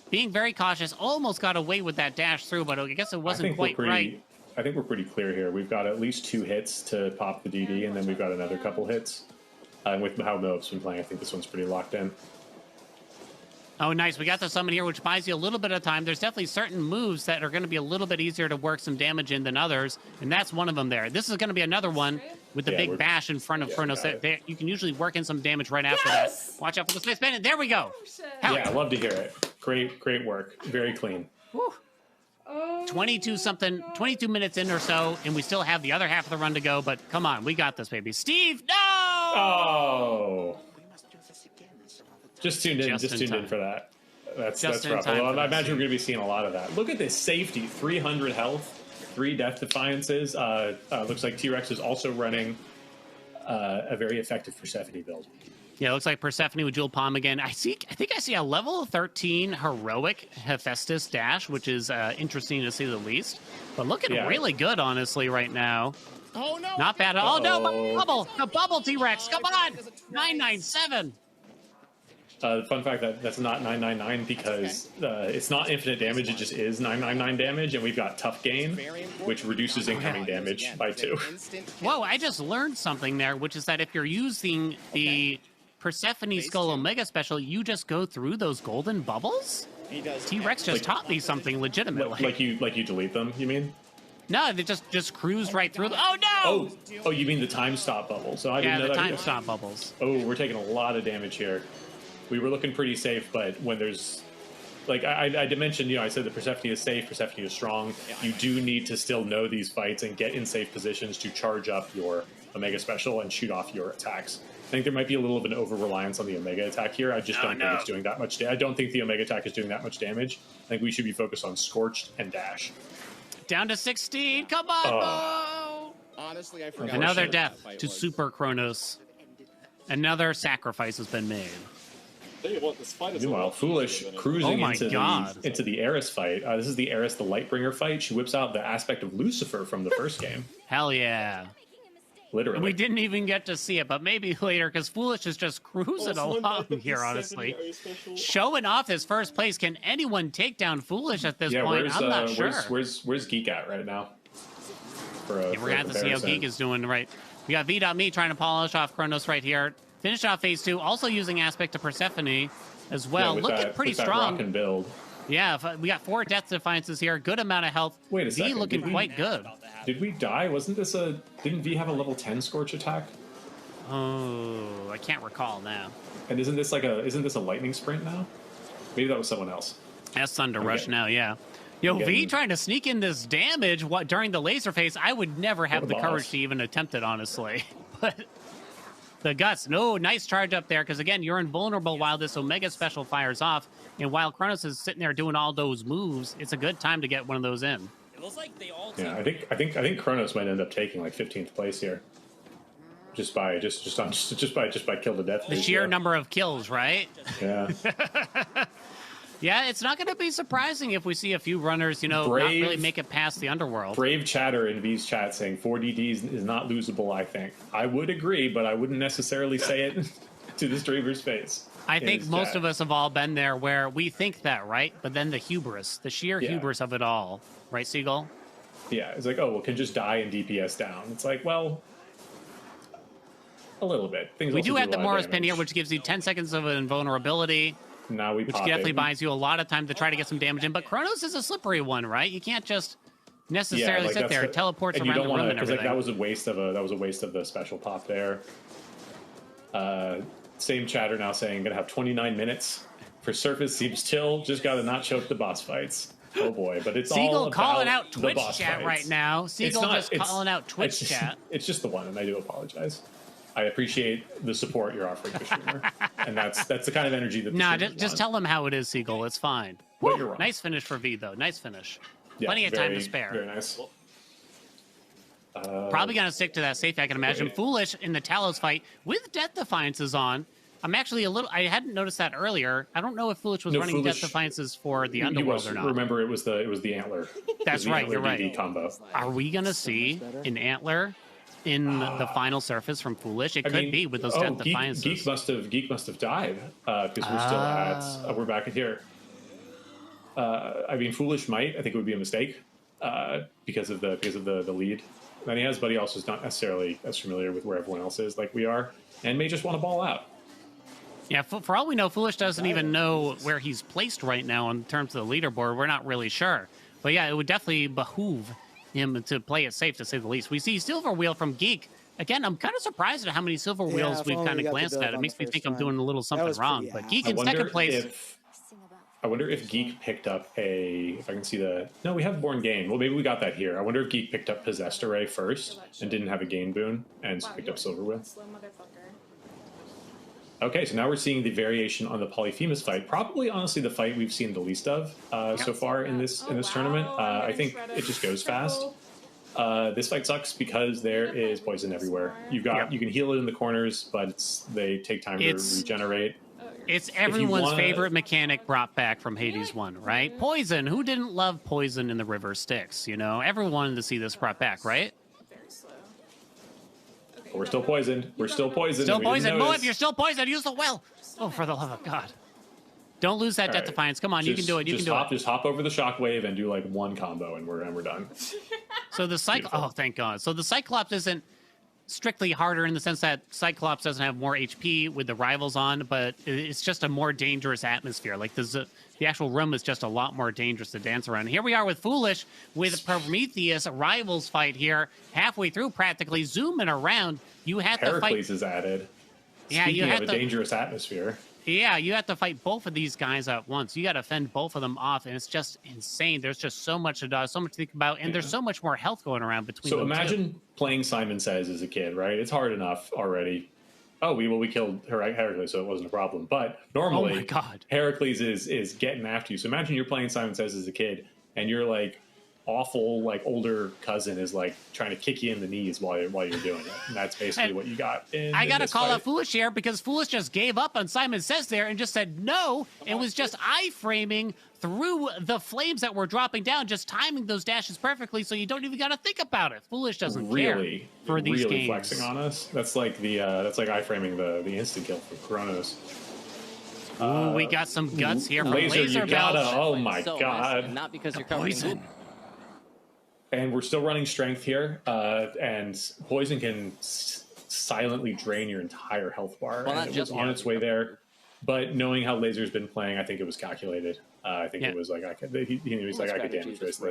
Being very cautious. Almost got away with that dash through, but I guess it wasn't quite right. I think we're pretty clear here. We've got at least 2 hits to pop the DD, and then we've got another couple hits. And with how Moab's been playing, I think this one's pretty locked in. Oh, nice. We got the summon here, which buys you a little bit of time. There's definitely certain moves that are going to be a little bit easier to work some damage in than others, and that's one of them there. This is going to be another one with the big bash in front of Chronos. You can usually work in some damage right after that. Watch out for the space band. There we go. Yeah, I love to hear it. Great work. Very clean. Whew. 22 minutes in or so, and we still have the other half of the run to go, but come on, we got this, baby. Steve, no! Oh! Just tuned in for that. That's rough. Although I imagine we're going to be seeing a lot of that. Look at this safety, 300 health, 3 death defiances. Looks like T-Rex is also running a very effective Persephone build. Yeah, it looks like Persephone with Jewel Palm again. I think I see a level 13 heroic Hephaestus dash, which is interesting to see the least. But looking really good, honestly, right now. Oh, no. Not bad at all. Oh, no, bubble. The bubble T-Rex. Come on. 997. Fun fact that's not 999 because it's not infinite damage. It just is 999 damage, and we've got tough gain, which reduces incoming damage by 2. Whoa! I just learned something there, which is that if you're using the Persephone Skull Omega Special, you just go through those golden bubbles. T-Rex just taught me something legitimately. Like you delete them? You mean? No, they just cruise right through. Oh no! Oh, you mean the time stop bubble? So I didn't know the that time stop bubbles. Oh, we're taking a lot of damage here. We were looking pretty safe, but when there's, like, I did mention, I said that Persephone is safe, Persephone is strong. You do need to still know these fights and get in safe positions to charge up your Omega Special and shoot off your attacks. I think there might be a little of an over-reliance on the Omega attack here. I just don't think it's doing that much. I don't think the Omega attack is doing that much damage. I think we should be focused on Scorched and Dash. Down to 16. Come on, Mo! Honestly, I forgot. Another death to Super Chronos. Another sacrifice has been made. Meanwhile, Foolish cruising into the Eris fight. This is the Eris, the Lightbringer fight. She whips out the aspect of Lucifer from the first game. Hell yeah. Literally. We didn't even get to see it, but maybe later, because Foolish is just cruising along here, honestly. Showing off his first place. Can anyone take down Foolish at this point? I'm not sure. Where's Geek at right now? We're going to have to see how Geek is doing. Right. We got V.Me trying to polish off Chronos right here. Finish off phase 2, also using aspect to Persephone as well. Looking pretty strong. Rock and build. Yeah, we got 4 death defiances here. Good amount of health. Wait a second. V looking quite good. Did we die? Didn't V have a level 10 Scorch attack? Oh, I can't recall now. And isn't this a lightning sprint now? Maybe that was someone else. That's Thunder Rush now, yeah. Yo, V trying to sneak in this damage during the laser phase. I would never have the courage to even attempt it, honestly. But the guts. No, nice charge up there, because again, you're invulnerable while this Omega Special fires off, and while Chronos is sitting there doing all those moves, it's a good time to get one of those in. It looks like they all. Yeah, I think Chronos might end up taking like 15th place here, just by kill to death. The sheer number of kills, right? Yeah. Yeah, it's not going to be surprising if we see a few runners, not really make it past the underworld. Brave chatter in V's chat saying 4DD is not losable, I think. I would agree, but I wouldn't necessarily say it to the streamer's face. I think most of us have all been there where we think that, right? But then the hubris, the sheer hubris of it all. Right, cgull? Yeah, it's like, can just die and DPS down. It's like, well, a little bit. We do have the Morris pin here, which gives you 10 seconds of invulnerability. Now which definitely buys you a lot of time to try to get some damage in. But Chronos is a slippery one, right? You can't just necessarily sit there. It teleports around the room and everything. That was a waste of the special pop there. Same chatter now saying gonna have 29 minutes for surface seems chill. Just got to not choke the boss fights. Oh boy, but it's Seagull all about calling out the Twitch boss chat fights. right now. Seagull just calling out Twitch it's chat. It's just the one, and I do apologize. I appreciate the support you're offering the streamer, and that's the kind of energy that. Just tell him how it is, Seagull. It's fine. But you're wrong. Nice finish for V though. Nice finish. Yeah, Plenty of time to spare. Very nice. Probably gonna stick to that safety, I can imagine. Great. Foolish in the Talos fight with Death Defiances on. I'm actually I hadn't noticed that earlier. I don't know if Foolish was running Death Defiances for the Underworld or not. Remember, it was the Antler. That's right. You're right. DD combo. Are we gonna see an Antler in the final surface from Foolish? It could be with those Death Defiances. Geek must have died because we're still at we're back in here. I mean, Foolish might. I think it would be a mistake because of the lead that he has, but he also is not necessarily as familiar with where everyone else is like we are, and may just want to ball out. Yeah, for all we know, Foolish doesn't even know where he's placed right now in terms of the leaderboard. We're not really sure. But yeah, it would definitely behoove him to play it safe, to say the least. We see Silver Wheel from Geek. Again, I'm kind of surprised at how many Silver Wheels we've kind of glanced at. It makes me think I'm doing a little something wrong. But Geek in second place. I wonder if Geek picked up if I can see no, we have Born Gain. Well, maybe we got that here. I wonder if Geek picked up Possessed Array first and didn't have a gain boon and picked up Silver Wheel. Okay, so now we're seeing the variation on the Polyphemus fight. Probably, honestly, the fight we've seen the least of so far in this tournament. I think it just goes fast. This fight sucks because there is poison everywhere. You can heal it in the corners, but they take time to regenerate. It's everyone's favorite mechanic brought back from Hades 1, right? Poison. Who didn't love poison in the River Styx? You know, everyone wanted to see this brought back, right? We're still poisoned. We're still poisoned. Still poisoned. Mo, if you're still poisoned, use the well. Oh, for the love of God. Don't lose that Death Defiance. Come on, you can do it. You can do it. Just hop over the shockwave and do like one combo, and we're done. So the Oh, thank God. So the Cyclops isn't strictly harder in the sense that Cyclops doesn't have more HP with the rivals on, but it's just a more dangerous atmosphere. Like the actual room is just a lot more dangerous to dance around. Here we are with Foolish with Prometheus, a rivals fight here, halfway through practically, zooming around. You have to fight. Heracles is added. Yeah, Speaking you have of a dangerous atmosphere. Yeah, you have to fight both of these guys at once. You got to fend both of them off, and it's just insane. There's just so much to do, so much to think about, and there's so much more health going around between them. So imagine playing Simon Says as a kid, right? It's hard enough already. Oh, we killed Heracles, so it wasn't a problem. But normally, oh my God, Heracles is getting after you. So imagine you're playing Simon Says as a kid, and you're like awful older cousin is like trying to kick you in the knees while you're doing it, and that's basically what you got. I gotta call out Foolish here because Foolish just gave up on Simon Says there and just said no, and was just iframing through the flames that were dropping down, just timing those dashes perfectly, so you don't even gotta think about it. Foolish doesn't care for these games. Flexing on us. That's like iframing the instant kill for Kronos. We got some guts here from Laser. Laser You gotta. Belch. Oh my God! Not because you're covered in goop. And we're still running strength here, and poison can silently drain your entire health bar. Well, and it was on its way there, but knowing how Laser's been playing, I think it was calculated. I think it was like he was like I could damage this.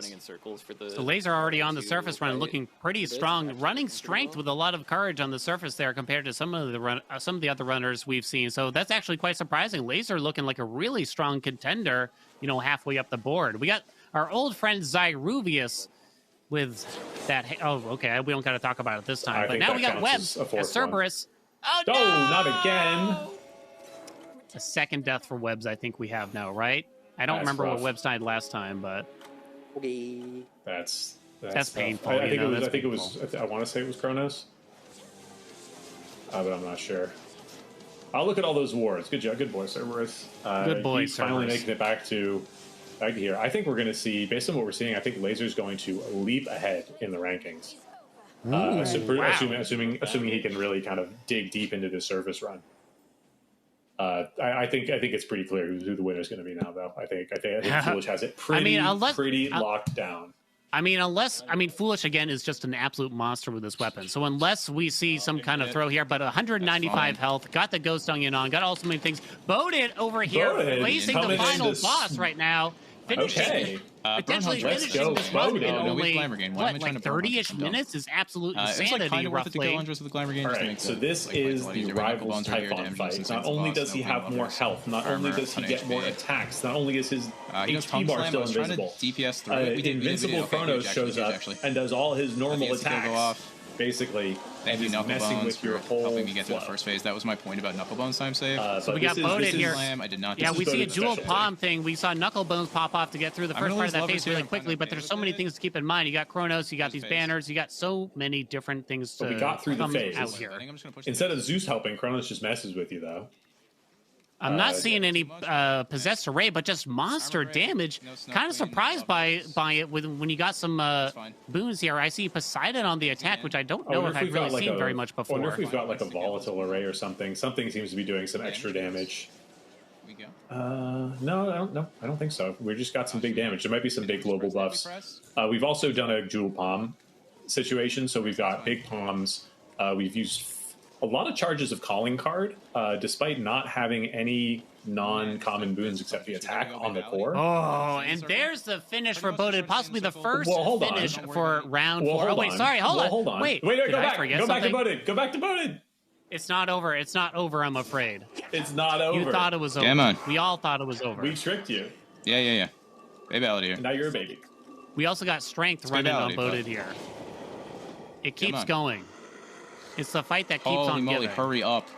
So Laser already on the surface run, looking pretty strong, running strength with a lot of courage on the surface there compared to some of the other runners we've seen. So that's actually quite surprising. Laser looking like a really strong contender, halfway up the board. We got our old friend Zyruvius with that. Oh, okay. We don't got to talk about it this time. But now we got Webs as Cerberus. Oh, no! Not again. A second death for Webs, I think we have now, right? I don't remember what Webs died last time, but that's painful. I want to say it was Kronos, but I'm not sure. I'll look at all those wards. Good job, good boy, Cerberus. Good boy, he's finally making it back to here. I think we're going to see, based on what we're seeing, I think Laser's going to leap ahead in the rankings. Assuming he can really kind of dig deep into the service run. I think it's pretty clear who the winner is going to be now, though. I think Foolish has it pretty locked down. Foolish again is just an absolute monster with this weapon. So unless we see some kind of throw here, but 195 health, got the Ghost Onion on, got all so many things. Boat3d over here, facing the final boss right now. Okay. Potentially finishing this run in only, what, like 30-ish minutes is absolute insanity, roughly. All right, so this is the Rivals Typhon fight. Not only does he have more health, not only does he get more attacks, not only is his HP bar still invisible, Invincible Chronos shows up and does all his normal attacks, basically, and he's messing with your whole helping me get through the first phase. That was my point about Knucklebone's time save. So we got Boated here. I did not. Yeah, we see a dual palm thing. We saw Knucklebones pop off to get through the first part of that phase really quickly, but there's so many things to keep in mind. You got Chronos, you got these banners, you got so many different things to we got through the phase out here. Instead of Zeus helping, Chronos just messes with you, though. I'm not seeing any possessed array, but just monster damage. Kind of surprised by it when you got some boons here. I see Poseidon on the attack, which I don't know if I've really seen very much before. I wonder if we've got like a volatile array or something. Something seems to be doing some extra damage. No, I don't think so. We just got some big damage. There might be some big global buffs. We've also done a dual palm situation, so we've got big palms. We've used a lot of charges of Calling Card, despite not having any non-common boons except the attack on the core. Oh, and there's the finish for Boated, possibly the first finish for round 4. Oh, wait, sorry, hold on. Wait, go back. Go back to Boated. Go back to Boated. It's not over. It's not over, I'm afraid. It's not over. You thought it was over. Come on. We all thought it was over. We tricked you. Yeah. Baby out here. Now you're a baby. We also got strength running on Boated here. It keeps going. It's the fight that keeps on moly, giving. Hurry up.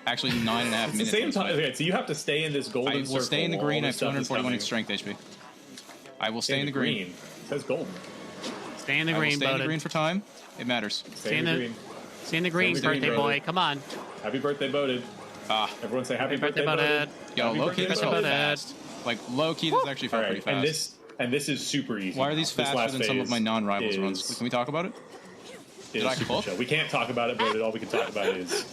Actually, 9.5 minutes. It's the same time. Okay, so you have to stay in this golden circle. I will stay in the green. I have 241 strength HP. I will stay in the green. It says golden. Stay in the green, Stay in the green for time. It matters. Stay in the green. Stay in the green, birthday boy. Come on. Happy birthday, Boated. Everyone say happy birthday, Boated. Yo, low key, this felt fast. Like, low key, this actually felt pretty fast. And this is super easy. Why are these faster than some of my non-rivals runs? Can we talk about it? Did I super chill. We can't talk about it, but all we can talk about is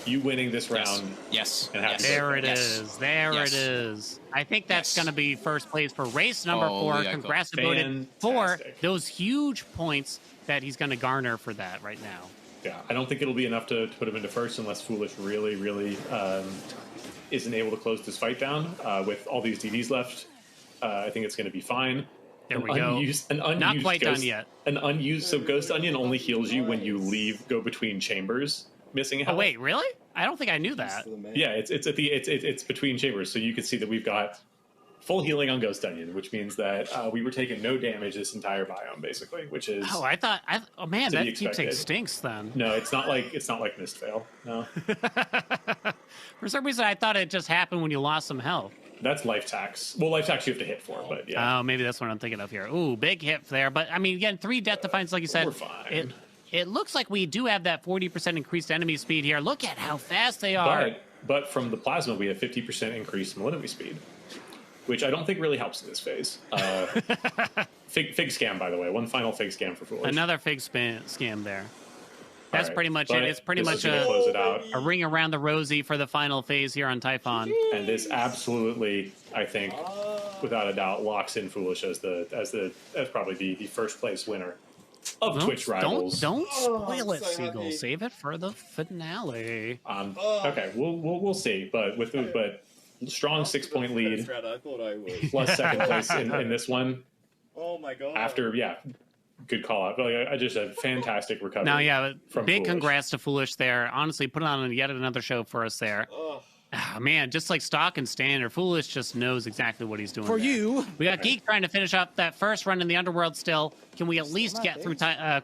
you winning this round. Yes. And happy there it is. There it is. I think that's going to be first place for race number 4. Congrats to Boated for those huge points that he's going to garner for that right now. Yeah, I don't think it'll be enough to put him into first unless Foolish really isn't able to close this fight down. With all these DDs left, I think it's going to be fine. There we go. Not quite done yet. So Ghost Onion only heals you when you go between chambers, missing health. Oh wait, really? I don't think I knew that. Yeah, it's between chambers, so you can see that we've got full healing on Ghost Onion, which means that we were taking no damage this entire biome, basically, which is oh man, that keepsake stinks then. No, it's not like Mistveil. No. For some reason, I thought it just happened when you lost some health. That's life tax. Well, life tax you have to hit for, but yeah. Oh, maybe that's what I'm thinking of here. Ooh, big hit there. But, I mean, again, 3 death defiance, like you said. We're fine. It looks like we do have that 40% increased enemy speed here. Look at how fast they are. But from the plasma, we have 50% increased enemy speed, which I don't think really helps in this phase. Fig scam, by the way. One final fig scam for Foolish. Another fig scam there. That's pretty much it. It's pretty much a ring around the rosy for the final phase here on Typhon. And this absolutely, I think, without a doubt, locks in Foolish as probably the first place winner of Twitch Rivals. Don't spoil it, cgull. Save it for the finale. Okay, we'll see. But strong 6-point lead, plus second place in this one. Oh my god! After good call out. I just a fantastic recovery. Now, from big Foolish. Congrats to Foolish there. Honestly, put on yet another show for us there. Oh, man, just like stock and standard, Foolish just knows exactly what he's doing. For you. We got Geek trying to finish up that first run in the Underworld still. Can we at least get through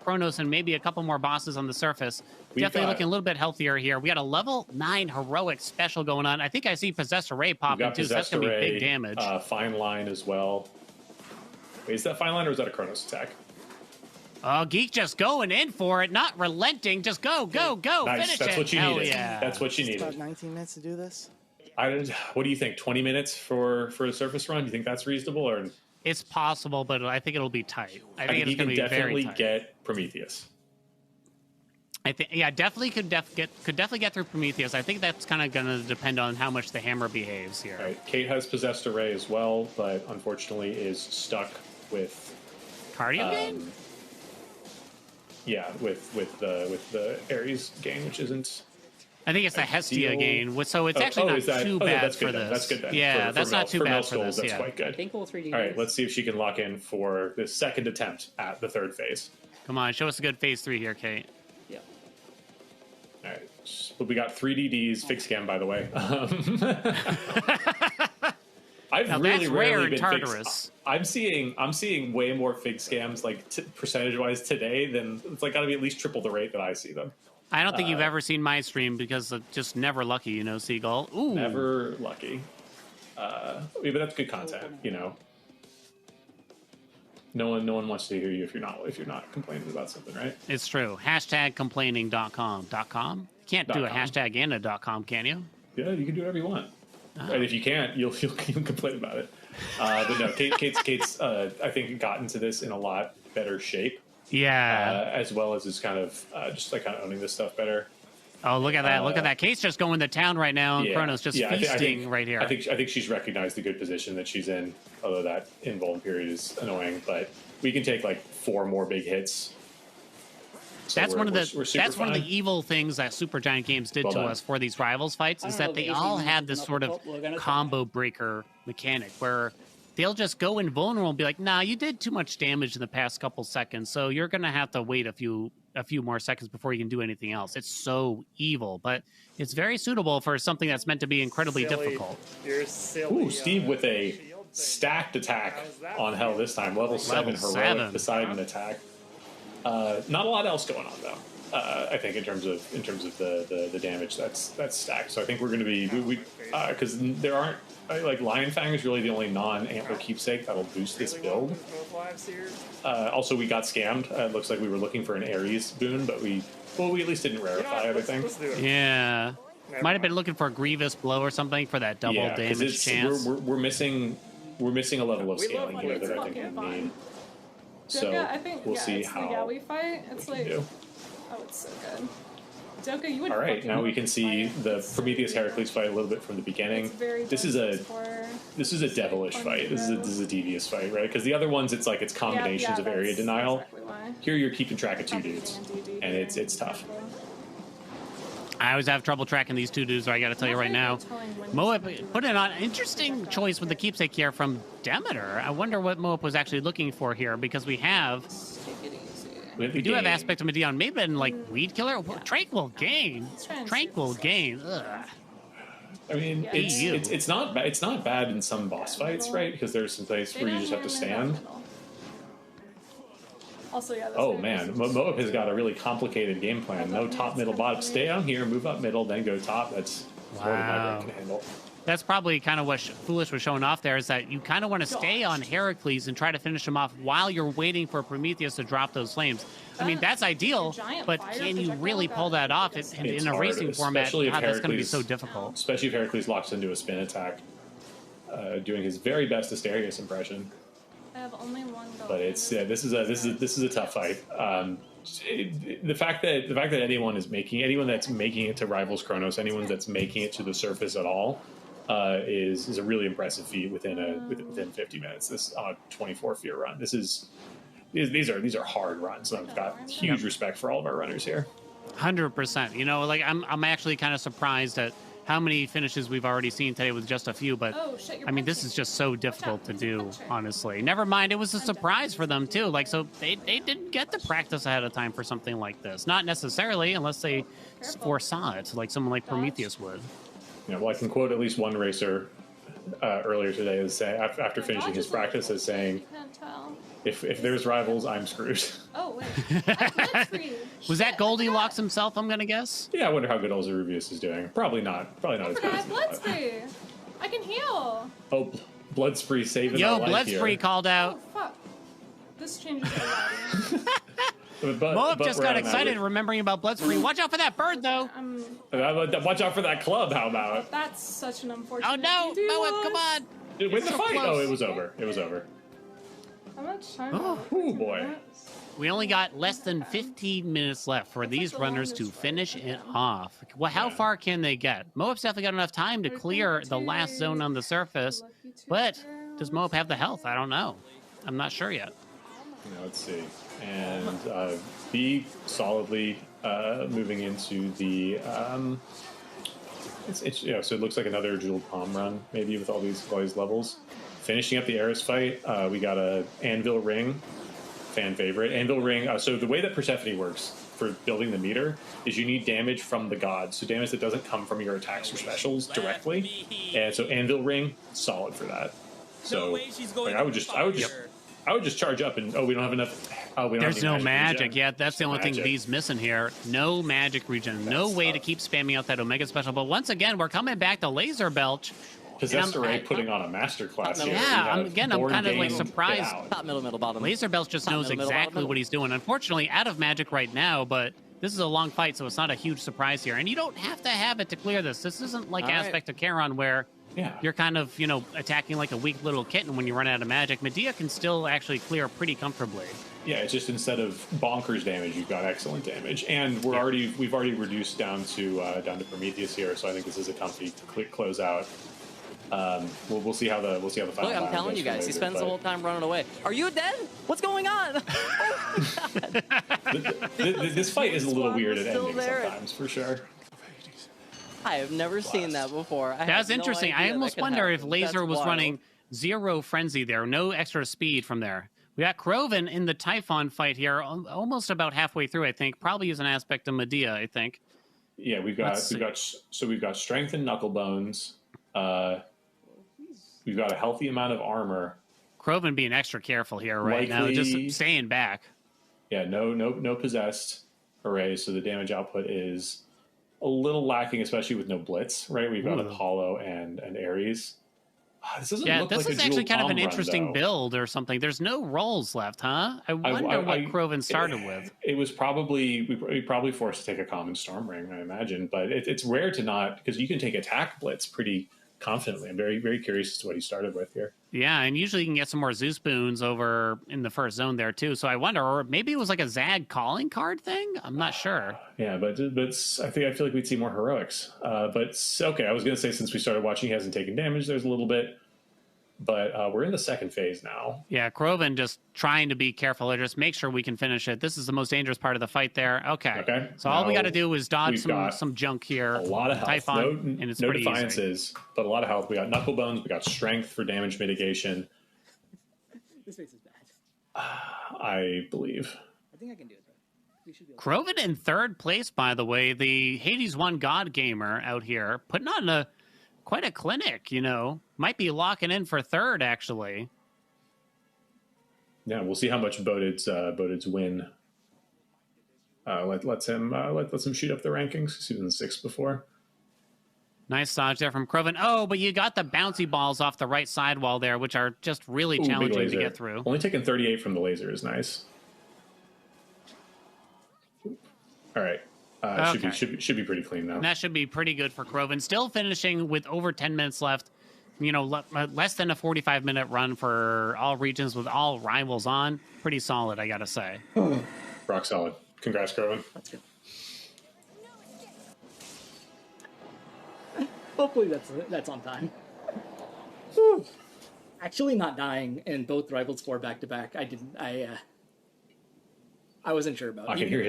Chronos and maybe a couple more bosses on the surface? Definitely looking a little bit healthier here. We got a level 9 heroic special going on. I think I see Possessed Array popping too, so that's going to be big damage. Fine Line as well. Wait, is that Fine Line or is that a Chronos attack? Oh, Geek just going in for it, not relenting. Just go, nice. Finish That's it. What you Hell needed. Yeah. That's what you needed. About 19 minutes to do this. What do you think? 20 minutes for a surface run? Do you think that's reasonable, or? It's possible, but I think it'll be tight. I think it's going to be very tight. Definitely get Prometheus. I think, definitely could definitely get through Prometheus. I think that's kind of going to depend on how much the hammer behaves here. Right. Kate has Possessed Array as well, but unfortunately is stuck with Cardio gain. Yeah, with the Ares gain, which isn't I think it's the Hestia gain. So it's actually not too bad for this. That's good then. Yeah, that's not too bad for this. That's quite good. I think Boat3d. All right, let's see if she can lock in for the second attempt at the third phase. Come on, show us a good phase 3 here, Kate. Yeah. All right, but we got 3DDs, fig scam, by the way. I've now really that's rarely rare in been Tartarus. I'm seeing way more fig scams like percentage-wise today than it's like got to be at least triple the rate that I see them. I don't think you've ever seen my stream because of just never lucky, you know, Cgull. Ooh. Never lucky. Yeah, but that's good content, you know. No one wants to hear you if you're not complaining about something, right? It's true. #complaining.com. .com? You can't do a hashtag and a .com, can you? Yeah, you can do whatever you want. And if you can't, you'll complain about it. But no, Kate's I think got into this in a lot better shape. Yeah. As well as is kind of just like kind of owning this stuff better. Oh, look at that! Look at that! Kate's just going to town right now, and Chronos just feasting I think, right here. I think she's recognized the good position that she's in. Although that invuln period is annoying, but we can take like 4 more big hits. So that's one of the evil things that Supergiant Games did to us for these rivals fights is that they all had this sort of combo breaker mechanic where they'll just go invulnerable and be like, "Nah, you did too much damage in the past couple seconds, so you're gonna have to wait a few more seconds before you can do anything else." It's so evil, but it's very suitable for something that's meant to be incredibly difficult. You're silly. Ooh, Steve with a stacked attack on Hell this time, level 7 heroic Poseidon attack. Not a lot else going on though. I think in terms of the damage that's stacked. So I think we're going to be because there aren't like Lion Fang is really the only non-antler keepsake that'll boost this build. Also, we got scammed. It looks like we were looking for an Ares boon, but we at least didn't rarefy everything. Yeah, might have been looking for a Grievous Blow or something for that double damage chance. We're missing a level of scaling here that I think we need. So I think, we'll see it's how the Yowie fight. It's like, do. Oh, it's so good. Doka, you would. All right, now we can see the Prometheus Heracles fight a little bit from the beginning. This is a devilish fight. This is a devious fight, right? Because the other ones, it's like it's combinations of area denial. Exactly here, you're keeping track of 2 dudes, and it's tough. I always have trouble tracking these 2 dudes, I got to tell you right now. Moab put in an interesting choice with the keepsake here from Demeter. I wonder what Moab was actually looking for here, because we do have Aspect of Medeon, maybe in like Weed Killer. Tranquil Gain. Tranquil Gain. Ugh. I mean, it's not bad. It's not bad in some boss fights, right? Because there's some place where you just have to stand. Also, yeah. Oh man, Moab has got a really complicated game plan. No top, middle, bottom. Stay down here, move up middle, then go top. That's more than my brain can handle. That's probably kind of what Foolish was showing off there, is that you kind of want to stay on Heracles and try to finish him off while you're waiting for Prometheus to drop those flames. I mean, that's ideal, but can you really pull that off in a racing format? God, that's going to be so difficult. Especially if Heracles locks into a spin attack, doing his very best Asterius impression. I have only one goal. But it's this is a tough fight. The fact that anyone that's making it to Rivals Chronos, anyone that's making it to the surface at all, is a really impressive feat within 50 minutes. This on a 24 fear run. These are hard runs. So I've got huge respect for all of our runners here. 100%. You know, like I'm actually kind of surprised at how many finishes we've already seen today with just a few, but I mean, this is just so difficult to do, honestly. Never mind, it was a surprise for them too. Like, so they didn't get to practice ahead of time for something like this. Not necessarily, unless they foresaw it, like someone like Prometheus would. Yeah, well, I can quote at least one racer earlier today as saying, after finishing his practice, as saying, if there's Rivals, I'm screwed. Oh, wait. Was that Goldilocks himself, I'm going to guess? Yeah, I wonder how good Olza Rubius is doing. Probably not as good as Blood Spree. I can heal. Oh, Blood Spree saving our life Blood Spree called out. Oh, fuck. This changes a lot. Moab just got excited remembering about Blood Spree. Watch out for that bird, though. Watch out for that club, how about? That's such an unfortunate Oh, no. Moab, come on. Did win the fight? Close. Oh, it was over. It was over. How much time? Oh, boy. We only got less than 15 minutes left for these runners to finish it off. Well, how far can they get? Moab's definitely got enough time to clear the last zone on the surface, but does Moab have the health? I don't know. I'm not sure yet. Let's see. And B solidly moving into the It's yeah. So it looks like another jeweled palm run, maybe with all these levels. Finishing up the Eris fight, we got a Anvil Ring, fan favorite. Anvil Ring. So the way that Persephone works for building the meter is you need damage from the gods, so damage that doesn't come from your attacks or specials directly. And so Anvil Ring, solid for that. So like, I would just charge up and we don't have enough. We don't There's have no any magic. regen. Yeah, that's the only thing V's missing here. No magic regen. No way to keep spamming out that Omega special. But once again, we're coming back to Laser Belch. Possessed Array putting on a masterclass here. Yeah, I'm kind of like surprised. Top, middle, bottom. Laser Belch just knows exactly what he's doing. Unfortunately, out of magic right now, but this is a long fight, so it's not a huge surprise here. And you don't have to have it to clear this. This isn't like Aspect of Charon where you're kind of, attacking like a weak little kitten when you run out of magic. Medea can still actually clear pretty comfortably. Yeah, it's just instead of bonkers damage, you've got excellent damage, and we've already reduced down to Prometheus here. So I think this is a comfy close out. We'll see how the final. Look, I'm telling you guys, he spends the whole time running away. Are you dead? What's going on? Oh my God. This fight is a little weird at ending sometimes, for sure. I have never seen that before. That's interesting. I almost wonder if Laser was running 0 frenzy there, no extra speed from there. We got Krovan in the Typhon fight here, almost about halfway through, I think. Probably use an aspect of Medea, I think. Yeah, we've got strength and knuckle bones. We've got a healthy amount of armor. Krovan being extra careful here now, just staying back. Yeah, no possessed arrays, so the damage output is a little lacking, especially with no blitz. Right, we've got Apollo and Ares. This doesn't look like is actually kind of an interesting build or something. There's no rolls left, huh? I wonder what Krovan started with. It was probably we probably forced to take a common storm ring, I imagine, but it's rare to not, because you can take attack blitz pretty confidently. I'm very, very curious as to what he started with here. Yeah, and usually you can get some more Zeus boons over in the first zone there too. So I wonder, or maybe it was like a Zag calling card thing. I'm not sure. Yeah, but I feel like we'd see more heroics. But okay, I was going to say since we started watching, he hasn't taken damage. There's a little bit, but we're in the second phase now. Yeah, Krovan just trying to be careful or just make sure we can finish it. This is the most dangerous part of the fight there. Okay. So all we got to do is dodge some junk here. A lot of health. Typhon, and it's no pretty defiances, easy. But a lot of health. We got knuckle bones. We got strength for damage mitigation. This face is bad. I believe. I think I can do it, though. We should be able Krovan in third place, by the way. The Hades 1 God Gamer out here putting on quite a clinic, Might be locking in for third, actually. Yeah, we'll see how much Boated's win. Let's him shoot up the rankings. He was in 6th before. Nice dodge there from Krovan. Oh, but you got the bouncy balls off the right sidewall there, which are just really challenging to get through. Only taking 38 from the laser is nice. All right. Should be pretty clean now. And that should be pretty good for Krovan. Still finishing with over 10 minutes left. Less than a 45-minute run for all regions with all rivals on. Pretty solid, I gotta say. Rock solid. Congrats, Krovan. That's good. Hopefully that's on time. Actually, not dying in both Rivals 4 back-to-back. I wasn't sure about it. I can hear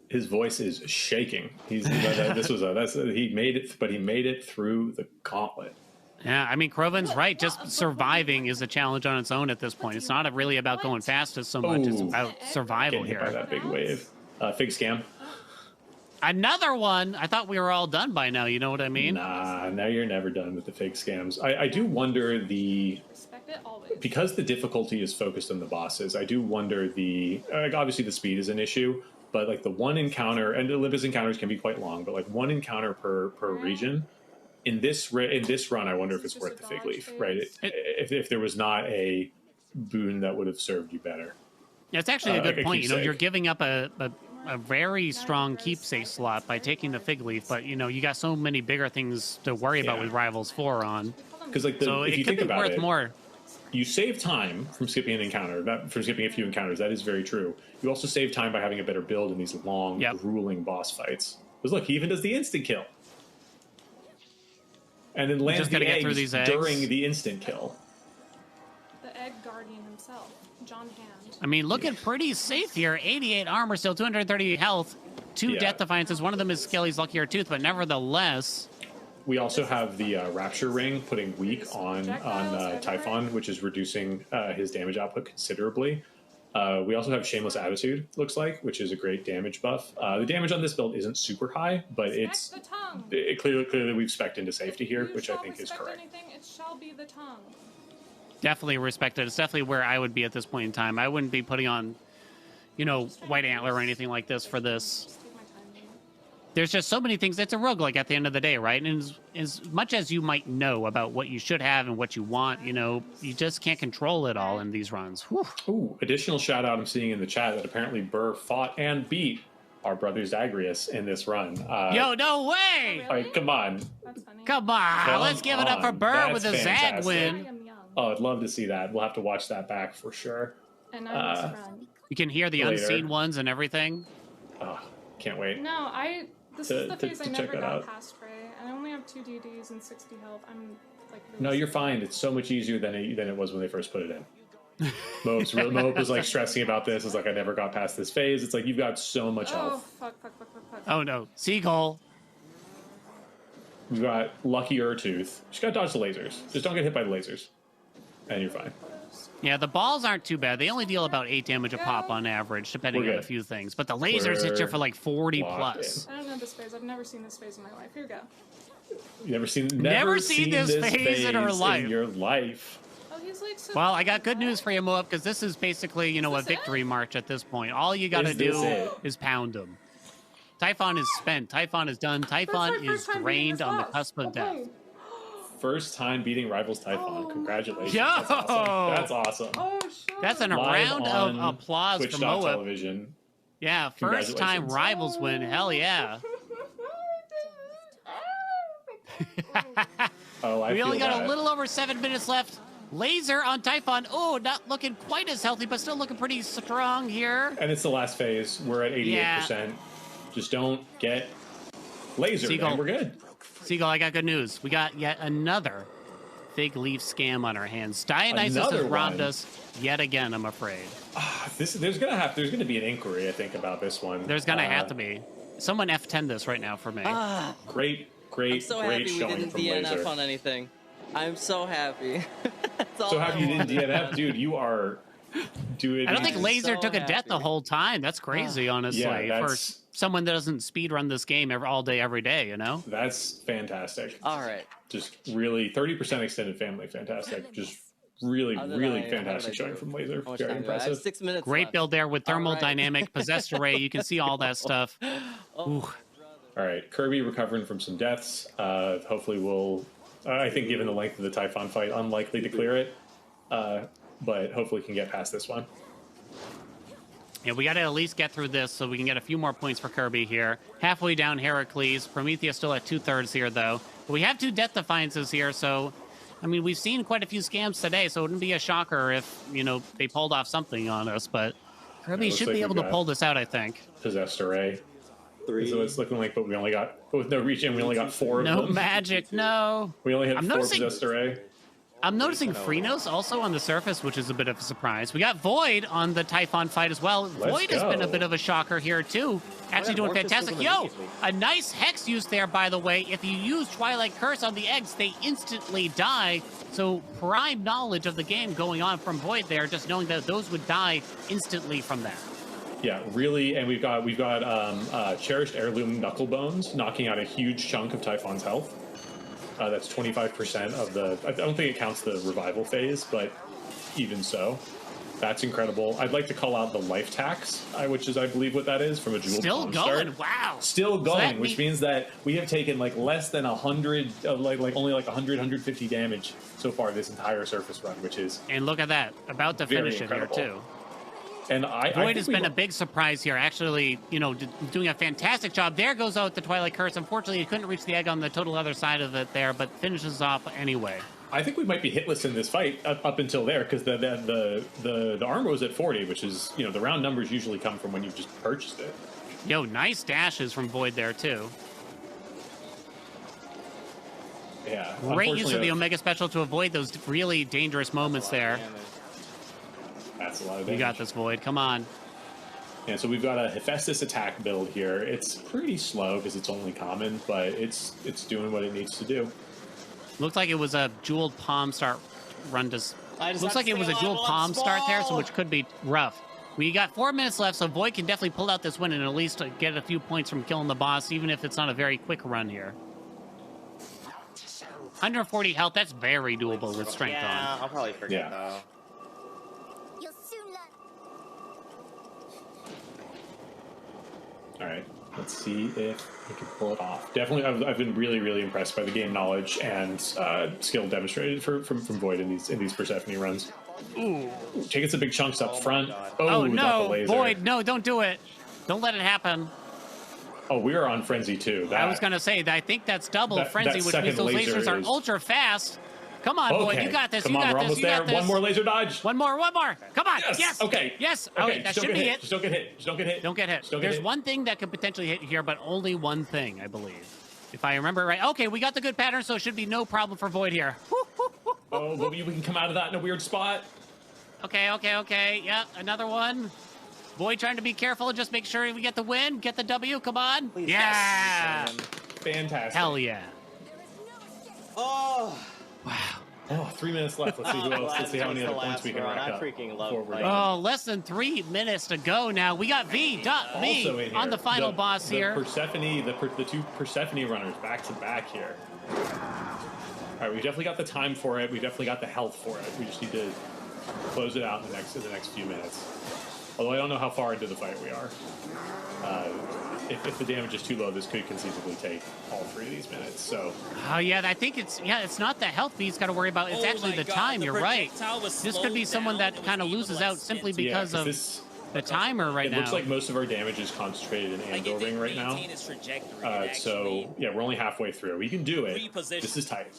his voice is shaking. He made it, but he made it through the gauntlet. Yeah, I mean, Krovan's right. Just surviving is a challenge on its own at this point. It's not really about going fastest so much. It's about survival here. By that big wave. Fig scam. Another one. I thought we were all done by now. You know what I mean? Nah, now you're never done with the fake scams. I do wonder because the difficulty is focused on the bosses. I do wonder obviously the speed is an issue, but like the one encounter, and Olympus encounters can be quite long, but like one encounter per region. In this run, I wonder if it's worth the fig leaf, right? If there was not a boon that would have served you better. Yeah, it's actually a good point. You're giving up a very strong keepsake slot by taking the fig leaf, but you got so many bigger things to worry about with Rivals 4 on. Because if you think about it, more. You save time from skipping an encounter, from skipping a few encounters. That is very true. You also save time by having a better build in these long, grueling boss fights. Because look, he even does the instant kill, and then lands the eggs during the instant kill. The egg guardian himself. on hand. I mean, looking pretty safe here. 88 armor, still 230 health. 2 death defiances. One of them is Skelly's Luckier Tooth, but nevertheless. We also have the Rapture Ring putting weak on Typhon, which is reducing his damage output considerably. We also have Shameless Attitude, looks like, which is a great damage buff. The damage on this build isn't super high, but clearly we've spec'd into safety here, which I think is correct. It shall be the tongue. Definitely respected. It's definitely where I would be at this point in time. I wouldn't be putting on, you know, White Antler or anything like this for this. There's just so many things. It's a roguelike at the end of the day, right? And as much as you might know about what you should have and what you want, you know, you just can't control it all in these runs. Whew. Ooh, additional shout out I'm seeing in the chat that apparently Burr fought and beat our brothers Daggers in this run. Yo, no way! All right, come on. Come on. Let's give it up for Burr with a Zag win. Oh, I'd love to see that. We'll have to watch that back for sure. And I run. You can hear the unseen ones and everything. Oh, can't wait. No, this is the phase I never got past Ray. I only have 2 DDs and 60 health. I'm like really No, you're fine. It's so much easier than it was when they first put it in. Mope was like stressing about this. It's like I never got past this phase. It's like you've got so much health. Fuck. Oh no, cgull. We've got Luckier Tooth. Just gotta dodge the lasers. Just don't get hit by the lasers, and you're fine. Yeah, the balls aren't too bad. They only deal about 8 damage a pop on average, depending on a few things. But the lasers hit you for like 40 plus. I don't know this phase. I've never seen this phase in my life. Here we go. You never seen this phase in her life. In your life. Oh, he's like so well, I got good news for you, Moab, because this is basically, you know, a victory march at this point. All you got to do is pound him. Typhon is spent. Typhon is done. Typhon is drained on the cusp of death. First time beating Rivals Typhon. Congratulations. Yo! That's awesome. Oh, shit. That's a round of applause Twitch. for Moab. Television. Yeah, first time Rivals win. Hell yeah. We only got a little over 7 minutes left. Laser on Typhon. Oh, not looking quite as healthy, but still looking pretty strong here. And it's the last phase. We're at 88%. Yeah. Just don't get laser, and we're good. Seagull, I got good news. We got yet another fig leaf scam on our hands. Dionysus has robbed us yet again, I'm afraid. There's gonna be an inquiry, I think, about this one. There's gonna have to be. Someone F10 this right now for me. Great I'm so happy we didn't DNF Laser. on anything. I'm so happy. So happy you didn't DNF, dude. You are doing. I don't think Laser took a death the whole time. That's crazy, honestly. Yeah, for someone that doesn't speedrun this game all day, every day, you know? That's fantastic. All right. Just really 30% extended family, fantastic. Just really fantastic showing from Laser. Very impressive. 6 minutes. Great build there with thermal dynamic, possessed array. You can see all that stuff. Ooh. All right, Kirby recovering from some deaths. Hopefully we'll, I think given the length of the Typhon fight, unlikely to clear it. But hopefully can get past this one. Yeah, we got to at least get through this so we can get a few more points for Kirby here. Halfway down Heracles. Prometheus still at 2/3 here, though. But we have 2 Death Defiances here, so... I mean, we've seen quite a few scams today, so it wouldn't be a shocker if, you know, they pulled off something on us. But Kirby should be able to pull this out, I think. Possessed Array. 3. So it's looking like, but we only got... With no reach in, we only got 4 of them. No magic, no. We only had 4 Possessed Array. I'm noticing Freenos also on the surface, which is a bit of a surprise. We got Void on the Typhon fight as well. Void has been a bit of a shocker here, too. Actually doing fantastic. Yo, a nice Hex use there, by the way. If you use Twilight Curse on the eggs, they instantly die. So prime knowledge of the game going on from Void there, just knowing that those would die instantly from that. Yeah, really, and we've got Cherished Heirloom Knucklebones knocking out a huge chunk of Typhon's health. That's 25% of the... I don't think it counts the revival phase, but even so, that's incredible. I'd like to call out the life tax, which is, I believe, what that is, from a Jewel Still going, wow. Still going, which means that we have taken, like, less than 100, only, 100, 150 damage so far this entire surface run, which is... And look at that, about to finish it here, too. And Void has been a big surprise here, actually, you know, doing a fantastic job. There goes out the Twilight Curse. Unfortunately, he couldn't reach the egg on the total other side of it there, but finishes off anyway. I think we might be hitless in this fight up until there, because the armor was at 40, which is, you know, the round numbers usually come from when you've just purchased it. Yo, nice dashes from Void there, too. Yeah. Great use of the Omega Special to avoid those really dangerous moments there. That's a lot of You damage. got this, Void. Come on. Yeah, so we've got a Hephaestus attack build here. It's pretty slow because it's only common, but it's doing what it needs to do. Looked like it was a jeweled palm start run to... Looks like it was a jeweled palm start there, so which could be rough. We got 4 minutes left, so Void can definitely pull out this win and at least get a few points from killing the boss, even if it's not a very quick run here. 140 health, that's very doable with strength on. Yeah, I'll probably forget though. All right, let's see if we can pull it off. Definitely, I've been really impressed by the game knowledge and skill demonstrated from Void in these Persephone runs. Ooh. Taking some big chunks up front. Oh not no, the laser. Void, no, don't do it. Don't let it happen. Oh, we are on Frenzy too. I was going to say, I think that's double Frenzy, which means those lasers are ultra fast. Come on, Void, you got this. Come you on, got we're this. almost You got there. this. One more laser dodge. One more. Come on. Yes. Okay. Yes. Okay. That should be it. Just don't get hit. Just don't get hit. Don't get hit. There's one thing that could potentially hit here, but only one thing, I believe. If I remember right. Okay, we got the good pattern, so it should be no problem for Void here. Oh, but we can come out of that in a weird spot. Okay. Yeah, another one. Void trying to be careful. Just make sure we get the win. Get the W. Come on. Please. Yeah. Fantastic. Hell yeah. Oh. Wow. Oh, 3 minutes left. Let's see who else. Let's see how many other points we can rack up. I freaking love it. Oh, less than 3 minutes to go now. We got V. Me on the final boss here. Persephone, the two Persephone runners back to back here. All right, we definitely got the time for it. We definitely got the health for it. We just need to close it out in the next few minutes. Although I don't know how far into the fight we are. If the damage is too low, this could conceivably take all 3 of these minutes. So. Oh yeah, I think it's not the health he's got to worry about. It's actually the time. You're right. This could be someone that kind of loses out simply because of the timer right now. It looks like most of our damage is concentrated in Anvil Ring right now. So yeah, we're only halfway through. We can do it. This is tight.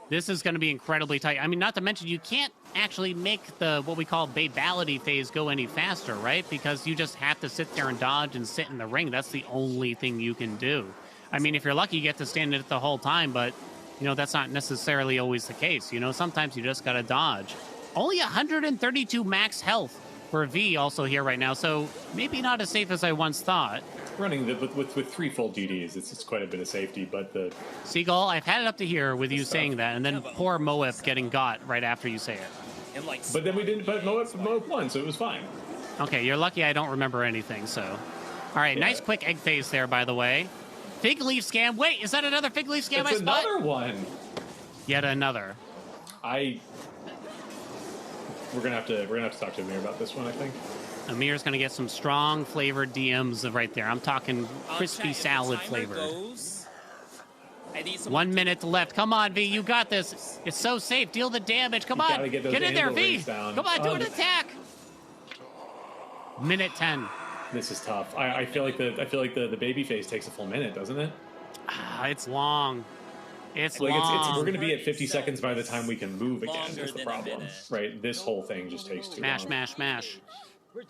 This is going to be incredibly tight. I mean, not to mention, you can't actually make the, what we call babality phase go any faster, right? Because you just have to sit there and dodge and sit in the ring. That's the only thing you can do. I mean, if you're lucky, you get to stand in it the whole time, but, you know, that's not necessarily always the case. You know, sometimes you just got to dodge. Only 132 max health for V also here right now, so maybe not as safe as I once thought. Running with 3 full DDs, it's quite a bit of safety, but the... cgull, I've had it up to here with you saying that, and then poor Moep getting got right after you say it. But then we didn't, but Moep won, so it was fine. Okay, you're lucky I don't remember anything, so... All right, nice quick egg phase there, by the way. Fig leaf scam. Wait, is that another fig leaf scam I spot? Another one! Yet another. We're gonna have to talk to Amir about this one, I think. Amir's gonna get some strong flavored DMs right there. I'm talking crispy salad flavored. 1 minute left. Come on, V, you got this. It's so safe. Deal the damage. Come on, get in there, V. Come on, do an attack. Minute 10. This is tough. I feel like the baby phase takes a full minute, doesn't it? It's long. It's like long. we're going to be at 50 seconds by the time we can move again. Is the problem, right? This whole thing just takes too long. Mash.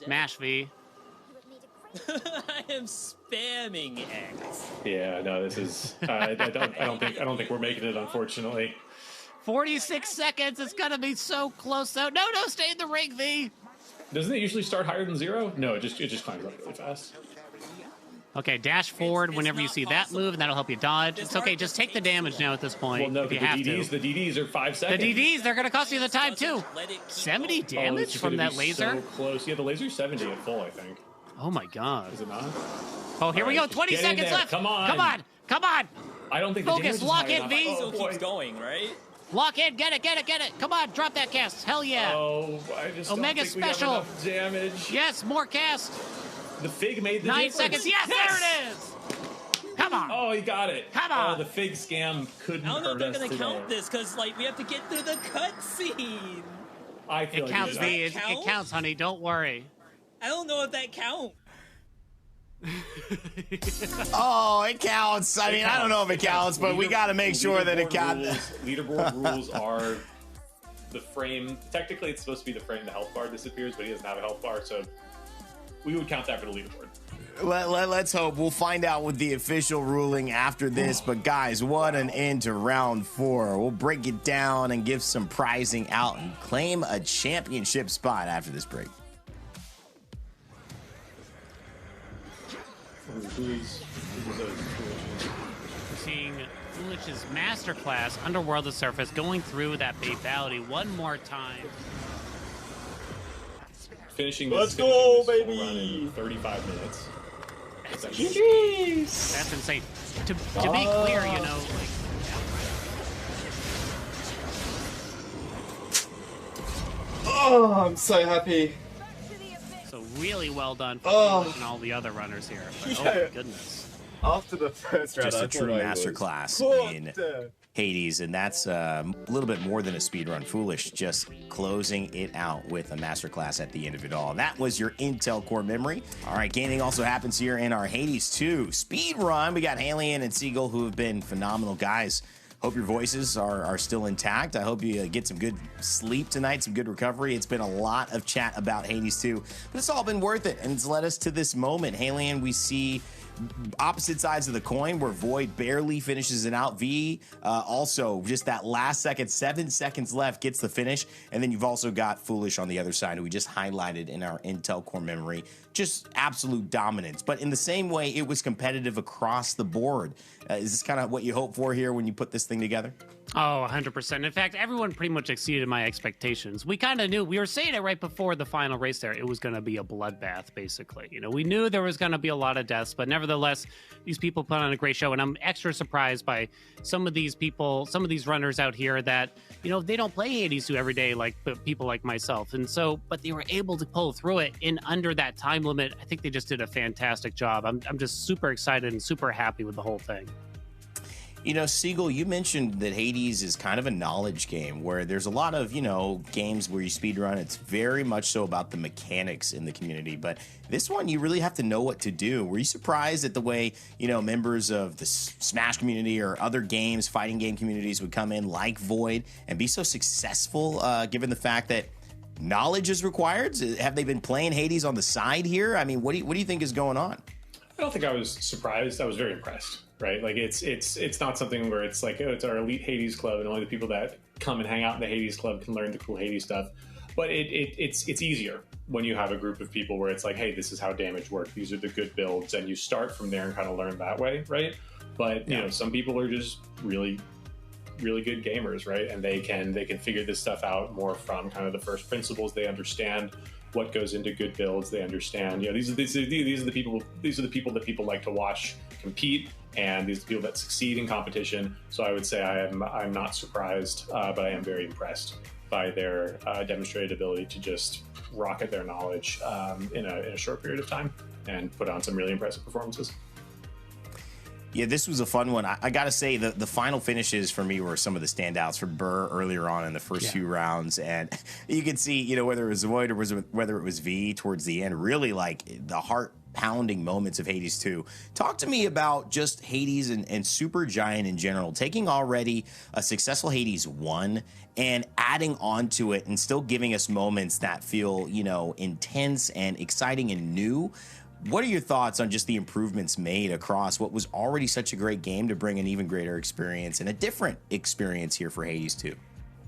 Mash, V. I am spamming X. Yeah, no, this is. I don't think we're making it, unfortunately. 46 seconds. It's gonna be so close though. No, stay in the ring, V. Doesn't it usually start higher than 0? No, it just climbs up really fast. Okay, dash forward whenever you see that move, and that'll help you dodge. It's okay, just take the damage now at this point. Well, no, if you the have DDs, to. The DDs are 5 seconds. The DDs, they're gonna cost you the time too. 70 damage from that laser. So close. Yeah, the laser's 70 at full, I think. Oh my god. Is it not? Oh, here we go. 20 seconds left. Come on. I don't think focus. Lock in, V. Still keeps going, right? Lock in. Get it. Come on, drop that cast. Hell yeah. Oh, I just Omega don't think special. We have enough damage. Yes, more cast. The fig made the 9 difference. seconds. Yes, there it is. Come on. Oh, he got it. Come on. Oh, the fig scam couldn't hurt us. I don't know if they're going to count this because, like, we have to get through the cutscene. I feel it counts, V. It counts, honey. Don't worry. I don't know if that counts. Oh, it counts. I mean, I don't know if it counts, but we got to make sure that it counts. Leaderboard rules are the frame. Technically, it's supposed to be the frame the health bar disappears, but he doesn't have a health bar, so we would count that for the leaderboard. Let's hope. We'll find out with the official ruling after this. But guys, what an end to round 4. We'll break it down and give some prizing out and claim a championship spot after this break. We're seeing Foolish's masterclass, Underworld the Surface, going through that fatality one more time. Finishing Let's this, go, finishing this baby! run in 35 minutes. Jeez. That's insane. To be clear, you know, like, Oh, I'm so happy. so really well done for Foolish and all the other runners here. But, oh my goodness. After the first round, Just I a true thought I was masterclass in Hades, and that's a little bit more than a speedrun. Foolish just closing it out with a masterclass at the end of it all. That was your Intel Core memory. All right, gaming also happens here in our Hades 2 speedrun. We got Haelian and Cgull, who have been phenomenal guys. Hope your voices are still intact. I hope you get some good sleep tonight, some good recovery. It's been a lot of chat about Hades 2, but it's all been worth it, and it's led us to this moment. Haelian, we see opposite sides of the coin where Void barely finishes it out. V also just that last second, 7 seconds left, gets the finish. And then you've also got Foolish on the other side, who we just highlighted in our Intel Core memory. Just absolute dominance. But in the same way, it was competitive across the board. Is this kind of what you hope for here when you put this thing together? Oh, 100%. In fact, everyone pretty much exceeded my expectations. We kind of knew, we were saying it right before the final race there, it was going to be a bloodbath, basically. You know, we knew there was going to be a lot of deaths, but nevertheless, these people put on a great show, and I'm extra surprised by some of these people, some of these runners out here that, you know, they don't play Hades 2 every day like people like myself. And so, but they were able to pull through it in under that time limit. I think they just did a fantastic job. I'm just super excited and super happy with the whole thing. You know, Cgull, you mentioned that Hades is kind of a knowledge game where there's a lot of, you know, games where you speedrun. It's very much so about the mechanics in the community. But this one, you really have to know what to do. Were you surprised at the way, you know, members of the Smash community or other games, fighting game communities would come in like Void and be so successful, given the fact that knowledge is required? Have they been playing Hades on the side here? I mean, what do you think is going on? I don't think I was surprised. I was very impressed. Right, like it's not something where it's like, oh, it's our elite Hades club and only the people that come and hang out in the Hades club can learn the cool Hades stuff. But it's easier when you have a group of people where it's like, hey, this is how damage works. These are the good builds, and you start from there and kind of learn that way, right? But you know, some people are just really good gamers, right? And they can figure this stuff out more from kind of the first principles. They understand what goes into good builds. They understand, you know, these are the people that people like to watch compete, and these are the people that succeed in competition. So I would say I'm not surprised, but I am very impressed by their demonstrated ability to just rocket their knowledge in a short period of time and put on some really impressive performances. Yeah, this was a fun one. I got to say, the final finishes for me were some of the standouts for Burr earlier on in the first few rounds. And you could see, you know, whether it was Void or whether it was V towards the end, really like the heart-pounding moments of Hades 2. Talk to me about just Hades and Supergiant in general, taking already a successful Hades 1 and adding on to it and still giving us moments that feel, you know, intense and exciting and new. What are your thoughts on just the improvements made across what was already such a great game to bring an even greater experience and a different experience here for Hades 2?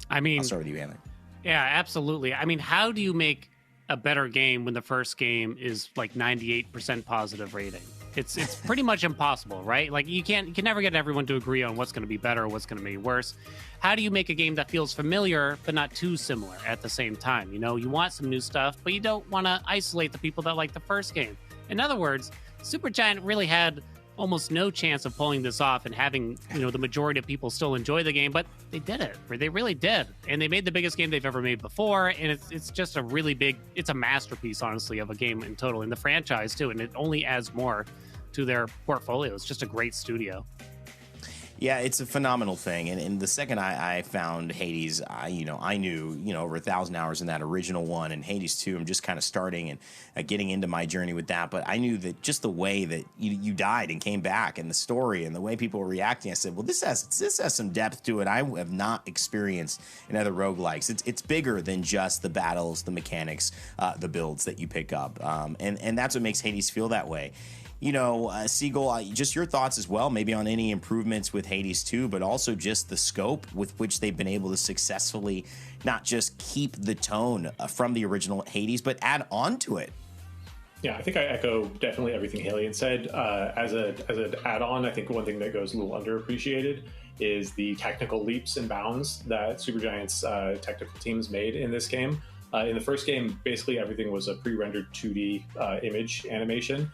I mean, I'll start with you, Anley. Yeah, absolutely. I mean, how do you make a better game when the first game is like 98% positive rating? It's pretty much impossible, right? Like you can never get everyone to agree on what's going to be better or what's going to be worse. How do you make a game that feels familiar but not too similar at the same time? You know, you want some new stuff, but you don't want to isolate the people that like the first game. In other words, Supergiant really had almost no chance of pulling this off and having, you know, the majority of people still enjoy the game, but they did it. They really did. And they made the biggest game they've ever made before, and it's just a really big, it's a masterpiece, honestly, of a game in total, in the franchise, too, and it only adds more to their portfolio. It's just a great studio. Yeah, it's a phenomenal thing, and the second I found Hades, I knew over 1,000 hours in that original one, and Hades 2, I'm just kind of starting and getting into my journey with that, but I knew that just the way that you died and came back, and the story and the way people were reacting, I said, well, this has some depth to it I have not experienced in other roguelikes. It's bigger than just the battles, the mechanics, the builds that you pick up, and that's what makes Hades feel that way. cgull, just your thoughts as well, maybe on any improvements with Hades 2, but also just the scope with which they've been able to successfully not just keep the tone from the original Hades, but add on to it. Yeah, I think I echo definitely everything Haelian said. As an add-on, I think one thing that goes a little underappreciated is the technical leaps and bounds that Supergiant's technical teams made in this game. In the first game, basically everything was a pre-rendered 2D image animation.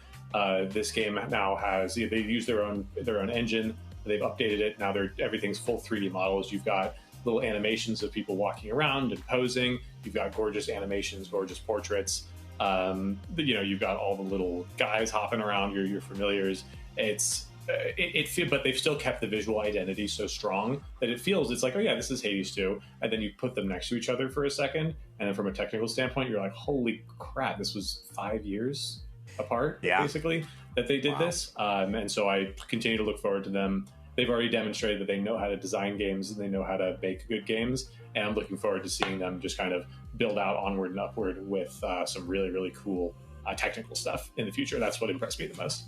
This game now has, they use their own engine. They've updated it. Now everything's full 3D models. You've got little animations of people walking around and posing. You've got gorgeous animations, gorgeous portraits. You've got all the little guys hopping around, your familiars. But they've still kept the visual identity so strong that it's like, oh yeah, this is Hades 2. And then you put them next to each other for a second. And then from a technical standpoint, you're like, holy crap, this was 5 years apart, basically, that they did this. And so I continue to look forward to them. They've already demonstrated that they know how to design games and they know how to make good games. And I'm looking forward to seeing them just kind of build out onward and upward with some really, really cool technical stuff in the future. That's what impressed me the most.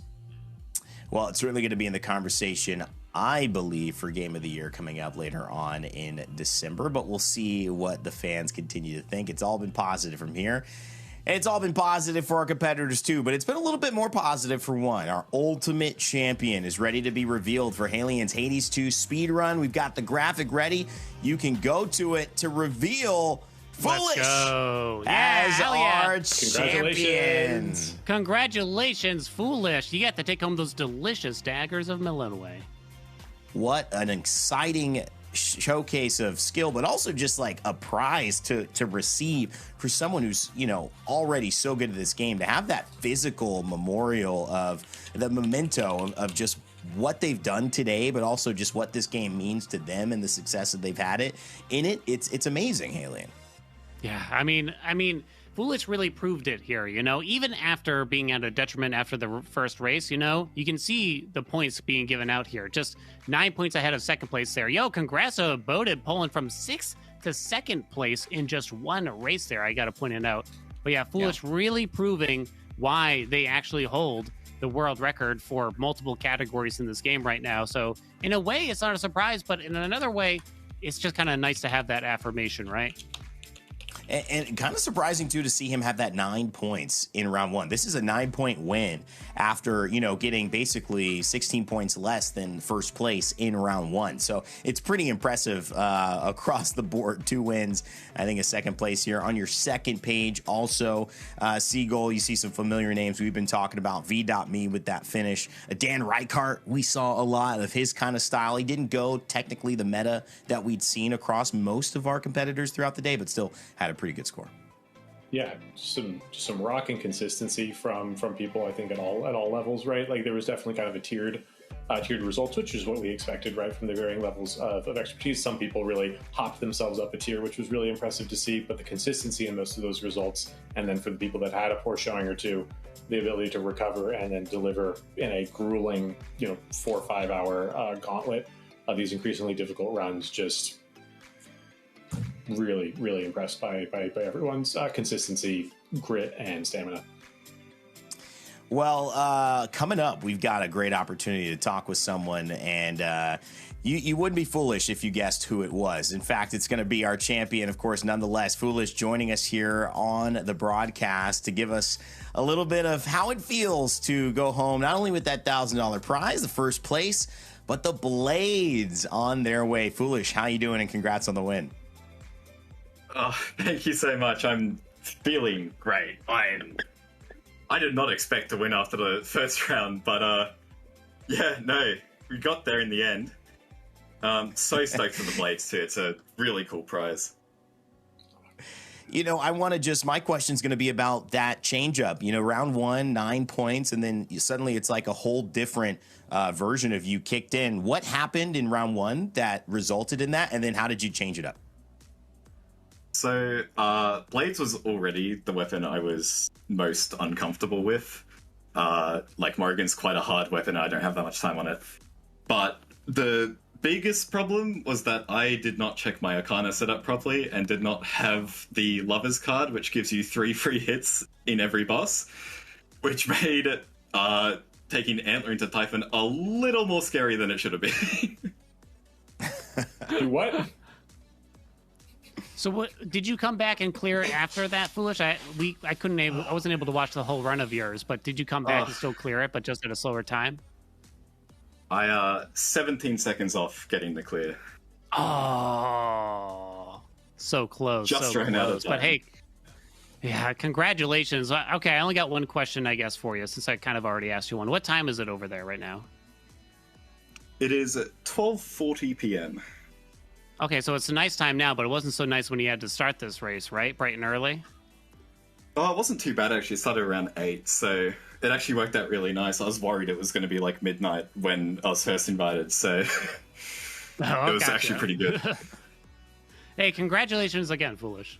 Well, it's certainly going to be in the conversation, I believe, for Game of the Year coming up later on in December. But we'll see what the fans continue to think. It's all been positive from here. It's all been positive for our competitors, too, but it's been a little bit more positive for one. Our ultimate champion is ready to be revealed for Haelian's Hades 2 speedrun. We've got the graphic ready. You can go to it to reveal Foolish as our champion. Congratulations, Foolish. You got to take home those delicious daggers of Milenway. What an exciting showcase of skill, but also just like a prize to receive for someone who's already so good at this game, to have that physical memorial of the memento of just what they've done today, but also just what this game means to them and the success that they've had it's amazing, Haelian. Yeah, I mean Foolish really proved it here, even after being at a detriment after the first race, you can see the points being given out here. Just 9 points ahead of second place there. Congrats to Boat3d pulling from 6th to 2nd place in just one race there. I got to point it out. But yeah, Foolish really proving why they actually hold the world record for multiple categories in this game right now. So in a way, it's not a surprise, but in another way, it's just kind of nice to have that affirmation, right? And kind of surprising, too, to see him have that 9 points in round one. This is a 9-point win after, getting basically 16 points less than first place in round one. So it's pretty impressive across the board. 2 wins, I think a second place here. On your second page, also, cgull, you see some familiar names we've been talking about. V.me with that finish. Dan Reichardt, we saw a lot of his kind of style. He didn't go technically the meta that we'd seen across most of our competitors throughout the day, but still had a pretty good score. Yeah, some rocking consistency from people, I think, at all levels, right? Like there was definitely kind of a tiered results, which is what we expected, right, from the varying levels of expertise. Some people really hopped themselves up a tier, which was really impressive to see, but the consistency in most of those results, and then for the people that had a poor showing or two, the ability to recover and then deliver in a grueling 4 or 5 hour gauntlet of these increasingly difficult runs, just really, really impressed by everyone's consistency, grit, and stamina. Well, coming up, we've got a great opportunity to talk with someone, and you wouldn't be foolish if you guessed who it was. In fact, it's going to be our champion, of course, nonetheless. Foolish joining us here on the broadcast to give us a little bit of how it feels to go home, not only with that $1,000 prize, the first place, but the blades on their way. Foolish, how you doing, and congrats on the win. Oh, thank you so much. I'm feeling great. I did not expect to win after the first round, but we got there in the end. So stoked for the blades too. It's a really cool prize. I want to just, my question's going to be about that change up. Round 1, 9 points, and then suddenly it's like a whole different version of you kicked in. What happened in round 1 that resulted in that, and then how did you change it up? So, Blades was already the weapon I was most uncomfortable with. Like, Morrigan's quite a hard weapon, I don't have that much time on it. But the biggest problem was that I did not check my Arcana setup properly and did not have the Lover's card, which gives you 3 free hits in every boss, which made taking Antler into Typhon a little more scary than it should have been. What? So what did you come back and clear it after that, Foolish? I wasn't able to watch the whole run of yours, but did you come back and still clear it, but just at a slower time? I 17 seconds off getting the clear. Oh, so close. Just so ran close. out of time. But hey, yeah, congratulations. Okay, I only got one question, I guess, for you, since I kind of already asked you one. What time is it over there right now? It is 12:40 p.m. Okay, so it's a nice time now, but it wasn't so nice when you had to start this race, right? Bright and early? Oh, it wasn't too bad, actually. It started around 8, so it actually worked out really nice. I was worried it was going to be like midnight when I was first invited, so it was actually pretty good. Hey, congratulations again, Foolish.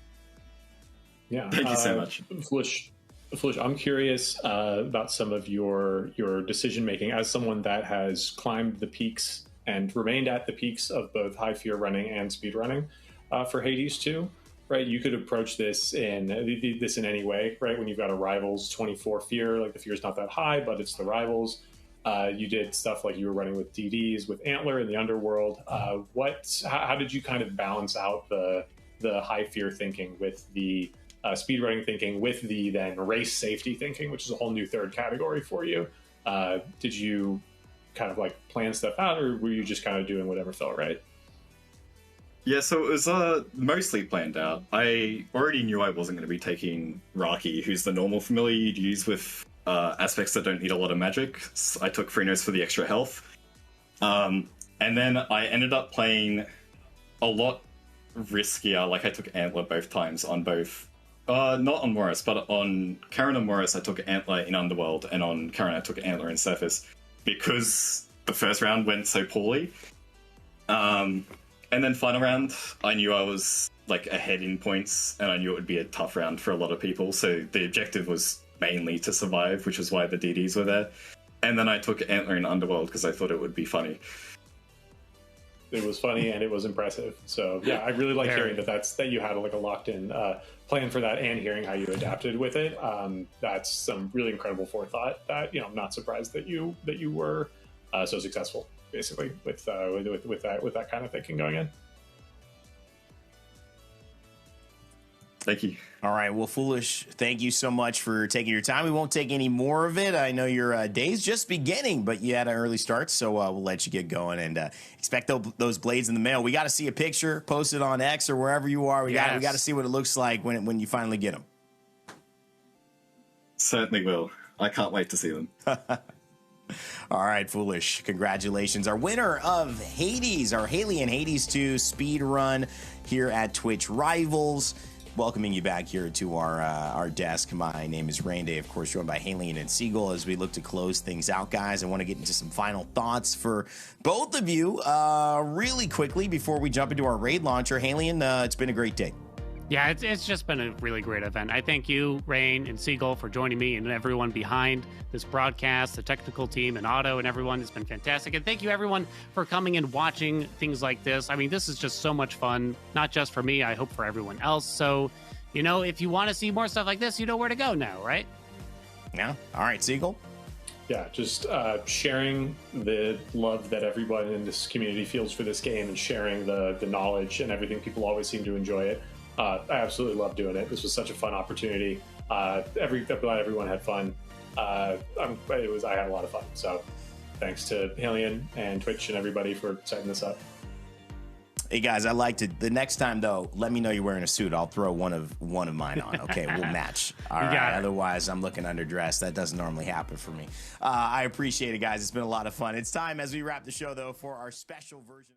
Yeah. Thank you so much. Foolish, I'm curious about some of your decision-making as someone that has climbed the peaks and remained at the peaks of both high fear running and speed running for Hades 2, right? You could approach this in any way, right? When you've got a Rivals 24 fear, like the fear's not that high, but it's the Rivals. You did stuff like you were running with DDs, with Antler in the Underworld. How did you kind of balance out the high fear thinking with the speedrunning thinking with the then race safety thinking, which is a whole new third category for you? Did you kind of like plan stuff out, or were you just kind of doing whatever felt right? Yeah, so it was mostly planned out. I already knew I wasn't going to be taking Raki, who's the normal familiar you'd use with aspects that don't need a lot of magic. So I took Freenos for the extra health. And then I ended up playing a lot riskier. Like I took Antler both times on both. Not on Morris, but on Karen and Morris I took Antler in Underworld, and on Karen I took Antler in Surface, because the first round went so poorly. And then final round, I knew I was like ahead in points, and I knew it would be a tough round for a lot of people. So the objective was mainly to survive, which is why the DDs were there. And then I took Antler in Underworld because I thought it would be funny. It was funny and it was impressive. So yeah, I really like hearing that you had like a locked in plan for that, and hearing how you adapted with it. That's some really incredible forethought. That I'm not surprised that you were so successful, basically, with that kind of thinking going in. Thank you. All right. Well, Foolish, thank you so much for taking your time. We won't take any more of it. I know your day's just beginning, but you had an early start, so we'll let you get going and expect those blades in the mail. We got to see a picture posted on X or wherever you are. We got to see what it looks like when you finally get them. Certainly will. I can't wait to see them. All right, Foolish. Congratulations. Our winner of Hades, our Haelian Hades 2 speed run here at Twitch Rivals. Welcoming you back here to our desk. My name is Rainday, of course, joined by Haelian and cgull as we look to close things out, guys. I want to get into some final thoughts for both of you really quickly before we jump into our raid launcher. Haelian, it's been a great day. Yeah, it's just been a really great event. I thank you, Rain and cgull, for joining me, and everyone behind this broadcast, the technical team, and Otto, and everyone. It's been fantastic. And thank you, everyone, for coming and watching things like this. I mean, this is just so much fun, not just for me, I hope for everyone else. So, if you want to see more stuff like this, you know where to go now, right? Yeah. All right, cgull. Yeah, just sharing the love that everyone in this community feels for this game, and sharing the knowledge and everything. People always seem to enjoy it. I absolutely love doing it. This was such a fun opportunity. I'm glad everyone had fun. I had a lot of fun. So thanks to Haelian and Twitch and everybody for setting this up. Hey guys, I liked it. The next time though, let me know you're wearing a suit. I'll throw one of mine on. Okay, we'll match. All right. Otherwise, I'm looking underdressed. That doesn't normally happen for me. I appreciate it, guys. It's been a lot of fun. It's time as we wrap the show though for our special version.